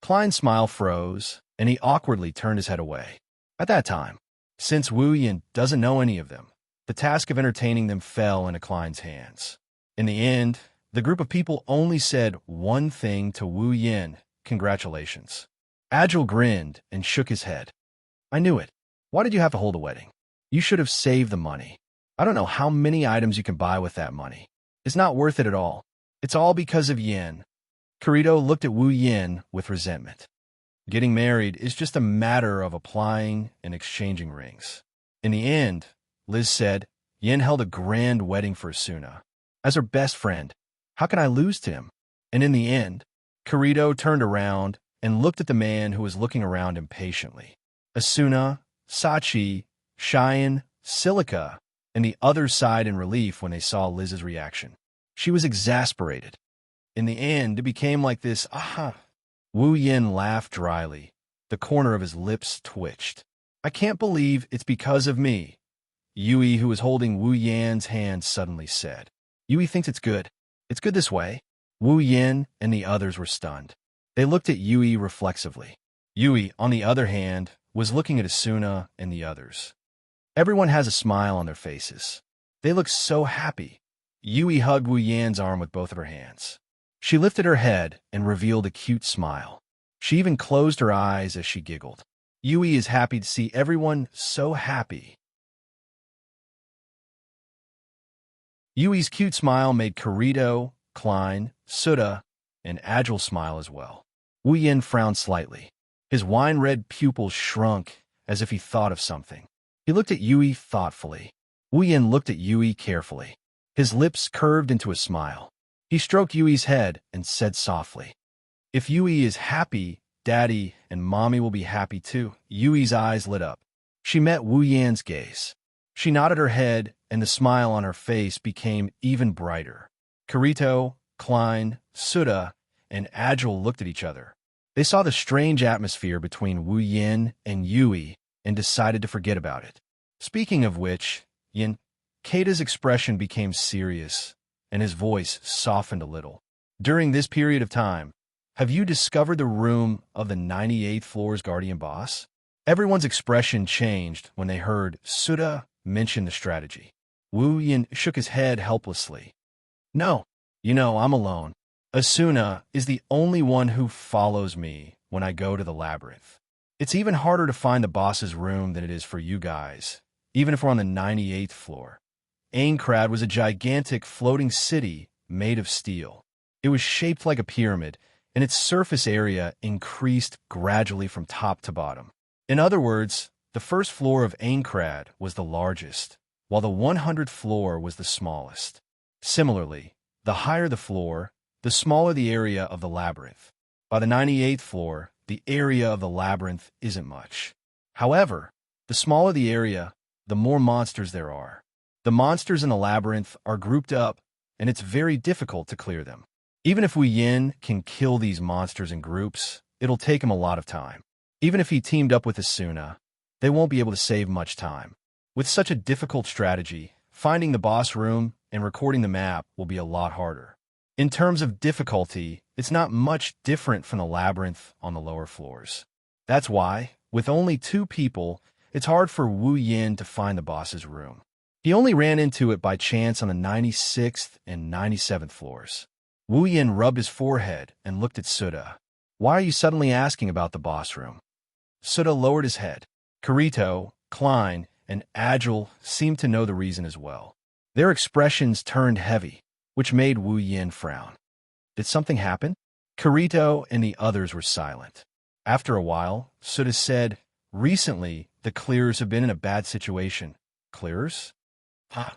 Klein's smile froze, and he awkwardly turned his head away. At that time, since Wu Yin doesn't know any of them, the task of entertaining them fell into Klein's hands. In the end, the group of people only said one thing to Wu Yin: congratulations. Agile grinned and shook his head. I knew it. Why did you have to hold a wedding? You should have saved the money. I don't know how many items you can buy with that money. It's not worth it at all. It's all because of Yin. Kirito looked at Wu Yin with resentment. Getting married is just a matter of applying and exchanging rings. In the end, Liz said, Yin held a grand wedding for Asuna. As her best friend, how can I lose to him? And in the end, Kirito turned around and looked at the man who was looking around impatiently. Asuna, Sachi, Cheyenne, Silica, and the others sighed in relief when they saw Liz's reaction. She was exasperated. In the end, it became like this, aha. Wu Yin laughed dryly. The corner of his lips twitched. I can't believe it's because of me. Yui, who was holding Wu Yan's hand, suddenly said. Yui thinks it's good. It's good this way. Wu Yin and the others were stunned. They looked at Yui reflexively. Yui, on the other hand, was looking at Asuna and the others. Everyone has a smile on their faces. They look so happy. Yui hugged Wu Yan's arm with both of her hands. She lifted her head and revealed a cute smile. She even closed her eyes as she giggled. Yui is happy to see everyone so happy. Yui's cute smile made Kirito, Klein, Suda, and Agile smile as well. Wu Yin frowned slightly. His wine-red pupils shrunk as if he thought of something. He looked at Yui thoughtfully. Wu Yin looked at Yui carefully. His lips curved into a smile. He stroked Yui's head and said softly, If Yui is happy, Daddy and Mommy will be happy too. Yui's eyes lit up. She met Wu Yan's gaze. She nodded her head, and the smile on her face became even brighter. Kirito, Klein, Suda, and Agile looked at each other. They saw the strange atmosphere between Wu Yin and Yui and decided to forget about it. Speaking of which, Yin, Keita's expression became serious, and his voice softened a little. During this period of time, have you discovered the room of the 98th floor's guardian boss? Everyone's expression changed when they heard Suda mention the strategy. Wu Yin shook his head helplessly. No, I'm alone. Asuna is the only one who follows me when I go to the labyrinth. It's even harder to find the boss's room than it is for you guys, even if we're on the 98th floor. Aincrad was a gigantic floating city made of steel. It was shaped like a pyramid, and its surface area increased gradually from top to bottom. In other words, the first floor of Aincrad was the largest, while the 100th floor was the smallest. Similarly, the higher the floor, the smaller the area of the labyrinth. By the 98th floor, the area of the labyrinth isn't much. However, the smaller the area, the more monsters there are. The monsters in the labyrinth are grouped up, and it's very difficult to clear them. Even if Wu Yin can kill these monsters in groups, it'll take him a lot of time. Even if he teamed up with Asuna, they won't be able to save much time. With such a difficult strategy, finding the boss room and recording the map will be a lot harder. In terms of difficulty, it's not much different from the labyrinth on the lower floors. That's why, with only 2 people, it's hard for Wu Yin to find the boss's room. He only ran into it by chance on the 96th and 97th floors. Wu Yin rubbed his forehead and looked at Suda. Why are you suddenly asking about the boss room? Suda lowered his head. Kirito, Klein, and Agile seemed to know the reason as well. Their expressions turned heavy, which made Wu Yin frown. Did something happen? Kirito and the others were silent. After a while, Suda said, recently, the clearers have been in a bad situation. Clearers? Huh.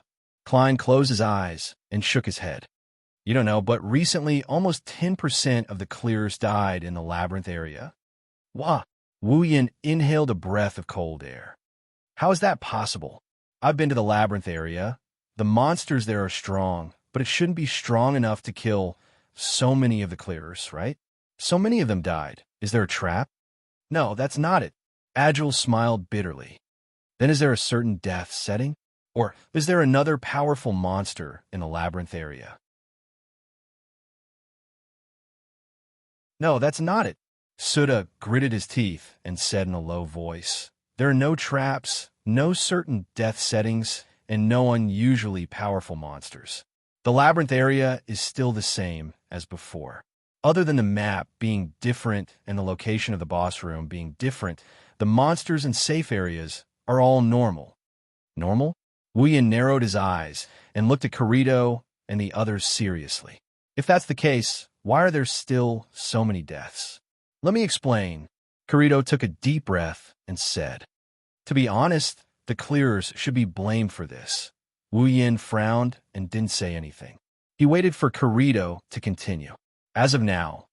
Klein closed his eyes and shook his head. You don't know, but recently almost 10% of the clearers died in the labyrinth area. Wah! Wu Yin inhaled a breath of cold air. How is that possible? I've been to the labyrinth area. The monsters there are strong, but it shouldn't be strong enough to kill so many of the clearers, right? So many of them died. Is there a trap? No, that's not it. Agile smiled bitterly. Then is there a certain death setting? Or is there another powerful monster in the labyrinth area? No, that's not it. Suda gritted his teeth and said in a low voice, there are no traps, no certain death settings, and no unusually powerful monsters. The labyrinth area is still the same as before. Other than the map being different and the location of the boss room being different, the monsters and safe areas are all normal. Normal? Wu Yin narrowed his eyes and looked at Kirito and the others seriously. If that's the case, why are there still so many deaths? Let me explain. Kirito took a deep breath and said, to be honest, the clearers should be blamed for this. Wu Yin frowned and didn't say anything. He waited for Kirito to continue. As of now,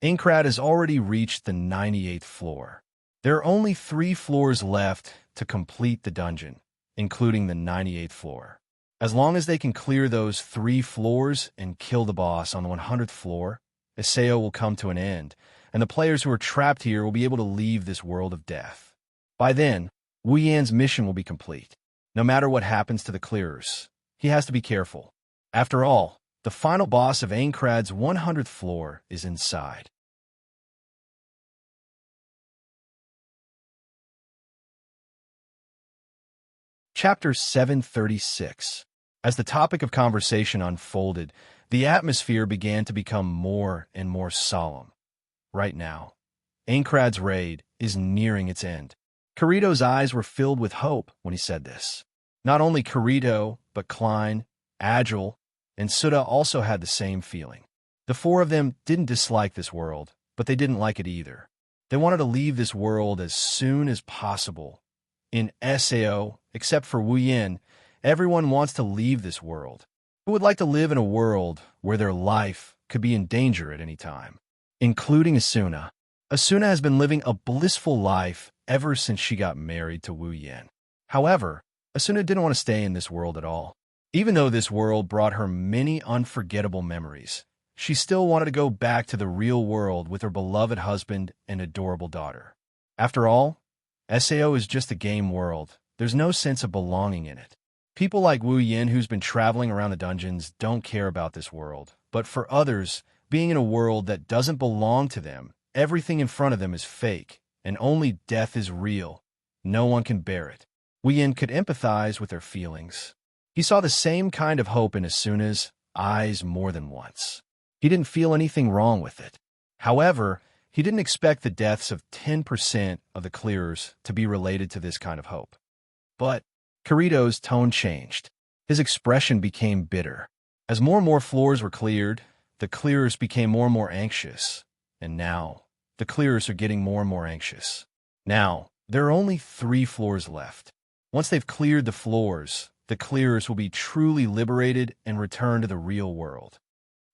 Inkrad has already reached the 98th floor. There are only 3 floors left to complete the dungeon, including the 98th floor. As long as they can clear those 3 floors and kill the boss on the 100th floor, Iseo will come to an end, and the players who are trapped here will be able to leave this world of death. By then, Wu Yan's mission will be complete. No matter what happens to the clearers, he has to be careful. After all, the final boss of Ainkrad's 100th floor is inside. Chapter 736. As the topic of conversation unfolded, the atmosphere began to become more and more solemn. Right now, Ainkrad's raid is nearing its end. Kirito's eyes were filled with hope when he said this. Not only Kirito, but Klein, Agile, and Suda also had the same feeling. The 4 of them didn't dislike this world, but they didn't like it either. They wanted to leave this world as soon as possible. In Sao, except for Wu Yin, everyone wants to leave this world. Who would like to live in a world where their life could be in danger at any time? Including Asuna. Asuna has been living a blissful life ever since she got married to Wu Yin. However, Asuna didn't want to stay in this world at all. Even though this world brought her many unforgettable memories, she still wanted to go back to the real world with her beloved husband and adorable daughter. After all, Sao is just a game world. There's no sense of belonging in it. People like Wu Yin, who's been traveling around the dungeons, don't care about this world. But for others, being in a world that doesn't belong to them, everything in front of them is fake, and only death is real. No one can bear it. Wu Yin could empathize with their feelings. He saw the same kind of hope in Asuna's eyes more than once. He didn't feel anything wrong with it. However, he didn't expect the deaths of 10% of the clearers to be related to this kind of hope. But Kirito's tone changed. His expression became bitter. As more and more floors were cleared, the clearers became more and more anxious. And now, the clearers are getting more and more anxious. Now, there are only 3 floors left. Once they've cleared the floors, the clearers will be truly liberated and return to the real world.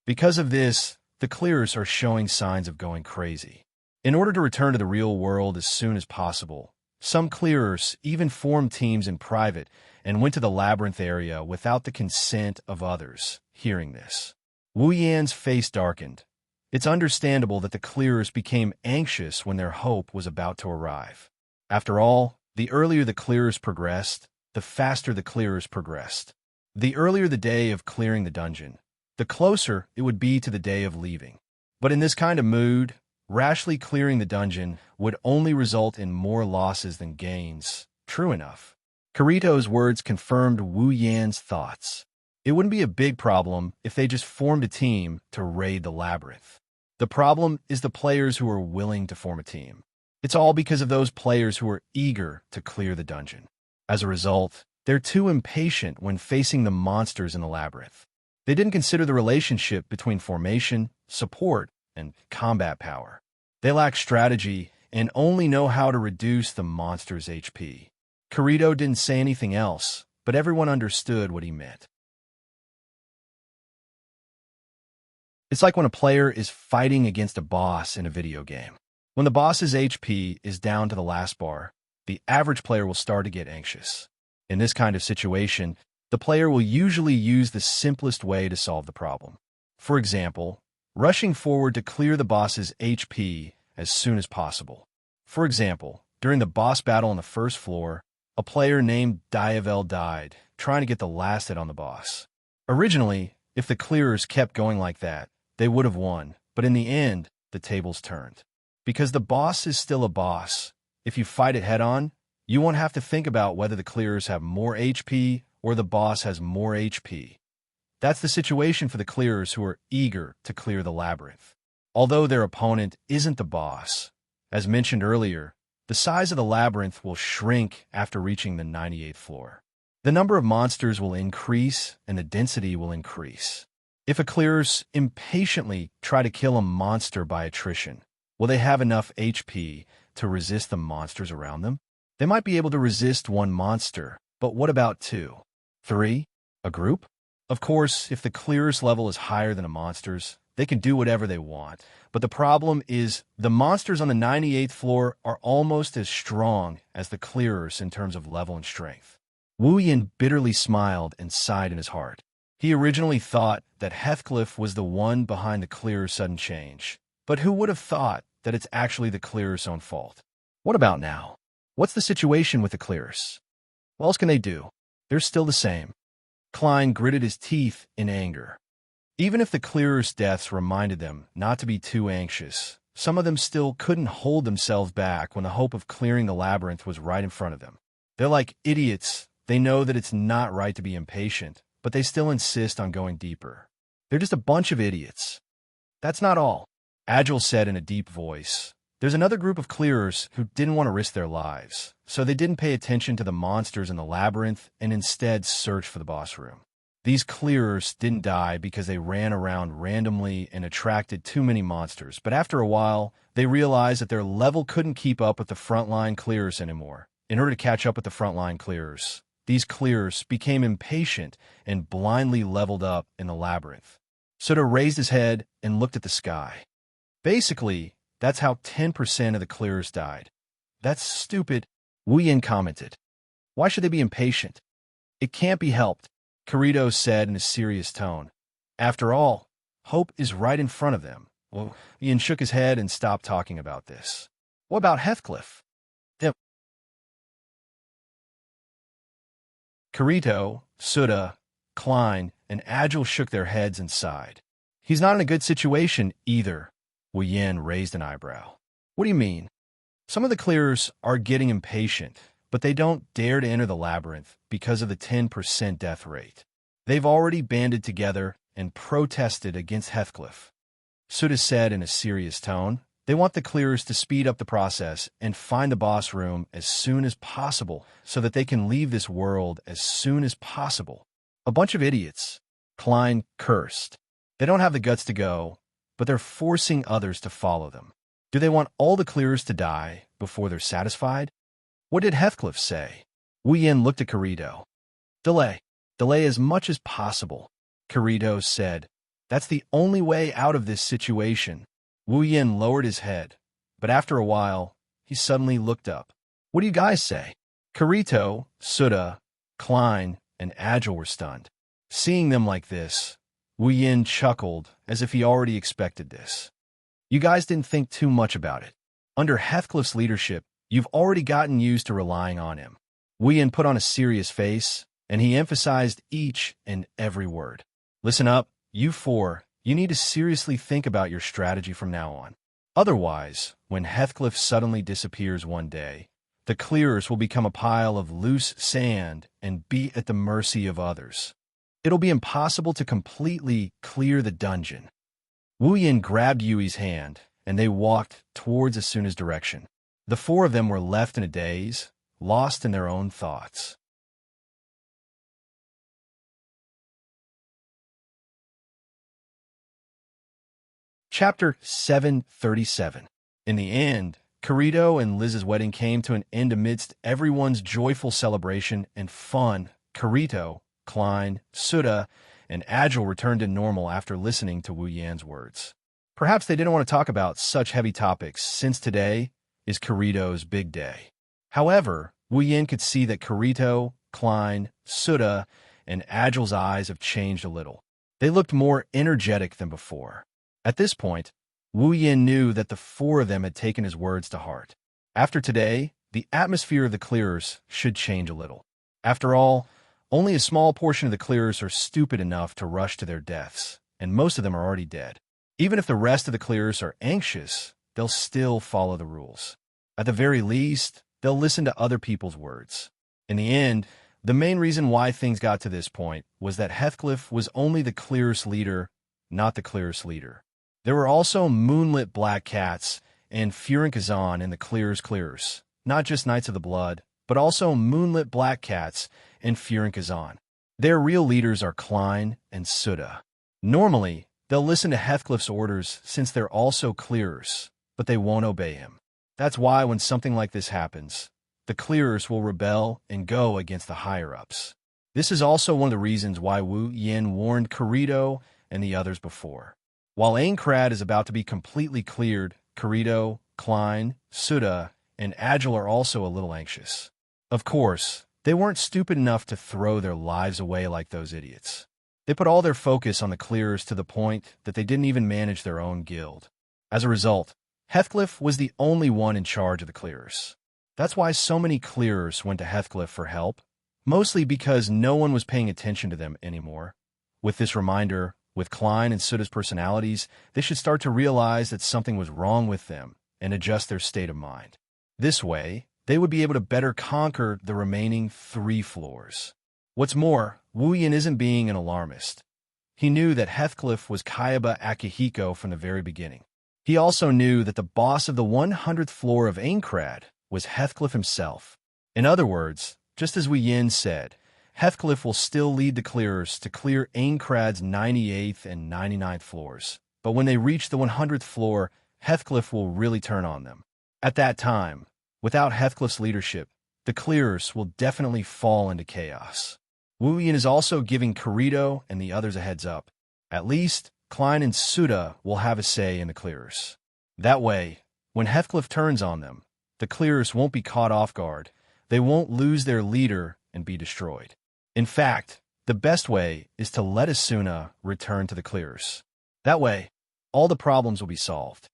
Because of this, the clearers are showing signs of going crazy. In order to return to the real world as soon as possible, some clearers even formed teams in private and went to the labyrinth area without the consent of others. Hearing this, Wu Yan's face darkened. It's understandable that the clearers became anxious when their hope was about to arrive. After all, the earlier the clearers progressed, the faster the clearers progressed. The earlier the day of clearing the dungeon, the closer it would be to the day of leaving. But in this kind of mood, rashly clearing the dungeon would only result in more losses than gains. True enough. Kirito's words confirmed Wu Yan's thoughts. It wouldn't be a big problem if they just formed a team to raid the labyrinth. The problem is the players who are willing to form a team. It's all because of those players who are eager to clear the dungeon. As a result, they're too impatient when facing the monsters in the labyrinth. They didn't consider the relationship between formation, support, and combat power. They lack strategy and only know how to reduce the monster's HP. Kirito didn't say anything else, but everyone understood what he meant. It's like when a player is fighting against a boss in a video game. When the boss's HP is down to the last bar, the average player will start to get anxious. In this kind of situation, the player will usually use the simplest way to solve the problem. For example, rushing forward to clear the boss's HP as soon as possible. For example, during the boss battle on the first floor, a player named Diavel died, trying to get the last hit on the boss. Originally, if the clearers kept going like that, they would have won, but in the end, the tables turned. Because the boss is still a boss, if you fight it head-on, you won't have to think about whether the clearers have more HP or the boss has more HP. That's the situation for the clearers who are eager to clear the labyrinth. Although their opponent isn't the boss, as mentioned earlier, the size of the labyrinth will shrink after reaching the 98th floor. The number of monsters will increase and the density will increase. If a clearers impatiently try to kill a monster by attrition, will they have enough HP to resist the monsters around them? They might be able to resist one monster, but what about 2? 3? A group? Of course, if the clearers level is higher than the monsters, they can do whatever they want. But the problem is, the monsters on the 98th floor are almost as strong as the clearers in terms of level and strength. Wu Yin bitterly smiled and sighed in his heart. He originally thought that Heathcliff was the one behind the clearer's sudden change. But who would have thought that it's actually the clearer's own fault? What about now? What's the situation with the clearers? What else can they do? They're still the same. Klein gritted his teeth in anger. Even if the clearers' deaths reminded them not to be too anxious, some of them still couldn't hold themselves back when the hope of clearing the labyrinth was right in front of them. They're like idiots. They know that it's not right to be impatient, but they still insist on going deeper. They're just a bunch of idiots. That's not all, Agile said in a deep voice. There's another group of clearers who didn't want to risk their lives, so they didn't pay attention to the monsters in the labyrinth and instead searched for the boss room. These clearers didn't die because they ran around randomly and attracted too many monsters, but after a while, they realized that their level couldn't keep up with the frontline clearers anymore. In order to catch up with the frontline clearers, these clearers became impatient and blindly leveled up in the labyrinth. Suda raised his head and looked at the sky. Basically, that's how 10% of the clearers died. That's stupid, Wu Yin commented. Why should they be impatient? It can't be helped, Kirito said in a serious tone. After all, hope is right in front of them. Well, Yin shook his head and stopped talking about this. What about Heathcliff? Kirito, Suda, Klein, and Agile shook their heads and sighed. He's not in a good situation either. Wu Yin raised an eyebrow. What do you mean? Some of the clearers are getting impatient, but they don't dare to enter the labyrinth because of the 10% death rate. They've already banded together and protested against Heathcliff. Suda said in a serious tone, they want the clearers to speed up the process and find the boss room as soon as possible so that they can leave this world as soon as possible. A bunch of idiots. Klein cursed. They don't have the guts to go, but they're forcing others to follow them. Do they want all the clearers to die before they're satisfied? What did Heathcliff say? Wu Yin looked at Kirito. Delay. Delay as much as possible, Kirito said. That's the only way out of this situation. Wu Yin lowered his head, but after a while, he suddenly looked up. What do you guys say? Kirito, Suda, Klein, and Agile were stunned. Seeing them like this, Wu Yin chuckled as if he already expected this. You guys didn't think too much about it. Under Heathcliff's leadership, you've already gotten used to relying on him. Wu Yin put on a serious face, and he emphasized each and every word. Listen up, you four. You need to seriously think about your strategy from now on. Otherwise, when Heathcliff suddenly disappears one day, the clearers will become a pile of loose sand and be at the mercy of others. It'll be impossible to completely clear the dungeon. Wu Yin grabbed Yui's hand, and they walked towards Asuna's direction. The four of them were left in a daze, lost in their own thoughts. Chapter 737. In the end, Kirito and Liz's wedding came to an end amidst everyone's joyful celebration and fun. Kirito, Klein, Suda, and Agile returned to normal after listening to Wu Yan's words. Perhaps they didn't want to talk about such heavy topics, since today is Kirito's big day. However, Wu Yan could see that Kirito, Klein, Suda, and Agile's eyes have changed a little. They looked more energetic than before. At this point, Wu Yan knew that the four of them had taken his words to heart. After today, the atmosphere of the clearers should change a little. After all, only a small portion of the clearers are stupid enough to rush to their deaths, and most of them are already dead. Even if the rest of the clearers are anxious, they'll still follow the rules. At the very least, they'll listen to other people's words. In the end, the main reason why things got to this point was that Heathcliff was only the clearest leader, not the clearest leader. There were also moonlit black cats and Furinkazan in the clearers, not just Knights of the Blood, but also moonlit black cats and Furinkazan. Their real leaders are Klein and Suda. Normally, they'll listen to Heathcliff's orders since they're also clearers, but they won't obey him. That's why when something like this happens, the clearers will rebel and go against the higher-ups. This is also one of the reasons why Wu Yin warned Kirito and the others before. While Aincrad is about to be completely cleared, Kirito, Klein, Suda, and Agile are also a little anxious. Of course, they weren't stupid enough to throw their lives away like those idiots. They put all their focus on the clearers to the point that they didn't even manage their own guild. As a result, Heathcliff was the only one in charge of the clearers. That's why so many clearers went to Heathcliff for help, mostly because no one was paying attention to them anymore. With this reminder, with Klein and Suda's personalities, they should start to realize that something was wrong with them and adjust their state of mind. This way, they would be able to better conquer the remaining 3 floors. What's more, Wu Yin isn't being an alarmist. He knew that Heathcliff was Kayaba Akihiko from the very beginning. He also knew that the boss of the 100th floor of Aincrad was Heathcliff himself. In other words, just as Wu Yin said, Heathcliff will still lead the clearers to clear Aincrad's 98th and 99th floors. But when they reach the 100th floor, Heathcliff will really turn on them. At that time, without Heathcliff's leadership, the clearers will definitely fall into chaos. Wu Yin is also giving Kirito and the others a heads up. At least, Klein and Suda will have a say in the clearers. That way, when Heathcliff turns on them, the clearers won't be caught off guard, they won't lose their leader and be destroyed. In fact, the best way is to let Asuna return to the clearers. That way, all the problems will be solved.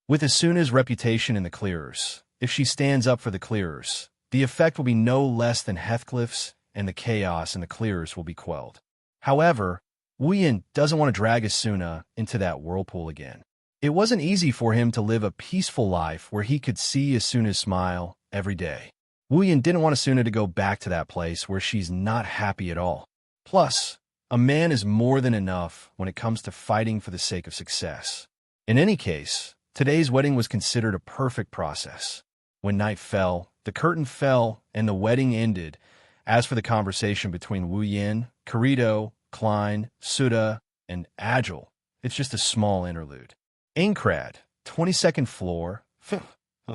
With Asuna's reputation in the clearers, if she stands up for the clearers, the effect will be no less than Heathcliff's, and the chaos in the clearers will be quelled. However, Wu Yin doesn't want to drag Asuna into that whirlpool again. It wasn't easy for him to live a peaceful life where he could see Asuna's smile every day. Wu Yin didn't want Asuna to go back to that place where she's not happy at all. Plus, a man is more than enough when it comes to fighting for the sake of success. In any case, today's wedding was considered a perfect process. When night fell, the curtain fell, and the wedding ended. As for the conversation between Wu Yin, Kirito, Klein, Suda, and Agile, it's just a small interlude. Aincrad, 22nd floor.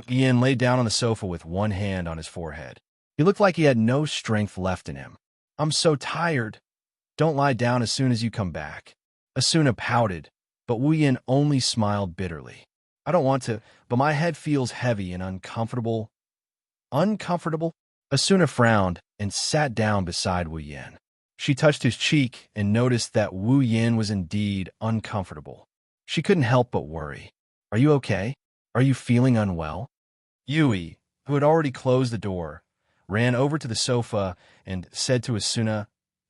Yin lay down on the sofa with one hand on his forehead. He looked like he had no strength left in him. "I'm so tired. Don't lie down as soon as you come back." Asuna pouted, but Wu Yin only smiled bitterly. "I don't want to, but my head feels heavy and uncomfortable." Uncomfortable? Asuna frowned and sat down beside Wu Yin. She touched his cheek and noticed that Wu Yin was indeed uncomfortable. She couldn't help but worry. "Are you okay? Are you feeling unwell?" Yui, who had already closed the door, ran over to the sofa and said to Asuna,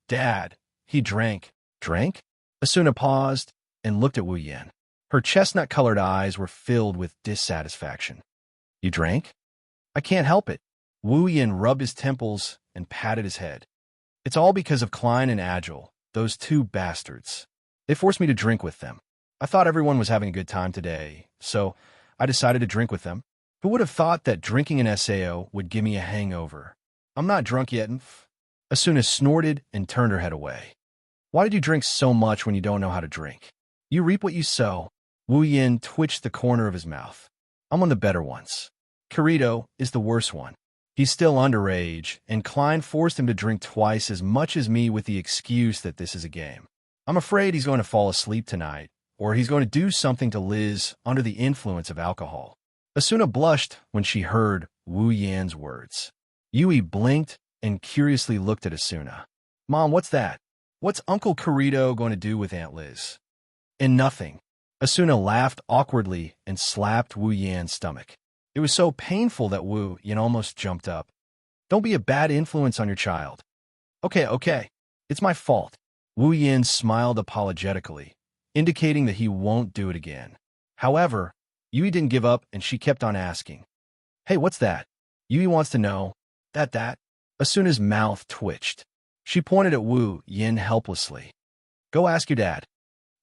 "Dad, he drank." "Drank?" Asuna paused and looked at Wu Yin. Her chestnut-colored eyes were filled with dissatisfaction. You drank? I can't help it. Wu Yin rubbed his temples and patted his head. It's all because of Klein and Agile, those two bastards. They forced me to drink with them. I thought everyone was having a good time today, so I decided to drink with them. Who would have thought that drinking an SAO would give me a hangover? I'm not drunk yet. Asuna snorted and turned her head away. Why did you drink so much when you don't know how to drink? You reap what you sow. Wu Yin twitched the corner of his mouth. I'm one of the better ones. Kirito is the worst one. He's still underage, and Klein forced him to drink twice as much as me with the excuse that this is a game. I'm afraid he's going to fall asleep tonight, or he's going to do something to Liz under the influence of alcohol. Asuna blushed when she heard Wu Yan's words. Yui blinked and curiously looked at Asuna. Mom, what's that? What's Uncle Kirito going to do with Aunt Liz? And nothing. Asuna laughed awkwardly and slapped Wu Yan's stomach. It was so painful that Wu Yan almost jumped up. Don't be a bad influence on your child. Okay. It's my fault. Wu Yan smiled apologetically, indicating that he won't do it again. However, Yui didn't give up and she kept on asking. Hey, what's that? Yui wants to know. That? Asuna's mouth twitched. She pointed at Wu Yan helplessly. Go ask your dad.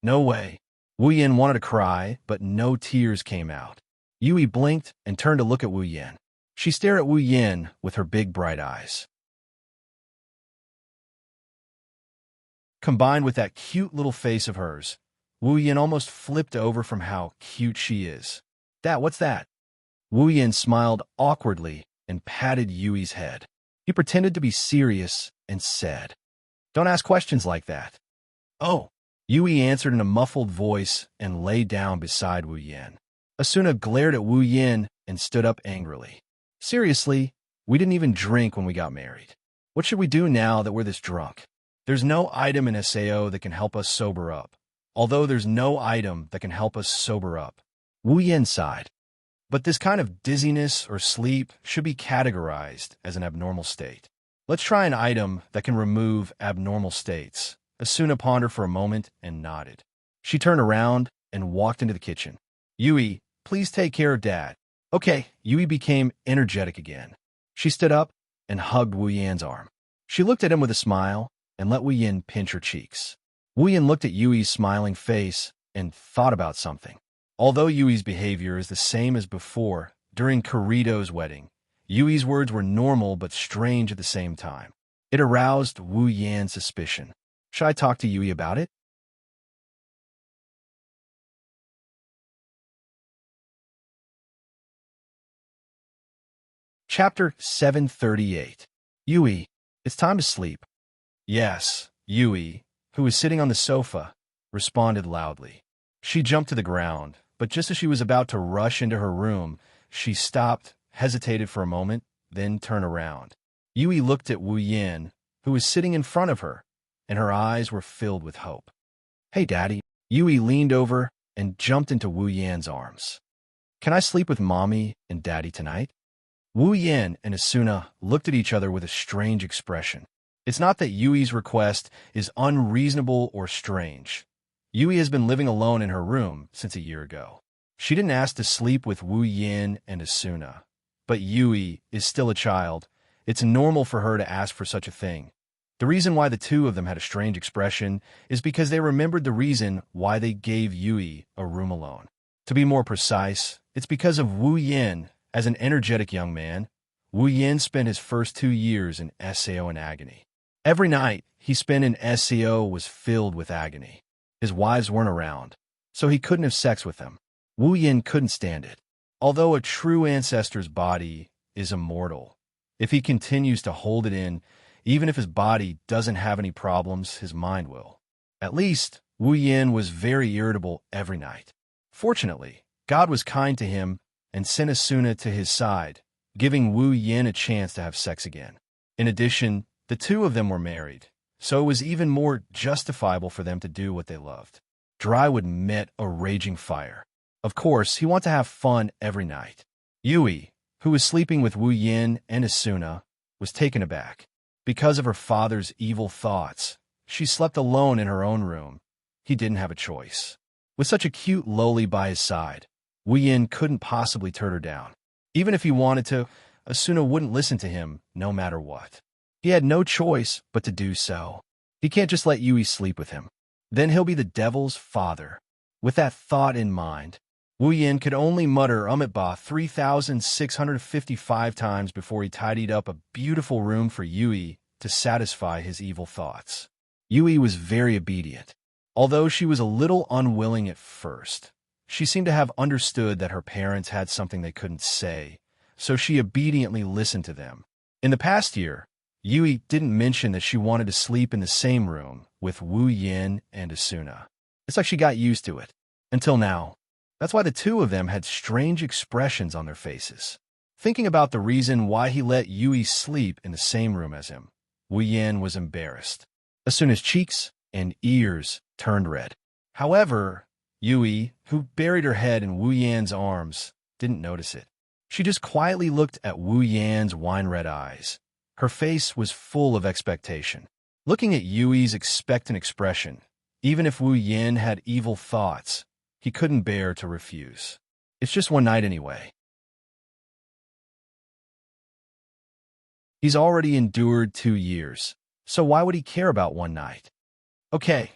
No way. Wu Yan wanted to cry, but no tears came out. Yui blinked and turned to look at Wu Yan. She stared at Wu Yan with her big bright eyes. Combined with that cute little face of hers, Wu Yan almost flipped over from how cute she is. What's that? Wu Yan smiled awkwardly and patted Yui's head. He pretended to be serious and said, Don't ask questions like that. Oh, Yui answered in a muffled voice and lay down beside Wu Yan. Asuna glared at Wu Yan and stood up angrily. Seriously, we didn't even drink when we got married. What should we do now that we're this drunk? There's no item in SAO that can help us sober up. Although there's no item that can help us sober up. Wu Yan sighed. But this kind of dizziness or sleep should be categorized as an abnormal state. Let's try an item that can remove abnormal states. Asuna pondered for a moment and nodded. She turned around and walked into the kitchen. Yui, please take care of Dad. Okay, Yui became energetic again. She stood up and hugged Wu Yan's arm. She looked at him with a smile and let Wu Yan pinch her cheeks. Wu Yan looked at Yui's smiling face and thought about something. Although Yui's behavior is the same as before, during Kirito's wedding, Yui's words were normal but strange at the same time. It aroused Wu Yan's suspicion. Should I talk to Yui about it? Chapter 738. Yui, it's time to sleep. Yes, Yui, who was sitting on the sofa, responded loudly. She jumped to the ground, but just as she was about to rush into her room, she stopped, hesitated for a moment, then turned around. Yui looked at Wu Yan, who was sitting in front of her, and her eyes were filled with hope. Hey, Daddy. Yui leaned over and jumped into Wu Yan's arms. Can I sleep with Mommy and Daddy tonight? Wu Yan and Asuna looked at each other with a strange expression. It's not that Yui's request is unreasonable or strange. Yui has been living alone in her room since a year ago. She didn't ask to sleep with Wu Yan and Asuna. But Yui is still a child. It's normal for her to ask for such a thing. The reason why the two of them had a strange expression is because they remembered the reason why they gave Yui a room alone. To be more precise, it's because of Wu Yan. As an energetic young man, Wu Yan spent his first 2 years in SAO in agony. Every night he spent in SAO was filled with agony. His wives weren't around, so he couldn't have sex with them. Wu Yan couldn't stand it. Although a true ancestor's body is immortal, if he continues to hold it in, even if his body doesn't have any problems, his mind will. At least, Wu Yan was very irritable every night. Fortunately, God was kind to him and sent Asuna to his side, giving Wu Yan a chance to have sex again. In addition, the two of them were married, so it was even more justifiable for them to do what they loved. Drywood met a raging fire. Of course, he wanted to have fun every night. Yui, who was sleeping with Wu Yan and Asuna, was taken aback. Because of her father's evil thoughts, she slept alone in her own room. He didn't have a choice. With such a cute lowly by his side, Wu Yin couldn't possibly turn her down. Even if he wanted to, Asuna wouldn't listen to him no matter what. He had no choice but to do so. He can't just let Yui sleep with him. Then he'll be the devil's father. With that thought in mind, Wu Yin could only mutter Umitba 3,655 times before he tidied up a beautiful room for Yui to satisfy his evil thoughts. Yui was very obedient. Although she was a little unwilling at first, she seemed to have understood that her parents had something they couldn't say, so she obediently listened to them. In the past year, Yui didn't mention that she wanted to sleep in the same room with Wu Yin and Asuna. It's like she got used to it. Until now. That's why the two of them had strange expressions on their faces. Thinking about the reason why he let Yui sleep in the same room as him, Wu Yin was embarrassed. Asuna's cheeks and ears turned red. However, Yui, who buried her head in Wu Yan's arms, didn't notice it. She just quietly looked at Wu Yan's wine-red eyes. Her face was full of expectation. Looking at Yui's expectant expression, even if Wu Yin had evil thoughts, he couldn't bear to refuse. It's just one night anyway. He's already endured 2 years, so why would he care about one night? Okay.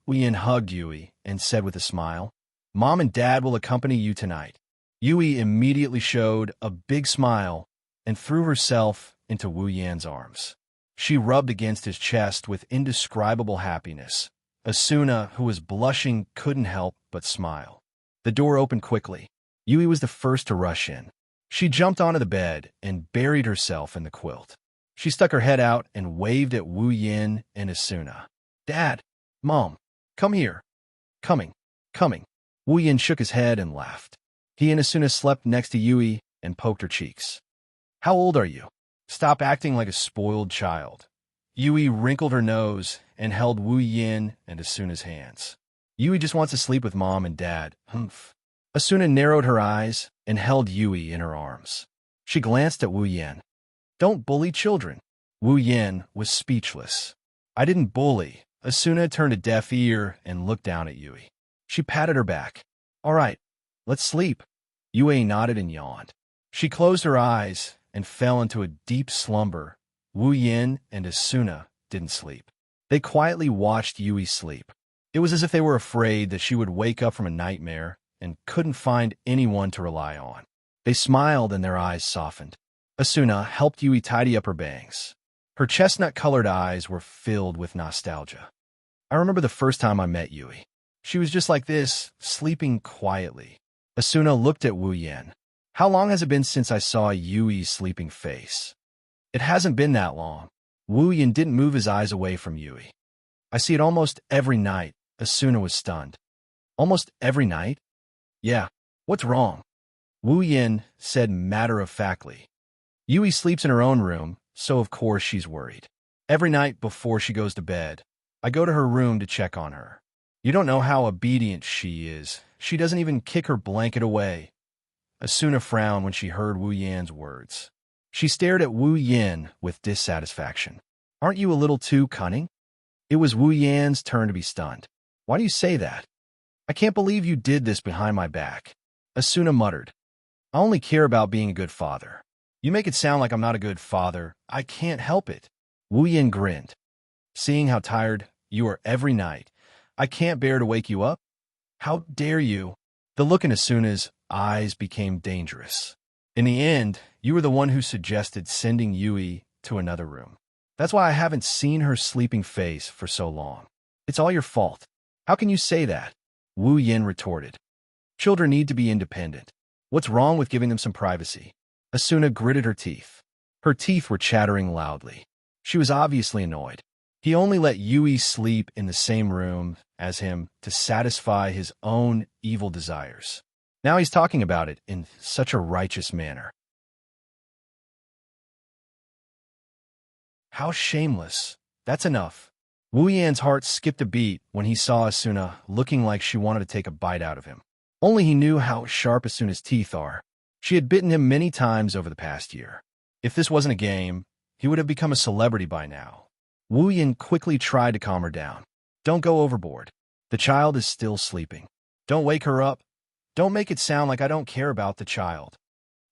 Wu Yin hugged Yui and said with a smile, "Mom and Dad will accompany you tonight." Yui immediately showed a big smile and threw herself into Wu Yan's arms. She rubbed against his chest with indescribable happiness. Asuna, who was blushing, couldn't help but smile. The door opened quickly. Yui was the first to rush in. She jumped onto the bed and buried herself in the quilt. She stuck her head out and waved at Wu Yin and Asuna. "Dad! Mom! Come here! Coming! Coming!" Wu Yin shook his head and laughed. He and Asuna slept next to Yui and poked her cheeks. "How old are you? Stop acting like a spoiled child." Yui wrinkled her nose and held Wu Yin and Asuna's hands. "Yui just wants to sleep with Mom and Dad." Humph. Asuna narrowed her eyes and held Yui in her arms. She glanced at Wu Yin. "Don't bully children." Wu Yin was speechless. "I didn't bully." Asuna turned a deaf ear and looked down at Yui. She patted her back. "All right, let's sleep." Yui nodded and yawned. She closed her eyes and fell into a deep slumber. Wu Yin and Asuna didn't sleep. They quietly watched Yui sleep. It was as if they were afraid that she would wake up from a nightmare and couldn't find anyone to rely on. They smiled and their eyes softened. Asuna helped Yui tidy up her bangs. Her chestnut-colored eyes were filled with nostalgia. "I remember the first time I met Yui. She was just like this, sleeping quietly." Asuna looked at Wu Yin. "How long has it been since I saw Yui's sleeping face?" "It hasn't been that long." Wu Yin didn't move his eyes away from Yui. "I see it almost every night." Asuna was stunned. "Almost every night?" "Yeah. What's wrong?" Wu Yin said matter-of-factly. "Yui sleeps in her own room, so of course she's worried. Every night before she goes to bed, I go to her room to check on her. You don't know how obedient she is. She doesn't even kick her blanket away." Asuna frowned when she heard Wu Yan's words. She stared at Wu Yin with dissatisfaction. "Aren't you a little too cunning?" It was Wu Yan's turn to be stunned. "Why do you say that?" "I can't believe you did this behind my back." Asuna muttered. "I only care about being a good father." "You make it sound like I'm not a good father. I can't help it." Wu Yin grinned. "Seeing how tired you are every night, I can't bear to wake you up." "How dare you?" The look in Asuna's eyes became dangerous. "In the end, you were the one who suggested sending Yui to another room. That's why I haven't seen her sleeping face for so long. It's all your fault." "How can you say that?" Wu Yin retorted. "Children need to be independent. What's wrong with giving them some privacy?" Asuna gritted her teeth. Her teeth were chattering loudly. She was obviously annoyed. He only let Yui sleep in the same room as him to satisfy his own evil desires. Now he's talking about it in such a righteous manner. How shameless. That's enough. Wu Yan's heart skipped a beat when he saw Asuna looking like she wanted to take a bite out of him. Only he knew how sharp Asuna's teeth are. She had bitten him many times over the past year. If this wasn't a game, he would have become a celebrity by now. Wu Yin quickly tried to calm her down. "Don't go overboard. The child is still sleeping." Don't wake her up. Don't make it sound like I don't care about the child."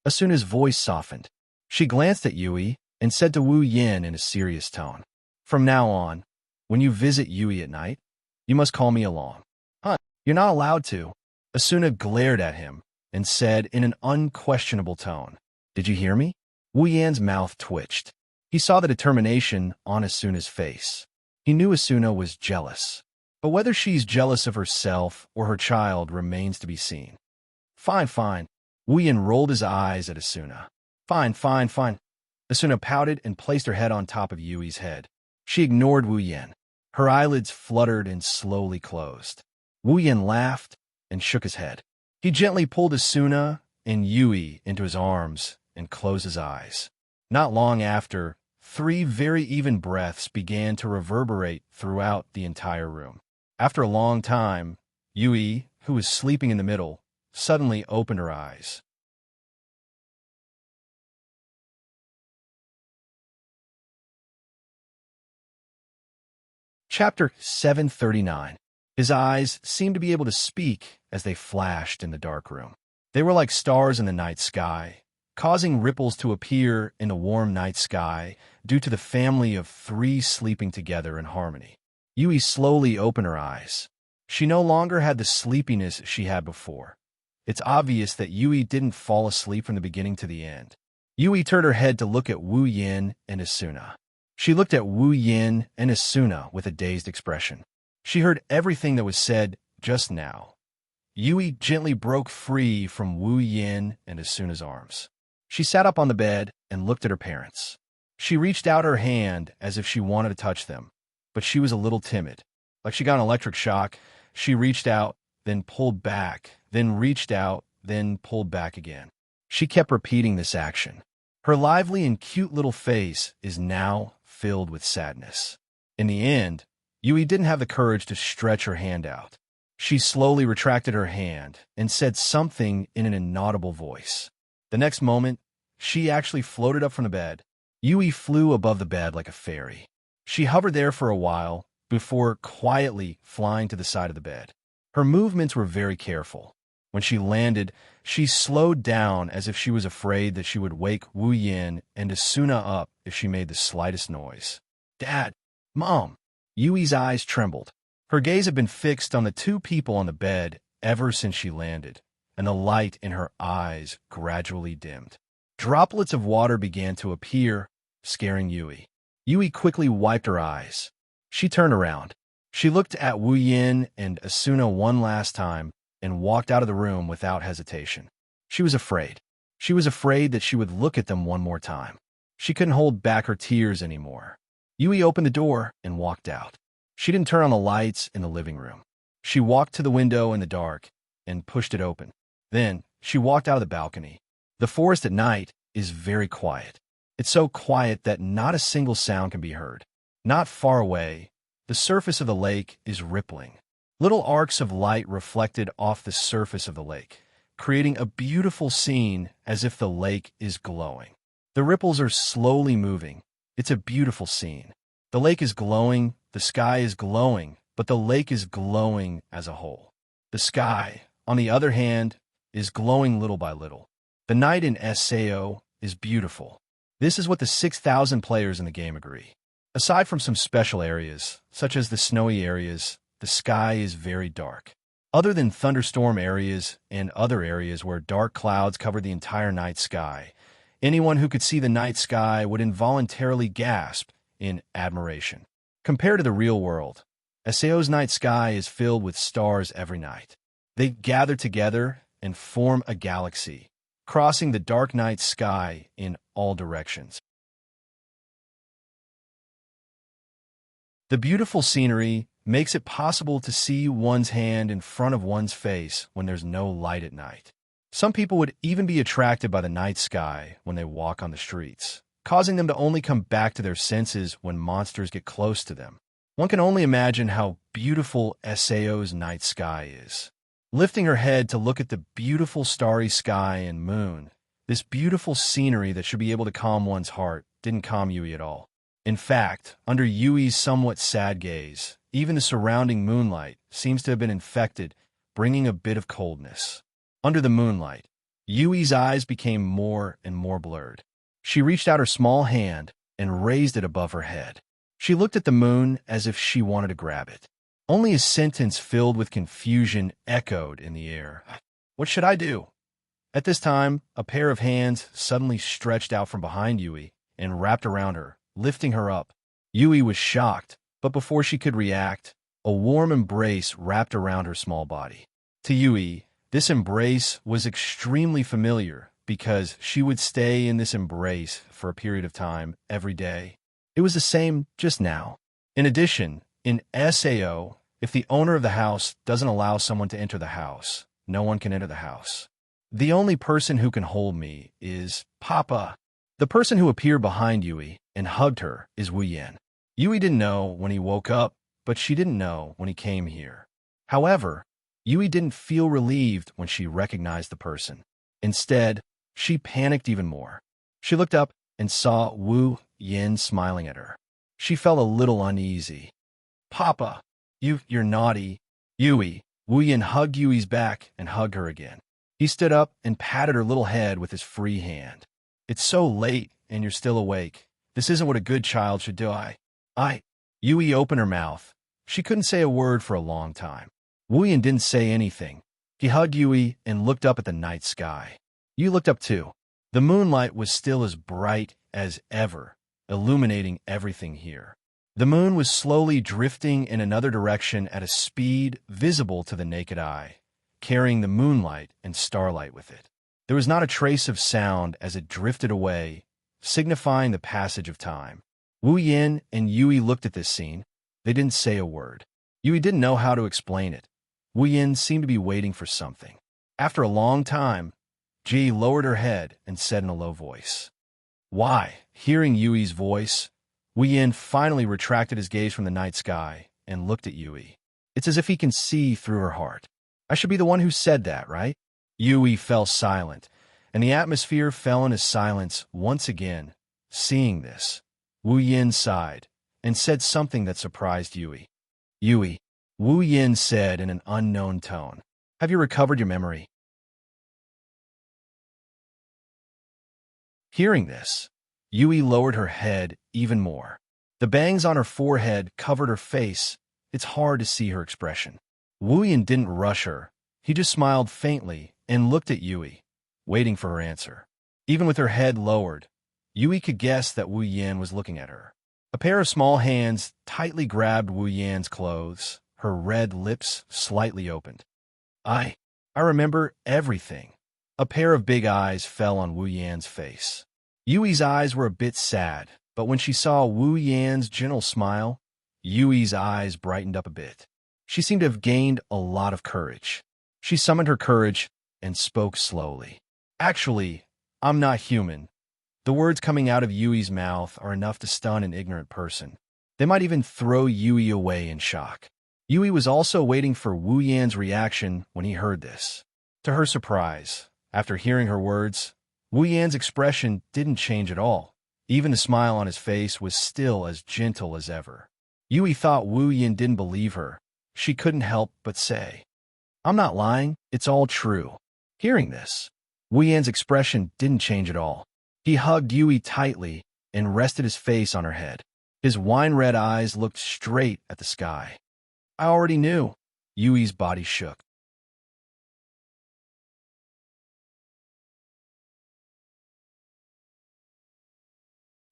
Asuna's voice softened. She glanced at Yui and said to Wu Yin in a serious tone, "From now on, when you visit Yui at night, you must call me along." "Huh, you're not allowed to." Asuna glared at him and said in an unquestionable tone, "Did you hear me?" Wu Yan's mouth twitched. He saw the determination on Asuna's face. He knew Asuna was jealous. But whether she's jealous of herself or her child remains to be seen. "Fine, fine." Wu Yan rolled his eyes at Asuna. "Fine, fine, fine." Asuna pouted and placed her head on top of Yui's head. She ignored Wu Yan. Her eyelids fluttered and slowly closed. Wu Yan laughed and shook his head. He gently pulled Asuna and Yui into his arms and closed his eyes. Not long after, 3 very even breaths began to reverberate throughout the entire room. After a long time, Yui, who was sleeping in the middle, suddenly opened her eyes. Chapter 739. His eyes seemed to be able to speak as they flashed in the dark room. They were like stars in the night sky, causing ripples to appear in the warm night sky due to the family of 3 sleeping together in harmony. Yui slowly opened her eyes. She no longer had the sleepiness she had before. It's obvious that Yui didn't fall asleep from the beginning to the end. Yui turned her head to look at Wu Yin and Asuna. She looked at Wu Yin and Asuna with a dazed expression. She heard everything that was said just now. Yui gently broke free from Wu Yin and Asuna's arms. She sat up on the bed and looked at her parents. She reached out her hand as if she wanted to touch them, but she was a little timid. Like she got an electric shock, she reached out, then pulled back, then reached out, then pulled back again. She kept repeating this action. Her lively and cute little face is now filled with sadness. In the end, Yui didn't have the courage to stretch her hand out. She slowly retracted her hand and said something in an inaudible voice. The next moment, she actually floated up from the bed. Yui flew above the bed like a fairy. She hovered there for a while before quietly flying to the side of the bed. Her movements were very careful. When she landed, she slowed down as if she was afraid that she would wake Wu Yin and Asuna up if she made the slightest noise. "Dad! Mom!" Yui's eyes trembled. Her gaze had been fixed on the 2 people on the bed ever since she landed, and the light in her eyes gradually dimmed. Droplets of water began to appear, scaring Yui. Yui quickly wiped her eyes. She turned around. She looked at Wu Yin and Asuna one last time and walked out of the room without hesitation. She was afraid. She was afraid that she would look at them one more time. She couldn't hold back her tears anymore. Yui opened the door and walked out. She didn't turn on the lights in the living room. She walked to the window in the dark and pushed it open. Then she walked out of the balcony. The forest at night is very quiet. It's so quiet that not a single sound can be heard. Not far away, the surface of the lake is rippling. Little arcs of light reflected off the surface of the lake, creating a beautiful scene as if the lake is glowing. The ripples are slowly moving. It's a beautiful scene. The lake is glowing, the sky is glowing, but the lake is glowing as a whole. The sky, on the other hand, is glowing little by little. The night in SAO is beautiful. This is what the 6,000 players in the game agree. Aside from some special areas, such as the snowy areas, the sky is very dark. Other than thunderstorm areas and other areas where dark clouds cover the entire night sky, anyone who could see the night sky would involuntarily gasp in admiration. Compared to the real world, SAO's night sky is filled with stars every night. They gather together and form a galaxy, crossing the dark night sky in all directions. The beautiful scenery makes it possible to see one's hand in front of one's face when there's no light at night. Some people would even be attracted by the night sky when they walk on the streets, causing them to only come back to their senses when monsters get close to them. One can only imagine how beautiful SAO's night sky is. Lifting her head to look at the beautiful starry sky and moon, this beautiful scenery that should be able to calm one's heart didn't calm Yui at all. In fact, under Yui's somewhat sad gaze, even the surrounding moonlight seems to have been infected bringing a bit of coldness. Under the moonlight, Yui's eyes became more and more blurred. She reached out her small hand and raised it above her head. She looked at the moon as if she wanted to grab it. Only a sentence filled with confusion echoed in the air. What should I do? At this time, a pair of hands suddenly stretched out from behind Yui and wrapped around her, lifting her up. Yui was shocked, but before she could react, a warm embrace wrapped around her small body. To Yui, this embrace was extremely familiar because she would stay in this embrace for a period of time every day. It was the same just now. In addition, in SAO, if the owner of the house doesn't allow someone to enter the house, no one can enter the house. The only person who can hold me is Papa. The person who appeared behind Yui and hugged her is Wu Yan. Yui didn't know when he woke up, but she didn't know when he came here. However, Yui didn't feel relieved when she recognized the person. Instead, she panicked even more. She looked up and saw Wu Yan smiling at her. She felt a little uneasy. Papa, you're naughty. Yui. Wu Yan hugged Yui's back and hugged her again. He stood up and patted her little head with his free hand. It's so late and you're still awake. This isn't what a good child should do. Yui opened her mouth. She couldn't say a word for a long time. Wu Yan didn't say anything. He hugged Yui and looked up at the night sky. Yui looked up too. The moonlight was still as bright as ever, illuminating everything here. The moon was slowly drifting in another direction at a speed visible to the naked eye, carrying the moonlight and starlight with it. There was not a trace of sound as it drifted away, signifying the passage of time. Wu Yan and Yui looked at this scene. They didn't say a word. Yui didn't know how to explain it. Wu Yan seemed to be waiting for something. After a long time, Ji lowered her head and said in a low voice, "Why?" Hearing Yui's voice, Wu Yan finally retracted his gaze from the night sky and looked at Yui. It's as if he can see through her heart. I should be the one who said that, right? Yui fell silent, and the atmosphere fell into silence once again. Seeing this, Wu Yan sighed and said something that surprised Yui. Yui, Wu Yan said in an unknown tone, have you recovered your memory? Hearing this, Yui lowered her head even more. The bangs on her forehead covered her face. It's hard to see her expression. Wu Yan didn't rush her. He just smiled faintly and looked at Yui, waiting for her answer. Even with her head lowered, Yui could guess that Wu Yan was looking at her. A pair of small hands tightly grabbed Wu Yan's clothes, her red lips slightly opened. I remember everything. A pair of big eyes fell on Wu Yan's face. Yui's eyes were a bit sad, but when she saw Wu Yan's gentle smile, Yui's eyes brightened up a bit. She seemed to have gained a lot of courage. She summoned her courage and spoke slowly. Actually, I'm not human. The words coming out of Yui's mouth are enough to stun an ignorant person. They might even throw Yui away in shock. Yui was also waiting for Wu Yan's reaction when he heard this. To her surprise, after hearing her words, Wu Yan's expression didn't change at all. Even the smile on his face was still as gentle as ever. Yui thought Wu Yan didn't believe her. She couldn't help but say, I'm not lying, it's all true. Hearing this, Wu Yan's expression didn't change at all. He hugged Yui tightly and rested his face on her head. His wine-red eyes looked straight at the sky. I already knew. Yui's body shook.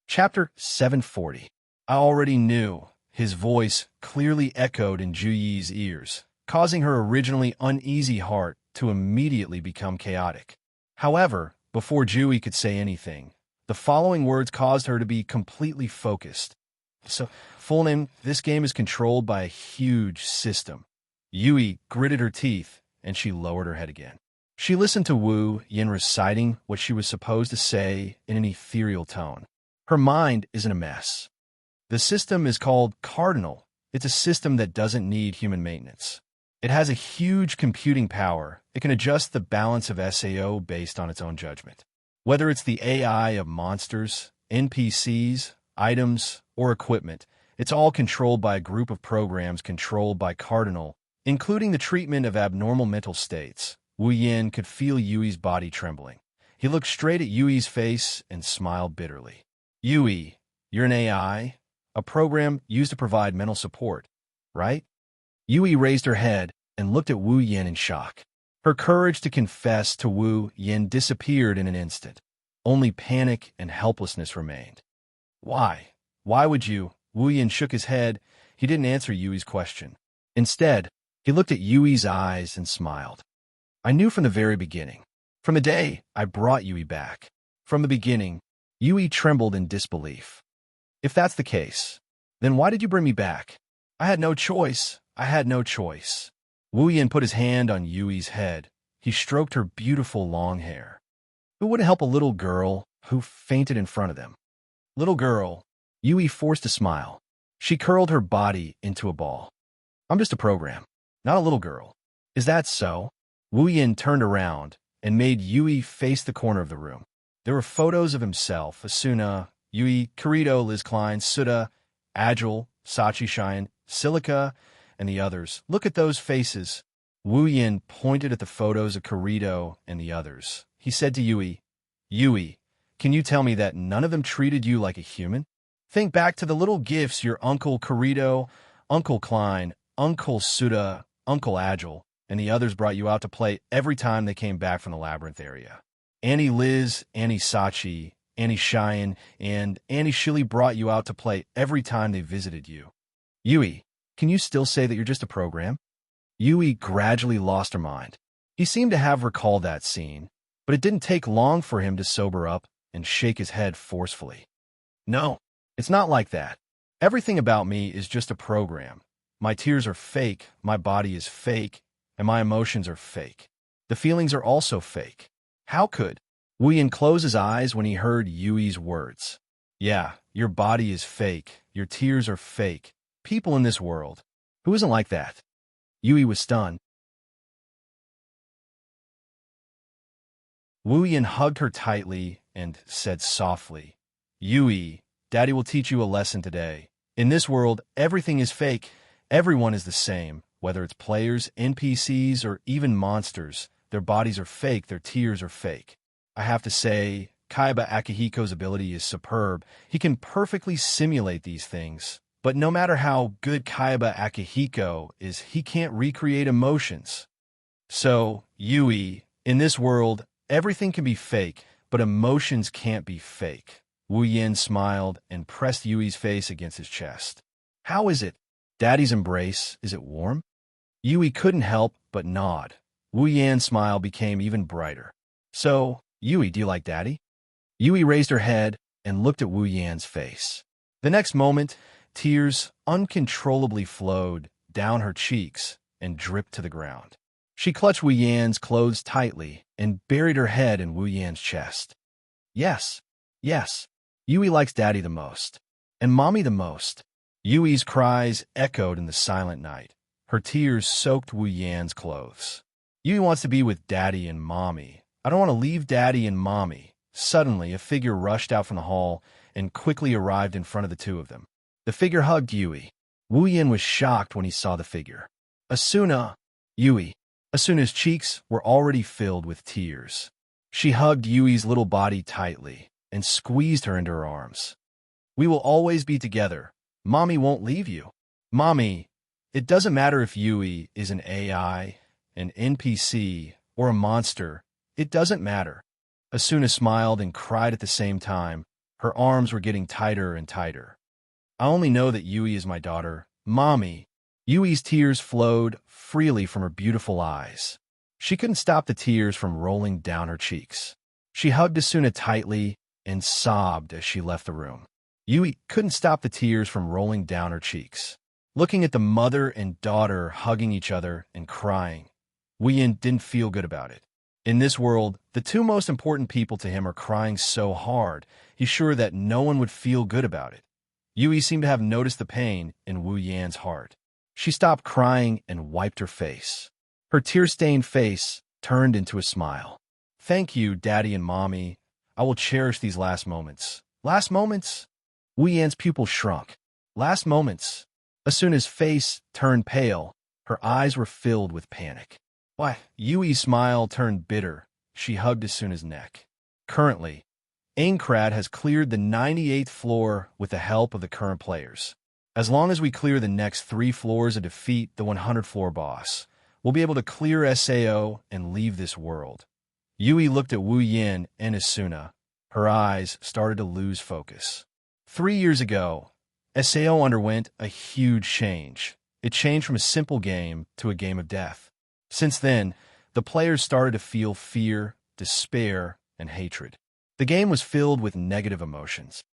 Chapter 740. I already knew. His voice clearly echoed in Juyi's ears, causing her originally uneasy heart to immediately become chaotic. However, before Jui could say anything, the following words caused her to be completely focused. So, full name, this game is controlled by a huge system. Yui gritted her teeth, and she lowered her head again. She listened to Wu Yan reciting what she was supposed to say in an ethereal tone. Her mind is in a mess. The system is called Cardinal. It's a system that doesn't need human maintenance. It has a huge computing power. It can adjust the balance of SAO based on its own judgment. Whether it's the AI of monsters, NPCs, items, or equipment, it's all controlled by a group of programs controlled by Cardinal including the treatment of abnormal mental states. Wu Yin could feel Yui's body trembling. He looked straight at Yui's face and smiled bitterly. Yui, you're an AI? A program used to provide mental support, right? Yui raised her head and looked at Wu Yin in shock. Her courage to confess to Wu Yin disappeared in an instant. Only panic and helplessness remained. Why? Why would you? Wu Yin shook his head. He didn't answer Yui's question. Instead, he looked at Yui's eyes and smiled. I knew from the very beginning. From the day I brought Yui back. From the beginning, Yui trembled in disbelief. If that's the case, then why did you bring me back? I had no choice. I had no choice. Wu Yin put his hand on Yui's head. He stroked her beautiful long hair. Who wouldn't help a little girl who fainted in front of them? Little girl. Yui forced a smile. She curled her body into a ball. I'm just a program, not a little girl. Is that so? Wu Yin turned around and made Yui face the corner of the room. There were photos of himself, Asuna, Yui, Kirito, Liz Klein, Suda, Agile, Sachi Shine, Silica, and the others. Look at those faces. Wu Yin pointed at the photos of Kirito and the others. He said to Yui, Yui, can you tell me that none of them treated you like a human? Think back to the little gifts your Uncle Kirito, Uncle Klein, Uncle Suda, Uncle Agile, and the others brought you out to play every time they came back from the labyrinth area. Annie Liz, Annie Sachi, Annie Cheyenne, and Annie Shilly brought you out to play every time they visited you. Yui, can you still say that you're just a program? Yui gradually lost her mind. He seemed to have recalled that scene, but it didn't take long for him to sober up and shake his head forcefully. No, it's not like that. Everything about me is just a program. My tears are fake, my body is fake, and my emotions are fake. The feelings are also fake. How could? Wu Yin closed his eyes when he heard Yui's words. Yeah, your body is fake. Your tears are fake. People in this world. Who isn't like that? Yui was stunned. Wu Yin hugged her tightly and said softly, Yui, Daddy will teach you a lesson today. In this world, everything is fake. Everyone is the same. Whether it's players, NPCs, or even monsters, their bodies are fake, their tears are fake. I have to say, Kaiba Akihiko's ability is superb. He can perfectly simulate these things. But no matter how good Kaiba Akihiko is, he can't recreate emotions. So, Yui, in this world, everything can be fake, but emotions can't be fake. Wu Yin smiled and pressed Yui's face against his chest. How is it? Daddy's embrace, is it warm? Yui couldn't help but nod. Wu Yan's smile became even brighter. So, Yui, do you like Daddy? Yui raised her head and looked at Wu Yan's face. The next moment, tears uncontrollably flowed down her cheeks and dripped to the ground. She clutched Wu Yan's clothes tightly and buried her head in Wu Yan's chest. Yes, yes, Yui likes Daddy the most, and Mommy the most. Yui's cries echoed in the silent night. Her tears soaked Wu Yan's clothes. Yui wants to be with Daddy and Mommy. I don't want to leave Daddy and Mommy. Suddenly, a figure rushed out from the hall and quickly arrived in front of the two of them. The figure hugged Yui. Wu Yin was shocked when he saw the figure. Asuna, Yui. Asuna's cheeks were already filled with tears. She hugged Yui's little body tightly and squeezed her into her arms. We will always be together. Mommy won't leave you. Mommy, it doesn't matter if Yui is an AI, an NPC, or a monster. It doesn't matter. Asuna smiled and cried at the same time. Her arms were getting tighter and tighter. I only know that Yui is my daughter. Mommy. Yui's tears flowed freely from her beautiful eyes. She couldn't stop the tears from rolling down her cheeks. She hugged Asuna tightly and sobbed as she left the room. Yui couldn't stop the tears from rolling down her cheeks. Looking at the mother and daughter hugging each other and crying, Wu Yin didn't feel good about it. In this world, the two most important people to him are crying so hard, he's sure that no one would feel good about it. Yui seemed to have noticed the pain in Wu Yan's heart. She stopped crying and wiped her face. Her tear-stained face turned into a smile. Thank you, Daddy and Mommy. I will cherish these last moments. Last moments? Wu Yan's pupil shrunk. Last moments. Asuna's face turned pale. Her eyes were filled with panic. Why? Yui's smile turned bitter. She hugged Asuna's neck. Currently, Aincrad has cleared the 98th floor with the help of the current players. As long as we clear the next 3 floors and defeat the 100th floor boss, we'll be able to clear SAO and leave this world. Yui looked at Wu Yin and Asuna. Her eyes started to lose focus. 3 years ago, SAO underwent a huge change. It changed from a simple game to a game of death. Since then, the players started to feel fear, despair, and hatred. The game was filled with negative emotions.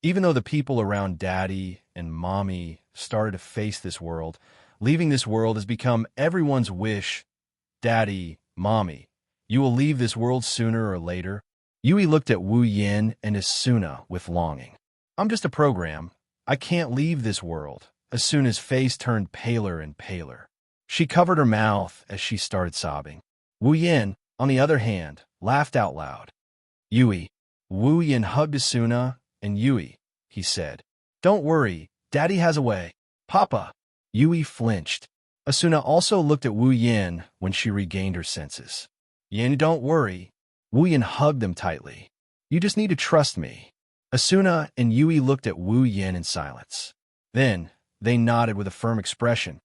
Even though the people around Daddy and Mommy started to face this world, leaving this world has become everyone's wish. Daddy, Mommy, you will leave this world sooner or later. Yui looked at Wu Yin and Asuna with longing. I'm just a program. I can't leave this world. Asuna's face turned paler and paler. She covered her mouth as she started sobbing. Wu Yin, on the other hand, laughed out loud. Yui. Wu Yin hugged Asuna, and Yui, he said, "Don't worry, Daddy has a way." Papa. Yui flinched. Asuna also looked at Wu Yin when she regained her senses. Yin, don't worry. Wu Yin hugged them tightly. You just need to trust me. Asuna and Yui looked at Wu Yin in silence. Then, they nodded with a firm expression.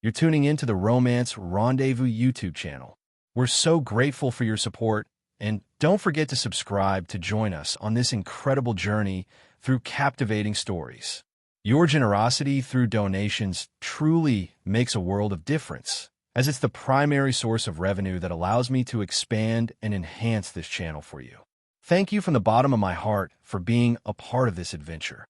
You're tuning into the Romance Rendezvous YouTube channel. We're so grateful for your support, and don't forget to subscribe to join us on this incredible journey through captivating stories. Your generosity through donations truly makes a world of difference, as it's the primary source of revenue that allows me to expand and enhance this channel for you. Thank you from the bottom of my heart for being a part of this adventure.